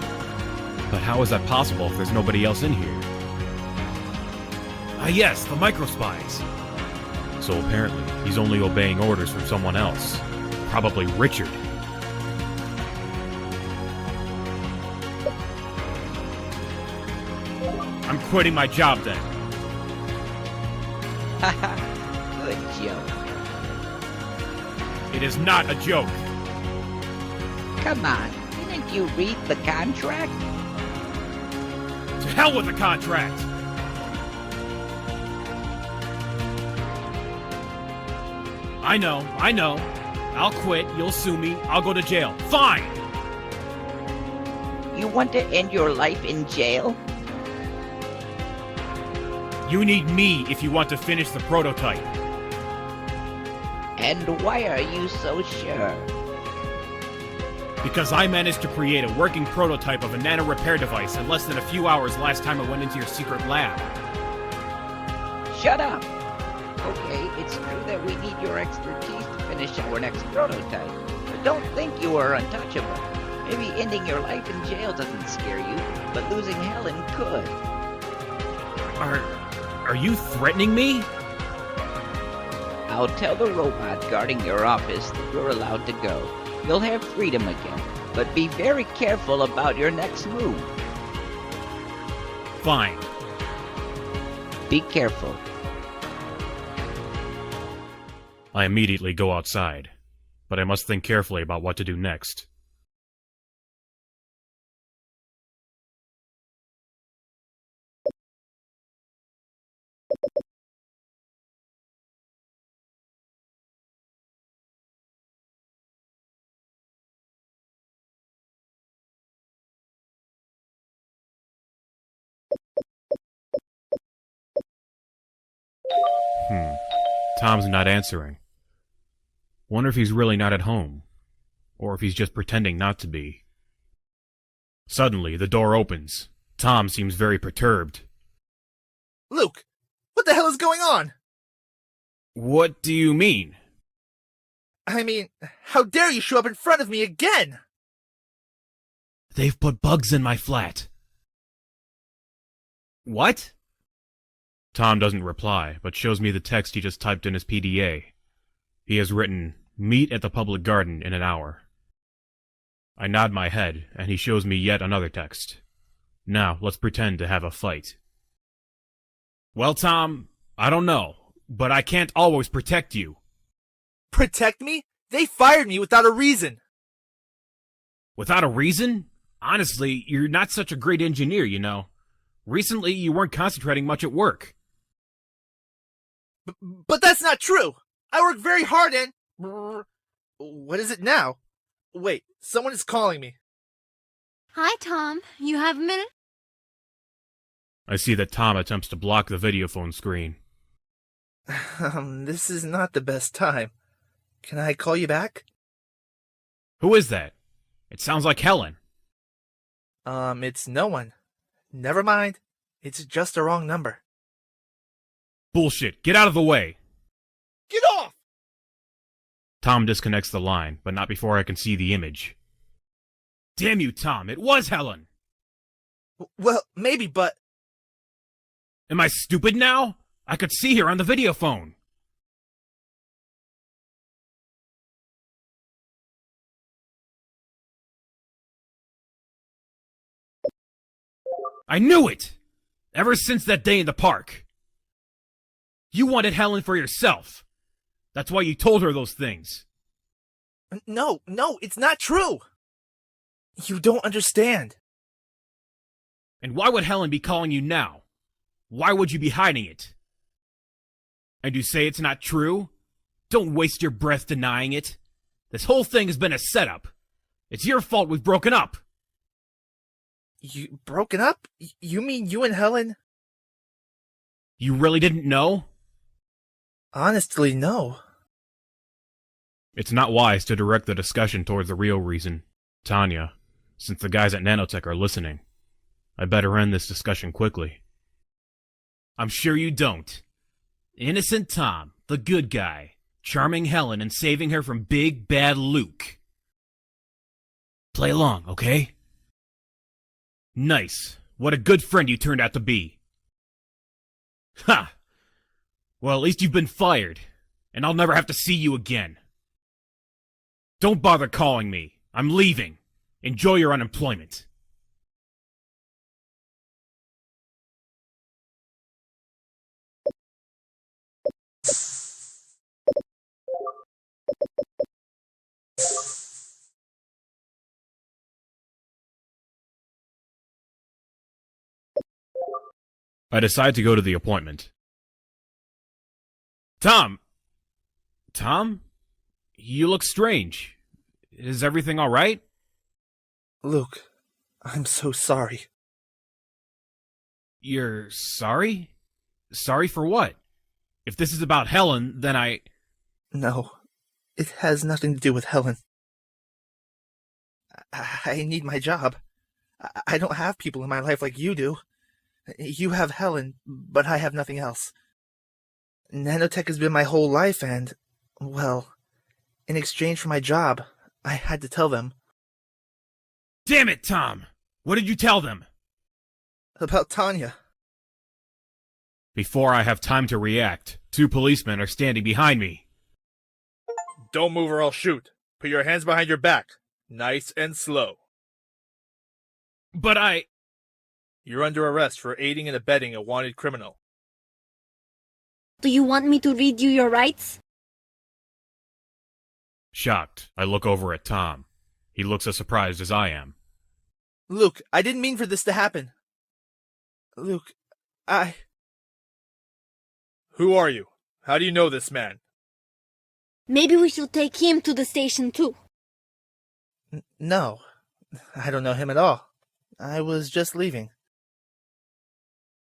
But how is that possible if there's nobody else in here? Ah yes, the microspies. So apparently, he's only obeying orders from someone else. Probably Richard. I'm quitting my job then. Haha, good joke. It is not a joke. Come on, didn't you read the contract? To hell with the contract. I know. I'll quit, you'll sue me, I'll go to jail. Fine! You want to end your life in jail? You need me if you want to finish the prototype. And why are you so sure? Because I managed to create a working prototype of a nano repair device in less than a few hours last time I went into your secret lab. Shut up! Okay, it's true that we need your expertise to finish our next prototype, but don't think you are untouchable. Maybe ending your life in jail doesn't scare you, but losing Helen could. Are you threatening me? I'll tell the robot guarding your office that you're allowed to go. You'll have freedom again, but be very careful about your next move. Fine. Be careful. I immediately go outside, but I must think carefully about what to do next. Tom's not answering. Wonder if he's really not at home, or if he's just pretending not to be. Suddenly, the door opens. Tom seems very perturbed. Luke, what the hell is going on? What do you mean? I mean, how dare you show up in front of me again? They've put bugs in my flat. What? Tom doesn't reply, but shows me the text he just typed in his PDA. He has written, "Meet at the public garden in an hour." I nod my head, and he shows me yet another text. Now, let's pretend to have a fight. Well, Tom, I don't know, but I can't always protect you. Protect me? They fired me without a reason. Without a reason? Honestly, you're not such a great engineer, you know. Recently, you weren't concentrating much at work. But that's not true. I work very hard and... What is it now? Wait, someone is calling me. Hi, Tom. You have a minute? I see that Tom attempts to block the videophone screen. This is not the best time. Can I call you back? Who is that? It sounds like Helen. It's no one. Never mind. It's just a wrong number. Bullshit. Get out of the way. Get off! Tom disconnects the line, but not before I can see the image. Damn you, Tom, it was Helen! Well, maybe, but... Am I stupid now? I could see her on the video phone. I knew it! Ever since that day in the park. You wanted Helen for yourself. That's why you told her those things. No, it's not true! You don't understand. And why would Helen be calling you now? Why would you be hiding it? And you say it's not true? Don't waste your breath denying it. This whole thing has been a setup. It's your fault we've broken up. You broken up? You mean you and Helen? You really didn't know? Honestly, no. It's not wise to direct the discussion towards the real reason, Tanya, since the guys at Nanotech are listening. I better end this discussion quickly. I'm sure you don't. Innocent Tom, the good guy, charming Helen and saving her from big bad Luke. Play along, okay? Nice. What a good friend you turned out to be. Ha! Well, at least you've been fired, and I'll never have to see you again. Don't bother calling me. I'm leaving. Enjoy your unemployment. I decide to go to the appointment. Tom! Tom? You look strange. Is everything all right? Luke, I'm so sorry. You're sorry? Sorry for what? If this is about Helen, then No, it has nothing to do with Helen. I need my job. I don't have people in my life like you do. You have Helen, but I have nothing else. Nanotech has been my whole life and, well, in exchange for my job, I had to tell them. Damn it, Tom! What did you tell them? About Tanya. Before I have time to react, 2 policemen are standing behind me. Don't move or I'll shoot. Put your hands behind your back. Nice and slow. But You're under arrest for aiding and abetting a wanted criminal. Do you want me to read you your rights? Shocked, I look over at Tom. He looks as surprised as I am. Luke, I didn't mean for this to happen. Luke, Who are you? How do you know this man? Maybe we should take him to the station too. No, I don't know him at all. I was just leaving.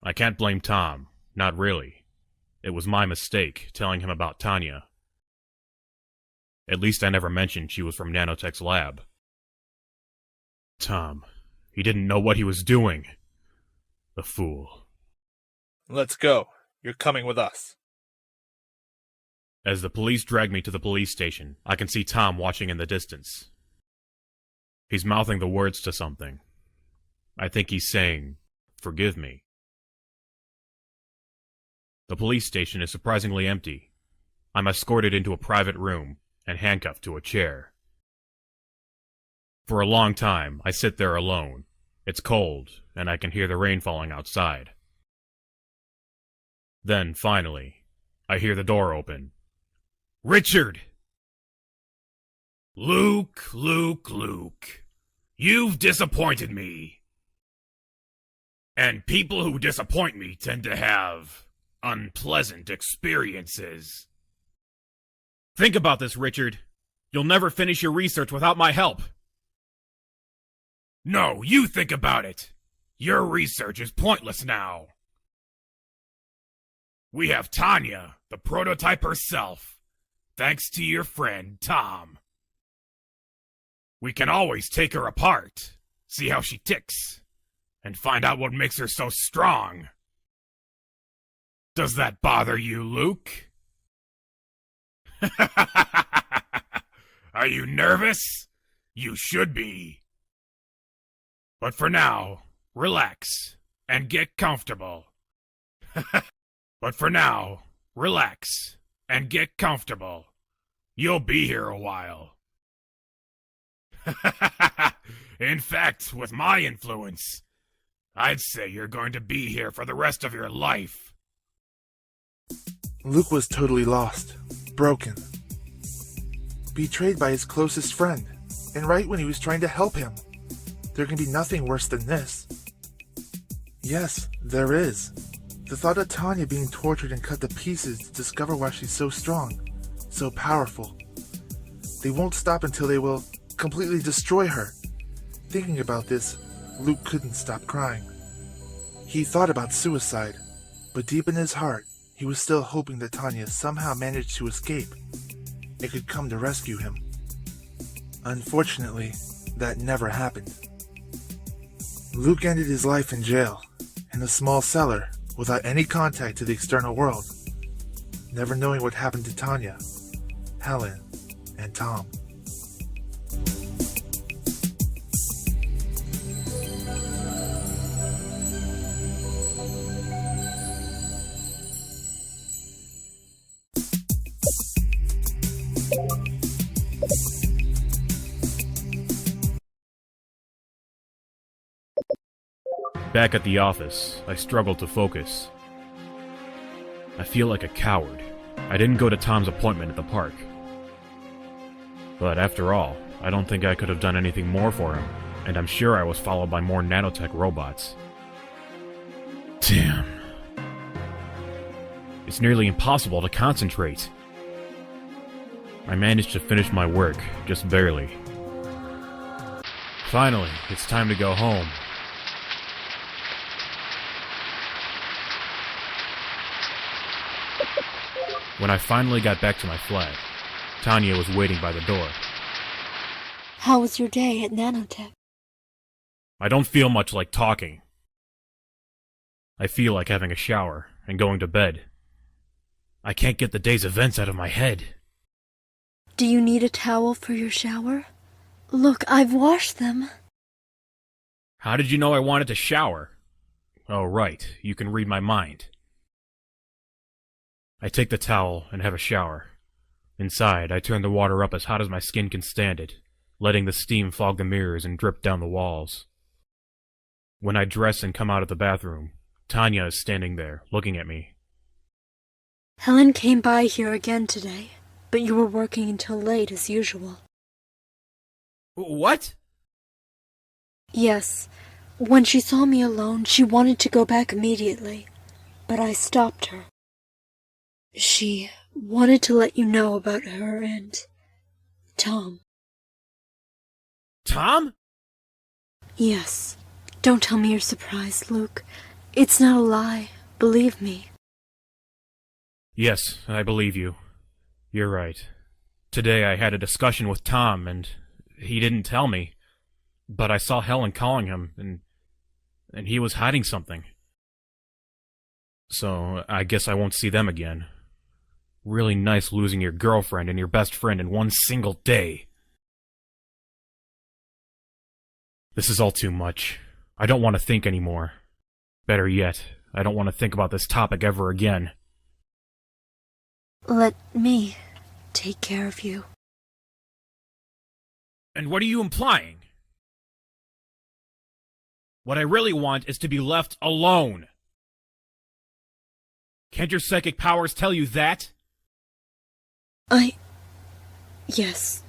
I can't blame Tom, not really. It was my mistake, telling him about Tanya. At least I never mentioned she was from Nanotech's lab. Tom, he didn't know what he was doing. The fool. Let's go. You're coming with us. As the police drag me to the police station, I can see Tom watching in the distance. He's mouthing the words to something. I think he's saying, "Forgive me." The police station is surprisingly empty. I'm escorted into a private room and handcuffed to a chair. For a long time, I sit there alone. It's cold, and I can hear the rain falling outside. Then, finally, I hear the door open. Richard! Luke. You've disappointed me. And people who disappoint me tend to have unpleasant experiences. Think about this, Richard. You'll never finish your research without my help. No, you think about it. Your research is pointless now. We have Tanya, the prototype herself, thanks to your friend, Tom. We can always take her apart, see how she ticks, and find out what makes her so strong. Does that bother you, Luke? Are you nervous? You should be. But for now, relax and get comfortable. But for now, relax and get comfortable. You'll be here a while. In fact, with my influence, I'd say you're going to be here for the rest of your life. Luke was totally lost, broken, betrayed by his closest friend, and right when he was trying to help him. There can be nothing worse than this. Yes, there is. The thought of Tanya being tortured and cut to pieces to discover why she's so strong, so powerful. They won't stop until they will completely destroy her. Thinking about this, Luke couldn't stop crying. He thought about suicide, but deep in his heart, he was still hoping that Tanya somehow managed to escape and could come to rescue him. Unfortunately, that never happened. Luke ended his life in jail, in a small cellar, without any contact to the external world, never knowing what happened to Tanya, Helen, and Tom. Back at the office, I struggled to focus. I feel like a coward. I didn't go to Tom's appointment at the park. But after all, I don't think I could have done anything more for him, and I'm sure I was followed by more nanotech robots. Damn. It's nearly impossible to concentrate. I managed to finish my work, just barely. Finally, it's time to go home. When I finally got back to my flat, Tanya was waiting by the door. How was your day at Nanotech? I don't feel much like talking. I feel like having a shower and going to bed. I can't get the day's events out of my head. Do you need a towel for your shower? Look, I've washed them. How did you know I wanted to shower? Oh, right, you can read my mind. I take the towel and have a shower. Inside, I turn the water up as hot as my skin can stand it, letting the steam fog the mirrors and drip down the walls. When I dress and come out of the bathroom, Tanya is standing there, looking at me. Helen came by here again today, but you were working until late as usual. What? Yes. When she saw me alone, she wanted to go back immediately, but I stopped her. She wanted to let you know about her and Tom. Tom? Yes. Don't tell me you're surprised, Luke. It's not a lie. Believe me. Yes, I believe you. You're right. Today I had a discussion with Tom, and he didn't tell me. But I saw Helen calling him, and he was hiding something. So I guess I won't see them again. Really nice losing your girlfriend and your best friend in one single day. This is all too much. I don't want to think anymore. Better yet, I don't want to think about this topic ever again. Let me take care of you. And what are you implying? What I really want is to be left alone. Can't your psychic powers tell you that? Yes,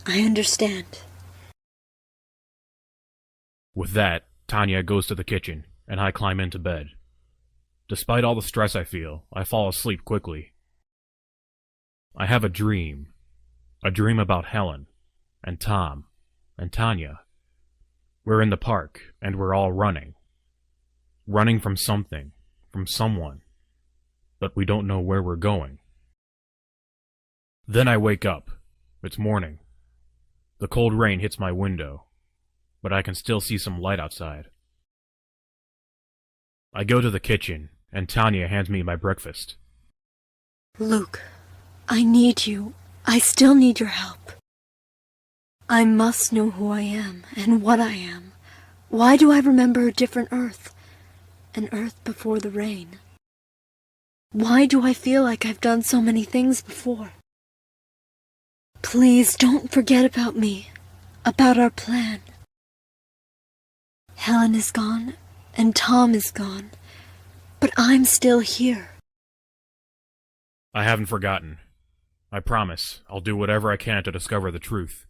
I understand. With that, Tanya goes to the kitchen, and I climb into bed. Despite all the stress I feel, I fall asleep quickly. I have a dream about Helen, and Tom, and Tanya. We're in the park, and we're all running. Running from something, from someone, but we don't know where we're going. Then I wake up. It's morning. The cold rain hits my window, but I can still see some light outside. I go to the kitchen, and Tanya hands me my breakfast. Luke, I need you. I still need your help. I must know who I am and what I am. Why do I remember a different Earth? An Earth before the rain? Why do I feel like I've done so many things before? Please don't forget about me, about our plan. Helen is gone, and Tom is gone, but I'm still here. I haven't forgotten. I promise I'll do whatever I can to discover the truth.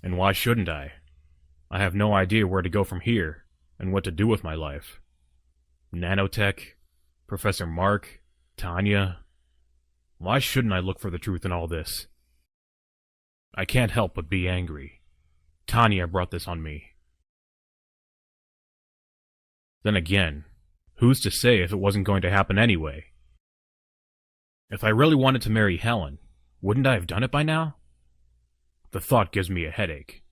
And why shouldn't I? I have no idea where to go from here, and what to do with my life. Nanotech, Professor Mark, Tanya. Why shouldn't I look for the truth in all this? I can't help but be angry. Tanya brought this on me. Then again, who's to say if it wasn't going to happen anyway? If I really wanted to marry Helen, wouldn't I have done it by now? The thought gives me a headache.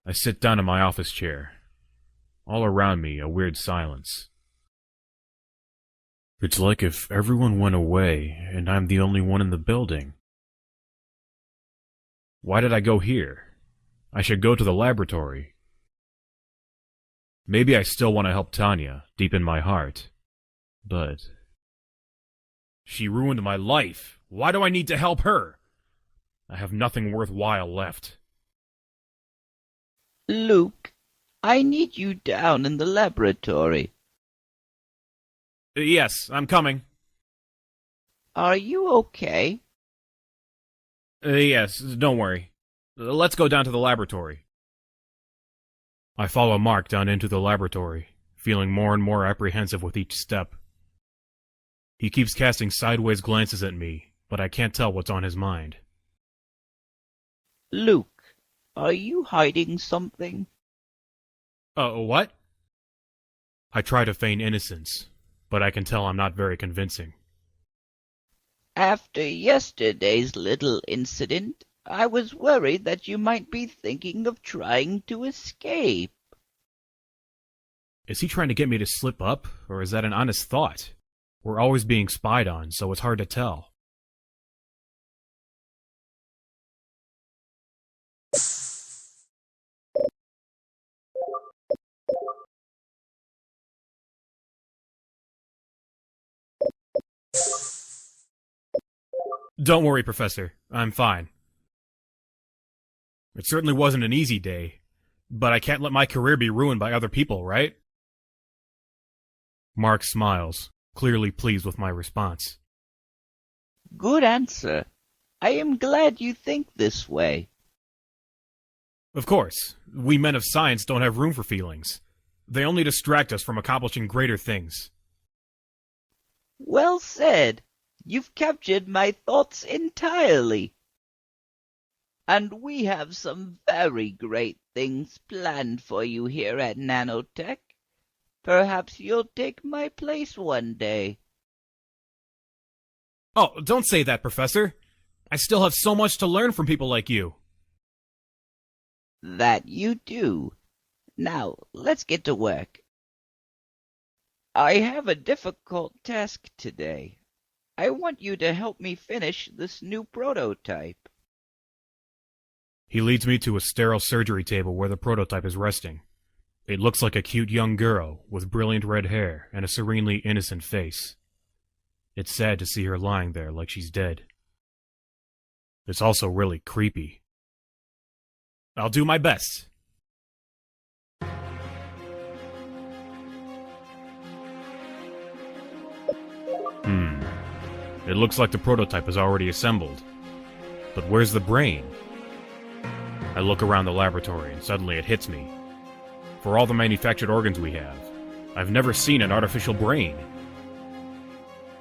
I sit down in my office chair. All around me, a weird silence. It's like if everyone went away and I'm the only one in the building. Why did I go here? I should go to the laboratory. Maybe I still want to help Tanya, deep in my heart. But she ruined my life. Why do I need to help her? I have nothing worthwhile left. Luke, I need you down in the laboratory. Yes, I'm coming. Are you okay? Yes, don't worry. Let's go down to the laboratory. I follow Mark down into the laboratory, feeling more and more apprehensive with each step. He keeps casting sideways glances at me, but I can't tell what's on his mind. Luke, are you hiding something? What? I try to feign innocence, but I can tell I'm not very convincing. After yesterday's little incident, I was worried that you might be thinking of trying to escape. Is he trying to get me to slip up, or is that an honest thought? We're always being spied on, so it's hard to tell. Don't worry, Professor. I'm fine. It certainly wasn't an easy day, but I can't let my career be ruined by other people, right? Mark smiles, clearly pleased with my response. Good answer. I am glad you think this way. Of course, we men of science don't have room for feelings. They only distract us from accomplishing greater things. Well said. You've captured my thoughts entirely. And we have some very great things planned for you here at Nanotech. Perhaps you'll take my place one day. Oh, don't say that, Professor. I still have so much to learn from people like you. That you do. Now, let's get to work. I have a difficult task today. I want you to help me finish this new prototype. He leads me to a sterile surgery table where the prototype is resting. It looks like a cute young girl with brilliant red hair and a serenely innocent face. It's sad to see her lying there like she's dead. It's also really creepy. I'll do my best. It looks like the prototype is already assembled. But where's the brain? I look around the laboratory and suddenly it hits me. For all the manufactured organs we have, I've never seen an artificial brain.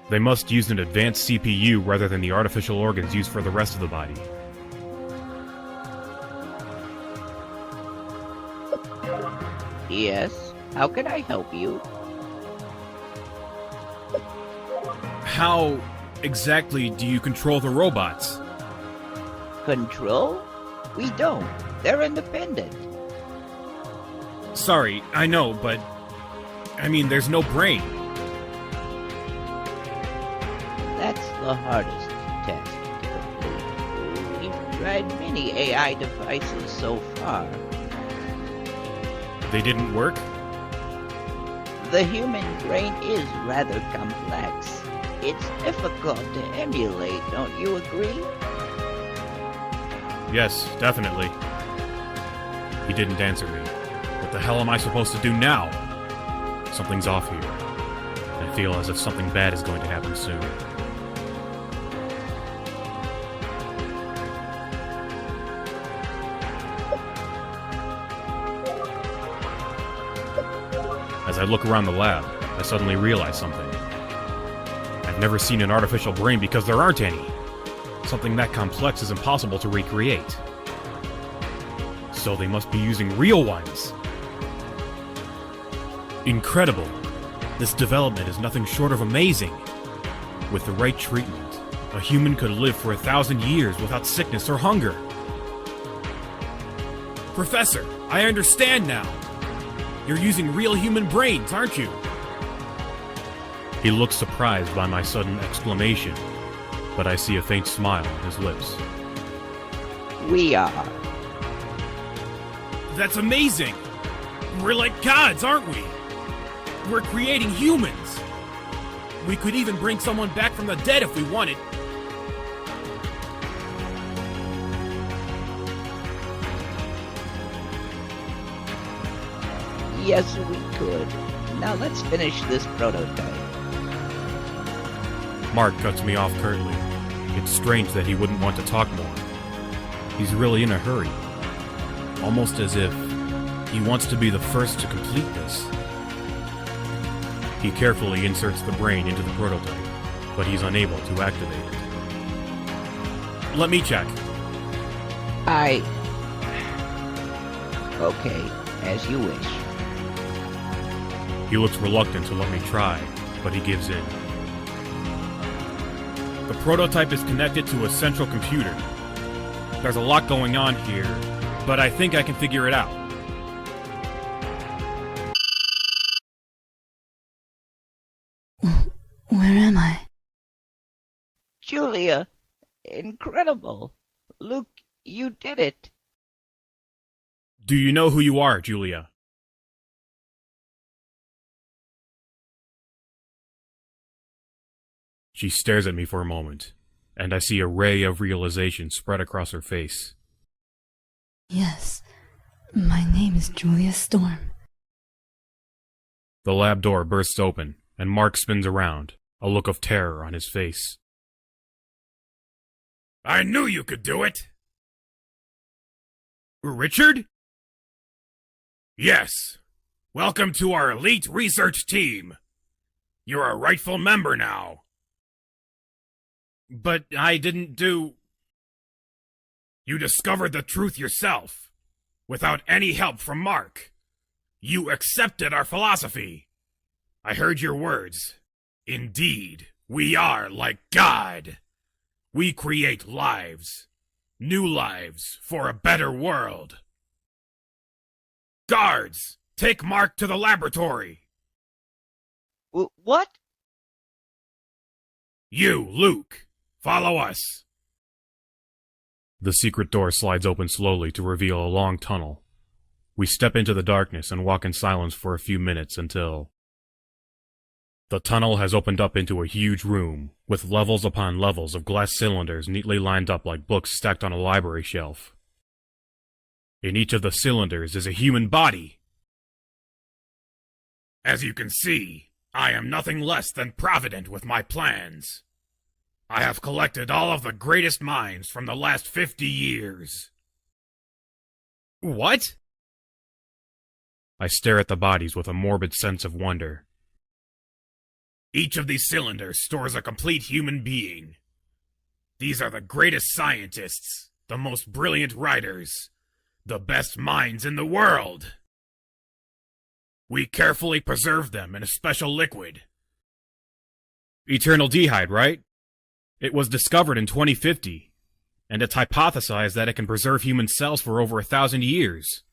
They must use an advanced CPU rather than the artificial organs used for the rest of the body. Yes, how can I help you? How exactly do you control the robots? Control? We don't. They're independent. Sorry, I know, but... I mean, there's no brain. That's the hardest test to complete. We've tried many AI devices so far. They didn't work? The human brain is rather complex. It's difficult to emulate, don't you agree? Yes, definitely. He didn't answer me. What the hell am I supposed to do now? Something's off here. I feel as if something bad is going to happen soon. As I look around the lab, I suddenly realize something. I've never seen an artificial brain because there aren't any. Something that complex is impossible to recreate. So they must be using real ones. Incredible. This development is nothing short of amazing. With the right treatment, a human could live for 1,000 years without sickness or hunger. Professor, I understand now. You're using real human brains, aren't you? He looks surprised by my sudden exclamation, but I see a faint smile on his lips. We are. That's amazing! We're like gods, aren't we? We're creating humans! We could even bring someone back from the dead if we wanted. Yes, we could. Now let's finish this prototype. Mark cuts me off curtly. It's strange that he wouldn't want to talk more. He's really in a hurry. Almost as if he wants to be the first to complete this. He carefully inserts the brain into the prototype, but he's unable to activate it. Let me check. Okay, as you wish. He looks reluctant to let me try, but he gives in. The prototype is connected to a central computer. There's a lot going on here, but I think I can figure it out. Where am I? Julia, incredible. Luke, you did it. Do you know who you are, Julia? She stares at me for a moment, and I see a ray of realization spread across her face. Yes, my name is Julia Storm. The lab door bursts open, and Mark spins around, a look of terror on his face. I knew you could do it! Richard? Yes. Welcome to our elite research team. You're a rightful member now. But I didn't do... You discovered the truth yourself, without any help from Mark. You accepted our philosophy. I heard your words. Indeed, we are like God. We create lives, new lives for a better world. Guards, take Mark to the laboratory. What? You, Luke, follow us. The secret door slides open slowly to reveal a long tunnel. We step into the darkness and walk in silence for a few minutes until... The tunnel has opened up into a huge room, with levels upon levels of glass cylinders neatly lined up like books stacked on a library shelf. In each of the cylinders is a human body. As you can see, I am nothing less than provident with my plans. I have collected all of the greatest minds from the last 50 years. What? I stare at the bodies with a morbid sense of wonder. Each of these cylinders stores a complete human being. These are the greatest scientists, the most brilliant writers, the best minds in the world. We carefully preserve them in a special liquid. Eternaldehyde, right? It was discovered in 2050, and it's hypothesized that it can preserve human cells for over 1,000 years.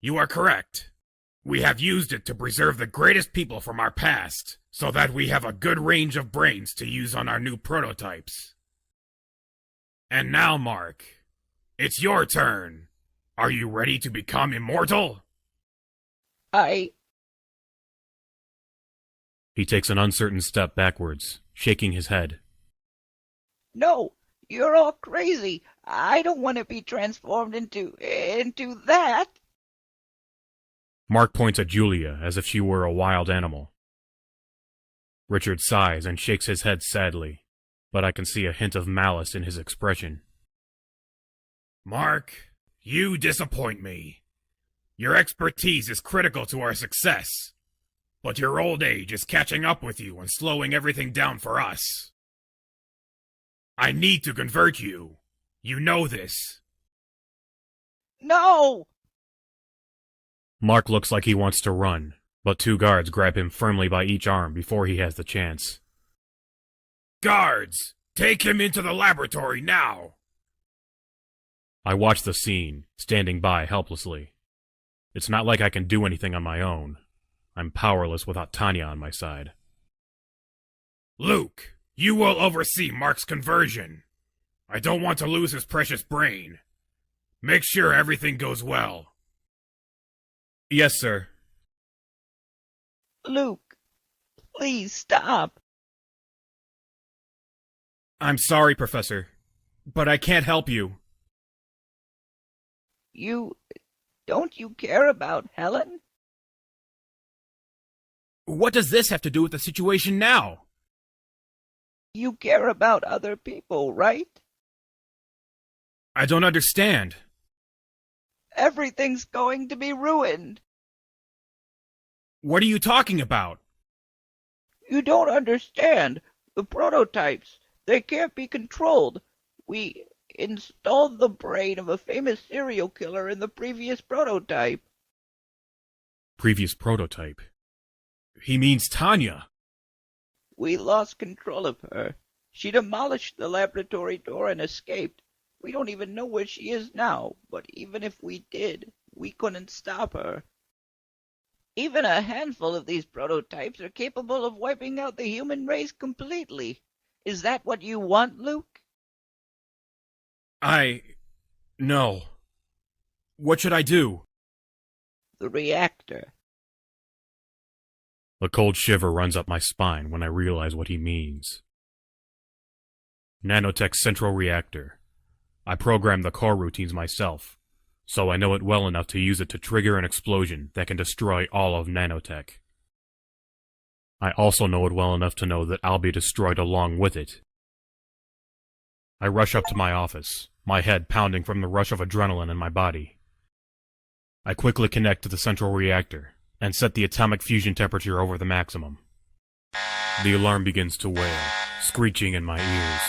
You are correct. We have used it to preserve the greatest people from our past, so that we have a good range of brains to use on our new prototypes. And now, Mark, it's your turn. Are you ready to become immortal? He takes an uncertain step backwards, shaking his head. No, you're all crazy. I don't want to be transformed into that. Mark points at Julia as if she were a wild animal. Richard sighs and shakes his head sadly, but I can see a hint of malice in his expression. Mark, you disappoint me. Your expertise is critical to our success, but your old age is catching up with you and slowing everything down for us. I need to convert you. You know this. No! Mark looks like he wants to run, but 2 guards grab him firmly by each arm before he has the chance. Guards, take him into the laboratory now! I watch the scene, standing by helplessly. It's not like I can do anything on my own. I'm powerless without Tanya on my side. Luke, you will oversee Mark's conversion. I don't want to lose his precious brain. Make sure everything goes well. Yes, sir. Luke, please stop. I'm sorry, Professor, but I can't help you. Don't you care about Helen? What does this have to do with the situation now? You care about other people, right? I don't understand. Everything's going to be ruined. What are you talking about? You don't understand. The prototypes, they can't be controlled. We installed the brain of a famous serial killer in the previous prototype. Previous prototype? He means Tanya. We lost control of her. She demolished the laboratory door and escaped. We don't even know where she is now, but even if we did, we couldn't stop her. Even a handful of these prototypes are capable of wiping out the human race completely. Is that what you want, Luke? No. What should I do? The reactor. A cold shiver runs up my spine when I realize what he means. Nanotech's central reactor. I programmed the core routines myself, so I know it well enough to use it to trigger an explosion that can destroy all of Nanotech. I also know it well enough to know that I'll be destroyed along with it. I rush up to my office, my head pounding from the rush of adrenaline in my body. I quickly connect to the central reactor and set the atomic fusion temperature over the maximum. The alarm begins to wail, screeching in my ears.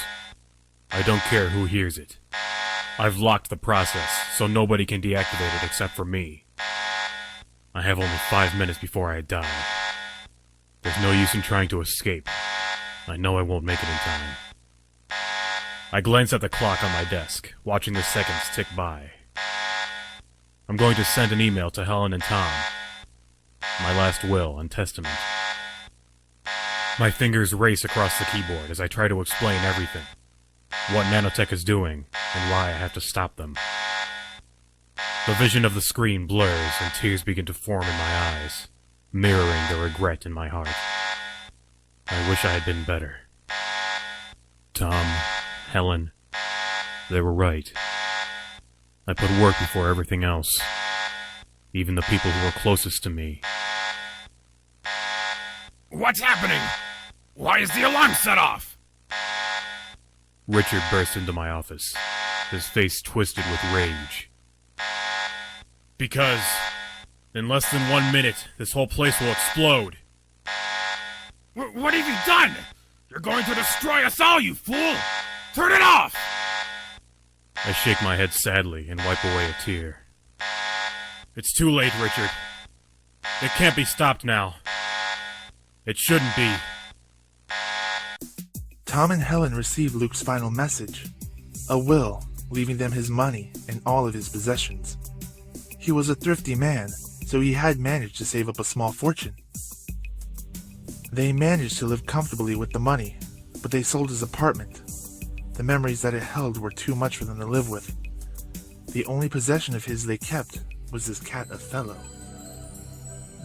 I don't care who hears it. I've locked the process, so nobody can deactivate it except for me. I have only 5 minutes before I die. There's no use in trying to escape. I know I won't make it in time. I glance at the clock on my desk, watching the seconds tick by. I'm going to send an email to Helen and Tom. My last will and testament. My fingers race across the keyboard as I try to explain everything. What Nanotech is doing, and why I have to stop them. The vision of the screen blurs, and tears begin to form in my eyes, mirroring the regret in my heart. I wish I had been better. Tom, Helen, they were right. I put work before everything else, even the people who were closest to me. What's happening? Why is the alarm set off? Richard burst into my office, his face twisted with rage. Because in less than 1 minute, this whole place will explode. What have you done? You're going to destroy us all, you fool! Turn it off! I shake my head sadly and wipe away a tear. It's too late, Richard. It can't be stopped now. It shouldn't be. Tom and Helen received Luke's final message, a will leaving them his money and all of his possessions. He was a thrifty man, so he had managed to save up a small fortune. They managed to live comfortably with the money, but they sold his apartment. The memories that it held were too much for them to live with. The only possession of his they kept was his cat Othello.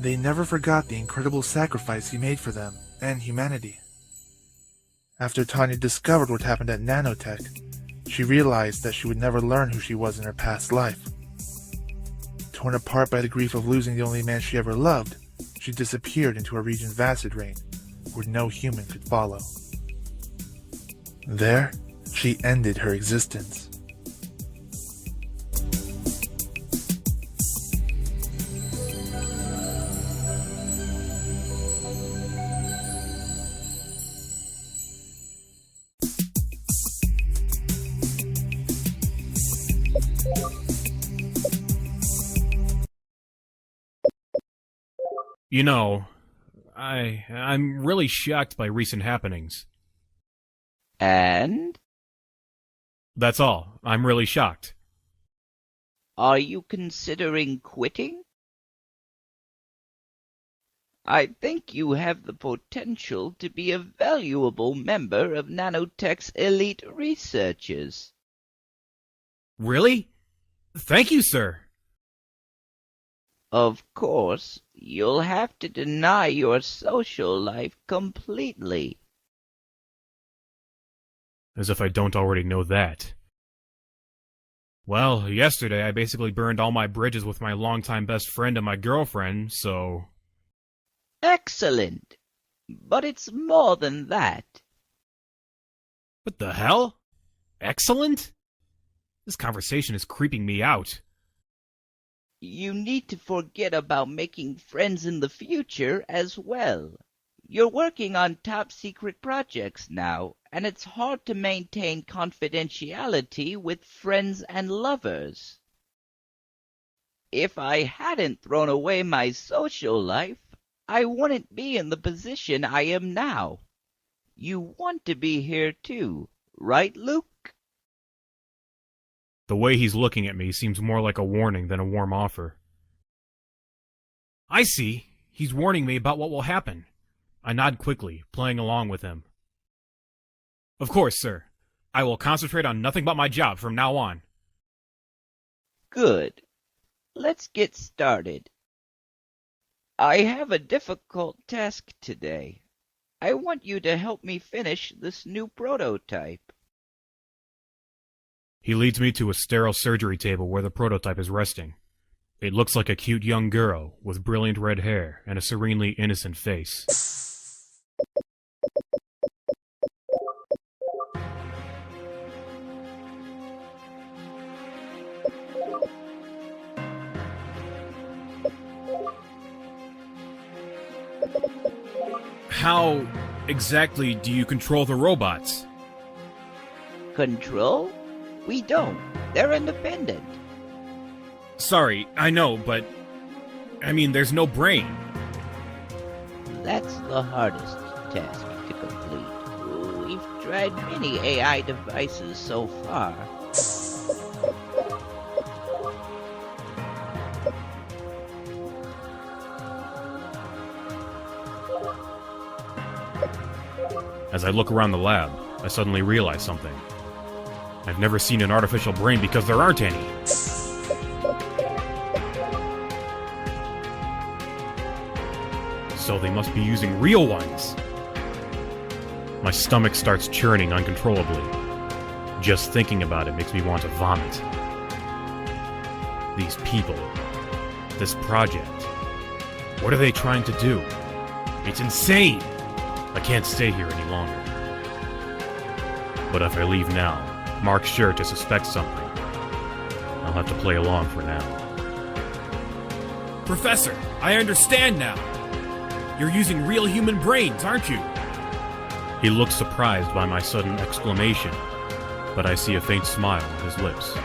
They never forgot the incredible sacrifice he made for them and humanity. After Tanya discovered what happened at Nanotech, she realized that she would never learn who she was in her past life. Torn apart by the grief of losing the only man she ever loved, she disappeared into a region vast and rain, where no human could follow. There, she ended her existence. You know, I'm really shocked by recent happenings. And? That's all. I'm really shocked. Are you considering quitting? I think you have the potential to be a valuable member of Nanotech's elite researchers. Really? Thank you, sir. Of course, you'll have to deny your social life completely. As if I don't already know that. Well, yesterday I basically burned all my bridges with my longtime best friend and my girlfriend, so... Excellent! But it's more than that. What the hell? Excellent? This conversation is creeping me out. You need to forget about making friends in the future as well. You're working on top-secret projects now, and it's hard to maintain confidentiality with friends and lovers. If I hadn't thrown away my social life, I wouldn't be in the position I am now. You want to be here too, right, Luke? The way he's looking at me seems more like a warning than a warm offer. I see. He's warning me about what will happen. I nod quickly, playing along with him. Of course, sir. I will concentrate on nothing but my job from now on. Good. Let's get started. I have a difficult task today. I want you to help me finish this new prototype. He leads me to a sterile surgery table where the prototype is resting. It looks like a cute young girl with brilliant red hair and a serenely innocent face. How exactly do you control the robots? Control? We don't. They're independent. Sorry, I know, but... I mean, there's no brain. That's the hardest task to complete. We've tried many AI devices so far. As I look around the lab, I suddenly realize something. I've never seen an artificial brain because there aren't any. So they must be using real ones. My stomach starts churning uncontrollably. Just thinking about it makes me want to vomit. These people, this project, what are they trying to do? It's insane! I can't stay here any longer. But if I leave now, Mark's sure to suspect something. I'll have to play along for now. Professor, I understand now. You're using real human brains, aren't you? He looks surprised by my sudden exclamation, but I see a faint smile on his lips.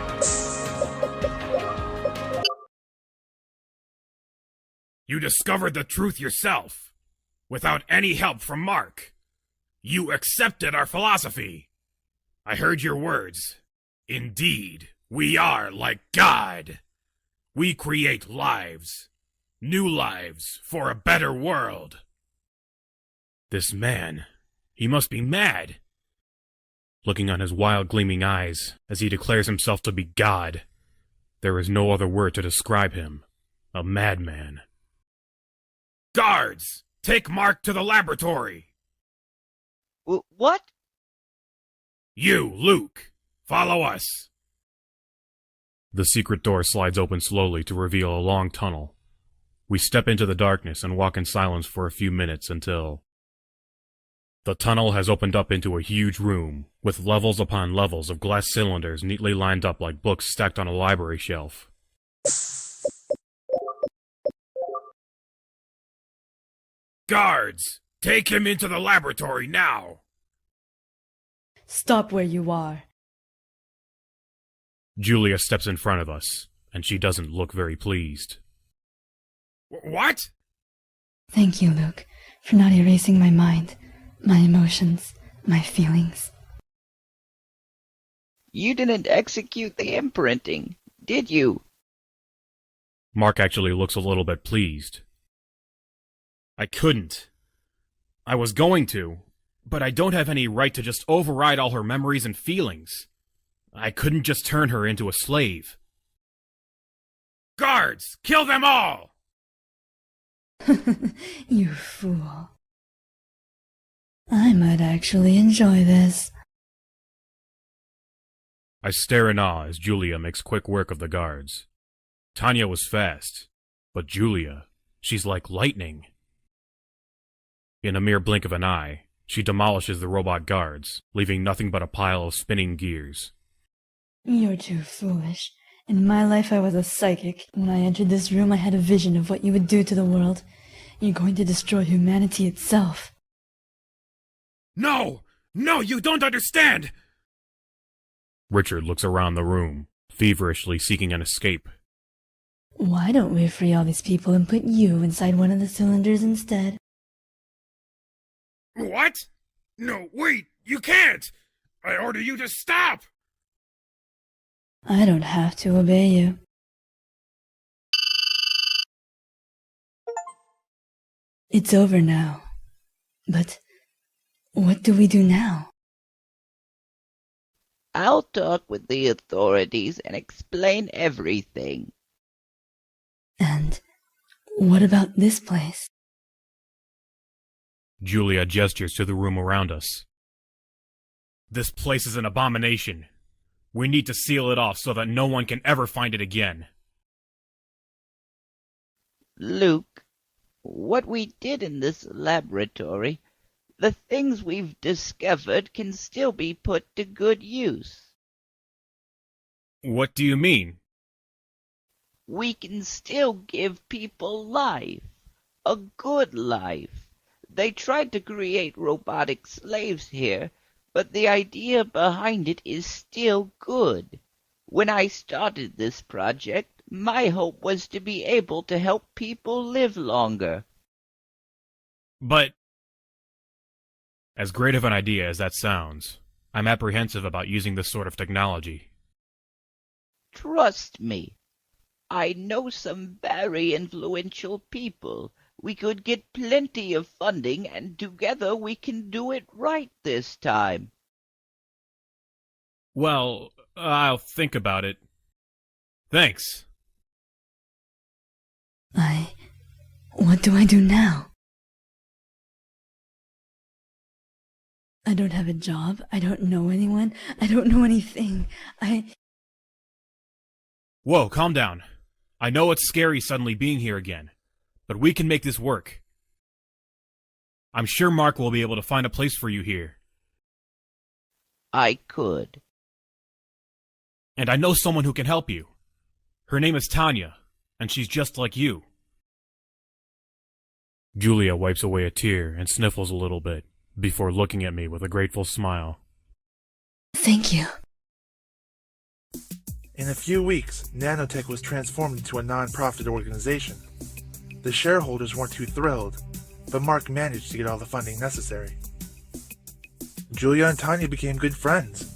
You discovered the truth yourself, without any help from Mark. You accepted our philosophy. I heard your words. Indeed, we are like God. We create lives, new lives for a better world. This man, he must be mad. Looking on his wild gleaming eyes as he declares himself to be God, there is no other word to describe him. A madman. Guards, take Mark to the laboratory. What? You, Luke, follow us. The secret door slides open slowly to reveal a long tunnel. We step into the darkness and walk in silence for a few minutes until... The tunnel has opened up into a huge room, with levels upon levels of glass cylinders neatly lined up like books stacked on a library shelf. Guards, take him into the laboratory now. Stop where you are. Julia steps in front of us, and she doesn't look very pleased. What? Thank you, Luke, for not erasing my mind, my emotions, my feelings. You didn't execute the imprinting, did you? Mark actually looks a little bit pleased. I couldn't. I was going to, but I don't have any right to just override all her memories and feelings. I couldn't just turn her into a slave. Guards, kill them all! You fool. I might actually enjoy this. I stare in awe as Julia makes quick work of the guards. Tanya was fast, but Julia, she's like lightning. In a mere blink of an eye, she demolishes the robot guards, leaving nothing but a pile of spinning gears. You're too foolish. In my life I was a psychic. When I entered this room I had a vision of what you would do to the world. You're going to destroy humanity itself. No! No, you don't understand! Richard looks around the room, feverishly seeking an escape. Why don't we free all these people and put you inside one of the cylinders instead? What? No, wait! You can't! I order you to stop! I don't have to obey you. It's over now. But what do we do now? I'll talk with the authorities and explain everything. And what about this place? Julia gestures to the room around us. This place is an abomination. We need to seal it off so that no one can ever find it again. Luke, what we did in this laboratory, the things we've discovered can still be put to good use. What do you mean? We can still give people life, a good life. They tried to create robotic slaves here, but the idea behind it is still good. When I started this project, my hope was to be able to help people live longer. But, as great of an idea as that sounds, I'm apprehensive about using this sort of technology. Trust me. I know some very influential people. We could get plenty of funding, and together we can do it right this time. Well, I'll think about it. Thanks. What do I do now? I don't have a job. I don't know anyone. I don't know anything. Whoa, calm down. I know it's scary suddenly being here again, but we can make this work. I'm sure Mark will be able to find a place for you here. I could. And I know someone who can help you. Her name is Tanya, and she's just like you. Julia wipes away a tear and sniffles a little bit, before looking at me with a grateful smile. Thank you. In a few weeks, Nanotech was transformed into a non-profit organization. The shareholders weren't too thrilled, but Mark managed to get all the funding necessary. Julia and Tanya became good friends,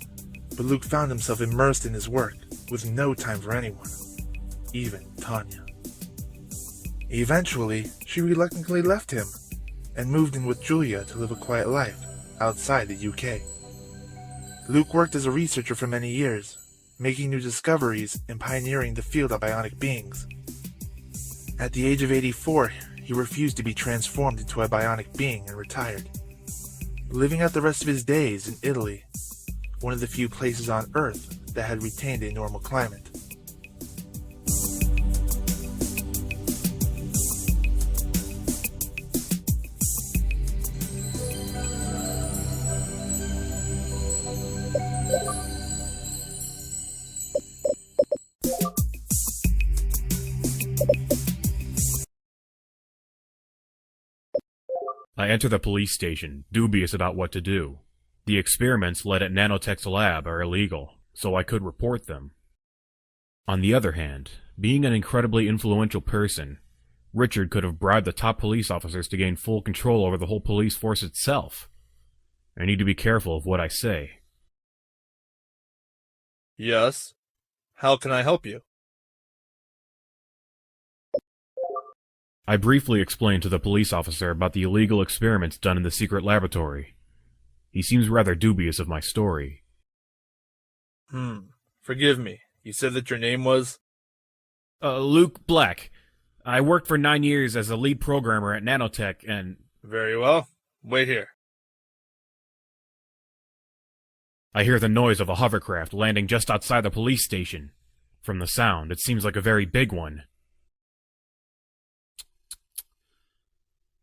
but Luke found himself immersed in his work, with no time for anyone, even Tanya. Eventually, she reluctantly left him, and moved in with Julia to live a quiet life outside the UK. Luke worked as a researcher for many years, making new discoveries and pioneering the field of bionic beings. At the age of 84, he refused to be transformed into a bionic being and retired, living out the rest of his days in Italy, one of the few places on Earth that had retained a normal climate. I enter the police station, dubious about what to do. The experiments led at Nanotech's lab are illegal, so I could report them. On the other hand, being an incredibly influential person, Richard could have bribed the top police officers to gain full control over the whole police force itself. I need to be careful of what I say. Yes? How can I help you? I briefly explained to the police officer about the illegal experiments done in the secret laboratory. He seems rather dubious of my story. Forgive me. You said that your name was? Luke Black. I worked for 9 years as a lead programmer at Nanotech and... Very well. Wait here. I hear the noise of a hovercraft landing just outside the police station. From the sound, it seems like a very big one.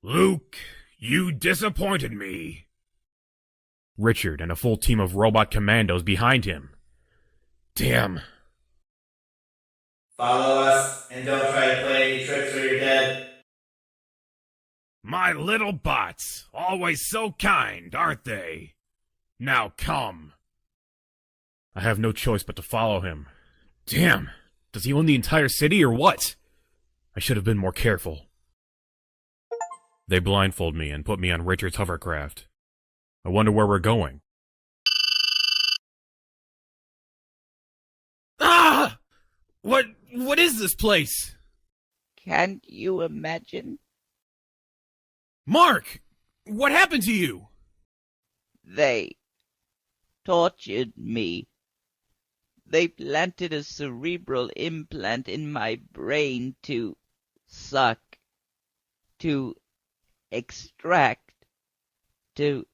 Luke, you disappointed me. Richard and a full team of robot commandos behind him. Damn. Follow us, and don't try to play any tricks or you're dead. My little bots, always so kind, aren't they? Now come. I have no choice but to follow him. Damn, does he own the entire city or what? I should have been more careful. They blindfold me and put me on Richard's hovercraft. I wonder where we're going. Ah! What is this place? Can't you imagine? Mark! What happened to you? They tortured me. They planted a cerebral implant in my brain to suck, to extract, to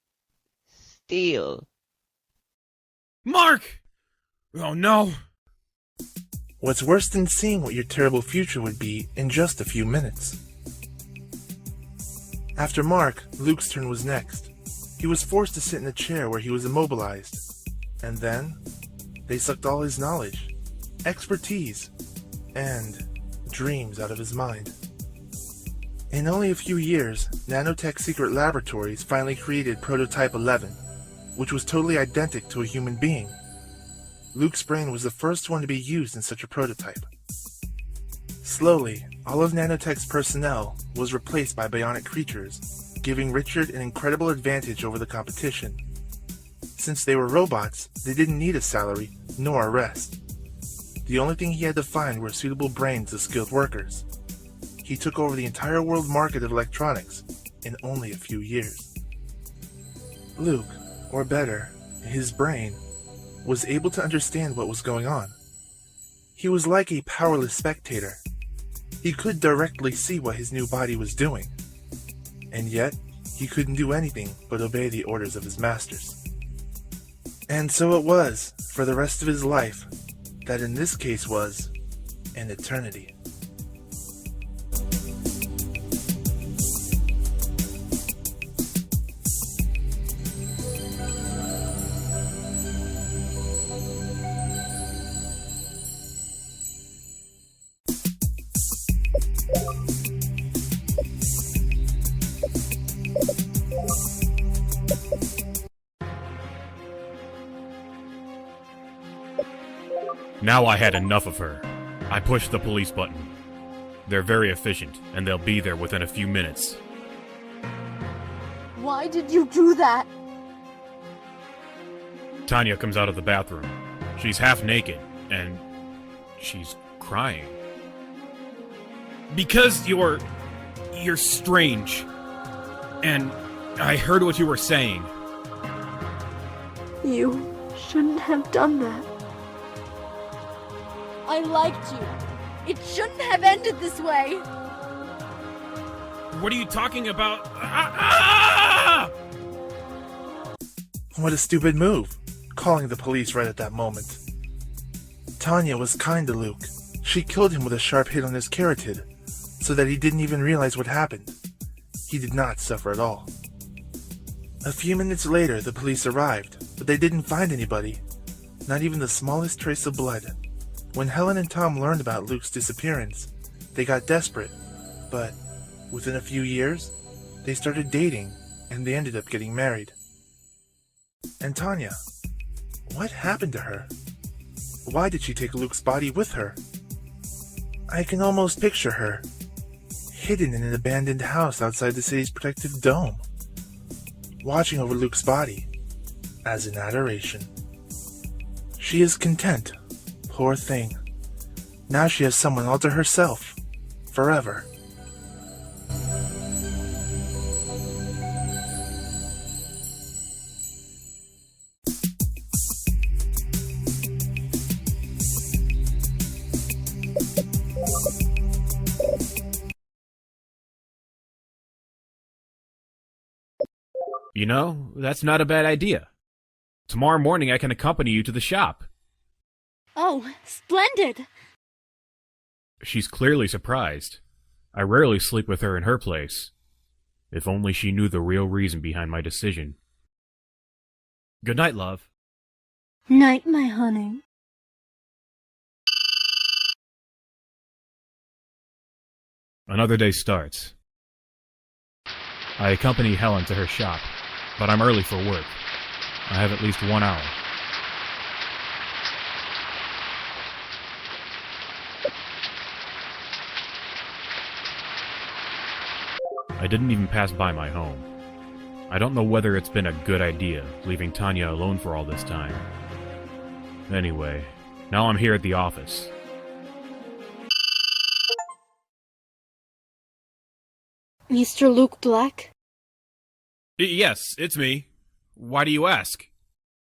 steal. Mark! Oh no. What's worse than seeing what your terrible future would be in just a few minutes? After Mark, Luke's turn was next. He was forced to sit in a chair where he was immobilized. And then, they sucked all his knowledge, expertise, and dreams out of his mind. In only a few years, Nanotech's secret laboratories finally created Prototype 11, which was totally identical to a human being. Luke's brain was the first one to be used in such a prototype. Slowly, all of Nanotech's personnel was replaced by bionic creatures, giving Richard an incredible advantage over the competition. Since they were robots, they didn't need a salary nor a rest. The only thing he had to find were suitable brains of skilled workers. He took over the entire world market of electronics in only a few years. Luke, or better, his brain, was able to understand what was going on. He was like a powerless spectator. He could directly see what his new body was doing, and yet he couldn't do anything but obey the orders of his masters. And so it was, for the rest of his life, that in this case was an eternity. Now I had enough of her. I pushed the police button. They're very efficient, and they'll be there within a few minutes. Why did you do that? Tanya comes out of the bathroom. She's half naked, and she's crying. Because you're strange. And I heard what you were saying. You shouldn't have done that. I liked you. It shouldn't have ended this way. What are you talking about? Ah! What a stupid move, calling the police right at that moment. Tanya was kind to Luke. She killed him with a sharp hit on his carotid, so that he didn't even realize what happened. He did not suffer at all. A few minutes later, the police arrived, but they didn't find anybody, not even the smallest trace of blood. When Helen and Tom learned about Luke's disappearance, they got desperate, but within a few years, they started dating, and they ended up getting married. And Tanya, what happened to her? Why did she take Luke's body with her? I can almost picture her, hidden in an abandoned house outside the city's protective dome, watching over Luke's body, as in adoration. She is content, poor thing. Now she has someone all to herself, forever. You know, that's not a bad idea. Tomorrow morning I can accompany you to the shop. Oh, splendid. She's clearly surprised. I rarely sleep with her in her place. If only she knew the real reason behind my decision. Good night, love. Night, my honey. Another day starts. I accompany Helen to her shop, but I'm early for work. I have at least 1 hour. I didn't even pass by my home. I don't know whether it's been a good idea, leaving Tanya alone for all this time. Anyway, now I'm here at the office. Mr. Luke Black? Yes, it's me. Why do you ask?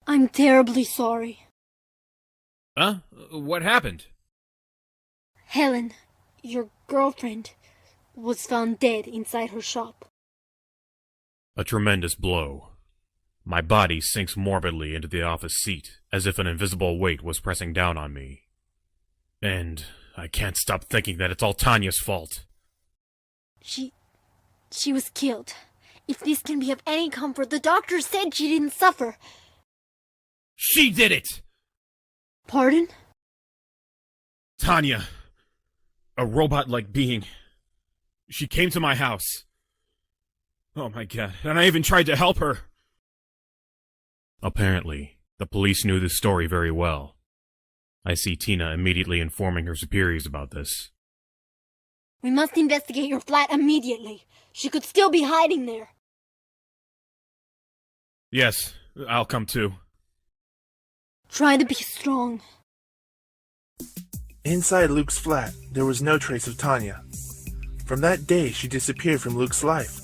I'm terribly sorry. Huh? What happened? Helen, your girlfriend, was found dead inside her shop. A tremendous blow. My body sinks morbidly into the office seat, as if an invisible weight was pressing down on me. And I can't stop thinking that it's all Tanya's fault. She was killed. If this can be of any comfort, the doctor said she didn't suffer. She did it! Pardon? Tanya. A robot-like being. She came to my house. Oh my god, and I even tried to help her. Apparently, the police knew this story very well. I see Tina immediately informing her superiors about this. We must investigate your flat immediately. She could still be hiding there. Yes, I'll come too. Try to be strong. Inside Luke's flat, there was no trace of Tanya. From that day, she disappeared from Luke's life,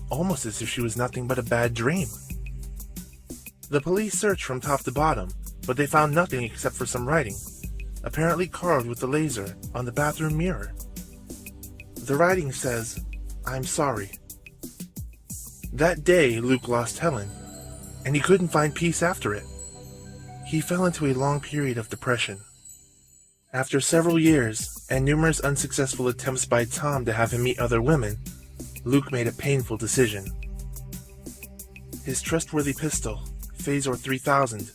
almost as if she was nothing but a bad dream. The police searched from top to bottom, but they found nothing except for some writing, apparently carved with a laser, on the bathroom mirror. The writing says, "I'm sorry." That day, Luke lost Helen, and he couldn't find peace after it. He fell into a long period of depression. After several years, and numerous unsuccessful attempts by Tom to have him meet other women, Luke made a painful decision. His trustworthy pistol, Phasor 3000,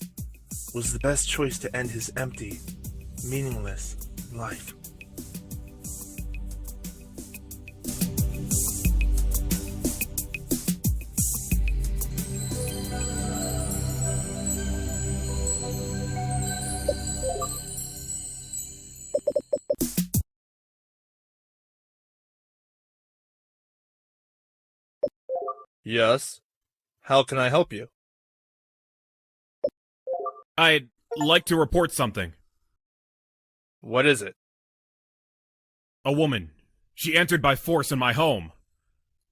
was the best choice to end his empty, meaningless life. Yes. How can I help you? I'd like to report something. What is it? A woman. She entered by force in my home.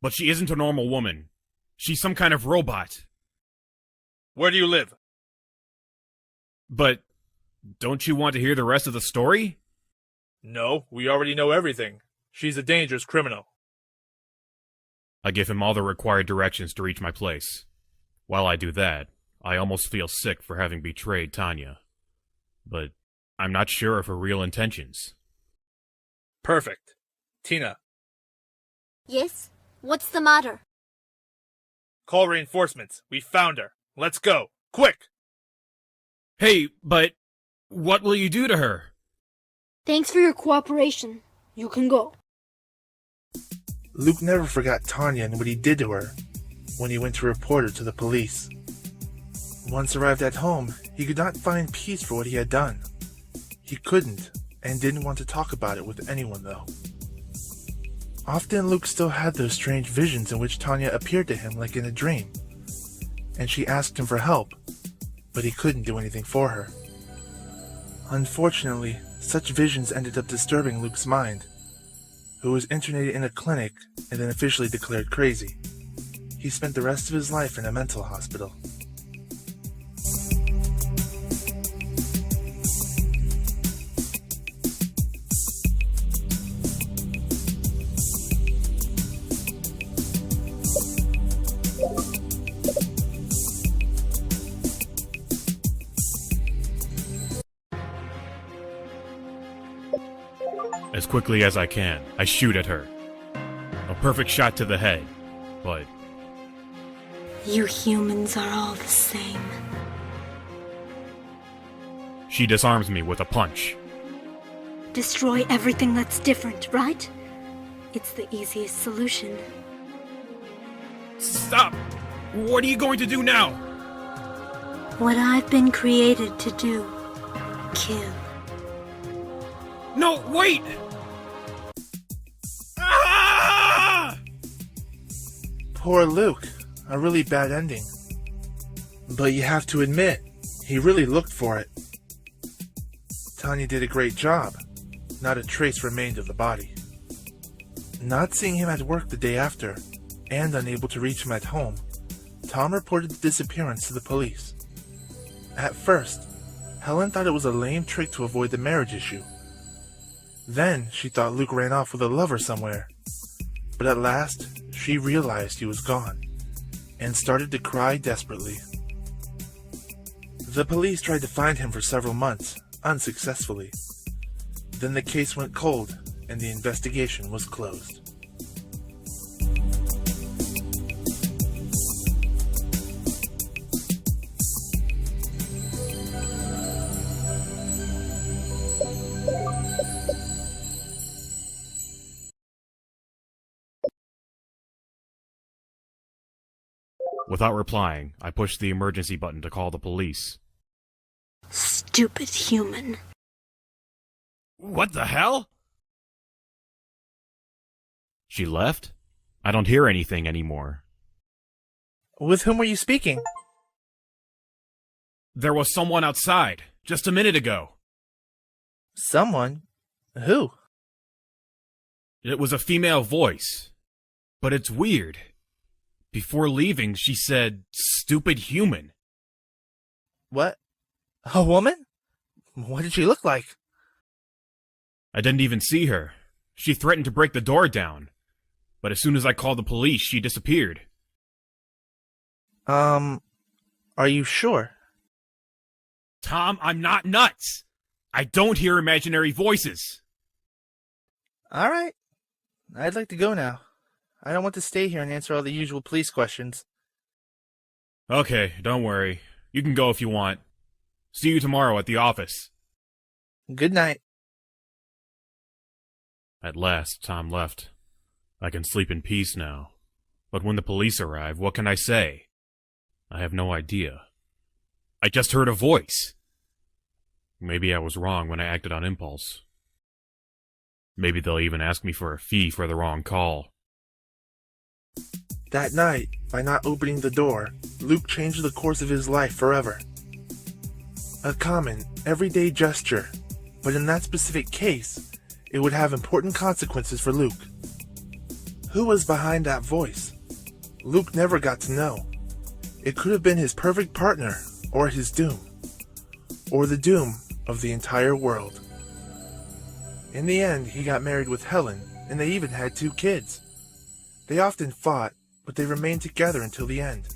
But she isn't a normal woman. She's some kind of robot. Where do you live? But don't you want to hear the rest of the story? No, we already know everything. She's a dangerous criminal. I give him all the required directions to reach my place. While I do that, I almost feel sick for having betrayed Tanya. But I'm not sure of her real intentions. Perfect. Tina, Yes? What's the matter? call reinforcements. We found her. Let's go. Quick! Hey, but what will you do to her? Thanks for your cooperation. You can go. Luke never forgot Tanya and what he did to her when he went to report her to the police. Once arrived at home, he could not find peace for what he had done. He couldn't and didn't want to talk about it with anyone, though. Often Luke still had those strange visions in which Tanya appeared to him like in a dream, and she asked him for help, but he couldn't do anything for her. Unfortunately, such visions ended up disturbing Luke's mind, who was internated in a clinic and then officially declared crazy. He spent the rest of his life in a mental hospital. As quickly as I can, I shoot at her. A perfect shot to the head, but You humans are all the same. she disarms me with a punch. Destroy everything that's different, right? It's the easiest solution. Stop! What are you going to do now? What I've been created to do. Kill. No, wait! Ah! Poor Luke, a really bad ending. But you have to admit, he really looked for it. Tanya did a great job. Not a trace remained of the body. Not seeing him at work the day after, and unable to reach him at home, Tom reported the disappearance to the police. At first, Helen thought it was a lame trick to avoid the marriage issue. Then she thought Luke ran off with a lover somewhere. But at last, she realized he was gone, and started to cry desperately. The police tried to find him for several months, unsuccessfully. Then the case went cold, and the investigation was closed. Without replying, I pushed the emergency button to call the police. Stupid human. What the hell? She left? I don't hear anything anymore. With whom were you speaking? There was someone outside, just a minute ago. Someone? Who? It was a female voice. But it's weird. Before leaving, she said, "Stupid human." What? A woman? What did she look like? I didn't even see her. She threatened to break the door down. But as soon as I called the police, she disappeared. Are you sure? Tom, I'm not nuts! I don't hear imaginary voices! Alright. I'd like to go now. I don't want to stay here and answer all the usual police questions. Okay, don't worry. You can go if you want. See you tomorrow at the office. Good night. At last, Tom left. I can sleep in peace now. But when the police arrive, what can I say? I have no idea. I just heard a voice. Maybe I was wrong when I acted on impulse. Maybe they'll even ask me for a fee for the wrong call. That night, by not opening the door, Luke changed the course of his life forever. A common, everyday gesture, but in that specific case, it would have important consequences for Luke. Who was behind that voice? Luke never got to know. It could have been his perfect partner, or his doom, or the doom of the entire world. In the end, he got married with Helen, and they even had 2 kids. They often fought, but they remained together until the end.